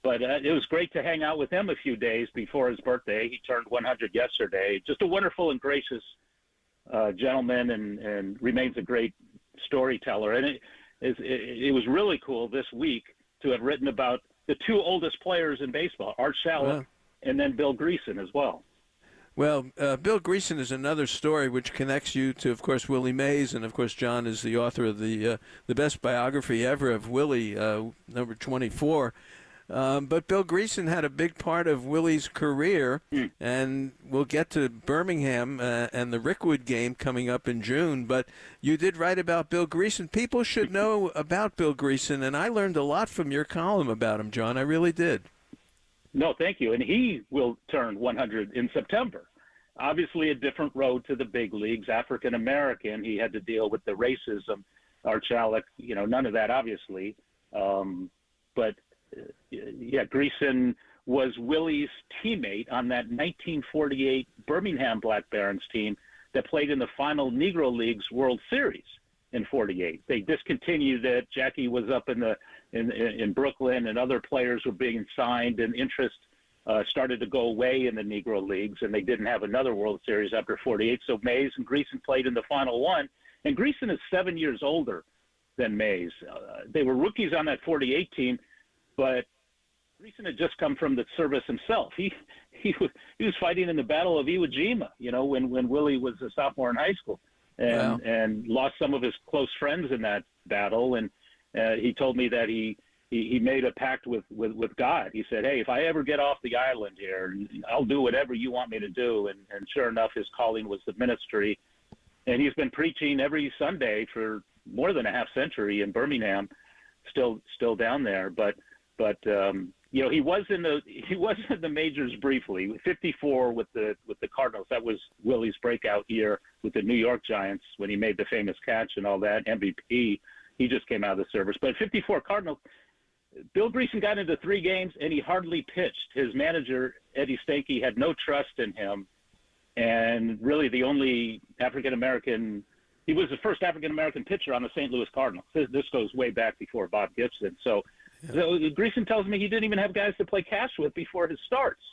But it was great to hang out with him a few days before his birthday. He turned 100 yesterday. Just a wonderful and gracious gentleman, and remains a great storyteller. And it was really cool this week to have written about the two oldest players in baseball, Art Shallock and then Bill Greason as well. Well, Bill Greason is another story which connects you to, of course, Willie Mays, and of course John is the author of the best biography ever of Willie, number 24. But Bill Greason had a big part of Willie's career, and we'll get to Birmingham and the Rickwood game coming up in June. But you did write about Bill Greason. People should know about Bill Greason, and I learned a lot from your column about him, John. I really did. No, thank you. And he will turn 100 in September. Obviously a different road to the big leagues, African-American. He had to deal with the racism. Art Shallock, none of that, obviously. But Greason was Willie's teammate on that 1948 Birmingham Black Barons team that played in the final Negro Leagues World Series in 48. They discontinued it. Jackie was up in Brooklyn, and other players were being signed, and interest started to go away in the Negro Leagues, and they didn't have another World Series after 48. So Mays and Greason played in the final one, and Greason is 7 years older than Mays. They were rookies on that 48 team, but Greason had just come from the service himself. He was fighting in the Battle of Iwo Jima, when Willie was a sophomore in high school, and lost some of his close friends in that battle. And he told me that he made a pact with God. He said, hey, if I ever get off the island here, I'll do whatever you want me to do. And sure enough, his calling was the ministry. And he's been preaching every Sunday for more than a half century in Birmingham, still down there. But he was in the majors briefly. 54 with the Cardinals. That was Willie's breakout year with the New York Giants when he made the famous catch and all that, MVP. He just came out of the service. But 54 Cardinals, Bill Greason got into 3 games, and he hardly pitched. His manager, Eddie Stanky, had no trust in him. And really the only African-American – he was the first African-American pitcher on the St. Louis Cardinals. This goes way back before Bob Gibson. So Greason tells me he didn't even have guys to play catch with before his starts.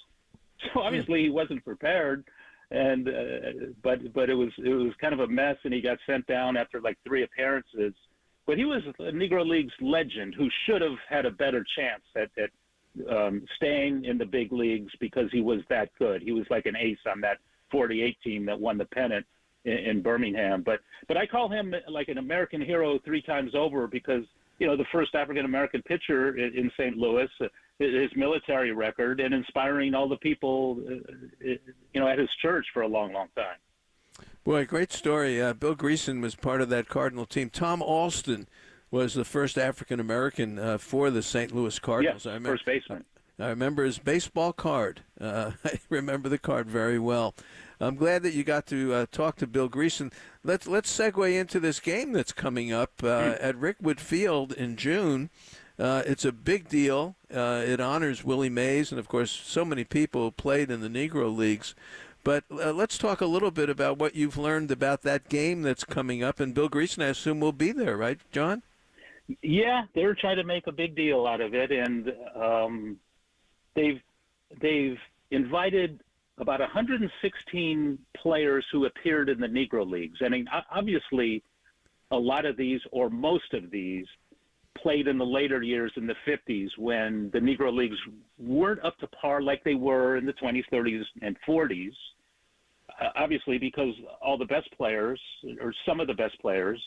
So obviously he wasn't prepared. And but it was kind of a mess, and he got sent down after like 3 appearances. But he was a Negro Leagues legend who should have had a better chance at staying in the big leagues because he was that good. He was like an ace on that 48 team that won the pennant in Birmingham. But I call him like an American hero 3 times over because, the first African-American pitcher in St. Louis, his military record, and inspiring all the people, at his church for a long, long time. Boy, great story. Bill Greason was part of that Cardinal team. Tom Alston was the first African-American for the St. Louis Cardinals. Yes, first baseman. I remember his baseball card. I remember the card very well. I'm glad that you got to talk to Bill Greason. Let's segue into this game that's coming up at Rickwood Field in June. It's a big deal. It honors Willie Mays and, of course, so many people who played in the Negro Leagues. But let's talk a little bit about what you've learned about that game that's coming up. And Bill Greason, I assume, will be there, right, John? Yeah, they're trying to make a big deal out of it. And they've invited about 116 players who appeared in the Negro Leagues. I mean, obviously, a lot of these, or most of these, played in the later years in the 50s when the Negro Leagues weren't up to par like they were in the 20s, 30s, and 40s. Obviously, because all the best players, or some of the best players,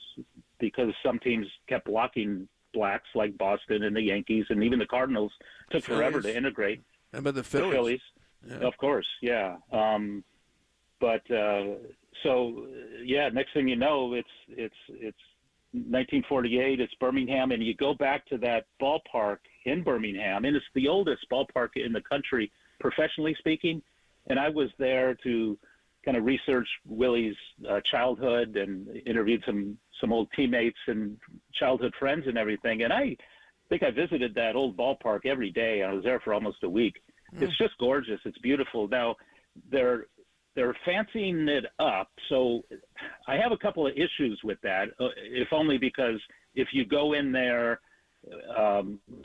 because some teams kept blocking blacks like Boston and the Yankees, and even the Cardinals took forever to integrate. How about the Phillies? The Phillies, yeah. Of course, yeah. Next thing you know, it's 1948, it's Birmingham, and you go back to that ballpark in Birmingham, and it's the oldest ballpark in the country, professionally speaking. And I was there to kind of research Willie's childhood and interviewed some old teammates and childhood friends and everything. And I think I visited that old ballpark every day. I was there for almost a week. It's just gorgeous. It's beautiful. Now, they're fancying it up, so I have a couple of issues with that, if only because if you go in there,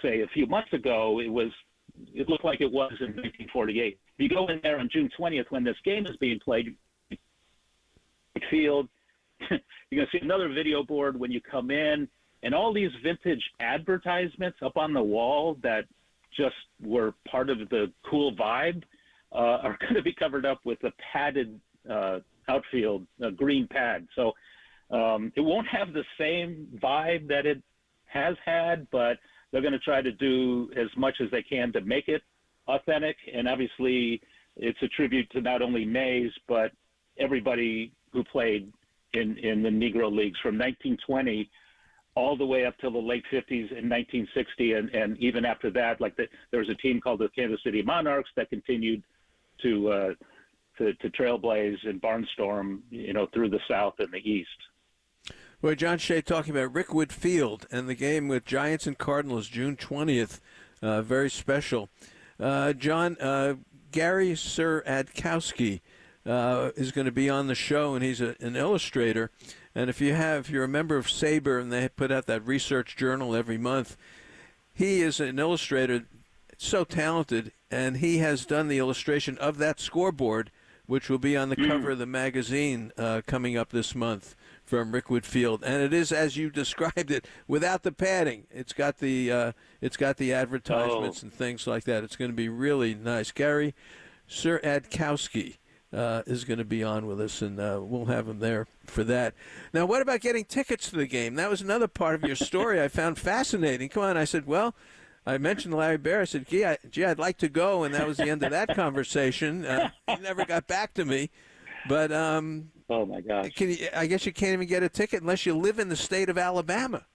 say a few months ago, it looked like it was in 1948. If you go in there on June 20th when this game is being played, field, you're going to see another video board when you come in. And all these vintage advertisements up on the wall that just were part of the cool vibe are going to be covered up with a padded outfield, a green pad. So it won't have the same vibe that it has had, but they're going to try to do as much as they can to make it authentic. And obviously it's a tribute to not only Mays, but everybody who played in the Negro Leagues from 1920 all the way up till the late 50s and 1960. And even after that, like there was a team called the Kansas City Monarchs that continued to trailblaze and barnstorm, through the South and the East. Well, John Shea talking about Rickwood Field and the game with Giants and Cardinals June 20th. Very special. John, Gary Adkowski is going to be on the show, and he's an illustrator. And if you're a member of SABR, and they put out that research journal every month, he is an illustrator, so talented, and he has done the illustration of that scoreboard, which will be on the cover of the magazine coming up this month from Rickwood Field. And it is, as you described it, without the padding. It's got the advertisements and things like that. It's going to be really nice. Gary Adkowski is going to be on with us, and we'll have him there for that. Now, what about getting tickets to the game? That was another part of your story I found fascinating. Come on, I said, well, I mentioned Larry Baer. I said, gee, I'd like to go, and that was the end of that conversation. He never got back to me. But oh, my gosh. I guess you can't even get a ticket unless you live in the state of Alabama.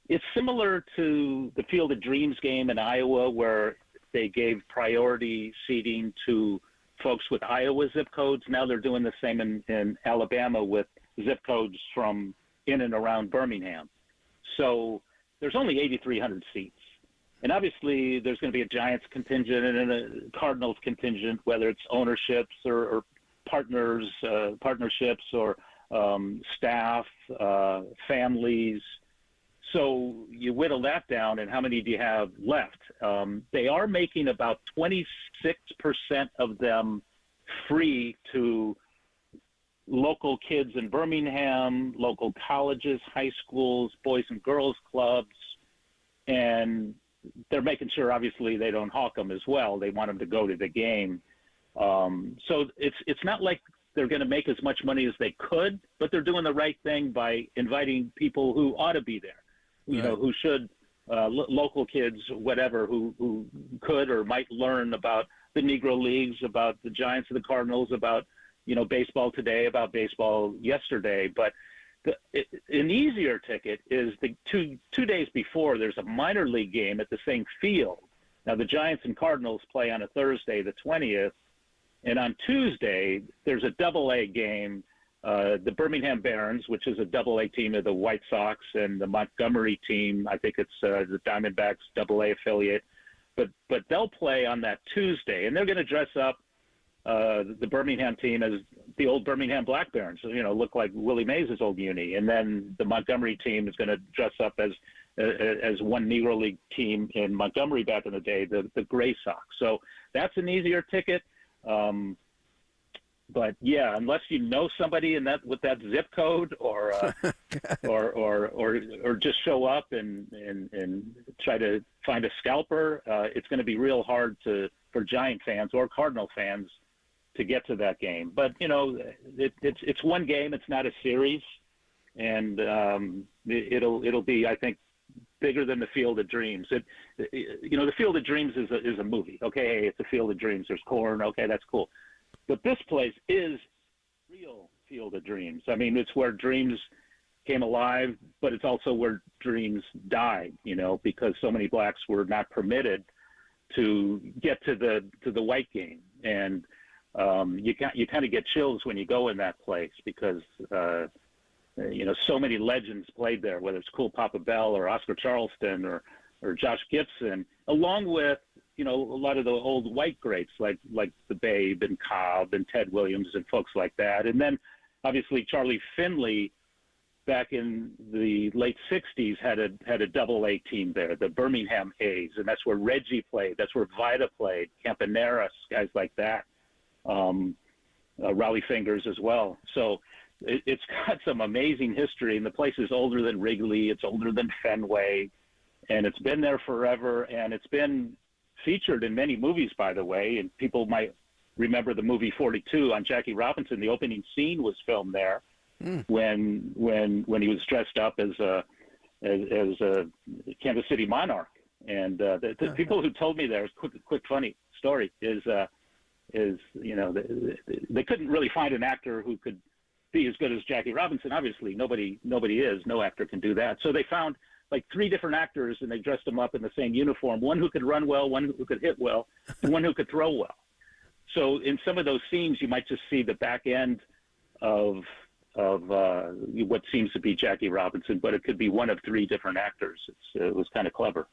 It's similar to the Field of Dreams game in Iowa, where they gave priority seating to folks with Iowa zip codes. Now they're doing the same in Alabama with zip codes from in and around Birmingham. So there's only 8,300 seats. And obviously there's going to be a Giants contingent and a Cardinals contingent, whether it's ownerships or partnerships or staff, families. So you whittle that down, and how many do you have left? They are making about 26% of them free to local kids in Birmingham, local colleges, high schools, boys and girls clubs, and they're making sure, obviously, they don't hawk them as well. They want them to go to the game. So it's not like they're going to make as much money as they could, but they're doing the right thing by inviting people who ought to be there, who should, local kids, whatever, who could or might learn about the Negro Leagues, about the Giants and the Cardinals, about, baseball today, about baseball yesterday. But an easier ticket is the two days before there's a minor league game at the same field. Now, the Giants and Cardinals play on a Thursday, the 20th, and on Tuesday there's a double-A game. The Birmingham Barons, which is a double-A team of the White Sox, and the Montgomery team, I think it's the Diamondbacks double-A affiliate, but they'll play on that Tuesday, and they're going to dress up the Birmingham team as the old Birmingham Black Barons, look like Willie Mays' old uni. And then the Montgomery team is going to dress up as one Negro League team in Montgomery back in the day, the Gray Sox. So that's an easier ticket. But yeah, unless you know somebody with that zip code, or just show up and try to find a scalper, it's going to be real hard for Giant fans or Cardinal fans to get to that game. But it's one game; it's not a series, and it'll be, I think, bigger than the Field of Dreams. The Field of Dreams is a movie. Okay, hey, it's a Field of Dreams. There's corn. Okay, that's cool. But this place is real Field of Dreams. I mean, it's where dreams came alive, but it's also where dreams died, because so many blacks were not permitted to get to the white game. And you kind of get chills when you go in that place because, so many legends played there, whether it's Cool Papa Bell or Oscar Charleston or Josh Gibson, along with, a lot of the old white greats like the Babe and Cobb and Ted Williams and folks like that. And then obviously Charlie Finley back in the late 60s had a double-A team there, the Birmingham A's, and that's where Reggie played. That's where Vida played, Campaneris, guys like that, Raleigh Fingers as well. So it's got some amazing history, and the place is older than Wrigley. It's older than Fenway, and it's been there forever, and it's been featured in many movies, by the way, and people might remember the movie 42 on Jackie Robinson. The opening scene was filmed there when he was dressed up as a Kansas City Monarch. And the people who told me there, quick funny story, is they couldn't really find an actor who could be as good as Jackie Robinson. Obviously, nobody is. No actor can do that. So they found like 3 different actors, and they dressed them up in the same uniform. One who could run well, one who could hit well, and one who could throw well. So in some of those scenes, you might just see the back end of what seems to be Jackie Robinson, but it could be one of 3 different actors. It was kind of clever.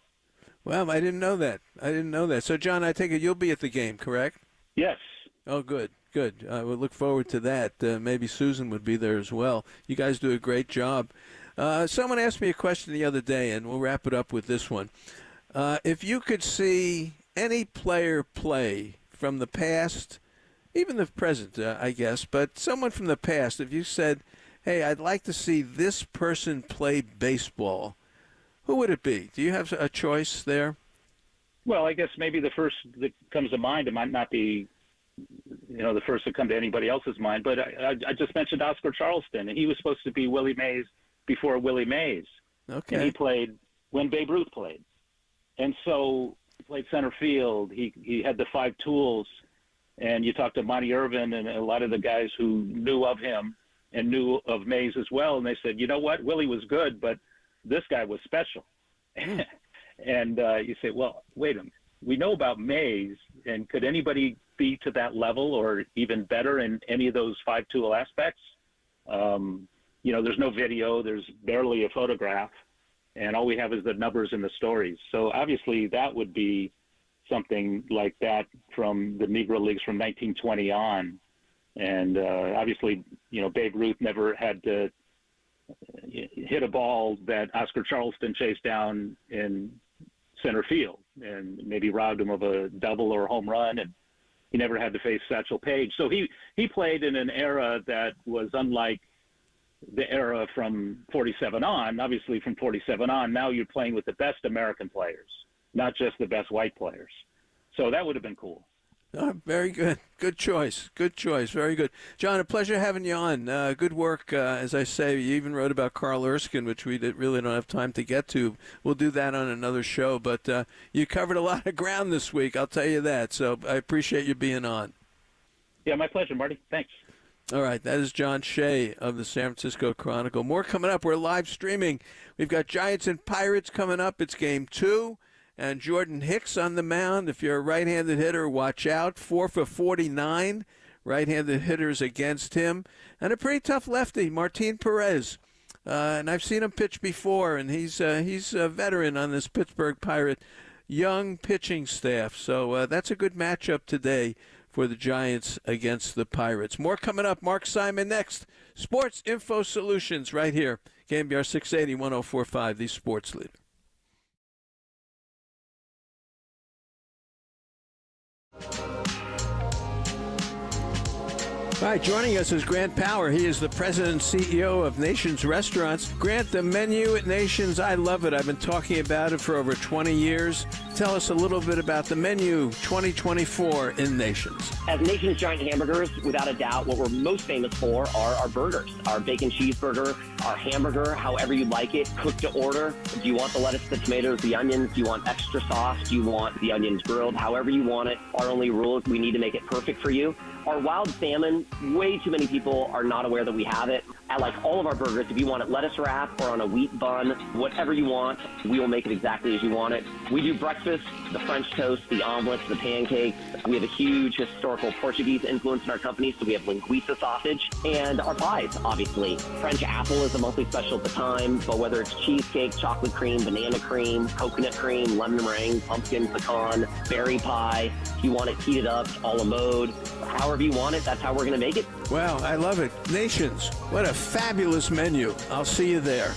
Well, I didn't know that. So, John, I take it you'll be at the game, correct? Yes. Oh, good. We'll look forward to that. Maybe Susan would be there as well. You guys do a great job. Someone asked me a question the other day, and we'll wrap it up with this one. If you could see any player play from the past, even the present, I guess, but someone from the past, if you said, hey, I'd like to see this person play baseball, who would it be? Do you have a choice there? Well, I guess maybe the first that comes to mind, it might not be the first to come to anybody else's mind, but I just mentioned Oscar Charleston, and he was supposed to be Willie Mays before Willie Mays. Okay. And he played when Babe Ruth played. And so he played center field. He had the 5 tools, and you talk to Monty Irvin and a lot of the guys who knew of him and knew of Mays as well, and they said, you know what, Willie was good, but this guy was special. And you say, well, wait a minute. We know about Mays, and could anybody be to that level or even better in any of those 5-tool aspects? There's no video, there's barely a photograph, and all we have is the numbers and the stories. So obviously that would be something like that from the Negro Leagues from 1920 on. And obviously, Babe Ruth never had to hit a ball that Oscar Charleston chased down in center field and maybe robbed him of a double or a home run, and he never had to face Satchel Paige. So he played in an era that was unlike the era from 47 on. Obviously from 47 on, now you're playing with the best American players, not just the best white players. So that would have been cool. Very good. Good choice. Very good. John, a pleasure having you on. Good work. As I say, you even wrote about Carl Erskine, which we really don't have time to get to. We'll do that on another show. But you covered a lot of ground this week, I'll tell you that. So I appreciate you being on. Yeah, my pleasure, Marty. Thanks. All right, that is John Shea of the San Francisco Chronicle. More coming up. We're live streaming. We've got Giants and Pirates coming up. It's Game 2. And Jordan Hicks on the mound. If you're a right-handed hitter, watch out. 4 for 49 right-handed hitters against him. And a pretty tough lefty, Martin Perez. And I've seen him pitch before, and he's a veteran on this Pittsburgh Pirate young pitching staff. So that's a good matchup today for the Giants against the Pirates. More coming up. Mark Simon next. Sports Info Solutions right here. KNBR 680, 104.5, the Sports Leader. All right, joining us is Grant Power. He is the president and CEO of Nations Restaurants. Grant, the menu at Nations, I love it. I've been talking about it for over 20 years. Tell us a little bit about the menu 2024 in Nations. As Nations Giant Hamburgers, without a doubt, what we're most famous for are our burgers. Our bacon cheeseburger, our hamburger, however you like it, cooked to order. Do you want the lettuce, the tomatoes, the onions? Do you want extra sauce? Do you want the onions grilled? However you want it. Our only rule is we need to make it perfect for you. Our wild salmon, way too many people are not aware that we have it. I like all of our burgers. If you want it lettuce wrap or on a wheat bun, whatever you want, we will make it exactly as you want it. We do breakfast, the French toast, the omelets, the pancakes. We have a huge historical Portuguese influence in our company, so we have linguiça sausage. And our pies, obviously. French apple is a monthly special at the time, but whether it's cheesecake, chocolate cream, banana cream, coconut cream, lemon meringue, pumpkin, pecan, berry pie, if you want it heated up, a la mode, however you want it, that's how we're going to make it. Wow, I love it. Nations, what a fabulous menu. I'll see you there.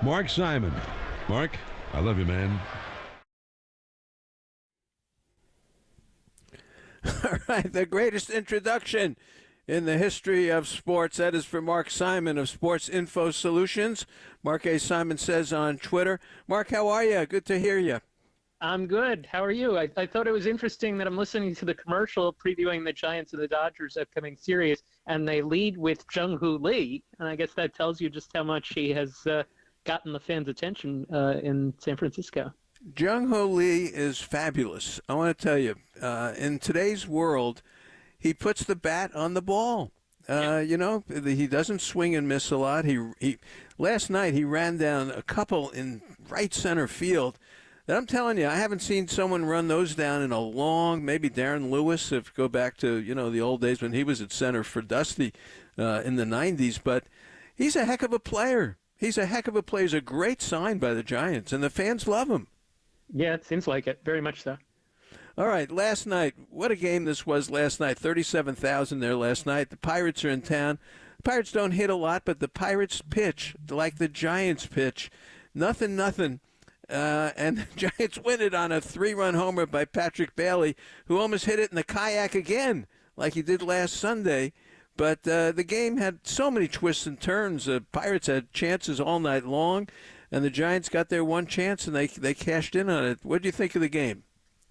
Mark Simon. Mark, I love you, man. All right, the greatest introduction in the history of sports. That is for Mark Simon of Sports Info Solutions. Mark A. Simon says on Twitter. Mark, how are you? Good to hear you. I'm good. How are you? I thought it was interesting that I'm listening to the commercial previewing the Giants and the Dodgers upcoming series, and they lead with Jung-Hoo Lee, and I guess that tells you just how much he has gotten the fans' attention in San Francisco. Jung-Hoo Lee is fabulous. I want to tell you, in today's world, he puts the bat on the ball. You know, he doesn't swing and miss a lot. He last night he ran down a couple in right center field. And I'm telling you, I haven't seen someone run those down in a long, maybe Darren Lewis, if you go back to, you know, the old days when he was at center for Dusty in the 90s. But he's a heck of a player. He's a heck of a player. He's a great sign by the Giants, and the fans love him. Yeah, it seems like it. Very much so. All right, last night, what a game this was last night. 37,000 there last night. The Pirates are in town. The Pirates don't hit a lot, but the Pirates pitch like the Giants pitch. Nothing. And the Giants win it on a 3-run homer by Patrick Bailey, who almost hit it in the kayak again, like he did last Sunday. But the game had so many twists and turns. The Pirates had chances all night long, and the Giants got their one chance, and they cashed in on it. What did you think of the game?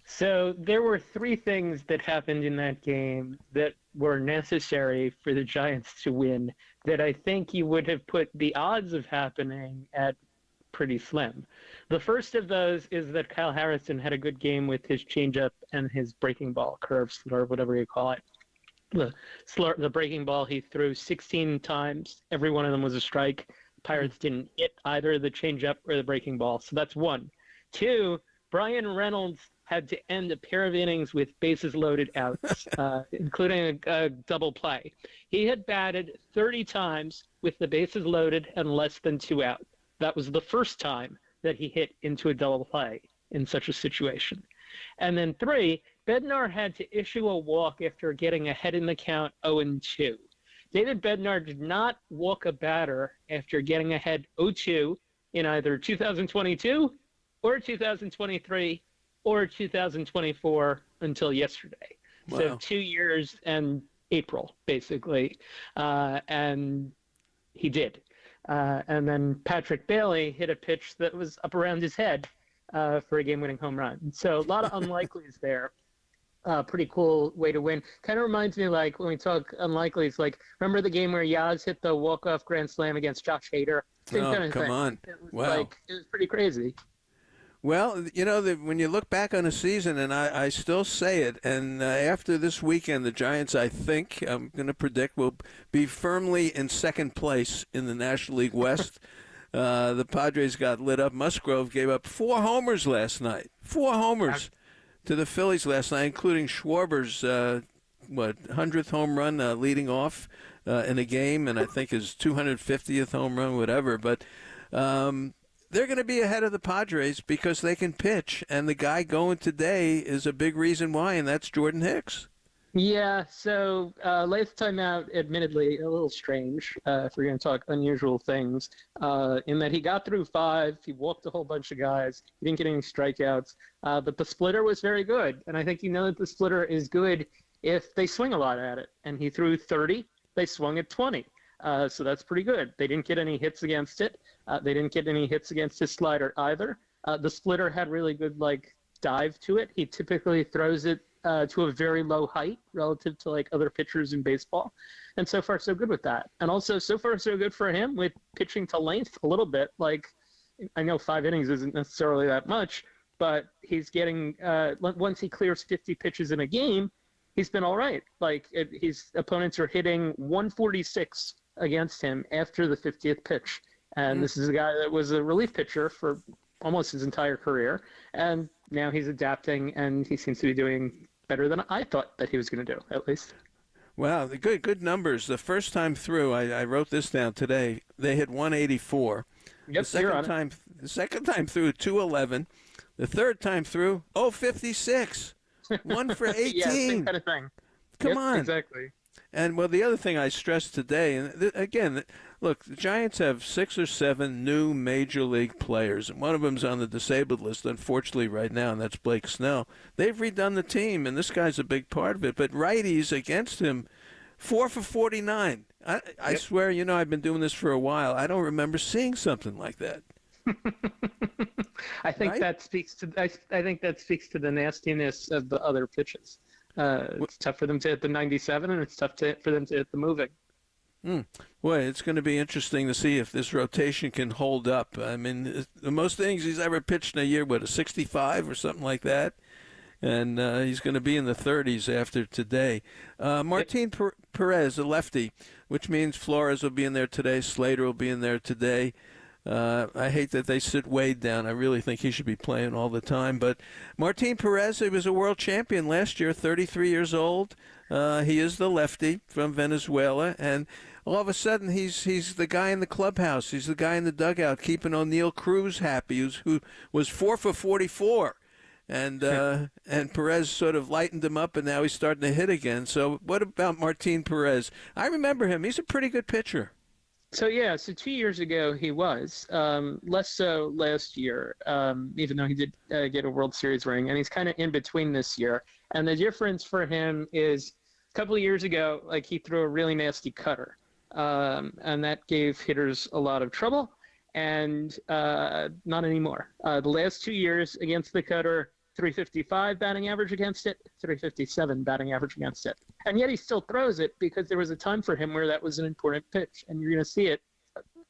So there were three things that happened in that game that were necessary for the Giants to win that I think you would have put the odds of happening at pretty slim. The first of those is that Kyle Harrison had a good game with his changeup and his breaking ball, curve, slur, whatever you call it. The breaking ball he threw 16 times. Every one of them was a strike. Pirates didn't hit either the changeup or the breaking ball. So that's one. Two, Brian Reynolds had to end a pair of innings with bases loaded outs, including a double play. He had batted 30 times with the bases loaded and less than 2 out. That was the first time that he hit into a double play in such a situation. And then three, Bednar had to issue a walk after getting ahead in the count 0-2. David Bednar did not walk a batter after getting ahead 0-2 in either 2022 or 2023 or 2024 until yesterday. Wow. So 2 years and April, basically. And he did. And then Patrick Bailey hit a pitch that was up around his head for a game-winning home run. So a lot of unlikelies there. Pretty cool way to win. Kind of reminds me, like, when we talk unlikelies, like, remember the game where Yaz hit the walk-off grand slam against Josh Hader? Same kind of come thing. on. It was Wow. it was pretty crazy. Well, you know, when you look back on a season, and I still say it, and after this weekend, the Giants, I think, I'm going to predict, will be firmly in second place in the National League West. The Padres got lit up. Musgrove gave up 4 homers last night. 4 homers to the Phillies last night, including Schwarber's, 100th home run leading off in a game, and I think his 250th home run, whatever. But they're going to be ahead of the Padres because they can pitch, and the guy going today is a big reason why, and that's Jordan Hicks. Yeah, so last time out, admittedly, a little strange, if we're going to talk unusual things, in that he got through 5, he walked a whole bunch of guys, he didn't get any strikeouts, but the splitter was very good, and I think you know that the splitter is good if they swing a lot at it, and he threw 30, they swung at 20. So that's pretty good. They didn't get any hits against it. They didn't get any hits against his slider either. The splitter had really good, dive to it. He typically throws it to a very low height relative to, other pitchers in baseball. And so far, so good with that. And also, so far, so good for him with pitching to length a little bit. I know 5 innings isn't necessarily that much, but he's getting once he clears 50 pitches in a game, he's been all right. His opponents are hitting 146 against him after the 50th pitch. And this is a guy that was a relief pitcher for almost his entire career. And now he's adapting, and he seems to be doing better than I thought that he was going to do, at least. Wow, the good numbers. The first time through, I wrote this down today, they hit 184. Yep, the second time through, 211. The third time through, 56. 1 for 18. Yeah, same kind of thing. Come on. Exactly. And, the other thing I stressed today, and again, look, the Giants have 6 or 7 new major league players, and one of them's on the disabled list, unfortunately, right now, and that's Blake Snell. They've redone the team, and this guy's a big part of it. But righties against him, 4 for 49. I swear, I've been doing this for a while. I don't remember seeing something like that. I think that speaks to the nastiness of the other pitches. It's tough for them to hit the 97, and it's tough for them to hit the moving. Boy, it's going to be interesting to see if this rotation can hold up. I mean, the most innings he's ever pitched in a year, a 65 or something like that? And he's going to be in the 30s after today. Martin Perez, a lefty, which means Flores will be in there today. Slater will be in there today. I hate that they sit Wade down. I really think he should be playing all the time. But Martin Perez, he was a world champion last year, 33 years old. He is the lefty from Venezuela. And all of a sudden, he's the guy in the clubhouse. He's the guy in the dugout keeping O'Neill Cruz happy, who was 4 for 44. And Perez sort of lightened him up, and now he's starting to hit again. So what about Martin Perez? I remember him. He's a pretty good pitcher. So 2 years ago he was, less so last year, even though he did get a World Series ring, and he's kind of in between this year. And the difference for him is a couple of years ago, he threw a really nasty cutter, and that gave hitters a lot of trouble, and not anymore. The last 2 years against the cutter, 355 batting average against it, 357 batting average against it. And yet he still throws it because there was a time for him where that was an important pitch. And you're going to see it.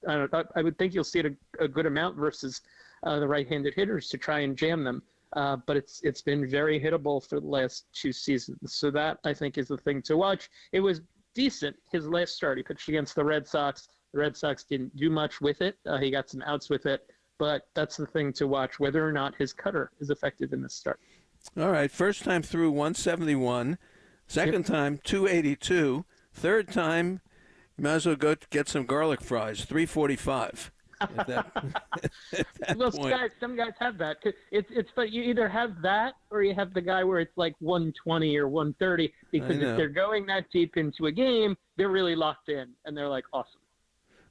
I would think you'll see it a good amount versus the right-handed hitters to try and jam them. But it's been very hittable for the last 2 seasons. So that, I think, is the thing to watch. It was decent. His last start, he pitched against the Red Sox. The Red Sox didn't do much with it. He got some outs with it. But that's the thing to watch, whether or not his cutter is effective in this start. All right, first time through 171, second time 282, third time you might as well go get some garlic fries, 345. Well, some guys have that. It's but you either have that or you have the guy where it's like 120 or 130 because if they're going that deep into a game, they're really locked in and they're like awesome.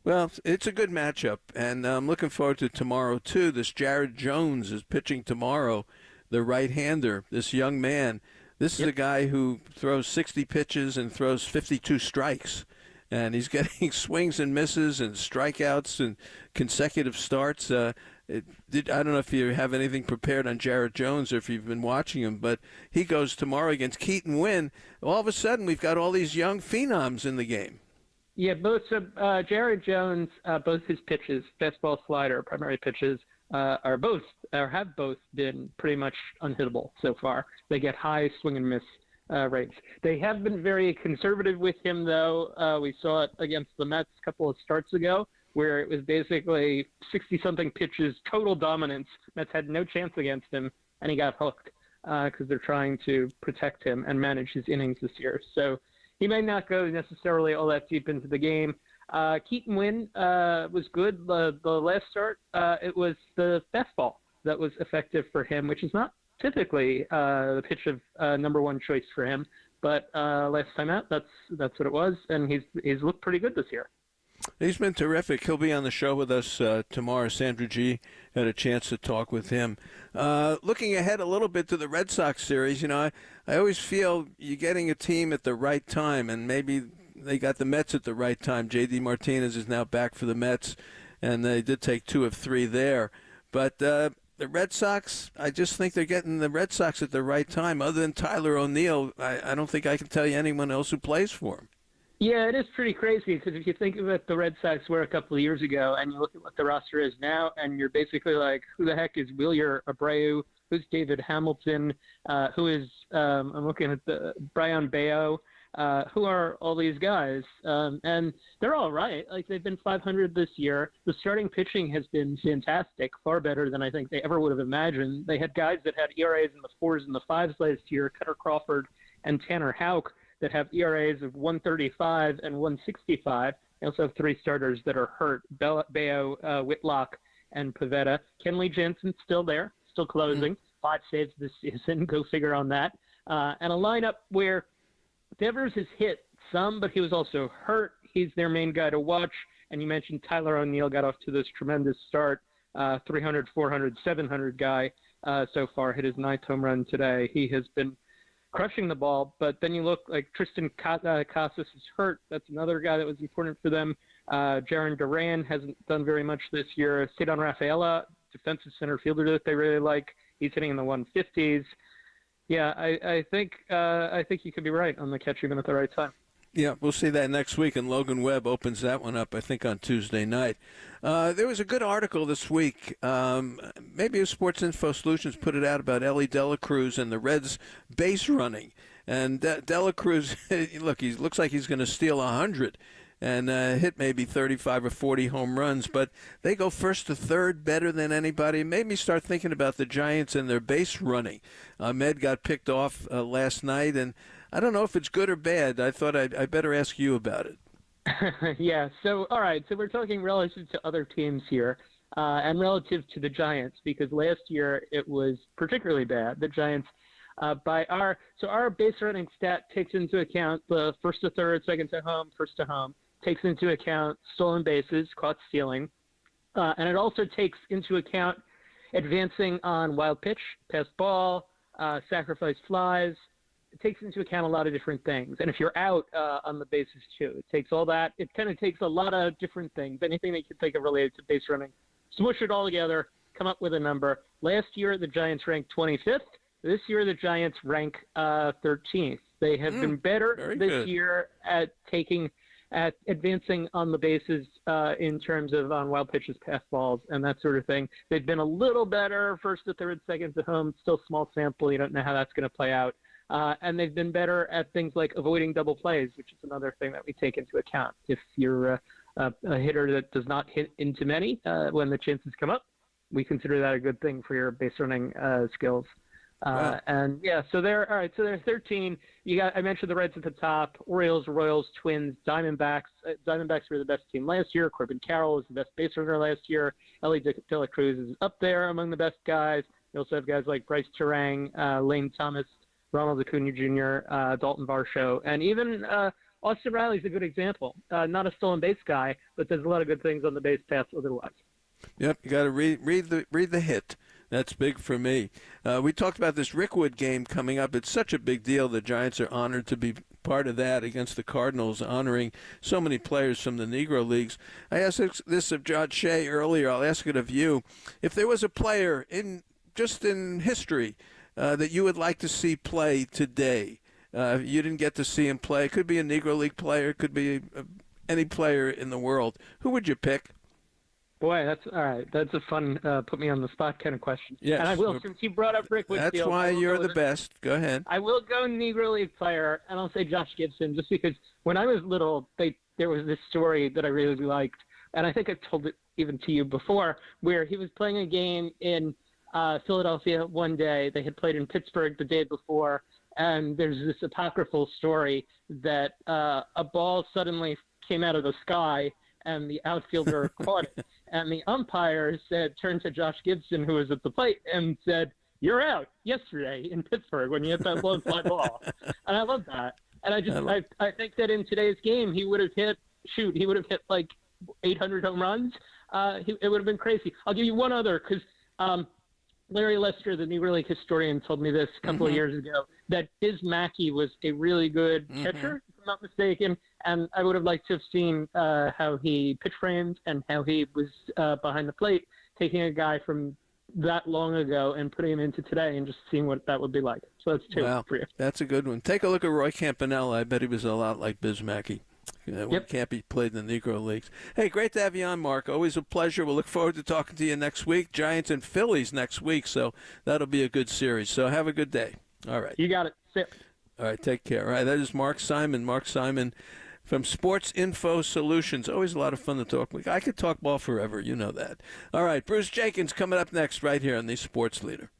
Well, it's a good matchup, and I'm looking forward to tomorrow, too. This Jared Jones is pitching tomorrow, the right-hander, this young man. This is a guy who throws 60 pitches and throws 52 strikes, and he's getting swings and misses and strikeouts and consecutive starts. I don't know if you have anything prepared on Jared Jones or if you've been watching him, but he goes tomorrow against Keaton Wynn. All of a sudden, we've got all these young phenoms in the game. Yeah, both Jared Jones, both his pitches, fastball, slider, primary pitches, have both been pretty much unhittable so far. They get high swing and miss rates. They have been very conservative with him, though. We saw it against the Mets a couple of starts ago, where it was basically 60-something pitches, total dominance. Mets had no chance against him, and he got hooked because they're trying to protect him and manage his innings this year. So he may not go necessarily all that deep into the game. Keaton Wynn was good the last start. It was the fastball that was effective for him, which is not typically the pitch of number one choice for him. But last time out, that's what it was, and he's looked pretty good this year. He's been terrific. He'll be on the show with us tomorrow. Sandra G. had a chance to talk with him. Looking ahead a little bit to the Red Sox series, I always feel you're getting a team at the right time, and maybe they got the Mets at the right time. J.D. Martinez is now back for the Mets, and they did take 2 of 3 there. But the Red Sox, I just think they're getting the Red Sox at the right time. Other than Tyler O'Neill, I don't think I can tell you anyone else who plays for him. Yeah, it is pretty crazy because if you think of what the Red Sox were a couple of years ago and you look at what the roster is now and you're basically like, who the heck is Wilyer Abreu? Who's David Hamilton? Who is, I'm looking at the Brian Bayo. Who are all these guys? And they're all right. Like, they've been 500 this year. The starting pitching has been fantastic, far better than I think they ever would have imagined. They had guys that had ERAs in the 4s and the 5s last year, Cutter Crawford and Tanner Houck, that have ERAs of 135 and 165. They also have 3 starters that are hurt, Bayo, Whitlock, and Pivetta. Kenley Jensen's still there, still closing. 5 saves this season, go figure on that. And a lineup where Devers has hit some, but he was also hurt. He's their main guy to watch. And you mentioned Tyler O'Neill got off to this tremendous start, 300, 400, 700 guy so far, hit his 9th home run today. He has been crushing the ball, but then you look like Tristan Casas is hurt. That's another guy that was important for them. Jaron Duran hasn't done very much this year. Cedon Rafaela, defensive center fielder that they really like, he's hitting in the 150s. Yeah, I think you could be right on the catch even at the right time. Yeah, we'll see that next week, and Logan Webb opens that one up, I think, on Tuesday night. There was a good article this week. Maybe Sports Info Solutions put it out about Ellie Dela Cruz and the Reds base running. And Dela Cruz, look, he looks like he's going to steal 100 and hit maybe 35 or 40 home runs. But they go first to third better than anybody. It made me start thinking about the Giants and their base running. Ahmed got picked off last night, and I don't know if it's good or bad. I thought I better ask you about it. Yeah, so, all right, so we're talking relative to other teams here and relative to the Giants, because last year it was particularly bad. The Giants, our base running stat takes into account the first to third, second to home, first to home, takes into account stolen bases, caught stealing, and it also takes into account advancing on wild pitch, pass ball, sacrifice flies. It takes into account a lot of different things. And if you're out on the bases too, it takes all that. It kind of takes a lot of different things, anything that you can think of related to base running, smush it all together, come up with a number. Last year, the Giants ranked 25th. This year, the Giants rank 13th. They have been better this year at advancing on the bases in terms of on wild pitches, pass balls, and that sort of thing. They've been a little better first to third, second to home. Still small sample. You don't know how that's going to play out. And they've been better at things like avoiding double plays, which is another thing that we take into account. If you're a hitter that does not hit into many when the chances come up, we consider that a good thing for your base running skills. Wow. And yeah, so they're all right. So they're 13. I mentioned the Reds at the top: Orioles, Royals, Twins, Diamondbacks. Diamondbacks were the best team last year. Corbin Carroll was the best base runner last year. Ellie De La Cruz is up there among the best guys. You also have guys like Bryce Terang, Lane Thomas, Ronald Acuna Jr., Dalton Varsho, and even Austin Riley's a good example. Not a stolen base guy, but there's a lot of good things on the base paths otherwise. Yep, you got to read the hit. That's big for me. We talked about this Rickwood game coming up. It's such a big deal. The Giants are honored to be part of that against the Cardinals, honoring so many players from the Negro Leagues. I asked this of John Shea earlier. I'll ask it of you. If there was a player in history that you would like to see play today, you didn't get to see him play. It could be a Negro League player. It could be any player in the world. Who would you pick? Boy, that's all right. That's a fun put me on the spot kind of question. Yes. And I will, since you brought up Rick Whitfield. That's why you're the best. Go ahead. I will go Negro League player, and I'll say Josh Gibson, just because when I was little, there was this story that I really liked, and I think I've told it even to you before, where he was playing a game in Philadelphia one day. They had played in Pittsburgh the day before, and there's this apocryphal story that a ball suddenly came out of the sky, and the outfielder caught it. And the umpire turned to Josh Gibson, who was at the plate, and said, "You're out yesterday in Pittsburgh when you hit that low fly ball." And I love that. And I think that in today's game, he would have hit like 800 home runs. It would have been crazy. I'll give you one other, because Larry Lester, the Negro League historian, told me this a couple of years ago, that Biz Mackey was a really good catcher, if I'm not mistaken, and I would have liked to have seen how he pitch framed and how he was behind the plate, taking a guy from that long ago and putting him into today and just seeing what that would be like. So that's two for you. That's a good one. Take a look at Roy Campanella. I bet he was a lot like Biz Mackey. When Campy played in the Negro Leagues. Hey, great to have you on, Mark. Always a pleasure. We'll look forward to talking to you next week. Giants and Phillies next week, so that'll be a good series. So have a good day. All right. You got it. See ya. All right, take care. All right, that is Mark Simon. Mark Simon from Sports Info Solutions. Always a lot of fun to talk with. I could talk ball forever. You know that. All right, Bruce Jenkins coming up next right here on the Sports Leader.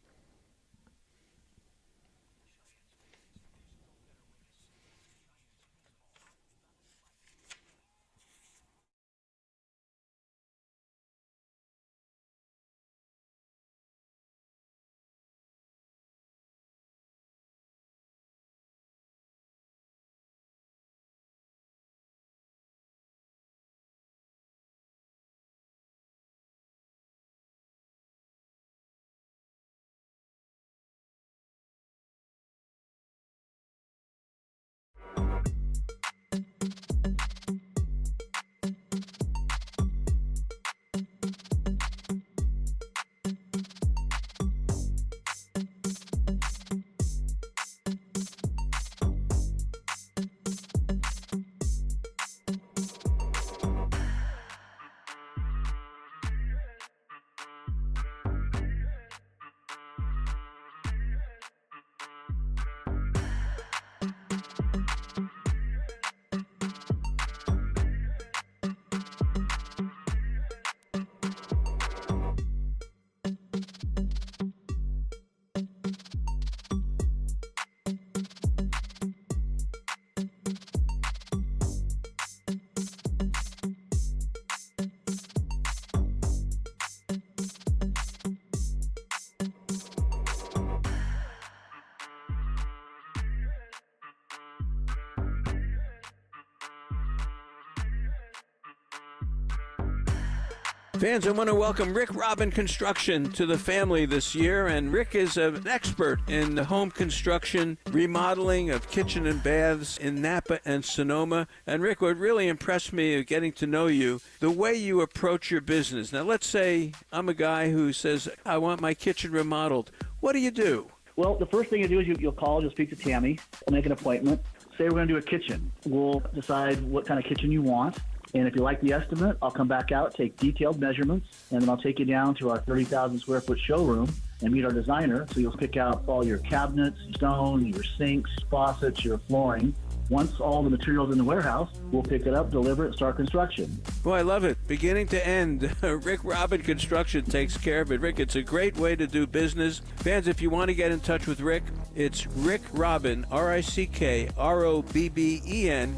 Fans, I want to welcome Rick Robin Construction to the family this year, and Rick is an expert in the home construction, remodeling of kitchen and baths in Napa and Sonoma. And Rick, what really impressed me getting to know you, the way you approach your business. Now, let's say I'm a guy who says, I want my kitchen remodeled. What do you do? Well, the first thing you do is you'll call, you'll speak to Tammy, we'll make an appointment. Say we're going to do a kitchen. We'll decide what kind of kitchen you want. And if you like the estimate, I'll come back out, take detailed measurements, and then I'll take you down to our 30,000 square foot showroom and meet our designer. So you'll pick out all your cabinets, stone, your sinks, faucets, your flooring. Once all the material's in the warehouse, we'll pick it up, deliver it, start construction. Boy, I love it. Beginning to end, Rick Robin Construction takes care of it. Rick, it's a great way to do business. Fans, if you want to get in touch with Rick, it's Rick Robin, RICKROBBEN,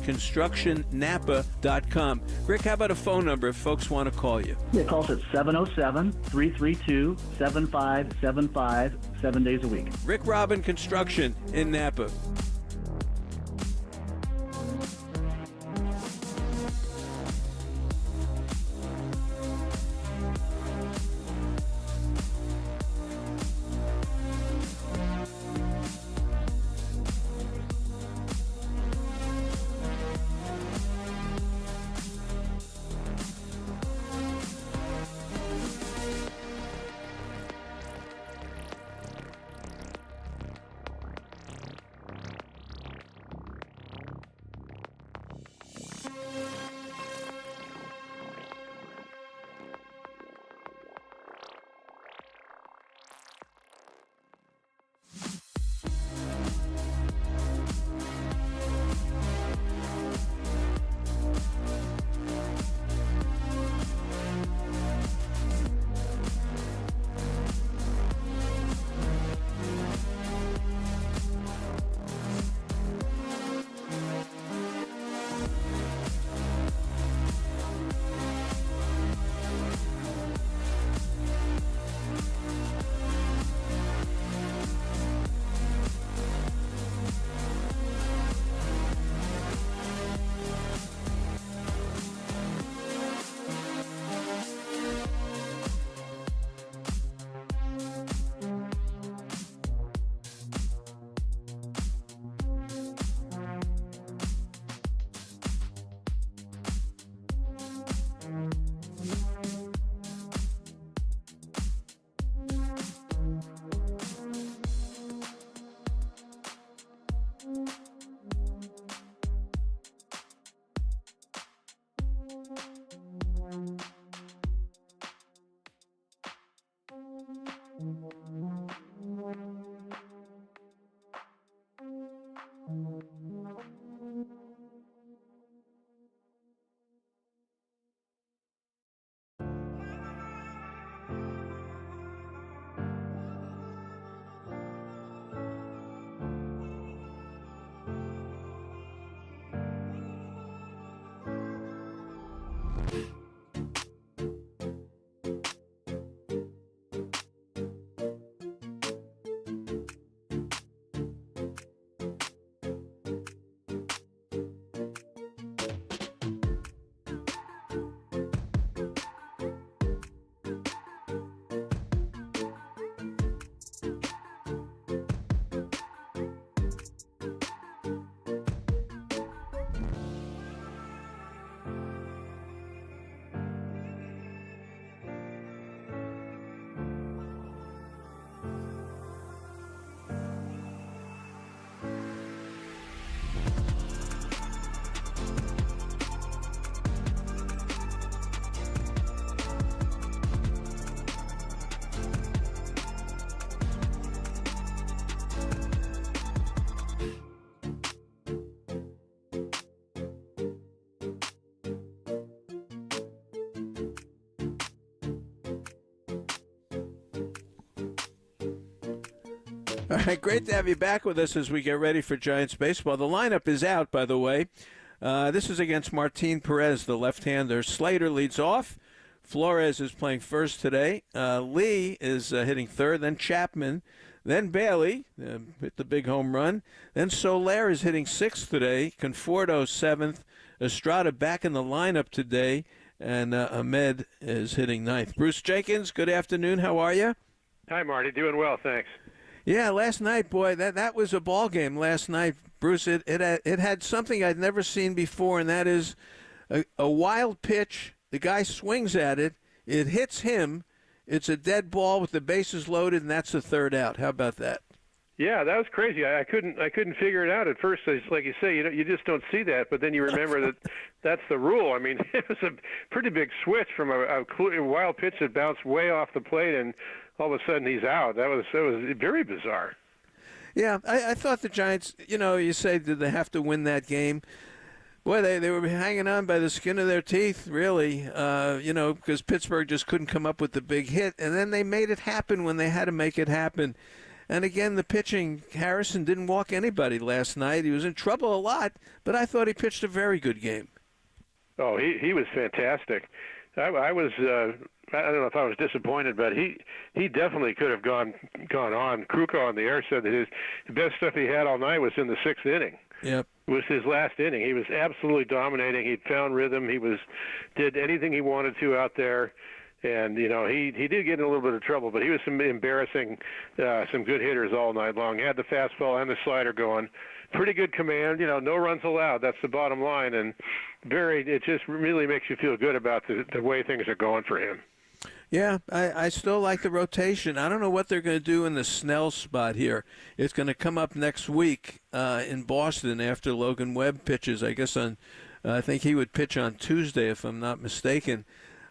ConstructionNapa.com. Rick, how about a phone number if folks want to call you? Yeah, call us at 707-332-7575, 7 days a week. Rick Robin Construction in Napa. All right, great to have you back with us as we get ready for Giants baseball. The lineup is out, by the way. This is against Martin Perez, the left-hander. Slater leads off. Flores is playing first today. Lee is hitting third. Then Chapman. Then Bailey hit the big home run. Then Soler is hitting sixth today. Conforto seventh. Estrada back in the lineup today. and Ahmed is hitting ninth. Bruce Jenkins, good afternoon. How are you? Hi, Marty. Doing well, thanks. Yeah, last night, boy, that was a ball game last night, Bruce. It had something I'd never seen before, and that is a wild pitch. The guy swings at it. It hits him. It's a dead ball with the bases loaded, and that's the third out. How about that? Yeah, that was crazy. I couldn't figure it out at first. It's like you say, you just don't see that, but then you remember that's the rule. I mean, it was a pretty big switch from a wild pitch that bounced way off the plate, and all of a sudden he's out. That was very bizarre. Yeah, I thought the Giants, you say, did they have to win that game? Boy, they were hanging on by the skin of their teeth, really, because Pittsburgh just couldn't come up with the big hit. And then they made it happen when they had to make it happen. And again, the pitching, Harrison didn't walk anybody last night. He was in trouble a lot, but I thought he pitched a very good game. Oh, he was fantastic. I was I don't know if I was disappointed, but he definitely could have gone on. Krukow on the air said that the best stuff he had all night was in the sixth inning. Yep. It was his last inning. He was absolutely dominating. He'd found rhythm. He did anything he wanted to out there. And, he did get in a little bit of trouble, but he was embarrassing some good hitters all night long. He had the fastball and the slider going. Pretty good command, no runs allowed. That's the bottom line. And it just really makes you feel good about the way things are going for him. Yeah, I still like the rotation. I don't know what they're going to do in the Snell spot here. It's going to come up next week in Boston after Logan Webb pitches. I guess I think he would pitch on Tuesday if I'm not mistaken.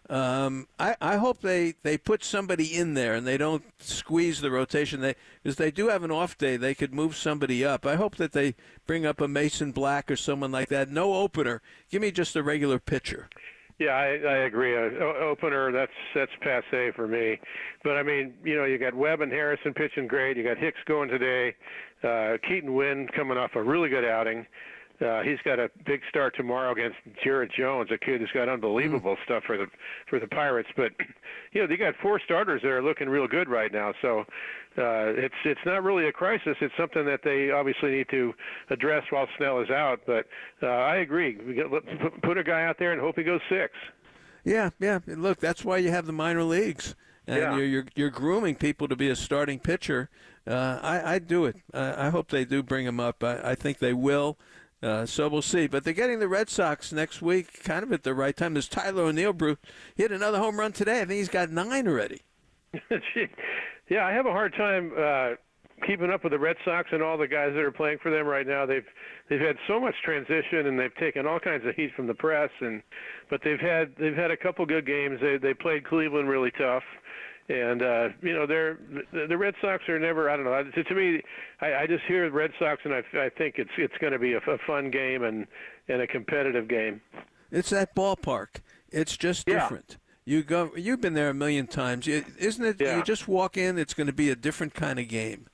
I hope they put somebody in there and they don't squeeze the rotation. Because they do have an off day, they could move somebody up. I hope that they bring up a Mason Black or someone like that. No opener. Give me just a regular pitcher. Yeah, I agree. Opener, that's passé for me. But, I mean, you got Webb and Harrison pitching great. You got Hicks going today. Keaton Wynn coming off a really good outing. He's got a big start tomorrow against Jarrett Jones, a kid who's got unbelievable stuff for the Pirates. But they got four starters that are looking real good right now. So it's not really a crisis. It's something that they obviously need to address while Snell is out. But I agree. Put a guy out there and hope he goes six. Yeah. Look, that's why you have the minor leagues, and you're grooming people to be a starting pitcher. I'd do it. I hope they do bring him up. I think they will. So we'll see. But they're getting the Red Sox next week kind of at the right time. There's Tyler O'Neill, Bruce. He hit another home run today. I think he's got 9 already. Yeah, I have a hard time keeping up with the Red Sox and all the guys that are playing for them right now. They've had so much transition, and they've taken all kinds of heat from the press. But they've had a couple good games. They played Cleveland really tough. And, the Red Sox are never, I don't know. To me, I just hear the Red Sox, and I think it's going to be a fun game and a competitive game. It's that ballpark. It's just different. You've been there a million times. Isn't it? Yeah. You just walk in, it's going to be a different kind of game.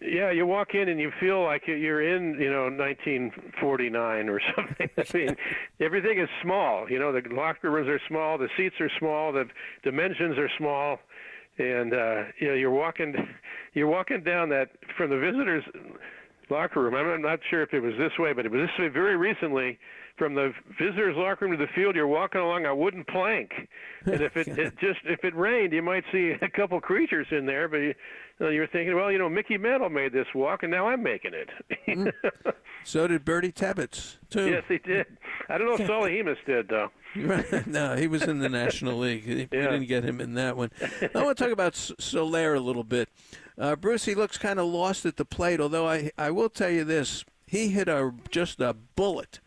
Yeah, you walk in and you feel like you're in, 1949 or something. I mean, everything is small. The locker rooms are small, the seats are small, the dimensions are small, and you're walking down that from the visitors' locker room. I'm not sure if it was this way, but it was this way very recently. From the visitors' locker room to the field, you're walking along a wooden plank, and if it rained, you might see a couple creatures in there. But you're thinking, well, Mickey Mantle made this walk, and now I'm making it. So did Bertie Tebbetts too. Yes, he did. I don't know if Sully Hemus did though. No, he was in the National League. We didn't get him in that one. I want to talk about Soler a little bit. Bruce, he looks kind of lost at the plate. Although I will tell you this, he hit just a bullet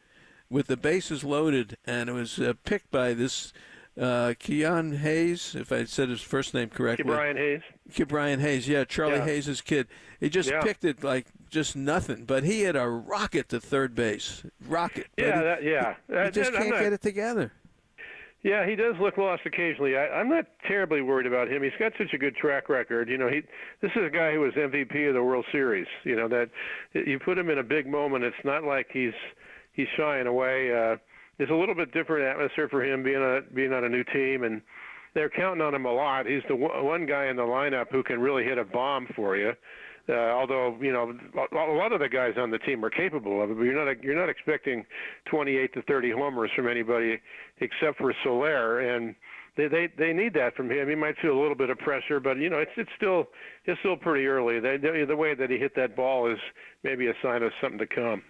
with the bases loaded, and it was picked by this Keon Hayes, if I said his first name correctly. Ke'Bryan Hayes, yeah, Charlie Hayes' kid. He just picked it like just nothing, but he hit a rocket to third base. Rocket. He just can't get it together. Yeah, he does look lost occasionally. I'm not terribly worried about him. He's got such a good track record. This is a guy who was MVP of the World Series. That you put him in a big moment, it's not like he's shying away. It's a little bit different atmosphere for him being on a new team, and they're counting on him a lot. He's the one guy in the lineup who can really hit a bomb for you. Although a lot of the guys on the team are capable of it, but you're not expecting 28 to 30 homers from anybody except for Soler, and they need that from him. He might feel a little bit of pressure, but it's still pretty early. The way that he hit that ball is maybe a sign of something to come.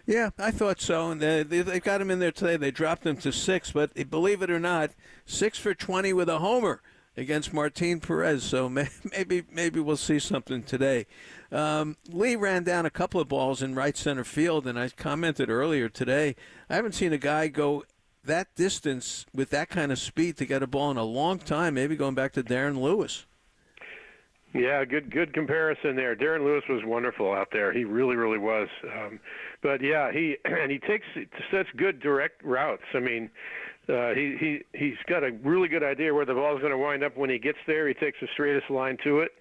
Yeah, I thought so, and they got him in there today. They dropped him to 6, but believe it or not, 6 for 20 with a homer against Martin Perez. So maybe we'll see something today. Lee ran down a couple of balls in right center field, and I commented earlier today, I haven't seen a guy go that distance with that kind of speed to get a ball in a long time, maybe going back to Darren Lewis. Yeah, good comparison there. Darren Lewis was wonderful out there. He really, really was. But yeah, he takes such good direct routes. I mean, he's got a really good idea where the ball is going to wind up when he gets there. He takes the straightest line to it.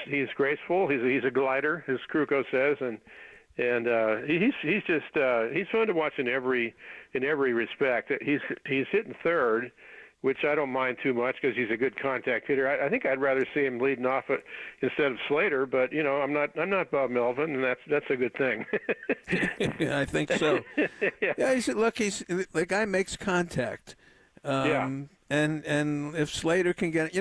He's graceful. He's a glider, as Kruko says, and he's fun to watch in every respect. He's hitting third, which I don't mind too much because he's a good contact hitter. I think I'd rather see him leading off it instead of Slater, but I'm not Bob Melvin, and that's a good thing. Yeah, I think so. Yeah, the guy makes contact. And if Slater can get,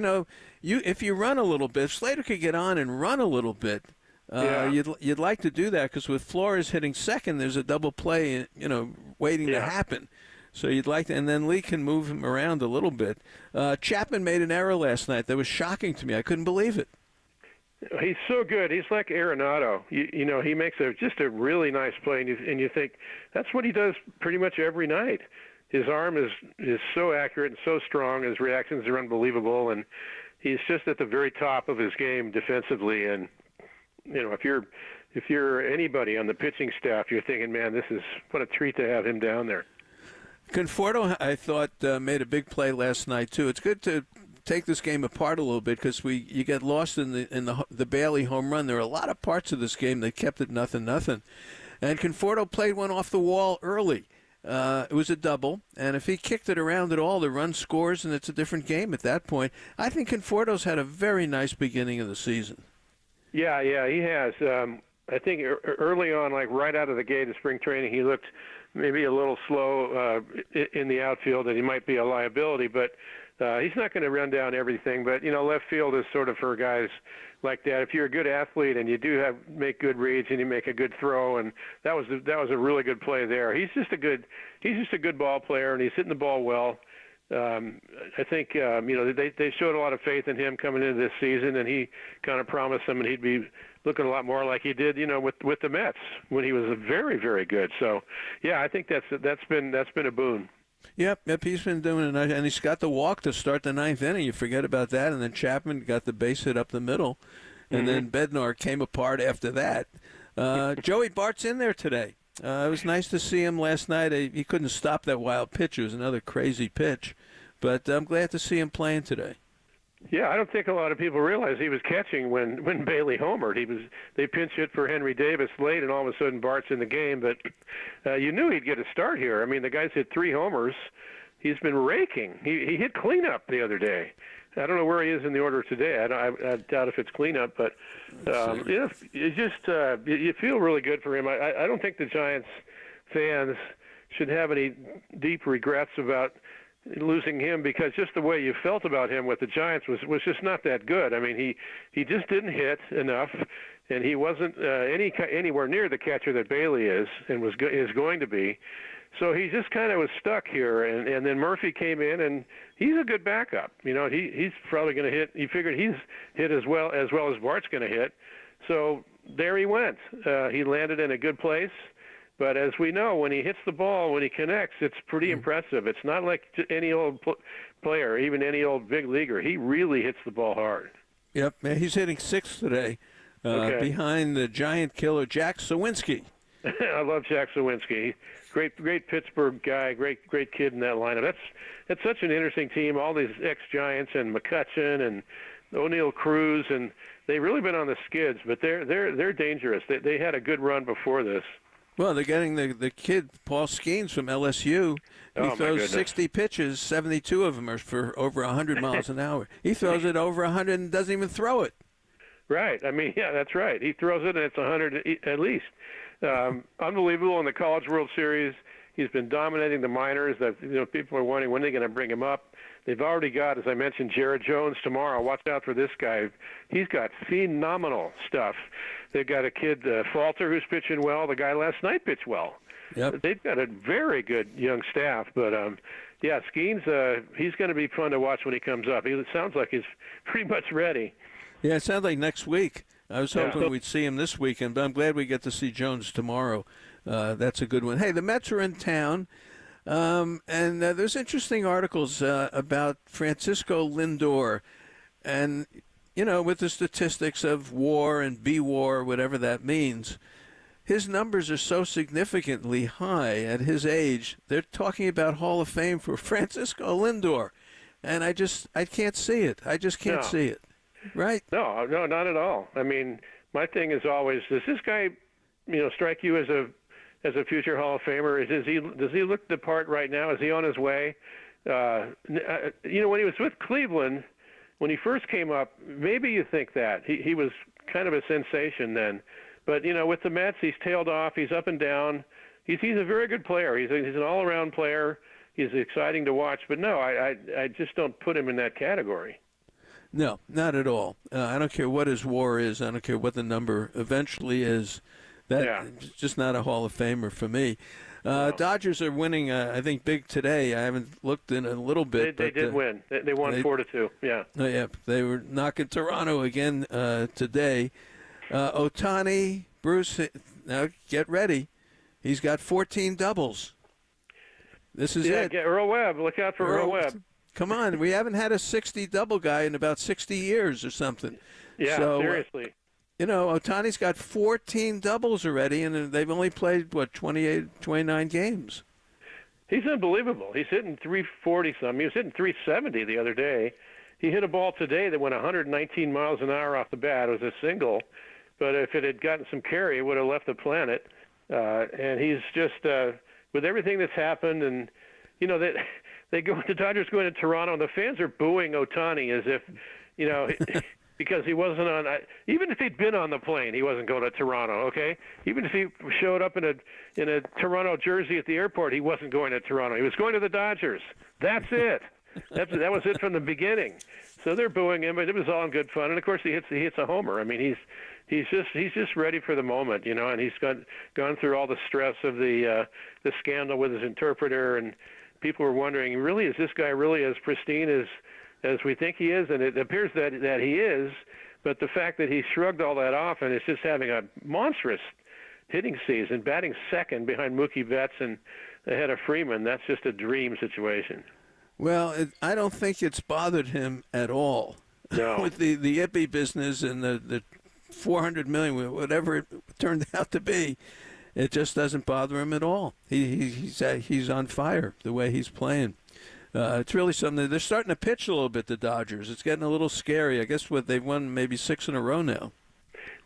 if you run a little bit, if Slater could get on and run a little bit, you'd like to do that because with Flores hitting second, there's a double play, waiting to happen. So you'd like to, and then Lee can move him around a little bit. Chapman made an error last night that was shocking to me. I couldn't believe it. He's so good. He's like Arenado. He makes just a really nice play, and you think that's what he does pretty much every night. His arm is so accurate and so strong. His reactions are unbelievable, and he's just at the very top of his game defensively. And if you're anybody on the pitching staff, you're thinking, man, what a treat to have him down there. Conforto, I thought, made a big play last night too. It's good to take this game apart a little bit because you get lost in the Bailey home run. There are a lot of parts of this game that kept it 0-0, and Conforto played one off the wall early. It was a double, and if he kicked it around at all, the run scores, and it's a different game at that point. I think Conforto's had a very nice beginning of the season. Yeah, he has. I think early on, like right out of the gate of spring training, he looked maybe a little slow in the outfield, and he might be a liability, but he's not going to run down everything. But left field is sort of for guys like that. If you're a good athlete and you do make good reads and you make a good throw, and that was a really good play there. He's just a good ball player, and he's hitting the ball well. I think they showed a lot of faith in him coming into this season, and he kind of promised them, and he'd be looking a lot more like he did, with the Mets when he was very, very good. So, yeah, I think that's been a boon. Yep, he's been doing it nice, and he's got the walk to start the ninth inning. You forget about that, and then Chapman got the base hit up the middle, and then Bednar came apart after that. Joey Bart's in there today. It was nice to see him last night. He couldn't stop that wild pitch. It was another crazy pitch, but I'm glad to see him playing today. Yeah, I don't think a lot of people realize he was catching when Bailey homered. They pinch hit for Henry Davis late, and all of a sudden Bart's in the game. But you knew he'd get a start here. I mean, the guy's hit 3 homers. He's been raking. He hit cleanup the other day. I don't know where he is in the order today. I doubt if it's cleanup, but you feel really good for him. I don't think the Giants fans should have any deep regrets about losing him, because just the way you felt about him with the Giants was just not that good. I mean, he just didn't hit enough, and he wasn't anywhere near the catcher that Bailey is and is going to be. So he just kind of was stuck here, and then Murphy came in, and he's a good backup. He's probably going to hit. He figured he's hit as well as Bart's going to hit. So there he went. He landed in a good place. But as we know, when he hits the ball, when he connects, it's pretty impressive. It's not like any old player, even any old big leaguer. He really hits the ball hard. Yep, he's hitting 6th today, behind the Giant killer Jack Sawinski. I love Jack Sawinski. Great Pittsburgh guy, great kid in that lineup. That's such an interesting team. All these ex-Giants and McCutchen and O'Neill Cruz, and they've really been on the skids. But they're dangerous. They had a good run before this. Well, they're getting the kid, Paul Skeens from LSU. He throws 60 pitches, 72 of them are for over 100 miles an hour. He throws it over 100 and doesn't even throw it. Right. I mean, yeah, that's right. He throws it, and it's 100 at least. Unbelievable in the College World Series. He's been dominating the minors. That people are wondering when they're going to bring him up. They've already got, as I mentioned, Jared Jones tomorrow. Watch out for this guy. He's got phenomenal stuff. They've got a kid, Falter, who's pitching well. The guy last night pitched well. Yep. They've got a very good young staff. But, yeah, Skeens, he's going to be fun to watch when he comes up. It sounds like he's pretty much ready. Yeah, it sounds like next week. I was hoping we'd see him this weekend, but I'm glad we get to see Jones tomorrow. That's a good one. Hey, the Mets are in town, and there's interesting articles about Francisco Lindor. And, with the statistics of WAR and BWAR, whatever that means, his numbers are so significantly high at his age. They're talking about Hall of Fame for Francisco Lindor. And I can't see it. I just can't see it. Right? No, not at all. I mean, my thing is always, does this guy, strike you as a future Hall of Famer? Does he look the part right now? Is he on his way? When he was with Cleveland, when he first came up, maybe you think that he was kind of a sensation then. But with the Mets, he's tailed off. He's up and down. He's a very good player. He's an all-around player. He's exciting to watch. But no, I just don't put him in that category. No, not at all. I don't care what his WAR is. I don't care what the number eventually is. That's just not a Hall of Famer for me. No. Dodgers are winning, I think, big today. I haven't looked in a little bit. They did win. They won 4-2. Yeah. Yeah. They were knocking Toronto again today. Ohtani, Bruce, now get ready. He's got 14 doubles. This is it. Yeah, Earl Webb. Look out for Earl Webb. Come on, we haven't had a 60 double guy in about 60 years or something. Yeah, so, seriously. Ohtani's got 14 doubles already, and they've only played, 29 games. He's unbelievable. He's hitting 340-something. He was hitting 370 the other day. He hit a ball today that went 119 miles an hour off the bat. It was a single, but if it had gotten some carry, it would have left the planet. And he's just, with everything that's happened, and, the Dodgers going to Toronto, and the fans are booing Ohtani as if, because he wasn't on. Even if he'd been on the plane, he wasn't going to Toronto. Okay, even if he showed up in a Toronto jersey at the airport, he wasn't going to Toronto. He was going to the Dodgers. That's it. That was it from the beginning. So they're booing him, but it was all in good fun. And of course, he hits a homer. I mean, he's just ready for the moment, and he's gone through all the stress of the scandal with his interpreter, and people were wondering, really, is this guy really as pristine as we think he is? And it appears that he is, but the fact that he shrugged all that off and is just having a monstrous hitting season, batting second behind Mookie Betts and ahead of Freeman, that's just a dream situation. Well, I don't think it's bothered him at all. No. With the Ippy business and the $400 million, whatever it turned out to be, it just doesn't bother him at all. He's on fire the way he's playing. It's really something. They're starting to pitch a little bit, the Dodgers. It's getting a little scary. I guess they've won maybe 6 in a row now.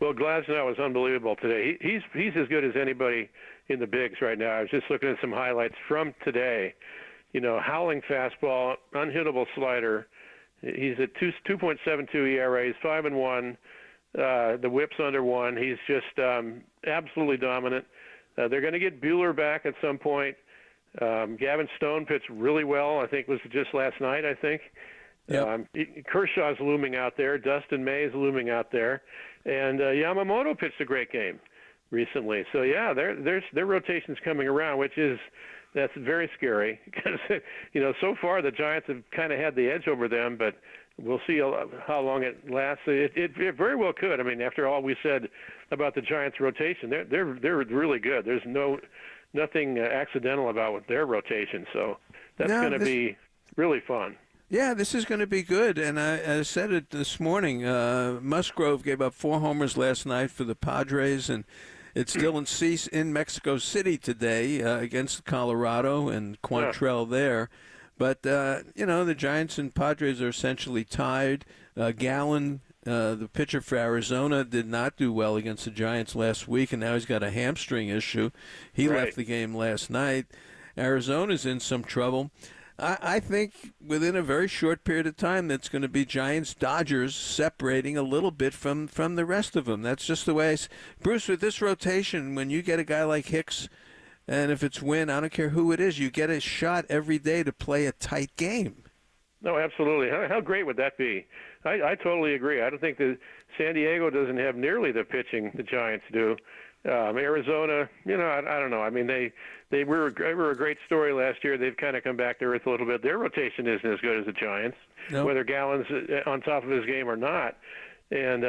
Well, Glasnow was unbelievable today. He's as good as anybody in the bigs right now. I was just looking at some highlights from today. Howling fastball, unhittable slider. He's at 2.72 ERA. He's 5-1. The whip's under 1. He's just absolutely dominant. They're going to get Buehler back at some point. Gavin Stone pitched really well. I think it was just last night, I think. Yep. Kershaw's looming out there. Dustin May is looming out there. And Yamamoto pitched a great game recently. So, yeah, their rotation's coming around, that's very scary because, so far the Giants have kind of had the edge over them, but we'll see how long it lasts. It very well could. I mean, after all we said about the Giants' rotation, they're really good. There's nothing accidental about their rotation, so that's going to be really fun. Yeah, this is going to be good, and I said it this morning. Musgrove gave up 4 homers last night for the Padres, and it's Dylan Cease in Mexico City today against Colorado and Quantrill there. But, the Giants and Padres are essentially tied. Gallen, the pitcher for Arizona, did not do well against the Giants last week, and now he's got a hamstring issue. He left the game last night. Arizona's in some trouble. I think within a very short period of time, that's going to be Giants-Dodgers separating a little bit from the rest of them. That's just the way Bruce, with this rotation, when you get a guy like Hicks, and if it's Wynn, I don't care who it is, you get a shot every day to play a tight game. No, absolutely. How great would that be? I totally agree. I don't think that San Diego doesn't have nearly the pitching the Giants do. Arizona, I don't know. I mean, they were a great story last year. They've kind of come back to earth a little bit. Their rotation isn't as good as the Giants, whether Gallen's on top of his game or not. And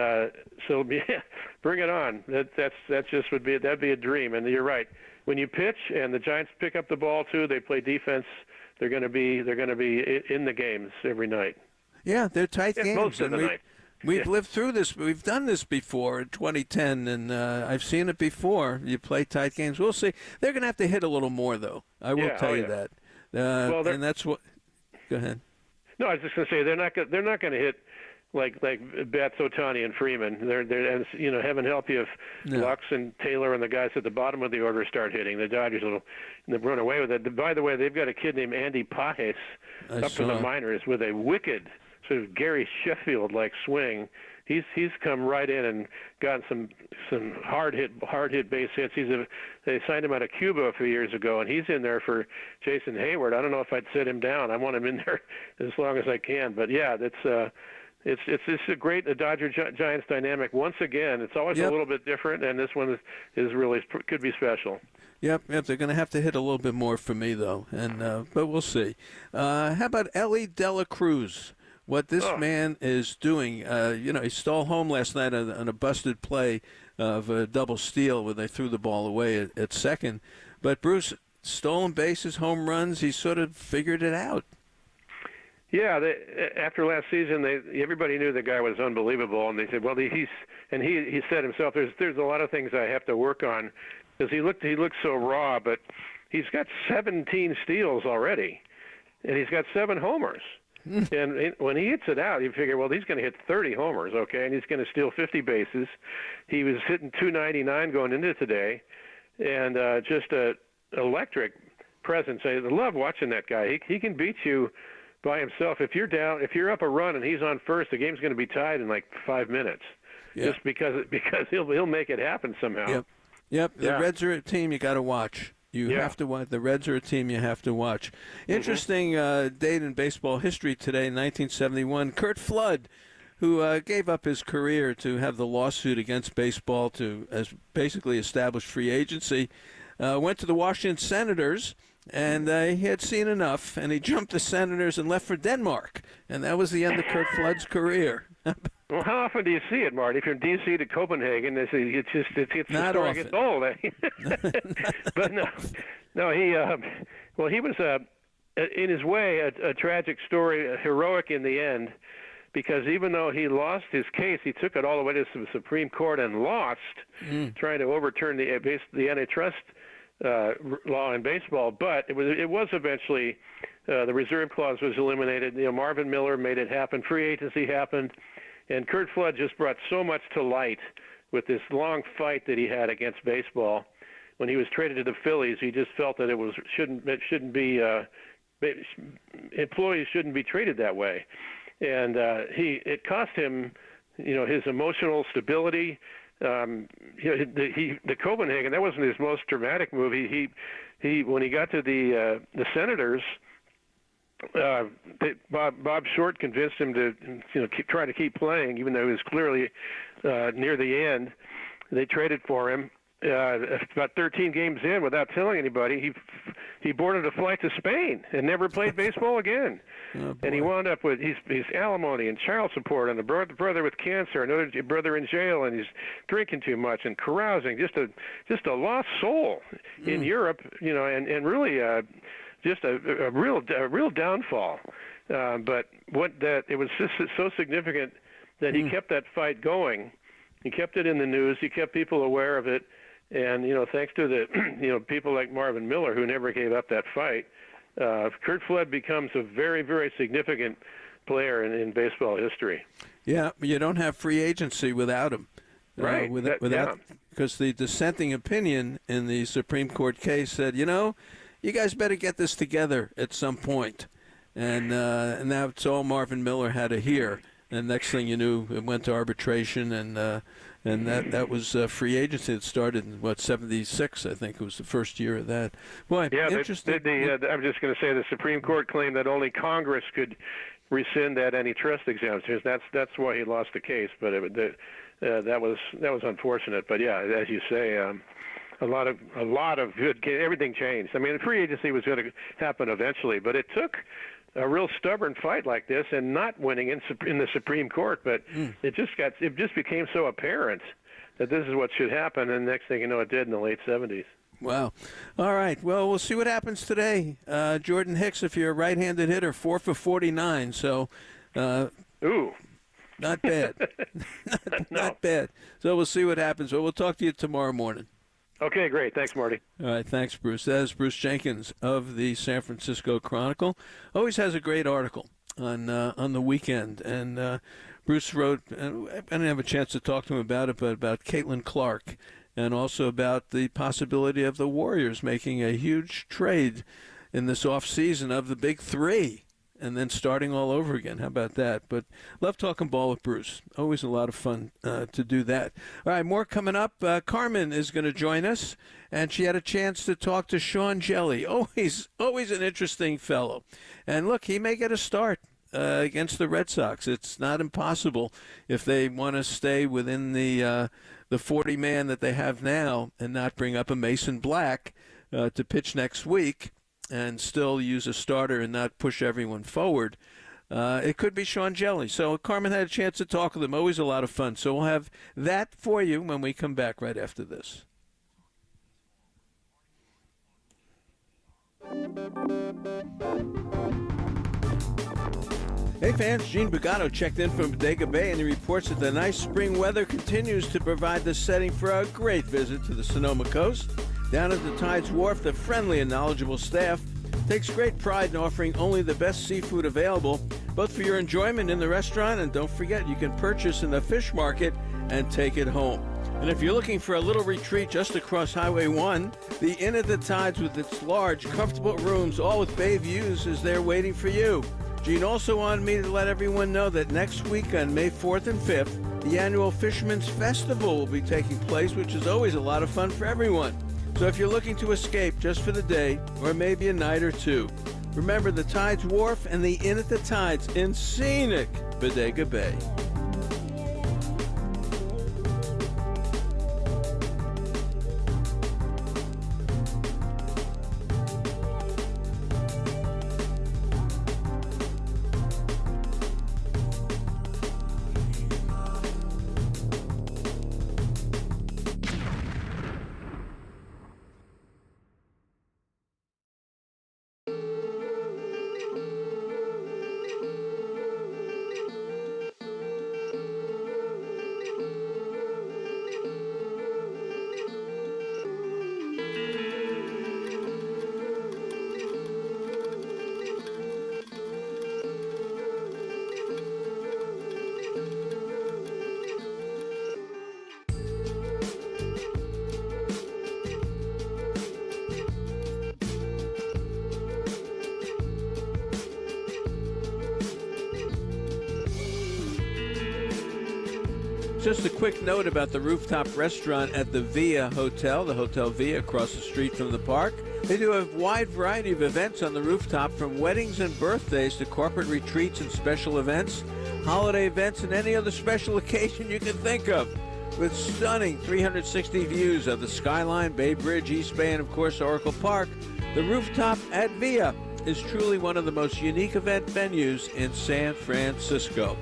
so, yeah, bring it on. That'd be a dream. And you're right. When you pitch and the Giants pick up the ball too, they play defense. They're going to be in the games every night. Yeah, they're tight games. Most of the night. We've lived through this. We've done this before in 2010, and I've seen it before. You play tight games. We'll see. They're going to have to hit a little more, though. I will tell you that. And that's what. Go ahead. No, I was just going to say they're not going to hit like Betts, Ohtani, and Freeman. They're heaven help you if Lux and Taylor and the guys at the bottom of the order start hitting. The Dodgers will run away with it. By the way, they've got a kid named Andy Pages up in the minors with a wicked sort of Gary Sheffield-like swing. He's come right in and gotten some hard hit base hits. They signed him out of Cuba a few years ago, and he's in there for Jason Hayward. I don't know if I'd sit him down. I want him in there as long as I can. But yeah, it's a great Dodger Giants dynamic. Once again, it's always a little bit different, and this one is really could be special. Yep. They're going to have to hit a little bit more for me though, and but we'll see. How about Ellie De La Cruz? What this man is doing, he stole home last night on a busted play of a double steal where they threw the ball away at second. But Bruce, stolen bases, home runs, he sort of figured it out. Yeah, after last season, everybody knew the guy was unbelievable, and they said, well, he said himself, there's a lot of things I have to work on, because he looked so raw, but he's got 17 steals already, and he's got 7 homers. And when he hits it out, you figure, well, he's going to hit 30 homers, okay, and he's going to steal 50 bases. He was hitting 299 going into today, and just a electric presence. I love watching that guy. He can beat you by himself. If you're up a run and he's on first, the game's going to be tied in like 5 minutes, just because he'll make it happen somehow. Yep. The Reds are a team you got to watch. You have to watch. The Reds are a team you have to watch. Interesting date in baseball history today, 1971. Curt Flood, who gave up his career to have the lawsuit against baseball to basically establish free agency, went to the Washington Senators, and he had seen enough, and he jumped the Senators and left for Denmark. And that was the end of Curt Flood's career. Well, how often do you see it, Marty? From D.C. to Copenhagen, the story gets old. But he was in his way a tragic story, heroic in the end, because even though he lost his case, he took it all the way to the Supreme Court and lost, trying to overturn the antitrust law in baseball. But it was eventually the reserve clause was eliminated. Marvin Miller made it happen. Free agency happened. And Curt Flood just brought so much to light with this long fight that he had against baseball. When he was traded to the Phillies, he just felt that it shouldn't be employees shouldn't be treated that way, and it cost him, his emotional stability. The Copenhagen, that wasn't his most dramatic move. He when he got to the Senators. Bob Short convinced him to try to keep playing, even though he was clearly near the end. They traded for him. About 13 games in, without telling anybody, he boarded a flight to Spain and never played baseball again. And he wound up with his alimony and child support, and a brother with cancer, another brother in jail, and he's drinking too much and carousing. Just a lost soul in Europe, and really. Just a real downfall, but it was just so significant that he kept that fight going. He kept it in the news. He kept people aware of it, and thanks to the people like Marvin Miller who never gave up that fight, Curt Flood becomes a very, very significant player in baseball history. Yeah, but you don't have free agency without him, right? Because the dissenting opinion in the Supreme Court case said, you guys better get this together at some point. and now it's all Marvin Miller had to hear. And next thing you knew, it went to arbitration, and that was free agency. It started in, 76, I think it was the first year of that. Boy, yeah, interesting. I'm just going to say the Supreme Court claimed that only Congress could rescind that antitrust exemption. That's why he lost the case, but that was unfortunate. But yeah, as you say, a lot of good. Everything changed. I mean, the free agency was going to happen eventually, but it took a real stubborn fight like this and not winning in the Supreme Court. But it just became so apparent that this is what should happen, and next thing you know, it did in the late 70s. Wow. All right. Well, we'll see what happens today. Jordan Hicks, if you're a right-handed hitter, 4 for 49. So, ooh, not bad. not bad. So we'll see what happens. But we'll talk to you tomorrow morning. Okay, great. Thanks, Marty. All right, thanks, Bruce. That is Bruce Jenkins of the San Francisco Chronicle. Always has a great article on the weekend. And Bruce wrote, I didn't have a chance to talk to him about it, but about Caitlin Clark, and also about the possibility of the Warriors making a huge trade in this offseason of the big three, and then starting all over again. How about that? But love talking ball with Bruce. Always a lot of fun to do that. All right, more coming up. Carmen is going to join us, and she had a chance to talk to Sean Jelly. Always an interesting fellow. And look, he may get a start against the Red Sox. It's not impossible if they want to stay within the 40-man that they have now and not bring up a Mason Black to pitch next week, and still use a starter and not push everyone forward. It could be Sean Jelly. So Carmen had a chance to talk with him. Always a lot of fun. So we'll have that for you when we come back right after this. Hey fans, Gene Bagato checked in from Bodega Bay, and he reports that the nice spring weather continues to provide the setting for a great visit to the Sonoma Coast. Down at the Tides Wharf, the friendly and knowledgeable staff takes great pride in offering only the best seafood available, both for your enjoyment in the restaurant, and don't forget you can purchase in the fish market and take it home. And if you're looking for a little retreat just across Highway 1, the Inn at the Tides with its large, comfortable rooms, all with bay views, is there waiting for you. Gene also wanted me to let everyone know that next week on May 4th and 5th, the annual Fisherman's Festival will be taking place, which is always a lot of fun for everyone. So if you're looking to escape just for the day, or maybe a night or two, remember the Tides Wharf and the Inn at the Tides in scenic Bodega Bay. Just a quick note about the rooftop restaurant at the Via Hotel, the Hotel Via across the street from the park. They do a wide variety of events on the rooftop, from weddings and birthdays to corporate retreats and special events, holiday events, and any other special occasion you can think of. With stunning 360 views of the skyline, Bay Bridge, East Bay, and of course Oracle Park, the rooftop at Via is truly one of the most unique event venues in San Francisco.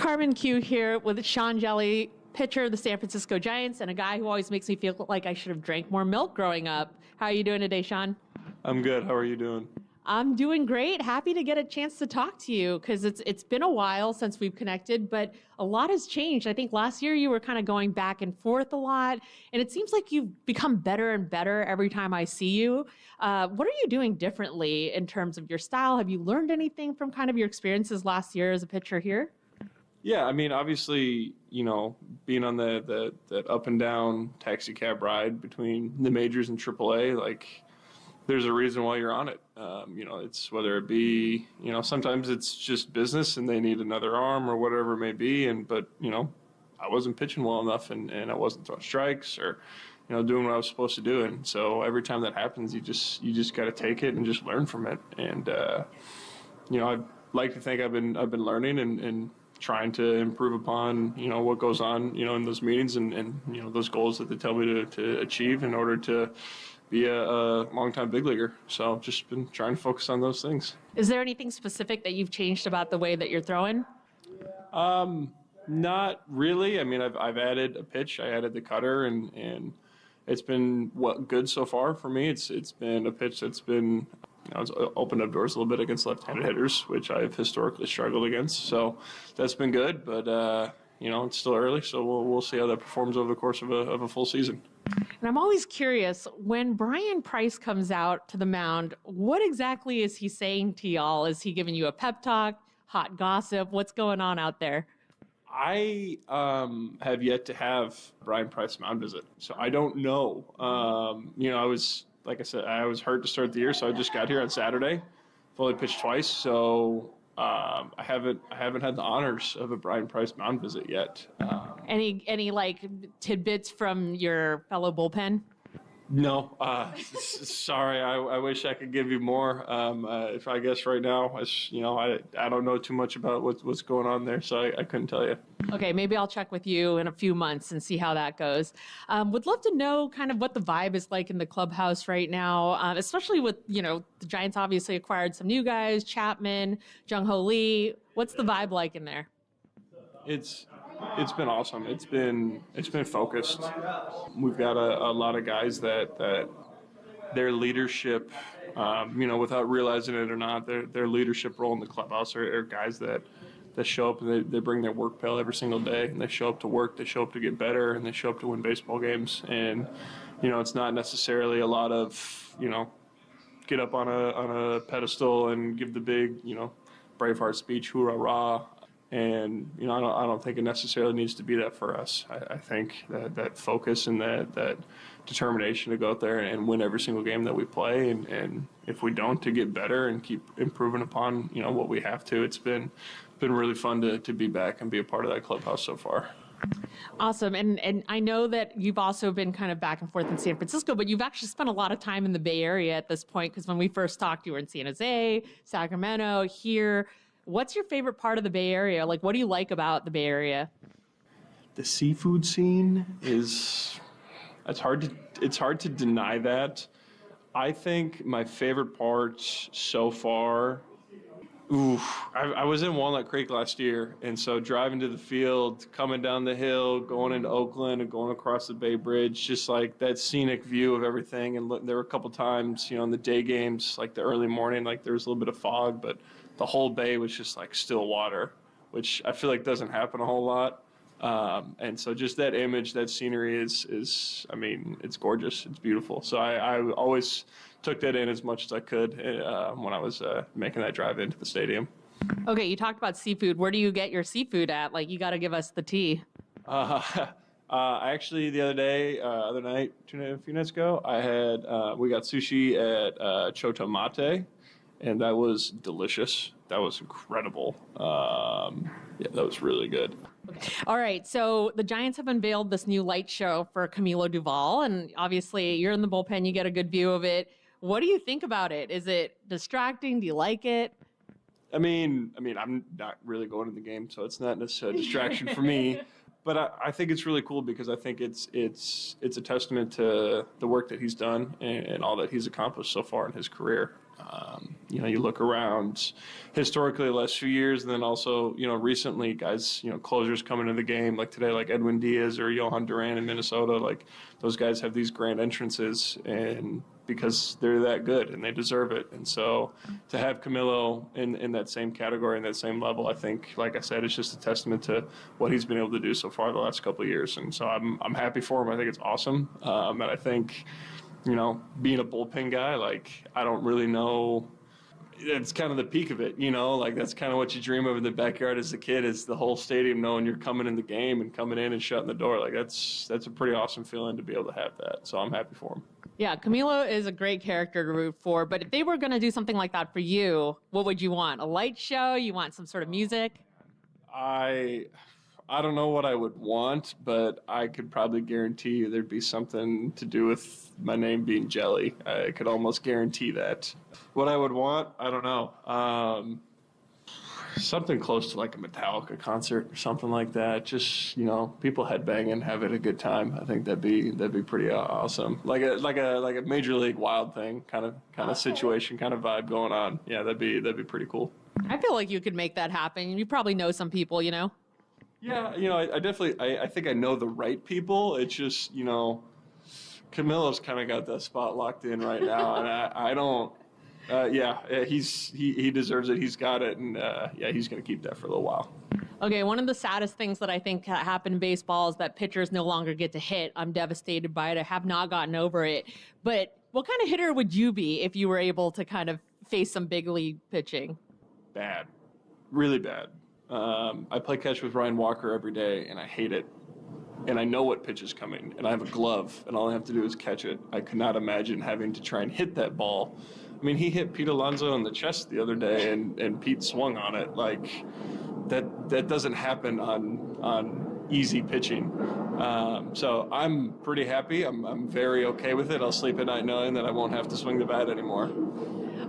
Carmen Q here with Sean Jelly, pitcher of the San Francisco Giants, and a guy who always makes me feel like I should have drank more milk growing up. How are you doing today, Sean? I'm good. How are you doing? I'm doing great. Happy to get a chance to talk to you because it's been a while since we've connected, but a lot has changed. I think last year you were kind of going back and forth a lot, and it seems like you've become better and better every time I see you. What are you doing differently in terms of your style? Have you learned anything from kind of your experiences last year as a pitcher here? Yeah, I mean, obviously, you know, being on that up and down taxi cab ride between the majors and AAA, like, there's a reason why you're on it. You know, it's whether it be, you know, sometimes it's just business and they need another arm or whatever it may be. But, you know, I wasn't pitching well enough and I wasn't throwing strikes or, you know, doing what I was supposed to do. And so every time that happens, you just got to take it and just learn from it. And, you know, I'd like to think I've been learning and trying to improve upon, you know, what goes on, you know, in those meetings and you know, those goals that they tell me to achieve in order to be a long-time big leaguer. So just been trying to focus on those things. Is there anything specific that you've changed about the way that you're throwing? Not really. I mean, I've added a pitch. I added the cutter, and it's been good so far for me. It's been a pitch that's been, you know, it's opened up doors a little bit against left-handed hitters, which I've historically struggled against. So that's been good, but you know, it's still early, so we'll see how that performs over the course of a full season. And I'm always curious, when Brian Price comes out to the mound, what exactly is he saying to y'all? Is he giving you a pep talk, hot gossip? What's going on out there? I have yet to have Brian Price mound visit, so I don't know. You know, like I said, I was hurt to start the year, so I just got here on Saturday, fully pitched twice, so I haven't had the honors of a Brian Price mound visit yet. Any like tidbits from your fellow bullpen? No, sorry. I wish I could give you more. If I guess right now, you know, I don't know too much about what's going on there, so I couldn't tell you. Okay, maybe I'll check with you in a few months and see how that goes. Would love to know kind of what the vibe is like in the clubhouse right now, especially with, you know, the Giants obviously acquired some new guys, Chapman, Jung-Ho Lee. What's the vibe like in there? It's been awesome. It's been focused. We've got a lot of guys that their leadership, you know, without realizing it or not, their leadership role in the clubhouse are guys that show up and they bring their work pail every single day, and they show up to work, they show up to get better, and they show up to win baseball games. And, you know, it's not necessarily a lot of, you know, get up on a pedestal and give the big, you know, Braveheart speech, hoorah, rah. And, you know, I don't think it necessarily needs to be that for us. I think that focus and that determination to go out there and win every single game that we play. And if we don't, to get better and keep improving upon, you know, what we have to. It's been really fun to be back and be a part of that clubhouse so far. Awesome. And I know that you've also been kind of back and forth in San Francisco, but you've actually spent a lot of time in the Bay Area at this point, because when we first talked, you were in San Jose, Sacramento, here. What's your favorite part of the Bay Area? Like, what do you like about the Bay Area? The seafood scene it's hard to deny that. I think my favorite part so far, I was in Walnut Creek last year, and so driving to the field, coming down the hill, going into Oakland and going across the Bay Bridge, just like that scenic view of everything. And there were a couple times, you know, in the day games, like the early morning, like there was a little bit of fog, but the whole bay was just like still water, which I feel like doesn't happen a whole lot. And so just that image, that scenery is I mean, it's gorgeous. It's beautiful. So I always took that in as much as I could when I was making that drive into the stadium. Okay, you talked about seafood. Where do you get your seafood at? Like, you got to give us the tea. Actually, the other night, a few nights ago, we got sushi at Chotomate, and that was delicious. That was incredible. Yeah, that was really good. All right, so the Giants have unveiled this new light show for Camilo Duvall, and obviously you're in the bullpen, you get a good view of it. What do you think about it? Is it distracting? Do you like it? I mean, I'm not really going to the game, so it's not necessarily a distraction for me. But I think it's really cool because I think it's a testament to the work that he's done and all that he's accomplished so far in his career. You look around historically the last few years, and then also, recently guys, closers coming into the game like today, like Edwin Diaz or Johan Duran in Minnesota, like those guys have these grand entrances, and because they're that good and they deserve it. And so to have Camilo in that same category, in that same level, I think, like I said, it's just a testament to what he's been able to do so far the last couple of years. And so I'm happy for him. I think it's awesome. And I think, being a bullpen guy, like, I don't really know. It's kind of the peak of it, like that's kind of what you dream of in the backyard as a kid, is the whole stadium knowing you're coming in the game and coming in and shutting the door. Like that's a pretty awesome feeling to be able to have that. So I'm happy for him. Yeah, Camilo is a great character to root for, but if they were going to do something like that for you, what would you want? A light show? You want some sort of music? I don't know what I would want, but I could probably guarantee you there'd be something to do with my name being Jelly. I could almost guarantee that. What I would want, I don't know. Something close to like a Metallica concert or something like that. Just, people headbanging, having a good time. I think that'd be pretty awesome. Like a Major League Wild thing kind of situation, kind of vibe going on. Yeah, that'd be pretty cool. I feel like you could make that happen. You probably know some people, Yeah, I definitely, I think I know the right people. It's just, Camilo's kind of got that spot locked in right now, and I don't. He deserves it. He's got it, and he's going to keep that for a little while. Okay, one of the saddest things that I think happened in baseball is that pitchers no longer get to hit. I'm devastated by it. I have not gotten over it. But what kind of hitter would you be if you were able to kind of face some big league pitching? Bad, really bad. I play catch with Ryan Walker every day, and I hate it. And I know what pitch is coming, and I have a glove, and all I have to do is catch it. I could not imagine having to try and hit that ball. I mean, he hit Pete Alonso in the chest the other day, and Pete swung on it. Like, that doesn't happen on easy pitching. So I'm pretty happy. I'm very okay with it. I'll sleep at night knowing that I won't have to swing the bat anymore.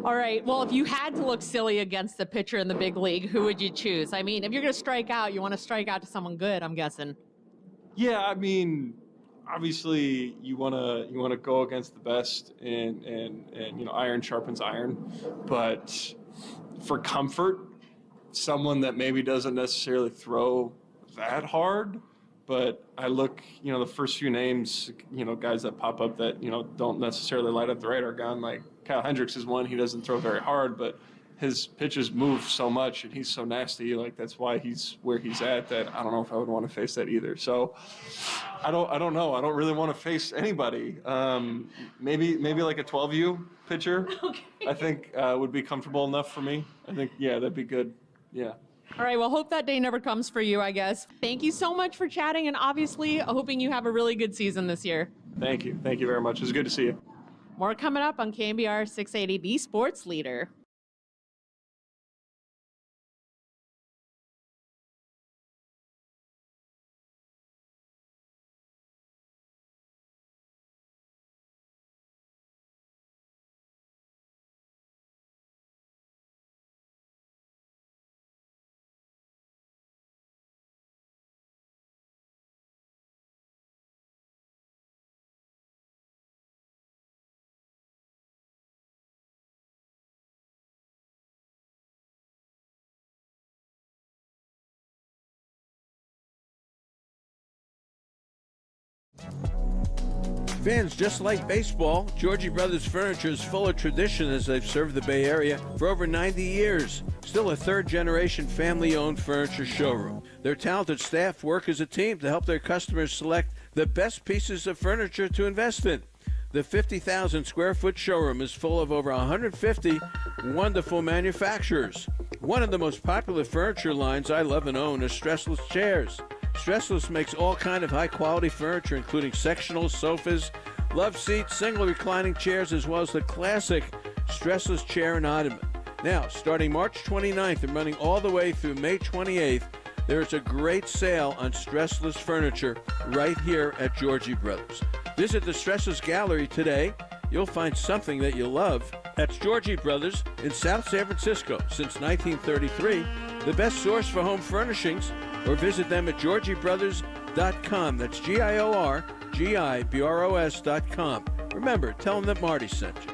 All right. Well, if you had to look silly against a pitcher in the big league, who would you choose? I mean, if you're going to strike out, you want to strike out to someone good, I'm guessing. Yeah, I mean, obviously you want to go against the best, and iron sharpens iron. But for comfort, someone that maybe doesn't necessarily throw that hard. But I look, the first few names, guys that pop up that, don't necessarily light up the radar gun. Like Kyle Hendricks is one. He doesn't throw very hard, but his pitches move so much and he's so nasty. Like that's why he's where he's at. That I don't know if I would want to face that either. So I don't know. I don't really want to face anybody. Maybe like a 12U pitcher. Okay. I think would be comfortable enough for me. I think that'd be good. Yeah. All right, well, hope that day never comes for you, I guess. Thank you so much for chatting, and obviously hoping you have a really good season this year. Thank you. Thank you very much. It was good to see you. More coming up on KNBR 680, the Sports Leader. Fans just like baseball, Georgie Brothers Furniture is full of tradition as they've served the Bay Area for over 90 years. Still a third-generation family-owned furniture showroom. Their talented staff work as a team to help their customers select the best pieces of furniture to invest in. The 50,000 square foot showroom is full of over 150 wonderful manufacturers. One of the most popular furniture lines I love and own is Stressless chairs. Stressless makes all kind of high-quality furniture, including sectionals, sofas, love seats, single reclining chairs, as well as the classic Stressless chair and ottoman. Now, starting March 29th and running all the way through May 28th, there is a great sale on Stressless furniture right here at Georgie Brothers. Visit the Stressless Gallery today. You'll find something that you love. That's Georgie Brothers in South San Francisco since 1933, the best source for home furnishings. Or visit them at georgiebrothers.com. That's GIORGIBROS.com. Remember, tell them that Marty sent you.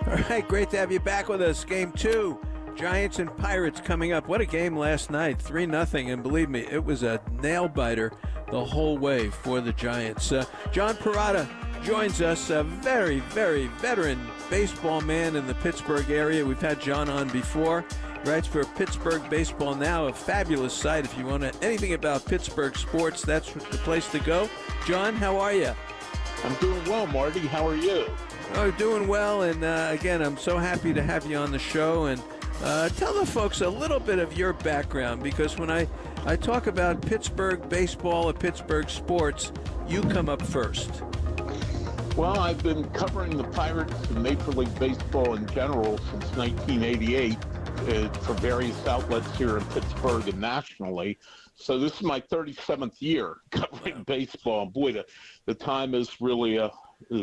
All right, great to have you back with us. Game 2, Giants and Pirates coming up. What a game last night, 3-0, and believe me, it was a nail-biter the whole way for the Giants. John Parada joins us, a very, very veteran baseball man in the Pittsburgh area. We've had John on before. Writes for Pittsburgh Baseball Now, a fabulous site. If you want anything about Pittsburgh sports, that's the place to go. John, how are you? I'm doing well, Marty. How are you? Oh, doing well, and again, I'm so happy to have you on the show. And tell the folks a little bit of your background, because when I talk about Pittsburgh baseball or Pittsburgh sports, you come up first. Well, I've been covering the Pirates and Major League Baseball in general since 1988 for various outlets here in Pittsburgh and nationally. So this is my 37th year covering baseball. And boy, the time has really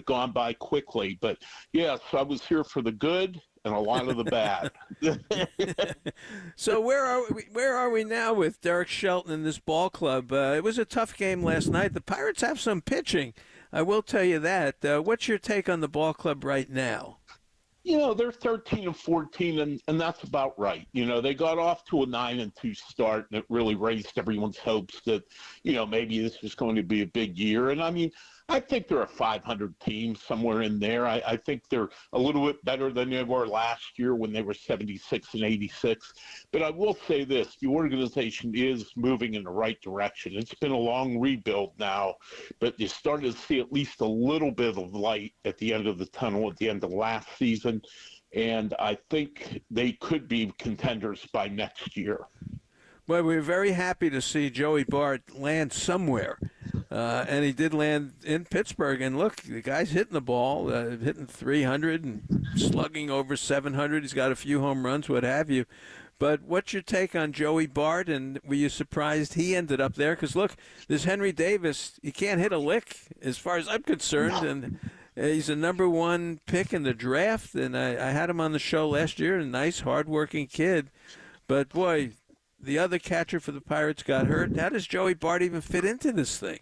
gone by quickly. But yes, I was here for the good and a lot of the bad. So where are we now with Derek Shelton and this ball club? It was a tough game last night. The Pirates have some pitching, I will tell you that. What's your take on the ball club right now? You know, they're 13-14, and that's about right. You know, they got off to a 9-2 start, and it really raised everyone's hopes that, you know, maybe this was going to be a big year. And I mean, I think they're a 500 team somewhere in there. I think they're a little bit better than they were last year when they were 76-86. But I will say this, the organization is moving in the right direction. It's been a long rebuild now, but you started to see at least a little bit of light at the end of the tunnel at the end of last season. And I think they could be contenders by next year. Well, we're very happy to see Joey Bart land somewhere. And he did land in Pittsburgh. And look, the guy's hitting the ball, hitting 300 and slugging over 700. He's got a few home runs, what have you. But what's your take on Joey Bart? And were you surprised he ended up there? Because, look, this Henry Davis, he can't hit a lick as far as I'm concerned. And he's a number 1 pick in the draft. And I had him on the show last year, a nice, hard-working kid. But, boy, the other catcher for the Pirates got hurt. How does Joey Bart even fit into this thing?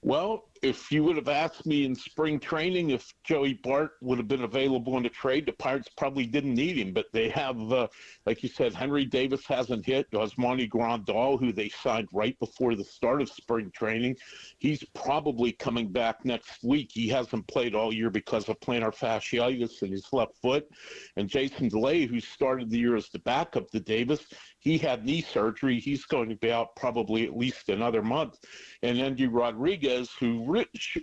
Well, if you would have asked me in spring training if Joey Bart would have been available in the trade, the Pirates probably didn't need him. But they have, like you said, Henry Davis hasn't hit. Osmani Grandal, who they signed right before the start of spring training, he's probably coming back next week. He hasn't played all year because of plantar fasciitis in his left foot. And Jason DeLay, who started the year as the backup to Davis, he had knee surgery. He's going to be out probably at least another month. And Andy Rodriguez, who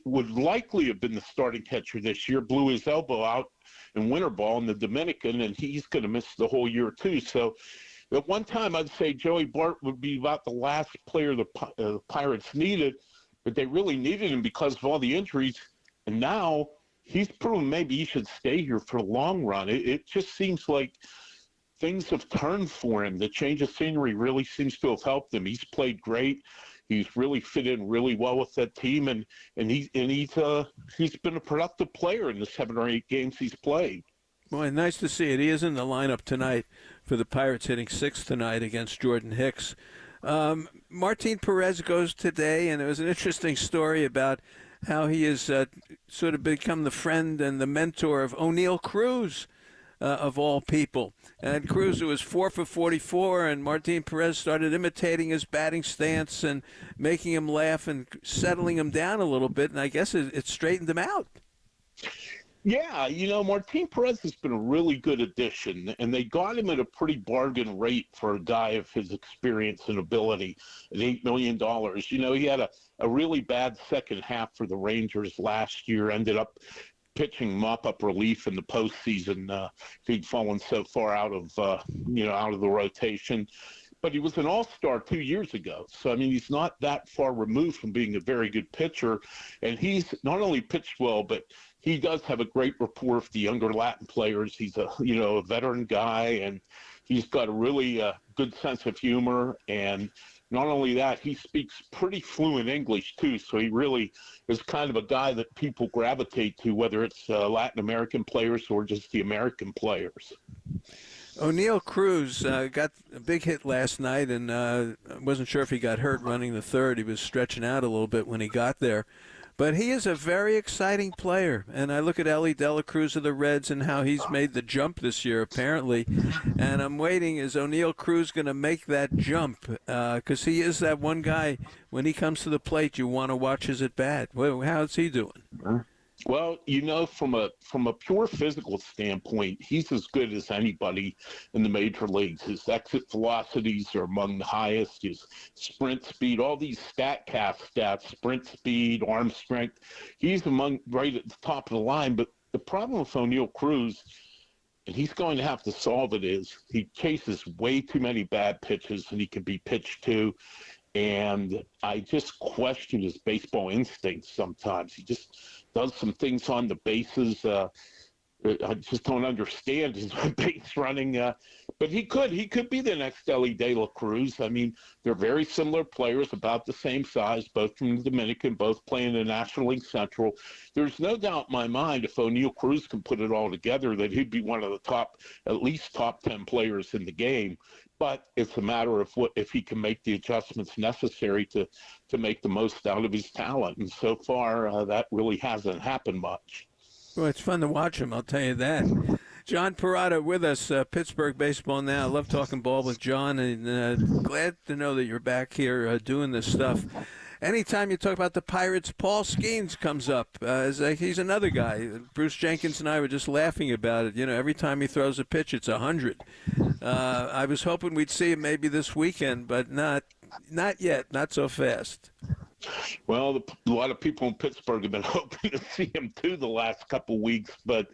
would likely have been the starting catcher this year, blew his elbow out in winter ball in the Dominican, and he's going to miss the whole year too. So at one time, I'd say Joey Bart would be about the last player the Pirates needed, but they really needed him because of all the injuries. And now he's proven maybe he should stay here for the long run. It just seems like things have turned for him. The change of scenery really seems to have helped him. He's played great. He's really fit in really well with that team, and he's been a productive player in the 7 or 8 games he's played. Boy, nice to see it. He is in the lineup tonight for the Pirates, hitting 6th tonight against Jordan Hicks. Martin Perez goes today, and it was an interesting story about how he has sort of become the friend and the mentor of O'Neill Cruz. Of all people. And Cruz was 4 for 44, and Martin Perez started imitating his batting stance and making him laugh and settling him down a little bit, and I guess it straightened him out. Yeah, you know, Martin Perez has been a really good addition, and they got him at a pretty bargain rate for a guy of his experience and ability at $8 million. You know, he had a really bad second half for the Rangers last year, ended up pitching mop-up relief in the postseason. He'd fallen so far out of the rotation. But he was an all-star 2 years ago. So, I mean, he's not that far removed from being a very good pitcher. And he's not only pitched well, but he does have a great rapport with the younger Latin players. He's a veteran guy, and he's got a really good sense of humor. And not only that, he speaks pretty fluent English, too. So he really is kind of a guy that people gravitate to, whether it's Latin American players or just the American players. O'Neill Cruz got a big hit last night, and I wasn't sure if he got hurt running the third. He was stretching out a little bit when he got there. But he is a very exciting player. And I look at Ellie De La Cruz of the Reds and how he's made the jump this year, apparently. And I'm waiting, is O'Neal Cruz going to make that jump? Because he is that one guy, when he comes to the plate, you want to watch his at-bat. Well, how's he doing? Well, from a pure physical standpoint, he's as good as anybody in the major leagues. His exit velocities are among the highest. His sprint speed, all these StatCast stats, sprint speed, arm strength, he's among right at the top of the line. But the problem with O'Neal Cruz, and he's going to have to solve it, is he chases way too many bad pitches and he can be pitched to. And I just question his baseball instincts sometimes. He just does some things on the bases. I just don't understand his base running. But he could be the next Ellie De La Cruz. I mean, they're very similar players, about the same size, both from the Dominican, both playing in the National League Central. There's no doubt in my mind if O'Neal Cruz can put it all together that he'd be one of the at least top 10 players in the game. But it's a matter of if he can make the adjustments necessary to make the most out of his talent. And so far, that really hasn't happened much. Well, it's fun to watch him, I'll tell you that. John Parada with us, Pittsburgh Baseball Now. I love talking ball with John, and glad to know that you're back here doing this stuff. Anytime you talk about the Pirates, Paul Skeens comes up. He's another guy. Bruce Jenkins and I were just laughing about it. Every time he throws a pitch, it's 100. I was hoping we'd see him maybe this weekend, but not yet, not so fast. Well, a lot of people in Pittsburgh have been hoping to see him too the last couple weeks, but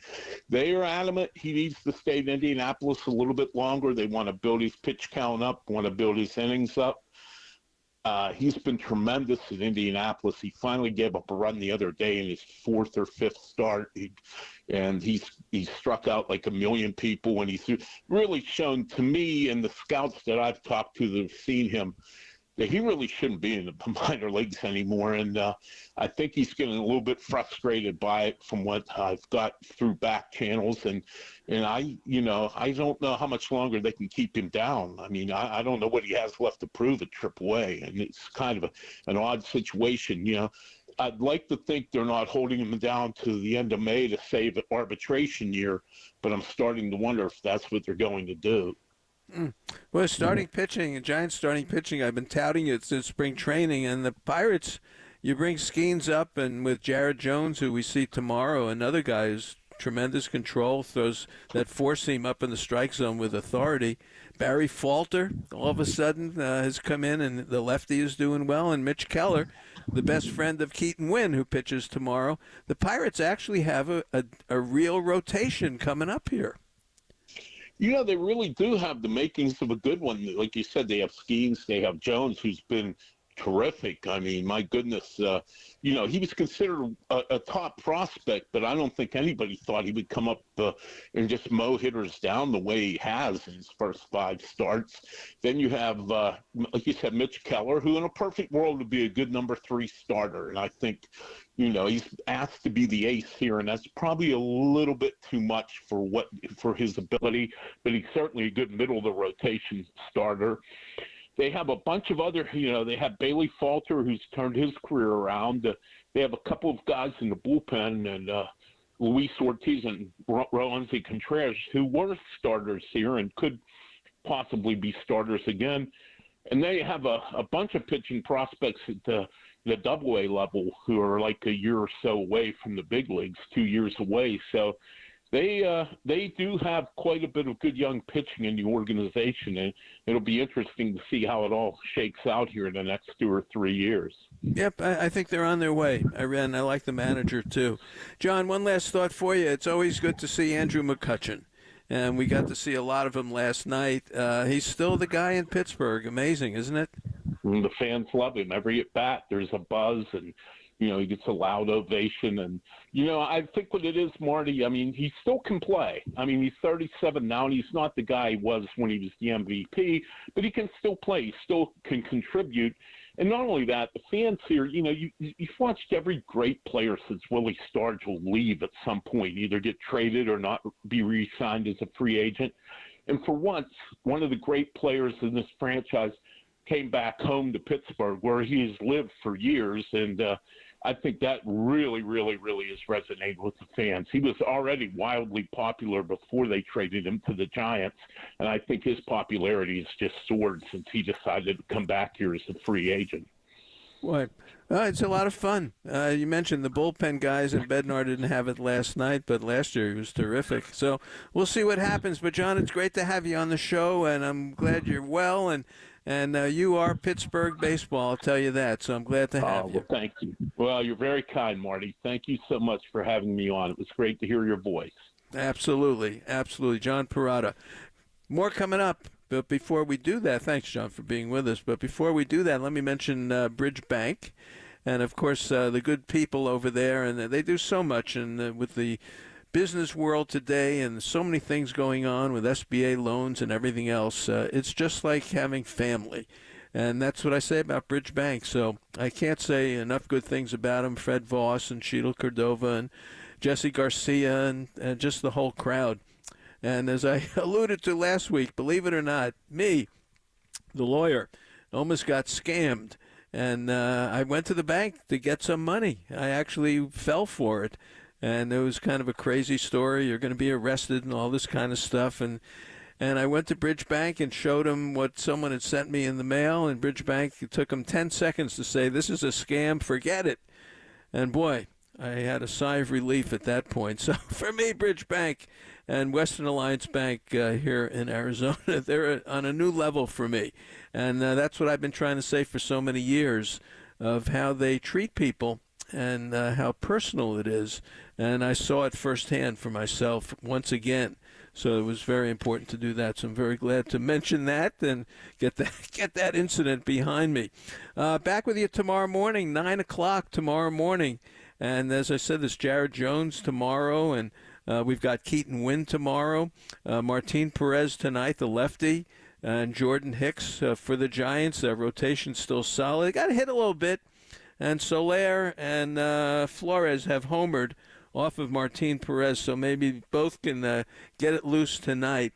they are adamant he needs to stay in Indianapolis a little bit longer. They want to build his pitch count up, want to build his innings up. He's been tremendous in Indianapolis. He finally gave up a run the other day in his fourth or fifth start, and he struck out like a million people, and he's really shown to me and the scouts that I've talked to that have seen him that he really shouldn't be in the minor leagues anymore. And I think he's getting a little bit frustrated by it from what I've got through back channels. And I don't know how much longer they can keep him down. I mean, I don't know what he has left to prove at AAA. And it's kind of an odd situation. I'd like to think they're not holding him down to the end of May to save an arbitration year, but I'm starting to wonder if that's what they're going to do. Well, starting pitching, Giants starting pitching, I've been touting it since spring training. And the Pirates, you bring Skeens up, and with Jared Jones, who we see tomorrow, another guy who's tremendous control, throws that four-seam up in the strike zone with authority. Barry Falter, all of a sudden, has come in, and the lefty is doing well. And Mitch Keller, the best friend of Keaton Wynn, who pitches tomorrow. The Pirates actually have a real rotation coming up here. They really do have the makings of a good one. Like you said, they have Skeens, they have Jones, who's been terrific. I mean, my goodness, he was considered a top prospect, but I don't think anybody thought he would come up and just mow hitters down the way he has in his first 5 starts. Then you have, like you said, Mitch Keller, who in a perfect world would be a good number 3 starter. And I think, he's asked to be the ace here, and that's probably a little bit too much for his ability, but he's certainly a good middle of the rotation starter. They have a bunch of other, they have Bailey Falter, who's turned his career around. They have a couple of guys in the bullpen, and Luis Ortiz and Roansy Contreras, who were starters here and could possibly be starters again. And they have a bunch of pitching prospects at the AA level who are like a year or so away from the big leagues, 2 years away. So they do have quite a bit of good young pitching in the organization, and it'll be interesting to see how it all shakes out here in the next 2 or 3 years. Yep, I think they're on their way. I like the manager too. John, one last thought for you. It's always good to see Andrew McCutchen, and we got to see a lot of him last night. He's still the guy in Pittsburgh. Amazing, isn't it? And the fans love him. Every at bat, there's a buzz, and he gets a loud ovation. And, I think what it is, Marty, I mean, he still can play. I mean, he's 37 now, and he's not the guy he was when he was the MVP, but he can still play. He still can contribute. And not only that, the fans here, you've watched every great player since Willie Stargell leave at some point, either get traded or not be re-signed as a free agent. And for once, one of the great players in this franchise came back home to Pittsburgh, where he's lived for years, and I think that really, really, really is resonating with the fans. He was already wildly popular before they traded him to the Giants, and I think his popularity has just soared since he decided to come back here as a free agent. Boy, it's a lot of fun. You mentioned the bullpen guys, and Bednar didn't have it last night, but last year he was terrific. So we'll see what happens. But, John, it's great to have you on the show, and I'm glad you're well, and you are Pittsburgh baseball, I'll tell you that. So I'm glad to have you. Well, thank you. Well, you're very kind, Marty. Thank you so much for having me on. It was great to hear your voice. Absolutely. Absolutely. John Parada. More coming up. But before we do that, thanks, John, for being with us. But before we do that, let me mention Bridge Bank. And, of course, the good people over there. And they do so much. And with the business world today and so many things going on with SBA loans and everything else, it's just like having family. And that's what I say about Bridge Bank. So I can't say enough good things about them. Fred Voss and Sheetal Cordova and Jesse Garcia and just the whole crowd. And as I alluded to last week, believe it or not, me, the lawyer, almost got scammed. And I went to the bank to get some money. I actually fell for it. And it was kind of a crazy story. You're going to be arrested and all this kind of stuff. And I went to Bridge Bank and showed them what someone had sent me in the mail. And Bridge Bank, it took them 10 seconds to say, this is a scam, forget it. And boy, I had a sigh of relief at that point. So for me, Bridge Bank and Western Alliance Bank here in Arizona, they're on a new level for me. And that's what I've been trying to say for so many years of how they treat people and how personal it is. And I saw it firsthand for myself once again. So it was very important to do that. So I'm very glad to mention that and get that incident behind me. Back with you tomorrow morning, 9 o'clock tomorrow morning. And as I said, there's Jared Jones tomorrow, and we've got Keaton Wynn tomorrow, Martin Perez tonight, the lefty, and Jordan Hicks for the Giants. Rotation's still solid. Got to hit a little bit. And Soler and Flores have homered off of Martin Perez, so maybe both can get it loose tonight.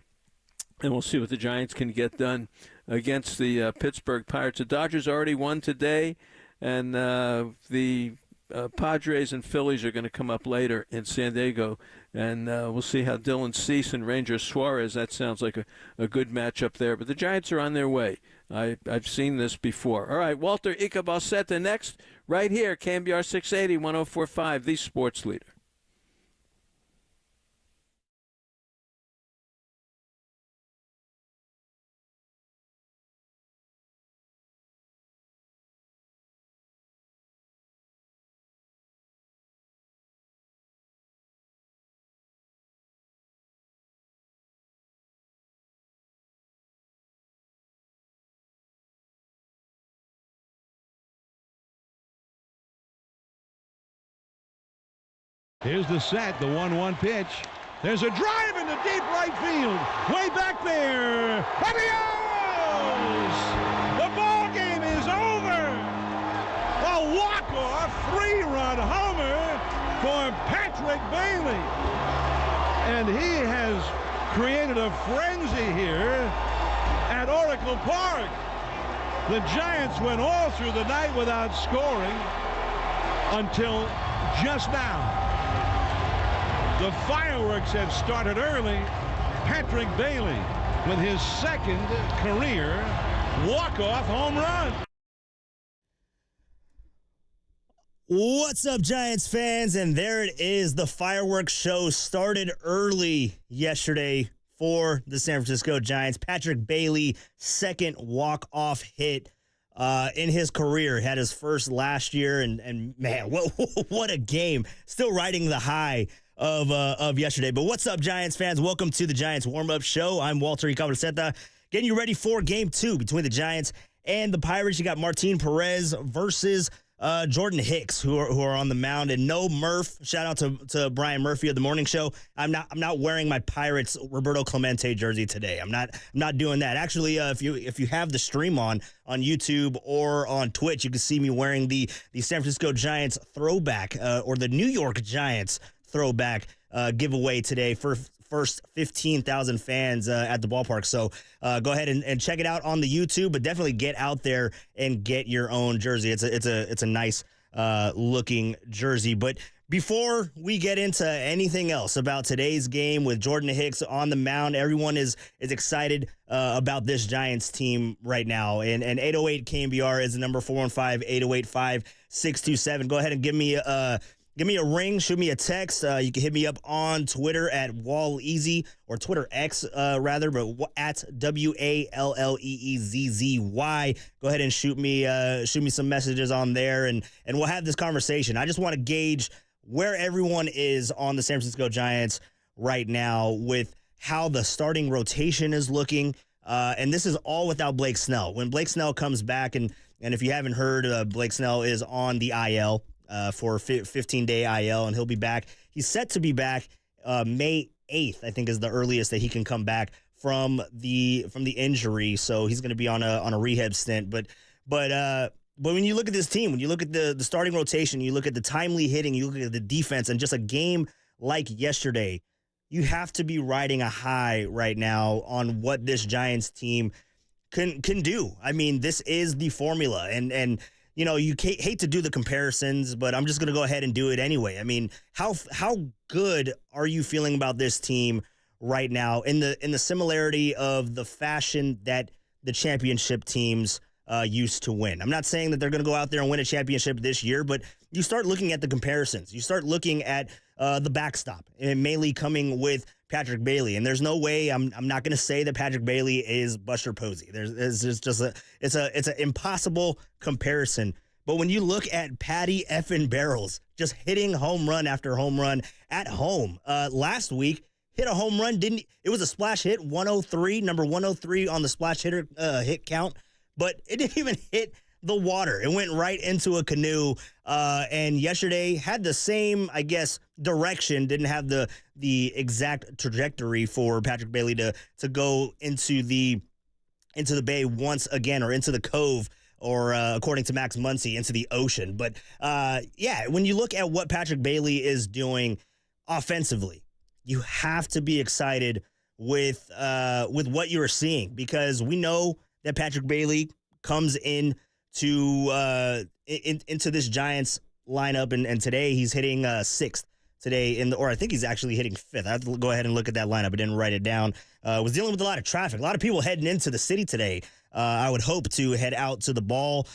And we'll see what the Giants can get done against the Pittsburgh Pirates. The Dodgers already won today, and the Padres and Phillies are going to come up later in San Diego, and we'll see how Dylan Cease and Ranger Suarez, that sounds like a good matchup there. But the Giants are on their way. I've seen this before. All right, Walter Icaboseta next, right here, KNBR 680, 104.5, the sports leader. Here's the set, the 1-1 pitch. There's a drive into deep right field. Way back there. Adios! The ball game is over. A walk-off 3-run homer for Patrick Bailey. And he has created a frenzy here at Oracle Park. The Giants went all through the night without scoring until just now. The fireworks have started early. Patrick Bailey with his second career walk-off home run. What's up, Giants fans? And there it is. The fireworks show started early yesterday for the San Francisco Giants. Patrick Bailey, second walk-off hit in his career. Had his first last year, and man, what a game. Still riding the high of yesterday. But what's up, Giants fans? Welcome to the Giants warm-up show. I'm Walter Icaboseta, getting you ready for Game 2 between the Giants and the Pirates. You got Martin Perez versus Jordan Hicks, who are on the mound, and no Murph. Shout out to Brian Murphy of the morning show. I'm not wearing my Pirates Roberto Clemente jersey today. I'm not doing that. Actually, if you have the stream on YouTube or on Twitch, you can see me wearing the San Francisco Giants throwback or the New York Giants throwback giveaway today for first 15,000 fans at the ballpark. So go ahead and check it out on the YouTube, but definitely get out there and get your own jersey. It's a nice looking jersey. But before we get into anything else about today's game with Jordan Hicks on the mound, everyone is excited about this Giants team right now. And 808 KNBR is the number 415-808-5627. Go ahead and give me a ring, shoot me a text. You can hit me up on Twitter at WallEasy, or Twitter X, rather, but at WALLEEZZY. Go ahead and shoot me some messages on there, and we'll have this conversation. I just want to gauge where everyone is on the San Francisco Giants right now with how the starting rotation is looking. And this is all without Blake Snell. When Blake Snell comes back, and if you haven't heard, Blake Snell is on the IL for 15-day IL, and he'll be back. He's set to be back May 8th, I think, is the earliest that he can come back from the injury. So he's going to be on a rehab stint. But when you look at this team, when you look at the starting rotation, you look at the timely hitting, you look at the defense, and just a game like yesterday, you have to be riding a high right now on what this Giants team can do. I mean, this is the formula, and you know, you hate to do the comparisons, but I'm just going to go ahead and do it anyway. I mean, how good are you feeling about this team right now in the similarity of the fashion that the championship teams used to win? I'm not saying that they're going to go out there and win a championship this year, but you start looking at the comparisons. You start looking at the backstop, and mainly coming with Patrick Bailey. And there's no way I'm not going to say that Patrick Bailey is Buster Posey. It's an impossible comparison. But when you look at Patty effing Barrels just hitting home run after home run at home, last week hit a home run. It was a splash hit, 103, number 103 on the splash hitter hit count, but it didn't even hit the water. It went right into a canoe. And yesterday had the same, I guess, direction. Didn't have the exact trajectory for Patrick Bailey to go into the bay once again, or into the cove, or according to Max Muncy, into the ocean. But yeah, when you look at what Patrick Bailey is doing offensively, you have to be excited with what you are seeing, because we know that Patrick Bailey comes into this Giants lineup, and today he's hitting sixth today or I think he's actually hitting fifth. I have to go ahead and look at that lineup. I didn't write it down. Was dealing with a lot of traffic, a lot of people heading into the city today. I would hope to head out to the ball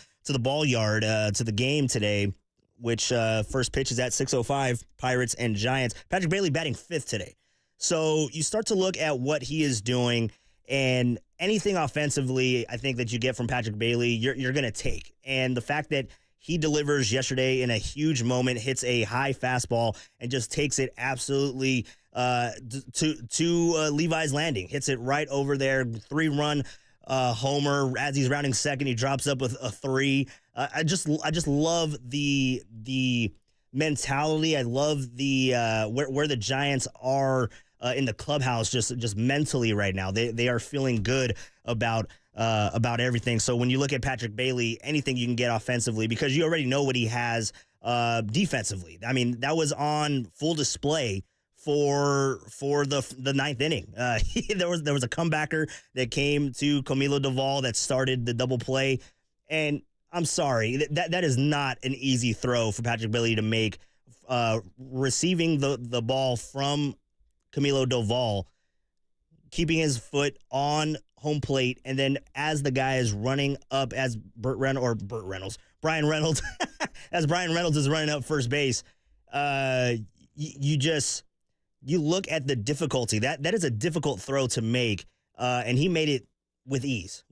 yard to the game today, which first pitch is at 6:05. Pirates and Giants. Patrick Bailey batting fifth today. So you start to look at what he is doing, and anything offensively, I think that you get from Patrick Bailey, you're going to take. And the fact that he delivers yesterday in a huge moment, hits a high fastball, and just takes it absolutely to Levi's Landing, hits it right over there, 3-run homer. As he's rounding second, he drops up with a 3. I just love the mentality. I love the where the Giants are in the clubhouse, just mentally right now. They are feeling good about everything. So when you look at Patrick Bailey, anything you can get offensively, because you already know what he has defensively. I mean, that was on full display for the ninth inning. There was a comebacker that came to Camilo Doval that started the double play, and I'm sorry, that is not an easy throw for Patrick Bailey to make. Receiving the ball from Camilo Doval, keeping his foot on home plate, and then as the guy is running up, as Brian Reynolds, as Brian Reynolds is running up first base, you look at the difficulty. That is a difficult throw to make, and he made it with ease.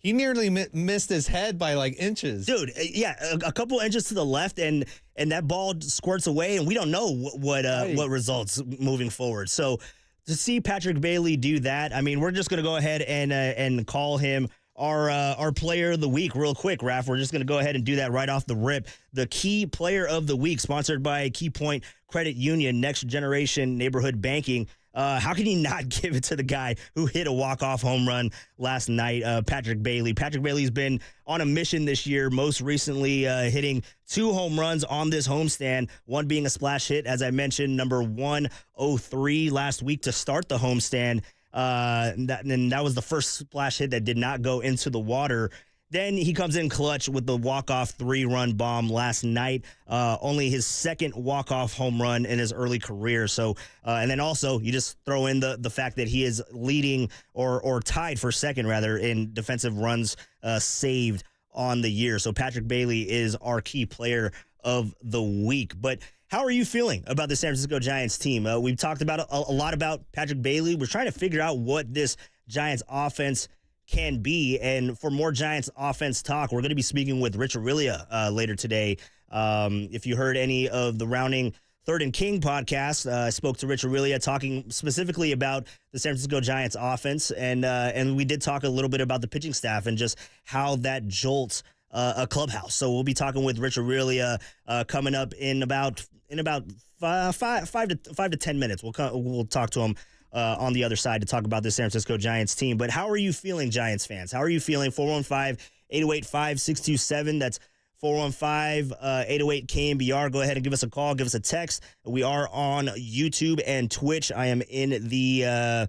He nearly missed his head by like inches. Dude, yeah, a couple inches to the left, and that ball squirts away, and we don't know what results moving forward. So to see Patrick Bailey do that, I mean, we're just going to go ahead and call him our player of the week real quick, Raph. We're just going to go ahead and do that right off the rip. The key player of the week, sponsored by Key Point Credit Union, Next Generation Neighborhood Banking. How can you not give it to the guy who hit a walk-off home run last night, Patrick Bailey? Patrick Bailey's been on a mission this year, most recently hitting 2 home runs on this homestand, one being a splash hit, as I mentioned, number 103 last week to start the homestand. And that was the first splash hit that did not go into the water. then he comes in clutch with the walk-off 3-run bomb last night. Only his second walk-off home run in his early career. So, and then also you just throw in the fact that he is leading or tied for second, rather, in defensive runs saved on the year. So Patrick Bailey is our key player of the week. But how are you feeling about the San Francisco Giants team? We've talked about a lot about Patrick Bailey. We're trying to figure out what this Giants offense can be. And for more Giants offense talk, we're going to be speaking with Rich Aurelia later today. If you heard any of the Rounding Third and King podcast, I spoke to Rich Aurelia talking specifically about the San Francisco Giants offense. And we did talk a little bit about the pitching staff and just how that jolts a clubhouse. So we'll be talking with Rich Aurelia coming up in about 5 to 10 minutes. We'll talk to him on the other side to talk about the San Francisco Giants team. But how are you feeling, Giants fans? How are you feeling? 415-808-5627. That's 415-808-KNBR. Go ahead and give us a call. Give us a text. We are on YouTube and Twitch. I am in the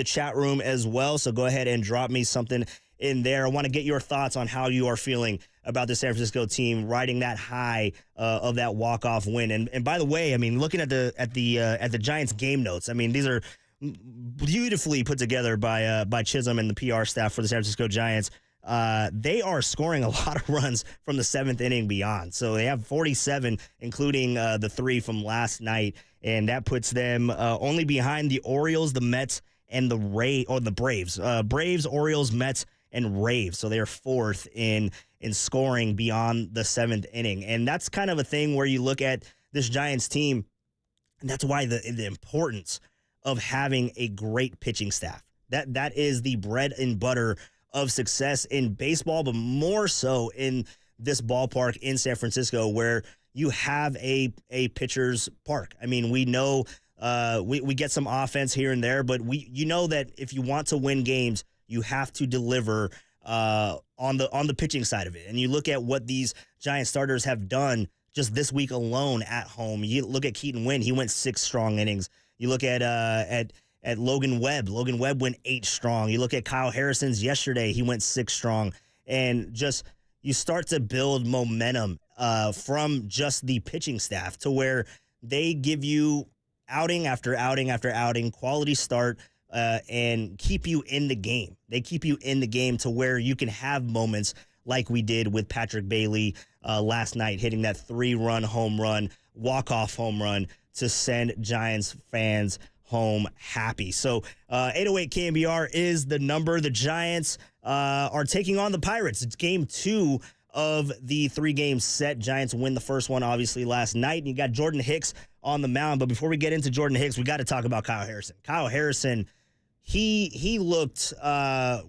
chat room as well. So go ahead and drop me something in there. I want to get your thoughts on how you are feeling about the San Francisco team riding that high of that walk-off win. And by the way, I mean, looking at the Giants game notes, I mean, these are beautifully put together by Chisholm and the PR staff for the San Francisco Giants. They are scoring a lot of runs from the 7th inning beyond. So they have 47, including the 3 from last night, and that puts them only behind the Orioles, the Mets, and the Braves. Braves, Orioles, Mets, and Raves. So they're 4th in scoring beyond the 7th inning. And that's kind of a thing where you look at this Giants team, and that's why the importance of having a great pitching staff. That is the bread and butter of success in baseball, but more so in this ballpark in San Francisco, where you have a pitcher's park. I mean, we know we get some offense here and there, but you know that if you want to win games, you have to deliver on the pitching side of it. And you look at what these Giant starters have done just this week alone at home. You look at Keaton Winn; he went 6 strong innings. You look at Logan Webb. Logan Webb went 8 strong. You look at Kyle Harrison's yesterday; he went 6 strong. And just you start to build momentum from just the pitching staff to where they give you outing after outing after outing, quality start. And keep you in the game. They keep you in the game to where you can have moments like we did with Patrick Bailey last night, hitting that 3-run home run, walk-off home run to send Giants fans home happy. So 808 KNBR is the number. The Giants are taking on the Pirates. It's game 2 of the 3-game set. Giants win the first one, obviously, last night. And you got Jordan Hicks on the mound. But before we get into Jordan Hicks, we got to talk about Kyle Harrison. Kyle Harrison, he looked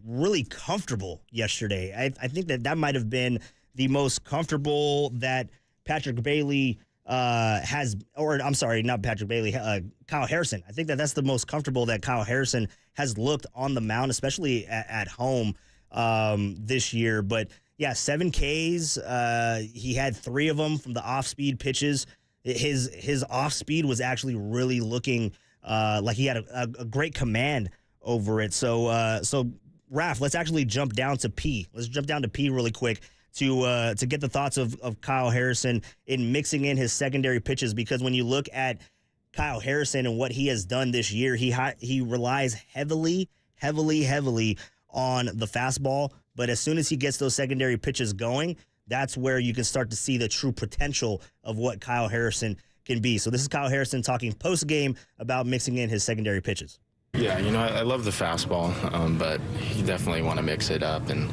really comfortable yesterday. I think that might have been the most comfortable that Patrick Bailey has, or I'm sorry, not Patrick Bailey, Kyle Harrison. I think that's the most comfortable that Kyle Harrison has looked on the mound, especially at home this year. But yeah, 7 Ks. He had 3 of them from the off-speed pitches. His off-speed was actually really looking like he had a great command over it. So Raph, let's actually jump down to P. Let's jump down to P really quick to get the thoughts of Kyle Harrison in mixing in his secondary pitches, because when you look at Kyle Harrison and what he has done this year, he relies heavily on the fastball, but as soon as he gets those secondary pitches going, that's where you can start to see the true potential of what Kyle Harrison can be. So this is Kyle Harrison talking post-game about mixing in his secondary pitches. Yeah, I love the fastball, but you definitely want to mix it up. And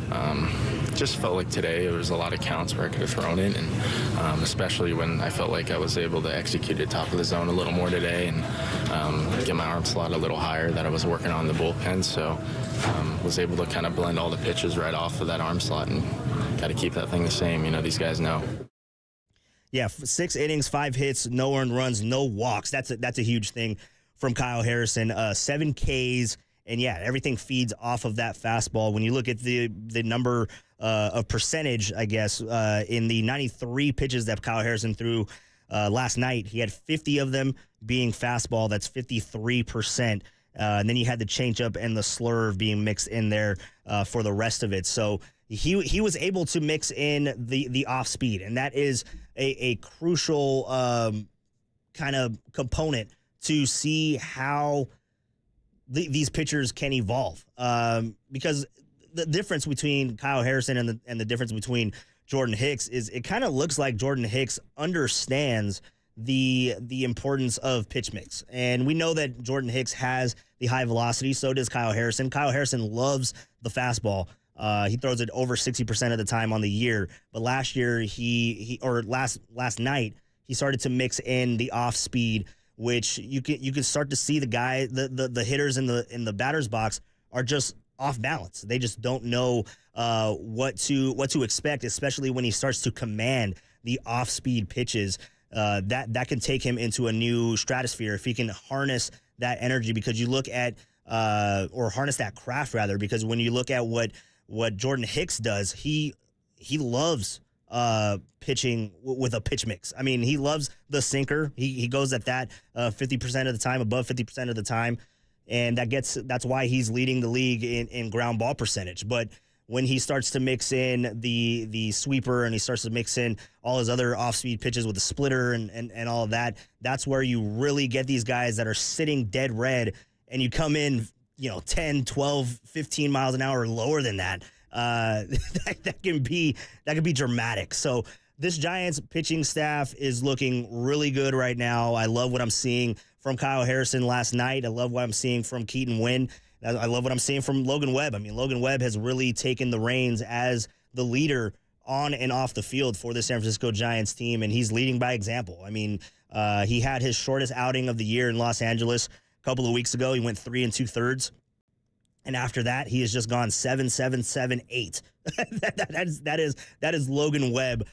just felt like today there was a lot of counts where I could have thrown it, and especially when I felt like I was able to execute at top of the zone a little more today and get my arm slot a little higher that I was working on the bullpen. So was able to kind of blend all the pitches right off of that arm slot and got to keep that thing the same. These guys know. Yeah, 6 innings, 5 hits, no earned runs, no walks. That's a huge thing from Kyle Harrison. 7 Ks, and yeah, everything feeds off of that fastball. When you look at the number of percentage, I guess, in the 93 pitches that Kyle Harrison threw last night, he had 50 of them being fastball. That's 53%. And then you had the changeup and the slurve being mixed in there for the rest of it. So he was able to mix in the off speed, and that is a crucial kind of component to see how these pitchers can evolve. Because the difference between Kyle Harrison and the difference between Jordan Hicks is it kind of looks like Jordan Hicks understands the importance of pitch mix. And we know that Jordan Hicks has the high velocity. So does Kyle Harrison. Kyle Harrison loves the fastball. He throws it over 60% of the time on the year. But last year, last night, he started to mix in the off speed, which you can start to see the hitters in the batter's box are just off balance. They just don't know what to expect, especially when he starts to command the off speed pitches. That can take him into a new stratosphere if he can harness that energy, because you look at or harness that craft rather, because when you look at what Jordan Hicks does, he loves pitching with a pitch mix. I mean, he loves the sinker. He goes at that 50% of the time, above 50% of the time, and that's why he's leading the league in ground ball percentage. But when he starts to mix in the sweeper and he starts to mix in all his other off-speed pitches with the splitter and all of that, that's where you really get these guys that are sitting dead red, and you come in 10, 12, 15 miles an hour lower than that. That can be dramatic. So this Giants pitching staff is looking really good right now. I love what I'm seeing from Kyle Harrison last night. I love what I'm seeing from Keaton Wynn. I love what I'm seeing from Logan Webb. I mean, Logan Webb has really taken the reins as the leader on and off the field for the San Francisco Giants team, and he's leading by example. I mean, he had his shortest outing of the year in Los Angeles a couple of weeks ago. He went 3 2/3. And after that, he has just gone 7, 7, 7, 8. That is Logan Webb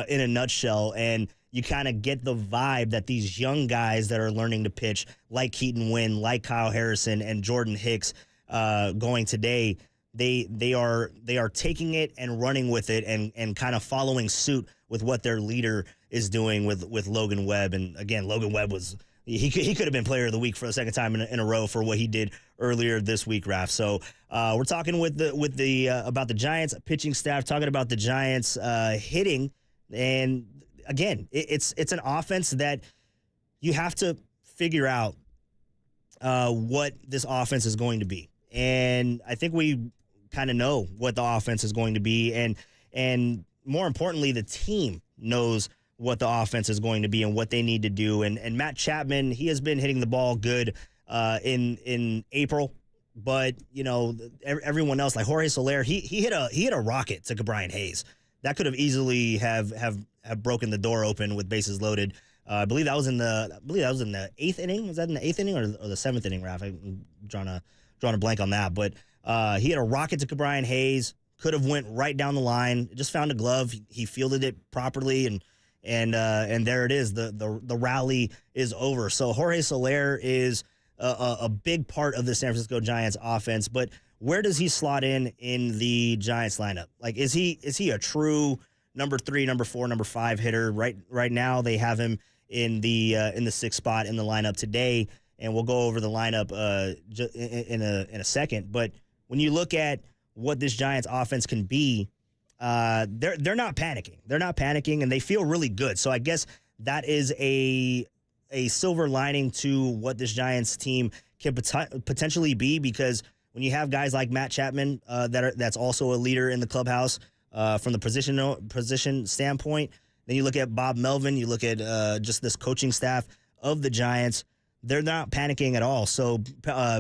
in a nutshell. And you kind of get the vibe that these young guys that are learning to pitch, like Keaton Wynn, like Kyle Harrison, and Jordan Hicks, going today, they are taking it and running with it and kind of following suit with what their leader is doing with Logan Webb. And again, Logan Webb he could have been player of the week for the second time in a row for what he did earlier this week, Raph. So we're talking about the Giants pitching staff, talking about the Giants hitting, and again, it's an offense that you have to figure out what this offense is going to be, and I think we kind of know what the offense is going to be, and more importantly, the team knows what the offense is going to be and what they need to do. And Matt Chapman, he has been hitting the ball good in April, but everyone else, like Jorge Soler, he hit a rocket to Brian Hayes that could have easily have broken the door open with bases loaded. I believe that was in the eighth inning. Was that in the eighth inning or the seventh inning, Raph? I'm drawing a blank on that, but he hit a rocket to Brian Hayes. Could have went right down the line. Just found a glove. He fielded it properly, and there it is. The rally is over. So Jorge Soler is a big part of the San Francisco Giants offense. But where does he slot in the Giants lineup? Like, is he a true number 3, number 4, number 5 hitter? Right now they have him in the 6th spot in the lineup today, and we'll go over the lineup in a second. But when you look at what this Giants offense can be, they're not panicking. They're not panicking, and they feel really good. So I guess that is a silver lining to what this Giants team can potentially be, because when you have guys like Matt Chapman, that's also a leader in the clubhouse from the position standpoint. Then you look at Bob Melvin. You look at just this coaching staff of the Giants. They're not panicking at all. So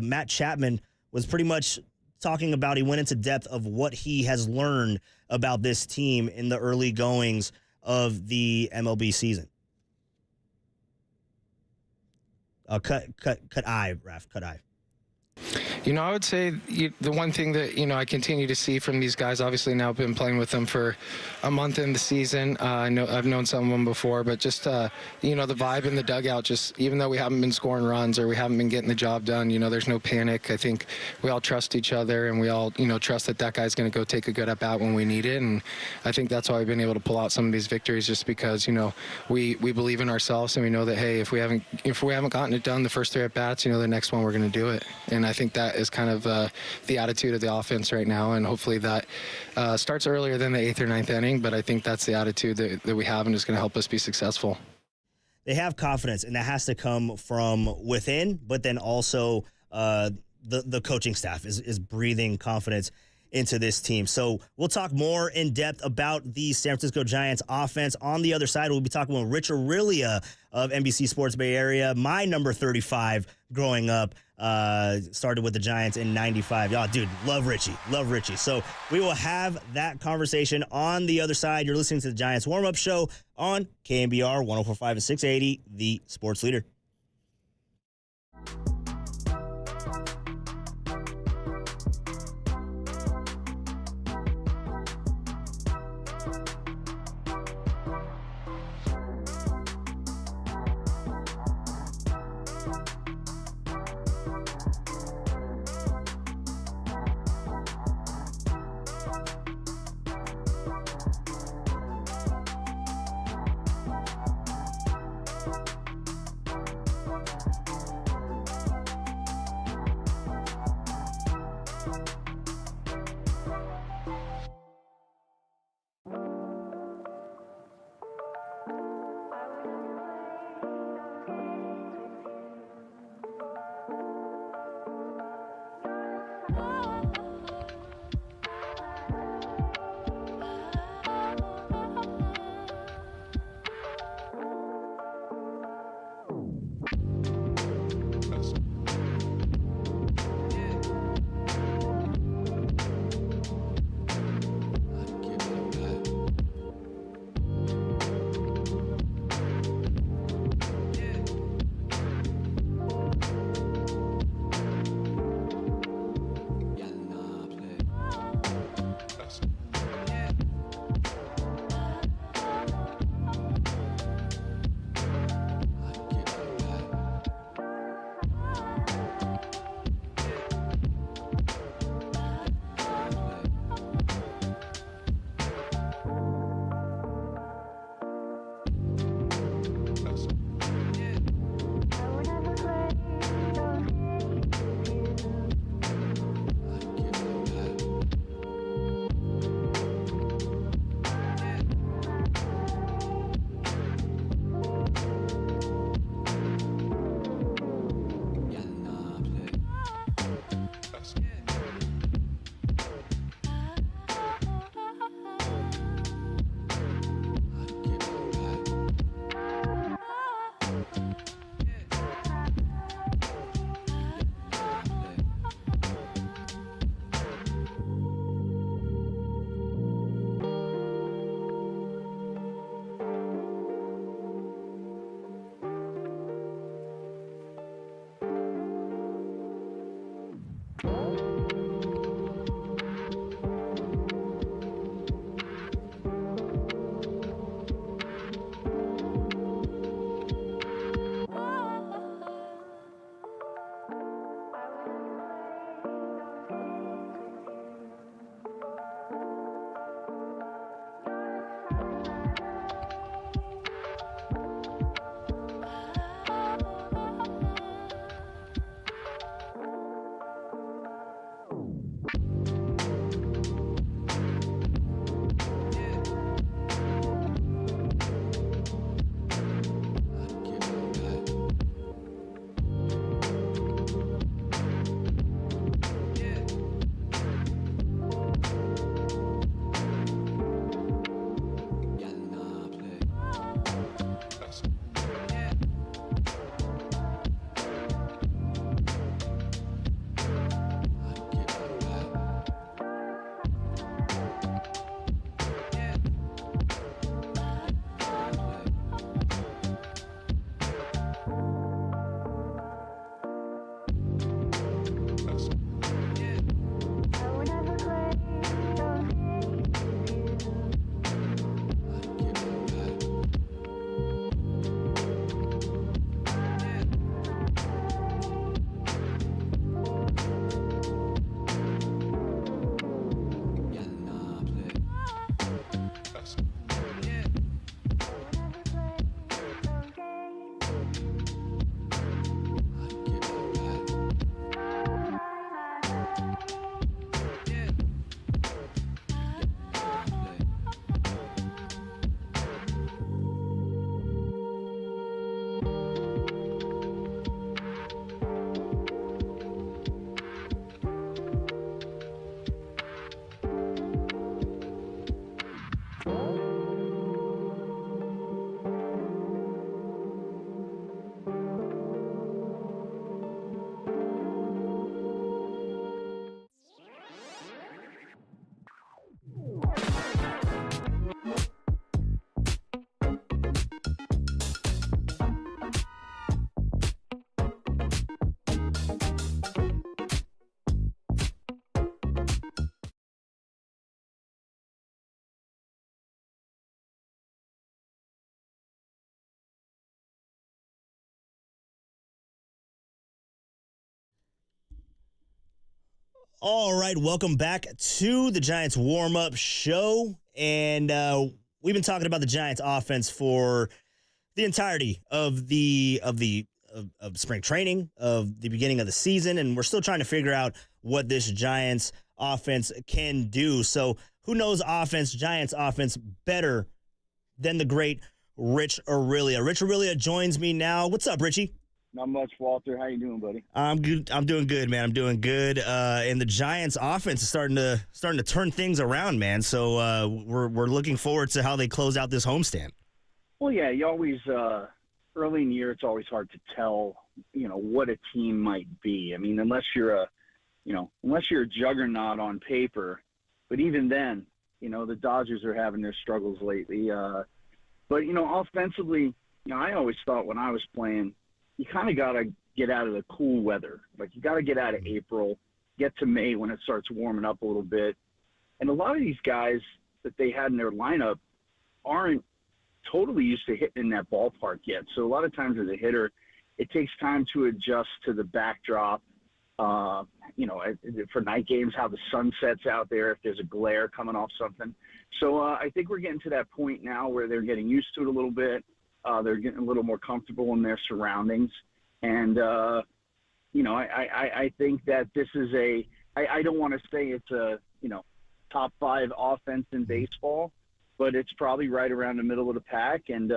Matt Chapman was pretty much talking about, he went into depth of what he has learned about this team in the early goings of the MLB season. Cut eye, Raph, cut eye. I would say the one thing that, I continue to see from these guys, obviously now I've been playing with them for a month in the season. I've known some of them before, but just, the vibe in the dugout, just even though we haven't been scoring runs or we haven't been getting the job done, there's no panic. I think we all trust each other, and we all, trust that guy's going to go take a good at-bat when we need it. And I think that's why we've been able to pull out some of these victories, just because, we believe in ourselves, and we know that, hey, if we haven't gotten it done the first 3 at-bats, the next one we're going to do it. And I think that is kind of the attitude of the offense right now, and hopefully that starts earlier than the 8th or 9th inning, but I think that's the attitude that we have and is going to help us be successful. They have confidence, and that has to come from within, but then also the coaching staff is breathing confidence into this team. So we'll talk more in depth about the San Francisco Giants offense. On the other side, we'll be talking with Rich Aurelia of NBC Sports Bay Area. My number 35 growing up started with the Giants in 95. Oh, dude, love Richie. So we will have that conversation on the other side. You're listening to the Giants warm-up show on KNBR 104.5 and 680, the sports leader. All right, welcome back to the Giants warm-up show, and we've been talking about the Giants offense for the entirety of of spring training, of the beginning of the season, and we're still trying to figure out what this Giants offense can do. So who knows Giants offense better than the great Rich Aurelia? Rich Aurelia joins me now. What's up, Richie? Not much, Walter. How you doing, buddy? I'm good. I'm doing good, man. I'm doing good. And the Giants offense is starting to turn things around, man. So we're looking forward to how they close out this homestand. Well, yeah, you always early in the year, it's always hard to tell, what a team might be. I mean, unless you're a juggernaut on paper, but even then, the Dodgers are having their struggles lately. But offensively, I always thought when I was playing, you kind of got to get out of the cool weather. Like, you got to get out of April, get to May when it starts warming up a little bit. And a lot of these guys that they had in their lineup aren't totally used to hitting in that ballpark yet. So a lot of times as a hitter, it takes time to adjust to the backdrop. For night games, how the sun sets out there, if there's a glare coming off something. So I think we're getting to that point now where they're getting used to it a little bit. They're getting a little more comfortable in their surroundings. And, I think that this is I don't want to say it's a, top 5 offense in baseball, but it's probably right around the middle of the pack. And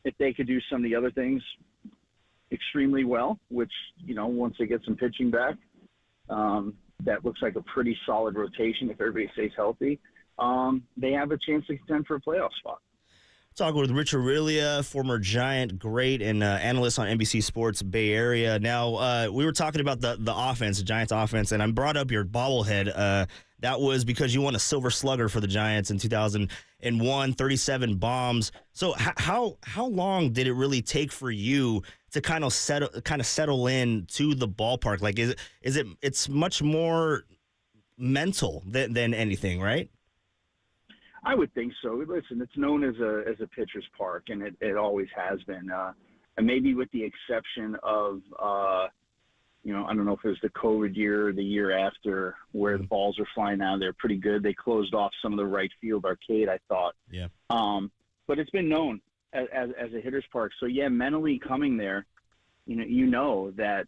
if they could do some of the other things extremely well, which, once they get some pitching back, that looks like a pretty solid rotation if everybody stays healthy, they have a chance to contend for a playoff spot. Talking with Rich Aurelia, former Giant great and analyst on NBC Sports Bay Area. Now, we were talking about the offense, the Giants offense, and I brought up your bobblehead. That was because you won a Silver Slugger for the Giants in 2001, 37 bombs. So how long did it really take for you to kind of settle in to the ballpark? Like, it's much more mental than anything, right? I would think so. Listen, it's known as a pitcher's park, and it always has been. And maybe with the exception of, I don't know if it was the COVID year or the year after where the balls are flying out. They're pretty good. They closed off some of the right field arcade, I thought. Yeah. But it's been known as a hitter's park. So, yeah, mentally coming there, that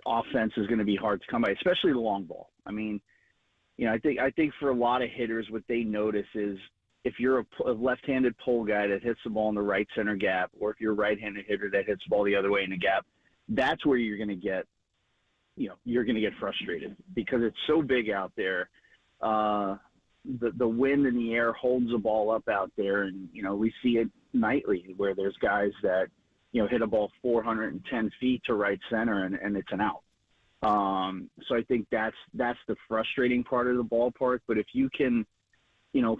offense is going to be hard to come by, especially the long ball. I mean, I think for a lot of hitters, what they notice is if you're a left-handed pull guy that hits the ball in the right center gap, or if you're a right-handed hitter that hits the ball the other way in the gap, that's where you're going to get, you're going to get frustrated because it's so big out there. The wind in the air holds the ball up out there, and we see it nightly where there's guys that hit a ball 410 feet to right center and it's an out. So I think that's the frustrating part of the ballpark. But if you can,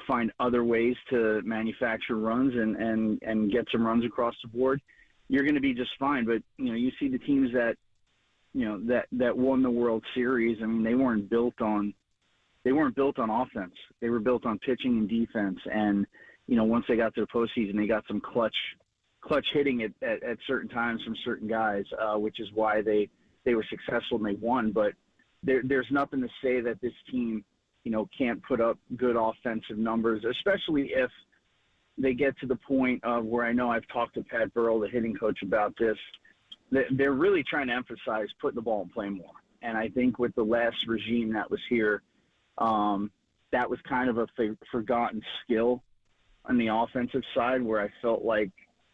find other ways to manufacture runs and get some runs across the board, you're going to be just fine. But, you see the teams that won the World Series. I mean, they weren't built on offense. They were built on pitching and defense. And, once they got to the postseason, they got some clutch hitting at certain times from certain guys, which is why they were successful and they won. But there's nothing to say that this team, can't put up good offensive numbers, especially if they get to the point of where I know I've talked to Pat Burrell, the hitting coach, about this. They're really trying to emphasize putting the ball in play more. And I think with the last regime that was here, that was kind of a forgotten skill on the offensive side, where I felt like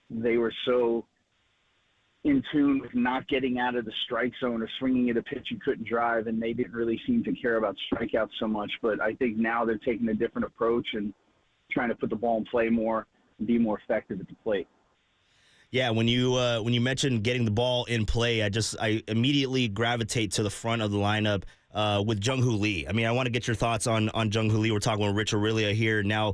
they were so in tune with not getting out of the strike zone or swinging at a pitch you couldn't drive, and they didn't really seem to care about strikeouts so much. But I think now they're taking a different approach and trying to put the ball in play more and be more effective at the plate. Yeah, when you mentioned getting the ball in play, I immediately gravitate to the front of the lineup with Jung-Hoo Lee. I mean, I want to get your thoughts on Jung-Hoo Lee. We're talking with Rich Aurelia here now.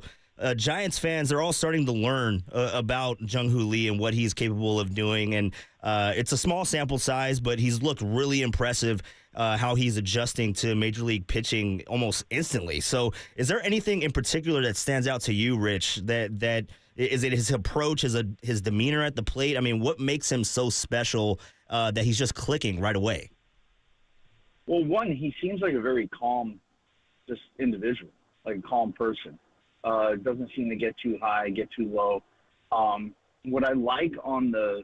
Giants fans, they're all starting to learn about Jung-Hoo Lee and what he's capable of doing. And it's a small sample size, but he's looked really impressive how he's adjusting to Major League pitching almost instantly. So is there anything in particular that stands out to you, Rich, that is it his approach, his demeanor at the plate? I mean, what makes him so special that he's just clicking right away? Well, one, he seems like a very calm, just individual, like a calm person. Doesn't seem to get too high, get too low. What I like on the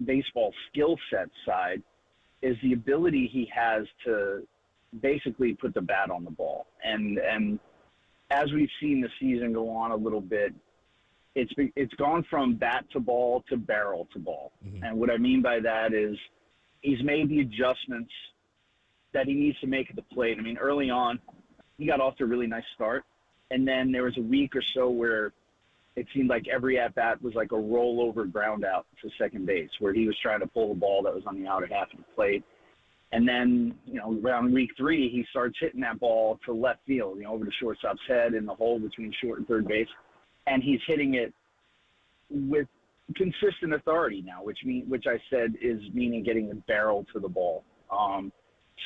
baseball skill set side is the ability he has to basically put the bat on the ball. And as we've seen the season go on a little bit, it's gone from bat to ball to barrel to ball. Mm-hmm. And what I mean by that is he's made the adjustments that he needs to make at the plate. I mean, early on, he got off to a really nice start. And then there was a week or so where it seemed like every at-bat was like a rollover ground out to second base, where he was trying to pull the ball that was on the outer half of the plate. And then, around week 3, he starts hitting that ball to left field, over the shortstop's head in the hole between short and third base. And he's hitting it with consistent authority now, which I said is meaning getting the barrel to the ball.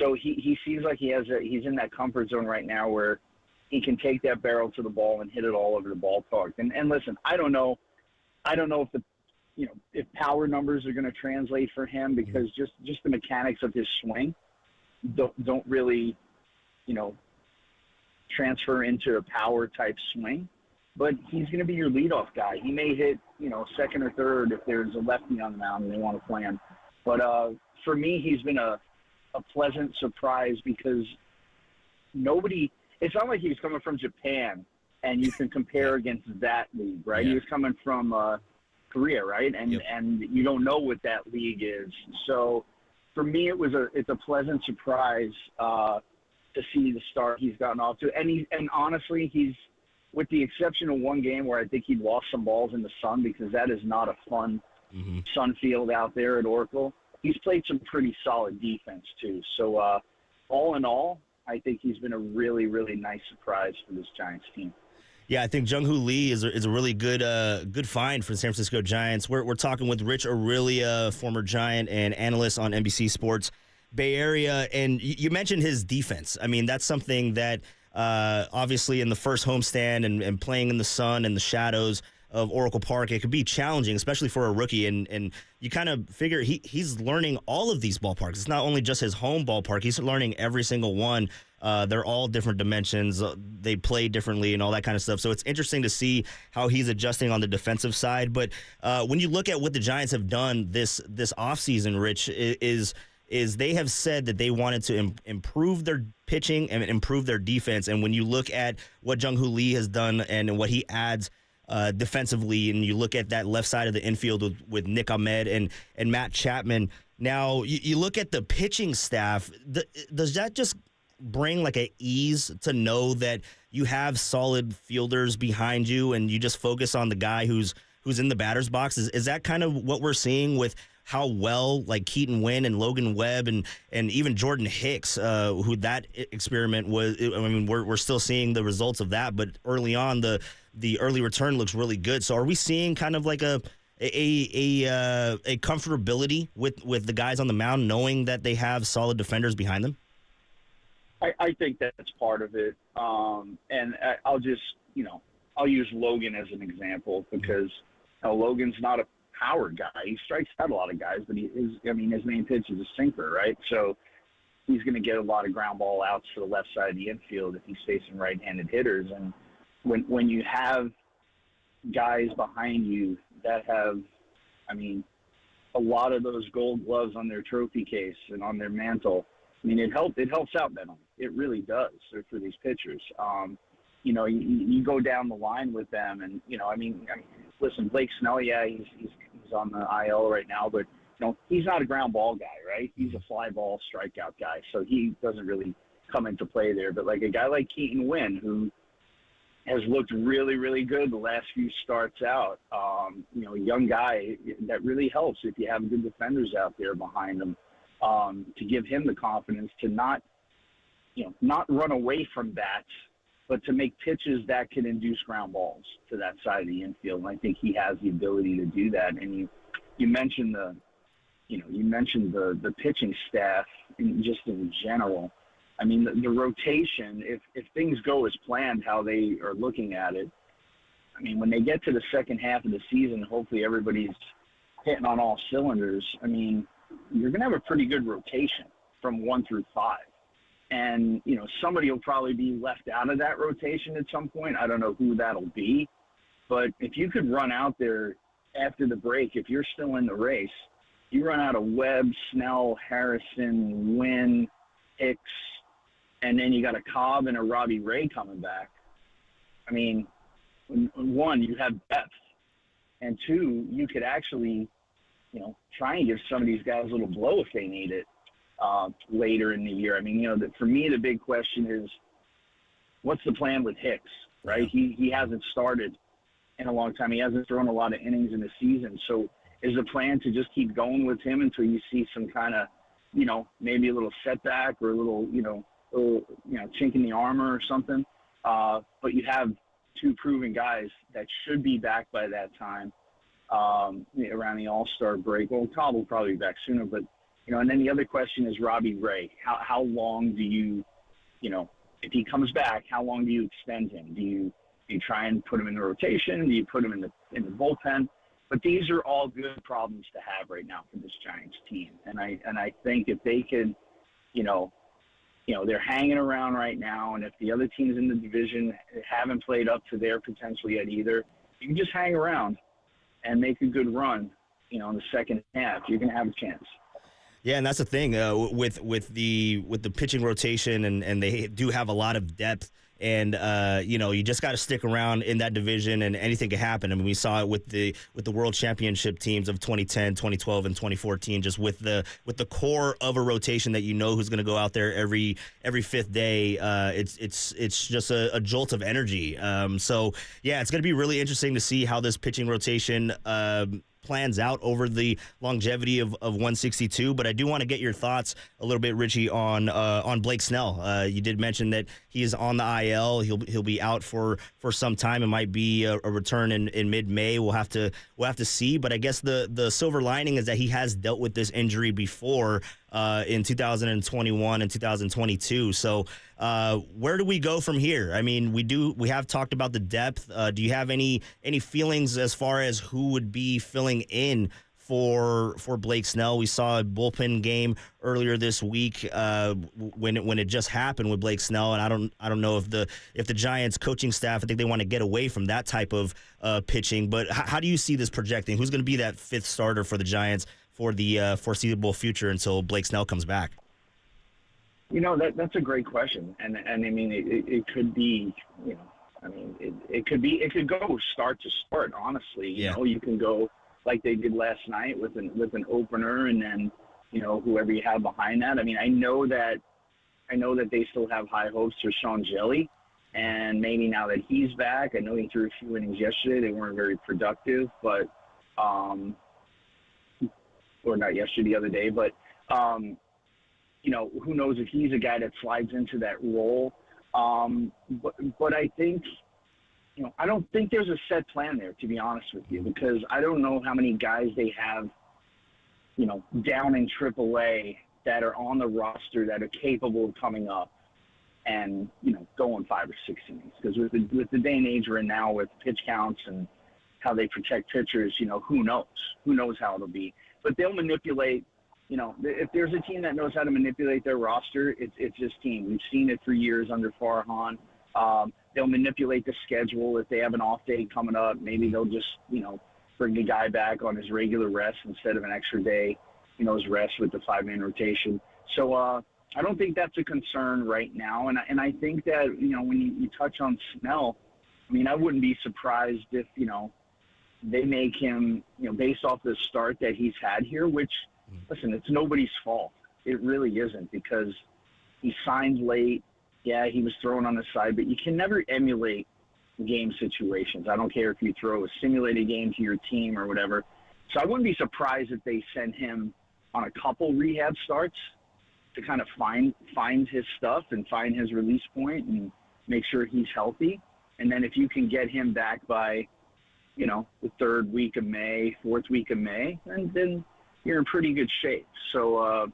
So he seems like he's in that comfort zone right now where he can take that barrel to the ball and hit it all over the ballpark. And listen, I don't know if if power numbers are going to translate for him, because just the mechanics of his swing don't really, transfer into a power type swing. But he's going to be your leadoff guy. He may hit, second or third if there's a lefty on the mound and they want to play him. But for me, he's been a pleasant surprise, because it's not like he was coming from Japan and you can compare against that league, right? Yeah. He was coming from Korea, right? And you don't know what that league is. So for me, it's a pleasant surprise to see the start he's gotten off to. And honestly, he's, with the exception of one game where I think he lost some balls in the sun, because that is not a fun sun field out there at Oracle, he's played some pretty solid defense too. So all in all, I think he's been a really, really nice surprise for this Giants team. Yeah, I think Jung-Hoo Lee is a really good find for the San Francisco Giants. We're talking with Rich Aurelia, former Giant and analyst on NBC Sports Bay Area, and you mentioned his defense. I mean, that's something that obviously in the first homestand and playing in the sun and the shadows of Oracle Park, it could be challenging, especially for a rookie. And you kind of figure he's learning all of these ballparks. It's not only just his home ballpark. He's learning every single one. They're all different dimensions. They play differently and all that kind of stuff. So it's interesting to see how he's adjusting on the defensive side. But when you look at what the Giants have done this offseason, Rich, is they have said that they wanted to improve their pitching and improve their defense. And when you look at what Jung-Hoo Lee has done and what he adds defensively, and you look at that left side of the infield with Nick Ahmed and Matt Chapman, now you look at the pitching staff, does that just bring like a ease to know that you have solid fielders behind you and you just focus on the guy who's in the batter's box? Is that kind of what we're seeing with how well like Keaton Wynn and Logan Webb and even Jordan Hicks, who that experiment was? I mean, we're still seeing the results of that, but early on the early return looks really good. So are we seeing kind of like a comfortability with the guys on the mound, knowing that they have solid defenders behind them? I think that's part of it. And I'll just, I'll use Logan as an example, because Logan's not a power guy. He strikes out a lot of guys, but his main pitch is a sinker, right? So he's going to get a lot of ground ball outs to the left side of the infield if he's facing right-handed hitters. And when you have guys behind you that have, a lot of those gold gloves on their trophy case and on their mantle, it helps out mentally. It really does for these pitchers. You go down the line with them, and listen, Blake Snell, yeah, he's on the IL right now, but he's not a ground ball guy, right? He's a fly ball strikeout guy, so he doesn't really come into play there. But like a guy like Keaton Wynn, who has looked really, really good the last few starts out, a young guy, that really helps if you have good defenders out there behind him, to give him the confidence to not run away from bats, but to make pitches that can induce ground balls to that side of the infield. And I think he has the ability to do that. And you mentioned the pitching staff in general. The rotation, if things go as planned, how they are looking at it, when they get to the second half of the season, hopefully everybody's hitting on all cylinders. You're going to have a pretty good rotation from 1 through 5. And, somebody will probably be left out of that rotation at some point. I don't know who that'll be. But if you could run out there after the break, if you're still in the race, you run out of Webb, Snell, Harrison, Wynn, Hicks, and then you got a Cobb and a Robbie Ray coming back. I mean, 1, you have depth. And 2, you could actually, try and give some of these guys a little blow if they need it later in the year. I mean, for me, the big question is, what's the plan with Hicks, right? He hasn't started in a long time. He hasn't thrown a lot of innings in the season. So is the plan to just keep going with him until you see some kind of, maybe a little setback or a little, chink in the armor or something? But you have 2 proven guys that should be back by that time around the All-Star break. Well, Cobb will probably be back sooner, but, and then the other question is Robbie Ray. How long do you, if he comes back, how long do you extend him? Do you try and put him in the rotation? Do you put him in the bullpen? But these are all good problems to have right now for this Giants team. And I think if they could, they're hanging around right now, and if the other teams in the division haven't played up to their potential yet either, you can just hang around and make a good run, in the second half. You're going to have a chance. Yeah, and that's the thing with the pitching rotation, and they do have a lot of depth. And you just got to stick around in that division, and anything can happen. I mean, we saw it with the World Championship teams of 2010, 2012, and 2014. Just with the core of a rotation that who's going to go out there every 5th day. It's just a jolt of energy. So yeah, it's going to be really interesting to see how this pitching rotation plans out over the longevity of 162. But I do want to get your thoughts a little bit, Richie, on Blake Snell. You did mention that he is on the IL. He'll be out for some time. It might be a return in mid-May. We'll have to see. But I guess the silver lining is that he has dealt with this injury before in 2021 and 2022. So where do we go from here? I mean, we have talked about the depth. Do you have any feelings as far as who would be filling in for Blake Snell? We saw a bullpen game earlier this week when it just happened with Blake Snell, and I don't know if the Giants coaching staff, I think they want to get away from that type of pitching. But how do you see this projecting? Who's going to be that 5th starter for the Giants for the foreseeable future until Blake Snell comes back? That's a great question, and I mean it could be, it could go start to start. Honestly, you can go like they did last night with an opener, and then whoever you have behind that. I mean, I know that they still have high hopes for Sean Jelly, and maybe now that he's back, I know he threw a few innings yesterday. They weren't very productive, but or not yesterday, the other day, but who knows if he's a guy that slides into that role. But I think, I don't think there's a set plan there, to be honest with you, because I don't know how many guys they have, down in AAA that are on the roster that are capable of coming up and, going 5 or 6 innings. Because with the day and age we're in now with pitch counts and how they protect pitchers, who knows? Who knows how it'll be? But they'll manipulate. If there's a team that knows how to manipulate their roster, it's this team. We've seen it for years under Farhan. They'll manipulate the schedule. If they have an off day coming up, maybe they'll just, bring the guy back on his regular rest instead of an extra day, his rest with the 5-man rotation. So I don't think that's a concern right now. And I think that, when you touch on Snell, I mean, I wouldn't be surprised if, they make him, based off the start that he's had here, which, listen, it's nobody's fault. It really isn't, because he signed late. Yeah, he was thrown on the side, but you can never emulate game situations. I don't care if you throw a simulated game to your team or whatever. So I wouldn't be surprised if they send him on a couple rehab starts to kind of find his stuff and find his release point and make sure he's healthy. And then if you can get him back by, the 3rd week of May, 4th week of May, and then you're in pretty good shape. So,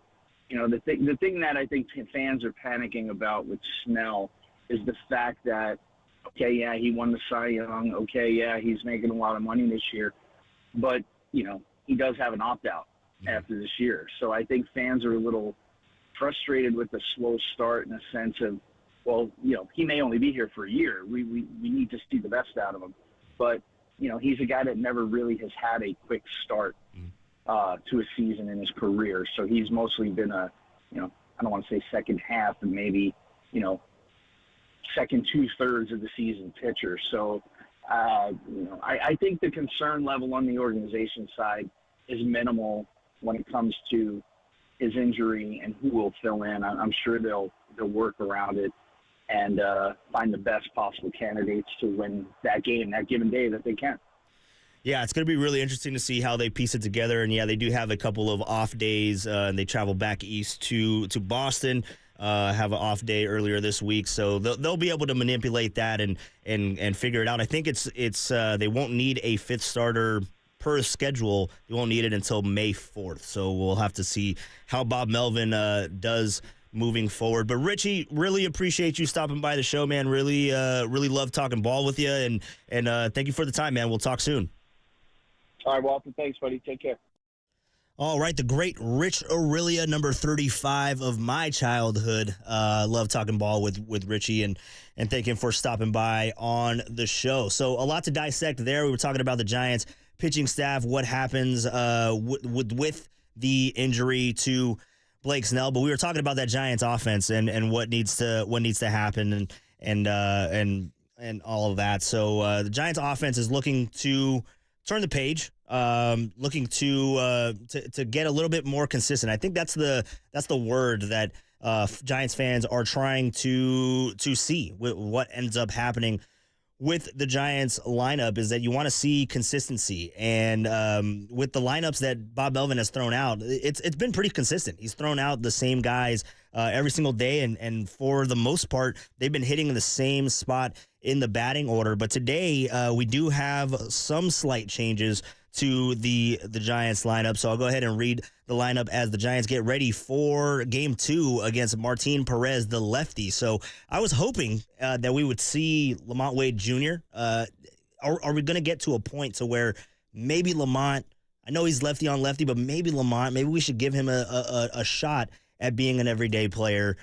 the thing that I think fans are panicking about with Snell is the fact that, okay, yeah, he won the Cy Young. Okay, yeah, he's making a lot of money this year. But, he does have an opt-out after this year. So I think fans are a little frustrated with the slow start in a sense of, well, he may only be here for a year. We need to see the best out of him. But, he's a guy that never really has had a quick start to a season in his career. So he's mostly been I don't want to say second half, but maybe, second 2/3 of the season pitcher. So, I think the concern level on the organization side is minimal when it comes to his injury and who will fill in. I'm sure they'll work around it and find the best possible candidates to win that game, that given day that they can. Yeah, it's going to be really interesting to see how they piece it together. And, yeah, they do have a couple of off days, and they travel back east to Boston, have an off day earlier this week. So they'll be able to manipulate that and figure it out. I think it's they won't need a fifth starter per schedule. They won't need it until May 4th. So we'll have to see how Bob Melvin does moving forward. But Richie, really appreciate you stopping by the show, man. Really love talking ball with you, and thank you for the time, man. We'll talk soon. All right, Walter. Thanks, buddy. Take care. All right, the great Rich Aurelia, number 35 of my childhood. Love talking ball with Richie, and thank him for stopping by on the show. So a lot to dissect there. We were talking about the Giants pitching staff, what happens with the injury to Blake Snell, but we were talking about that Giants offense and what needs to happen and all of that. So the Giants offense is looking to turn the page, looking to get a little bit more consistent. I think that's the word that Giants fans are trying to see with what ends up happening with the Giants lineup, is that you want to see consistency. And with the lineups that Bob Melvin has thrown out, it's been pretty consistent. He's thrown out the same guys every single day, and for the most part, they've been hitting the same spot in the batting order. But today, we do have some slight changes to the Giants lineup. So I'll go ahead and read the lineup as the Giants get ready for Game 2 against Martin Perez, the lefty. So I was hoping that we would see Lamont Wade Jr. Are we going to get to a point to where maybe Lamont, I know he's lefty on lefty, but maybe Lamont, maybe we should give him a shot at being an everyday player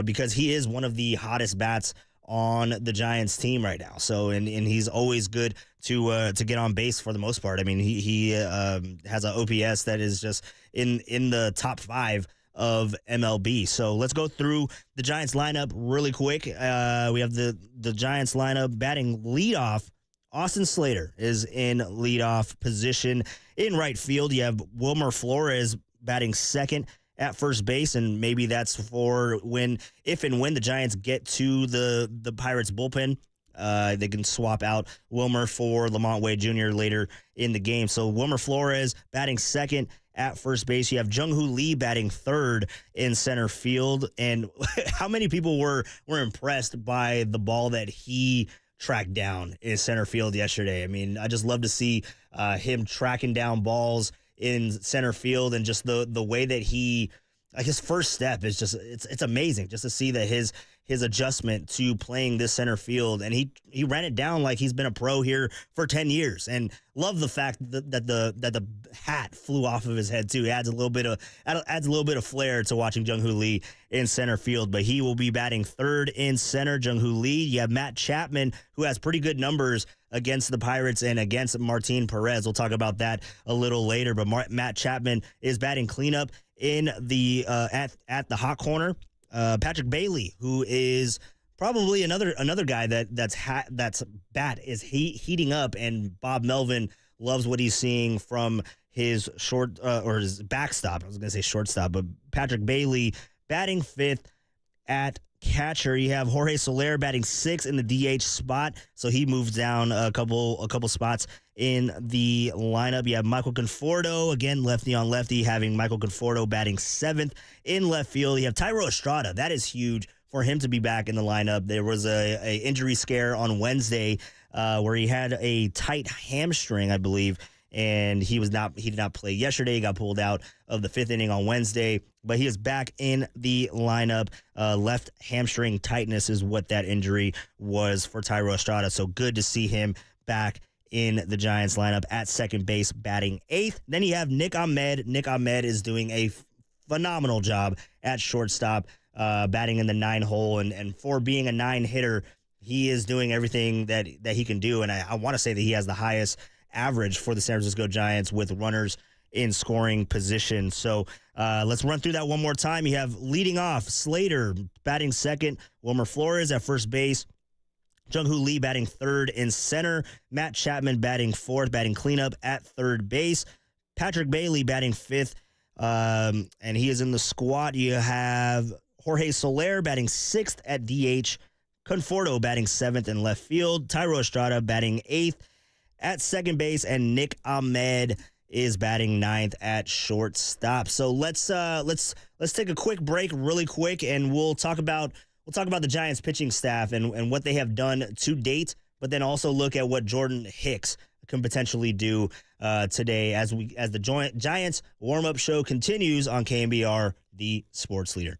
because he is one of the hottest bats on the Giants team right now. So, and he's always good to get on base for the most part. I mean, he has an OPS that is just in the top 5 of MLB. So let's go through the Giants lineup really quick. We have the Giants lineup batting leadoff. Austin Slater is in leadoff position. In right field, you have Wilmer Flores batting second at first base, and maybe that's for if and when the Giants get to the Pirates bullpen. They can swap out Wilmer for Lamont Wade Jr. later in the game. So Wilmer Flores batting second at first base. You have Jung-Hoo Lee batting third in center field. And how many people were impressed by the ball that he tracked down in center field yesterday? I mean, I just love to see him tracking down balls in center field, and just the way that his first step is just it's amazing just to see that his adjustment to playing this center field, and he ran it down like he's been a pro here for 10 years. And love the fact that the hat flew off of his head too. It adds a little bit of flair to watching Jung-Hoo Lee in center field. But he will be batting third in center, Jung-Hoo Lee. You have Matt Chapman, who has pretty good numbers against the Pirates and against Martin Perez. We'll talk about that a little later. But Matt Chapman is batting cleanup in the at the hot corner. Patrick Bailey, who is probably another guy that's bat is heating up, and Bob Melvin loves what he's seeing from his short or his backstop. I was going to say shortstop, but Patrick Bailey batting fifth at catcher. You have Jorge Soler batting sixth in the DH spot, so he moves down a couple spots in the lineup. You have Michael Conforto, again, lefty on lefty, having Michael Conforto batting seventh in left field. You have Thairo Estrada. That is huge for him to be back in the lineup. There was a injury scare on Wednesday where he had a tight hamstring, I believe, and he did not play yesterday. He got pulled out of the fifth inning on Wednesday, but he is back in the lineup. Left hamstring tightness is what that injury was for Thairo Estrada. So good to see him back in the Giants lineup at second base, batting eighth. Then you have Nick Ahmed. Nick Ahmed is doing a phenomenal job at shortstop, batting in the 9 hole. And for being a 9 hitter, he is doing everything that he can do. And I want to say that he has the highest average for the San Francisco Giants with runners in scoring position. So let's run through that one more time. You have leading off Slater batting second, Wilmer Flores at first base, Jung-Hoo Lee batting third in center, Matt Chapman batting fourth, batting cleanup at third base, Patrick Bailey batting fifth, and he is in the squat. You have Jorge Soler batting sixth at DH, Conforto batting seventh in left field, Tyro Estrada batting eighth at second base, and Nick Ahmed is batting ninth at shortstop. So let's take a quick break really quick, and we'll talk about the Giants pitching staff and what they have done to date, but then also look at what Jordan Hicks can potentially do today as the Giants warm-up show continues on KNBR, the sports leader.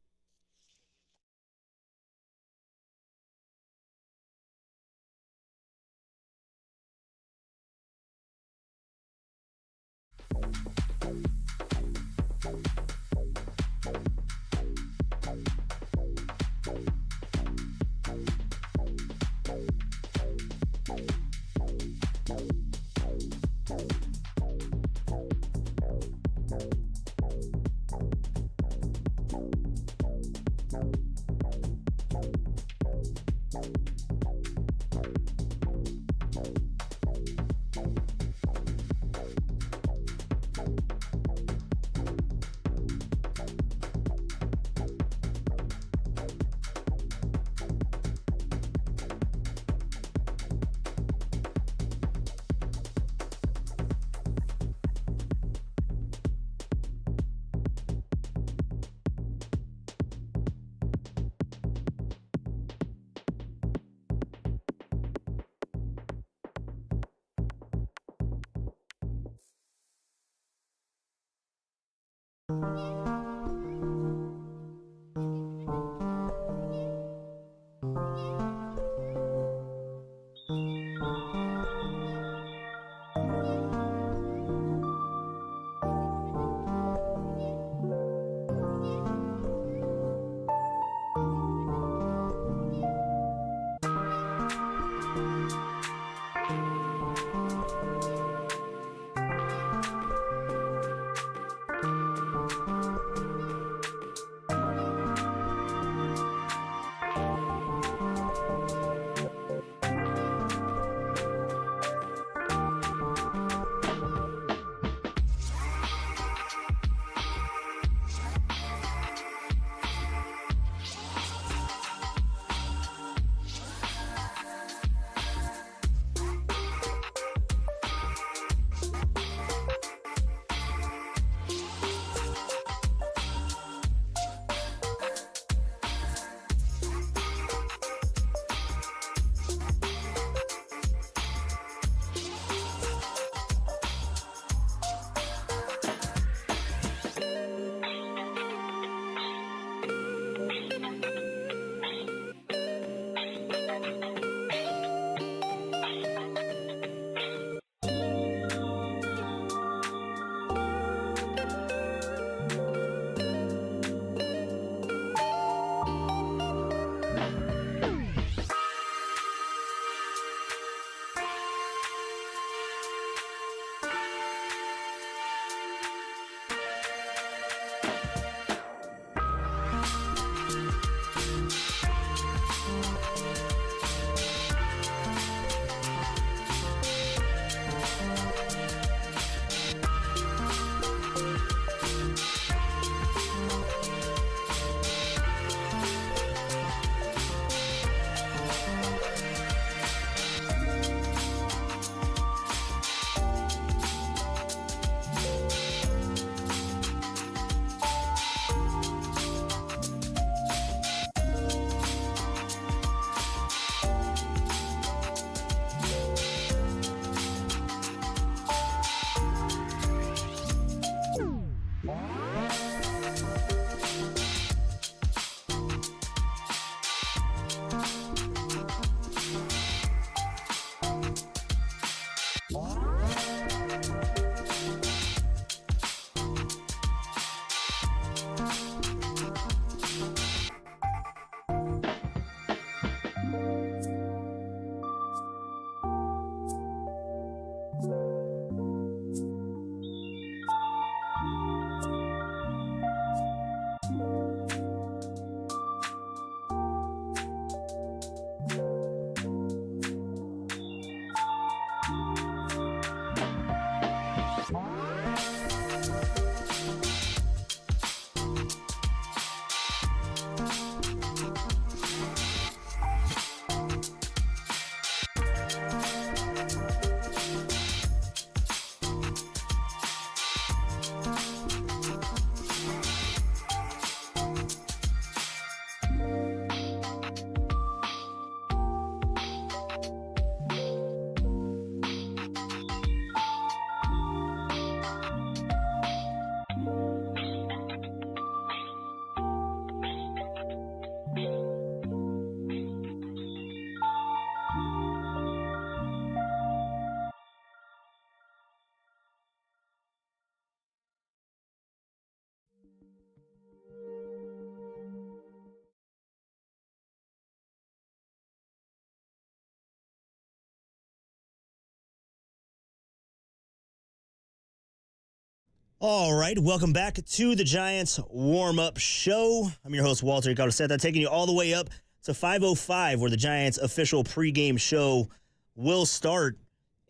All right, welcome back to the Giants warm-up show. I'm your host, Walter Calceta, taking you all the way up to 5:05, where the Giants' official pregame show will start.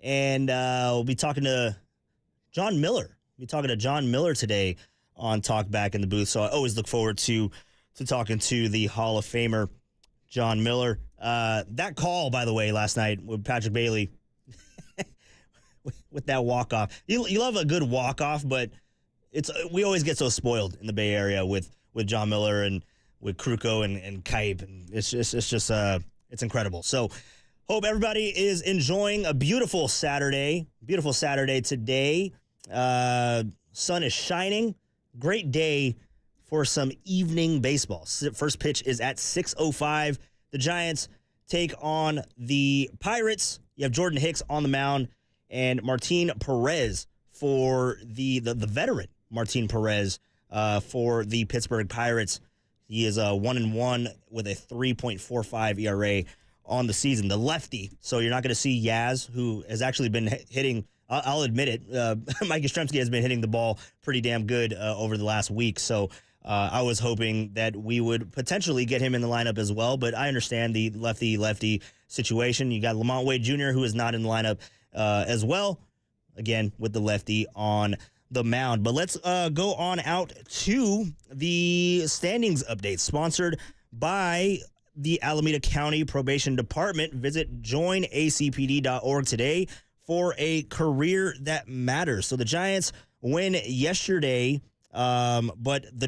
And we'll be talking to John Miller. We'll be talking to John Miller today on Talk Back in the Booth. So I always look forward to talking to the Hall of Famer, John Miller. That call, by the way, last night with Patrick Bailey, with that walk-off. You love a good walk-off, but we always get so spoiled in the Bay Area with John Miller and with Kruko and Kipe. And it's incredible. So hope everybody is enjoying a beautiful Saturday. Beautiful Saturday today. Sun is shining. Great day for some evening baseball. First pitch is at 6:05. The Giants take on the Pirates. You have Jordan Hicks on the mound and Martin Perez for the veteran Martin Perez for the Pittsburgh Pirates. He is 1-1 with a 3.45 ERA on the season. The lefty, so you're not going to see Yaz, who has actually been hitting, I'll admit it, Mike Yastrzemski has been hitting the ball pretty damn good over the last week. So I was hoping that we would potentially get him in the lineup as well, but I understand the lefty-lefty situation. You got Lamont Wade Jr., who is not in the lineup as well, again, with the lefty on the mound. But let's go on out to the standings update, sponsored by the Alameda County Probation Department. Visit joinacpd.org today for a career that matters. So the Giants win yesterday, but the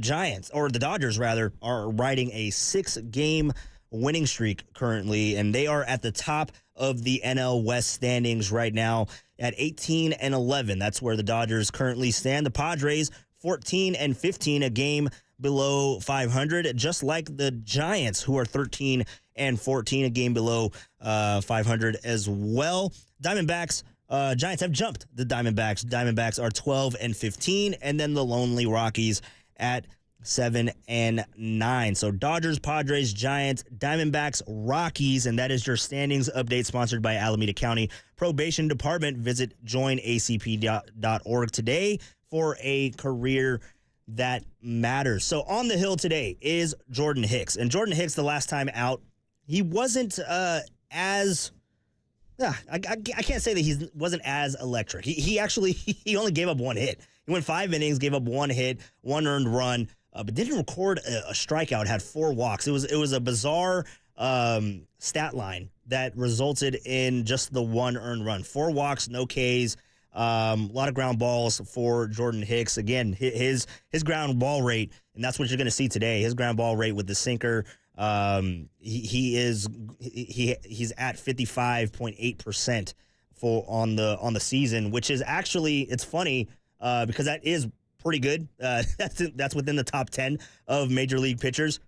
Dodgers, rather, are riding a 6-game winning streak currently, and they are at the top of the NL West standings right now at 18-11. That's where the Dodgers currently stand. The Padres 14-15, a game below 500, just like the Giants, who are 13-14, a game below 500 as well. Diamondbacks, Giants have jumped the Diamondbacks. Diamondbacks are 12-15, and then the Lonely Rockies at 7-9. So Dodgers, Padres, Giants, Diamondbacks, Rockies, and that is your standings update, sponsored by Alameda County Probation Department. Visit joinacp.org today for a career that matters. So on the hill today is Jordan Hicks. And Jordan Hicks, the last time out, he wasn't as... I can't say that he wasn't as electric. He actually only gave up one hit. He went 5 innings, gave up 1 hit, 1 earned run, but didn't record a strikeout, had 4 walks. It was a bizarre stat line that resulted in just the 1 earned run. 4 walks, no Ks, a lot of ground balls for Jordan Hicks. Again, his ground ball rate, and that's what you're going to see today, his ground ball rate with the sinker, he's at 55.8% on the season, which is actually, it's funny, because that is pretty good. That's within the top 10 of major league pitchers.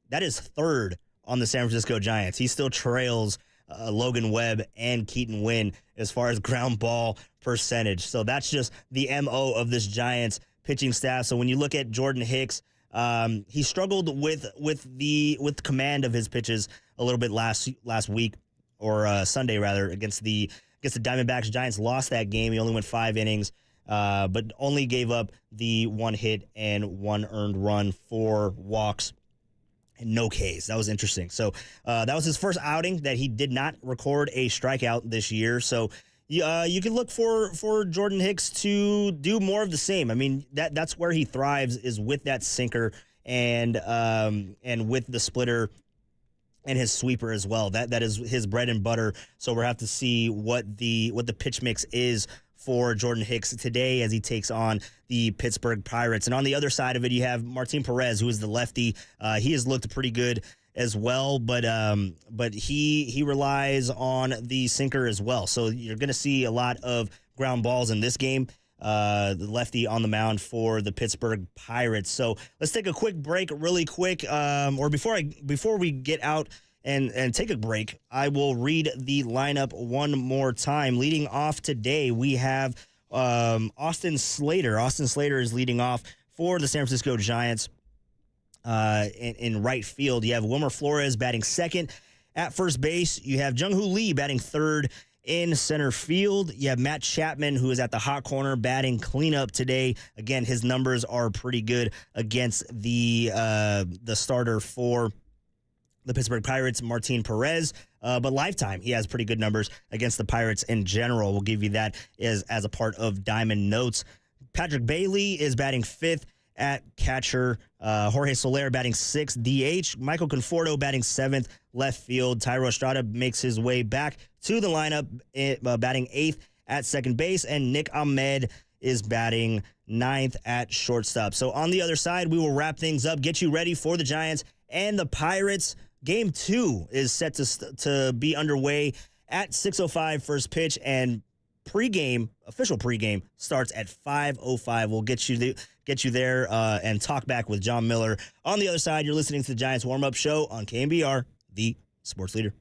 That is third on the San Francisco Giants. He still trails Logan Webb and Keaton Winn as far as ground ball percentage. So that's just the MO of this Giants pitching staff. So when you look at Jordan Hicks, he struggled with command of his pitches a little bit last week, or Sunday rather, against the Diamondbacks. Giants lost that game. He only went 5 innings. But only gave up the 1 hit and 1 earned run, 4 walks, and no Ks. That was interesting. So that was his first outing that he did not record a strikeout this year. So you can look for Jordan Hicks to do more of the same. I mean, that's where he thrives, is with that sinker and with the splitter and his sweeper as well. That is his bread and butter. So we'll have to see what the pitch mix is for Jordan Hicks today as he takes on the Pittsburgh Pirates. And on the other side of it, you have Martin Perez, who is the lefty. He has looked pretty good as well, but he relies on the sinker as well. So you're going to see a lot of ground balls in this game. The lefty on the mound for the Pittsburgh Pirates. So let's take a quick break really quick. Or before we get out and take a break, I will read the lineup one more time. Leading off today, we have Austin Slater. Austin Slater is leading off for the San Francisco Giants in right field. You have Wilmer Flores batting second. At first base, you have Jung-Hoo Lee batting third. In center field, you have Matt Chapman, who is at the hot corner batting cleanup today. Again, his numbers are pretty good against the starter for the Pittsburgh Pirates, Martin Perez. But lifetime, he has pretty good numbers against the Pirates in general. We'll give you that as a part of Diamond Notes. Patrick Bailey is batting 5th at catcher. Jorge Soler batting 6th DH. Michael Conforto batting 7th left field. Thairo Estrada makes his way back to the lineup, batting 8th at second base. And Nick Ahmed is batting 9th at shortstop. So on the other side, we will wrap things up, get you ready for the Giants and the Pirates. Game 2 is set to be underway at 6:05 first pitch, and official pregame starts at 5:05. We'll get you there and talk back with John Miller. On the other side, you're listening to the Giants warm-up show on KNBR, the sports leader.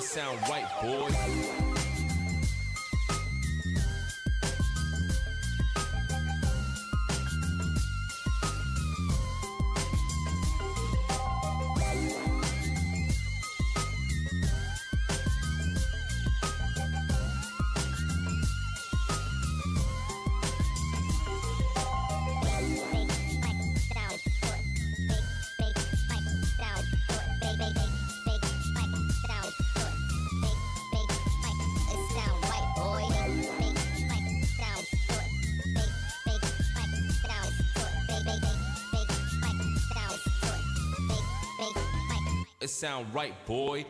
Sound right, boy. It sound right, boy.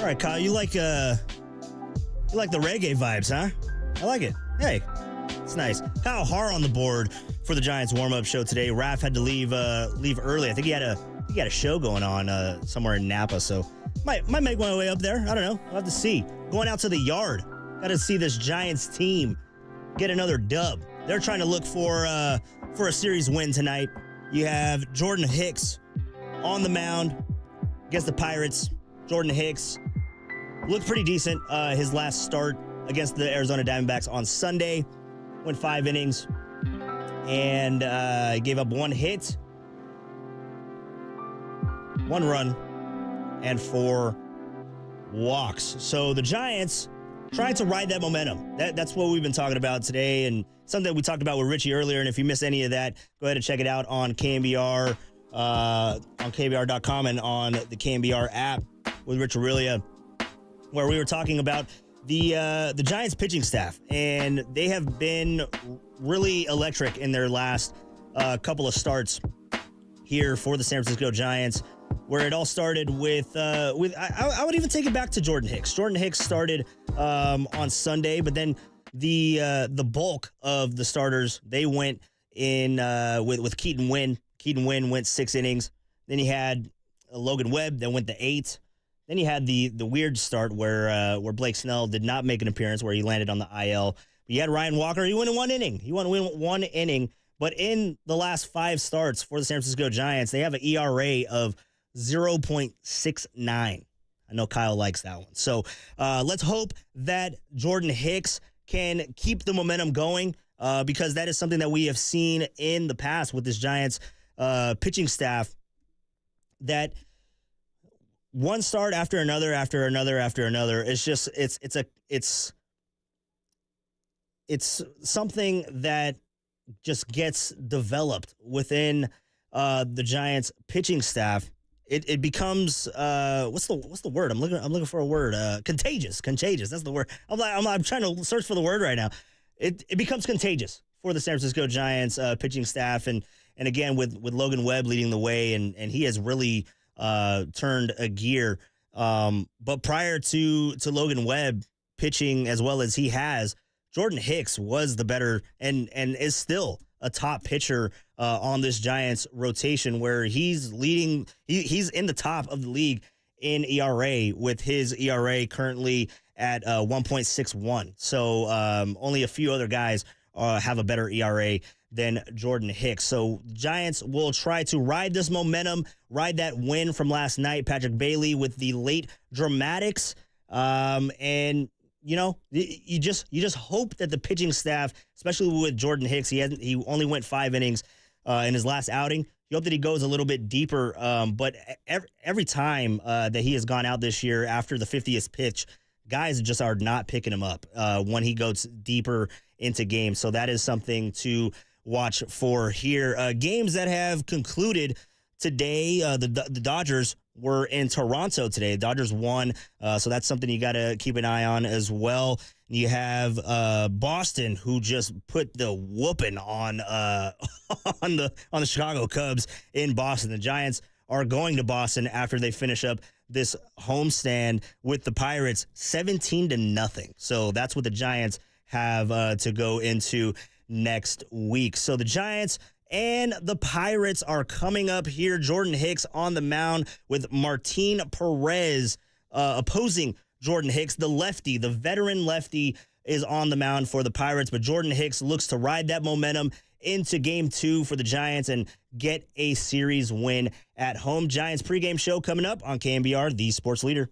right, Kyle, you like the reggae vibes, huh? I like it. Hey, it's nice. Kyle Har on the board for the Giants warm-up show today. Raph had to leave early. I think he had a show going on somewhere in Napa, so might make my way up there. I don't know. We'll have to see. Going out to the yard. Got to see this Giants team get another dub. They're trying to look for a series win tonight. You have Jordan Hicks on the mound against the Pirates. Jordan Hicks looked pretty decent his last start against the Arizona Diamondbacks on Sunday. Went 5 innings and gave up 1 hit, 1 run, and 4 walks. So the Giants trying to ride that momentum. That's what we've been talking about today, and something we talked about with Richie earlier. And if you missed any of that, go ahead and check it out on KNBR, on KNBR.com and on the KNBR app with Rich Aurelia, where we were talking about the Giants pitching staff, and they have been really electric in their last couple of starts here for the San Francisco Giants, where it all started with I would even take it back to Jordan Hicks. Jordan Hicks started on Sunday, but then the bulk of the starters, they went in with Keaton Winn. Keaton Winn went 6 innings. Then you had Logan Webb that went to 8. Then you had the weird start where Blake Snell did not make an appearance, where he landed on the IL. But you had Ryan Walker. He went in 1 inning. He went 1 inning. But in the last 5 starts for the San Francisco Giants, they have an ERA of 0.69. I know Kyle likes that one. So let's hope that Jordan Hicks can keep the momentum going because that is something that we have seen in the past with this Giants pitching staff, that one start after another, after another, after another. It's just it's something that just gets developed within the Giants pitching staff. It becomes what's the word? I'm looking for a word. Contagious. That's the word. I'm trying to search for the word right now. It becomes contagious for the San Francisco Giants pitching staff, and again with Logan Webb leading the way, and he has really turned a gear. But prior to Logan Webb pitching as well as he has, Jordan Hicks was the better and is still a top pitcher on this Giants rotation, where he's leading. He's in the top of the league in ERA, with his ERA currently at 1.61. So only a few other guys have a better ERA than Jordan Hicks. So Giants will try to ride this momentum, ride that win from last night. Patrick Bailey with the late dramatics, and you just hope that the pitching staff, especially with Jordan Hicks, he only went 5 innings in his last outing. You hope that he goes a little bit deeper. But every time that he has gone out this year after the 50th pitch, guys just are not picking him up when he goes deeper into games. So that is something to watch for here. Games that have concluded today, the Dodgers were in Toronto today. The Dodgers won, so that's something you got to keep an eye on as well. You have Boston, who just put the whooping on on the Chicago Cubs in Boston. The Giants are going to Boston after they finish up this homestand with the Pirates, 17-0. So that's what the Giants have to go into next week. So the Giants and the Pirates are coming up here. Jordan Hicks on the mound with Martin Perez opposing Jordan Hicks. The lefty, the veteran lefty, is on the mound for the Pirates, but Jordan Hicks looks to ride that momentum into Game 2 for the Giants and get a series win at home. Giants pregame show coming up on KNBR, the sports leader.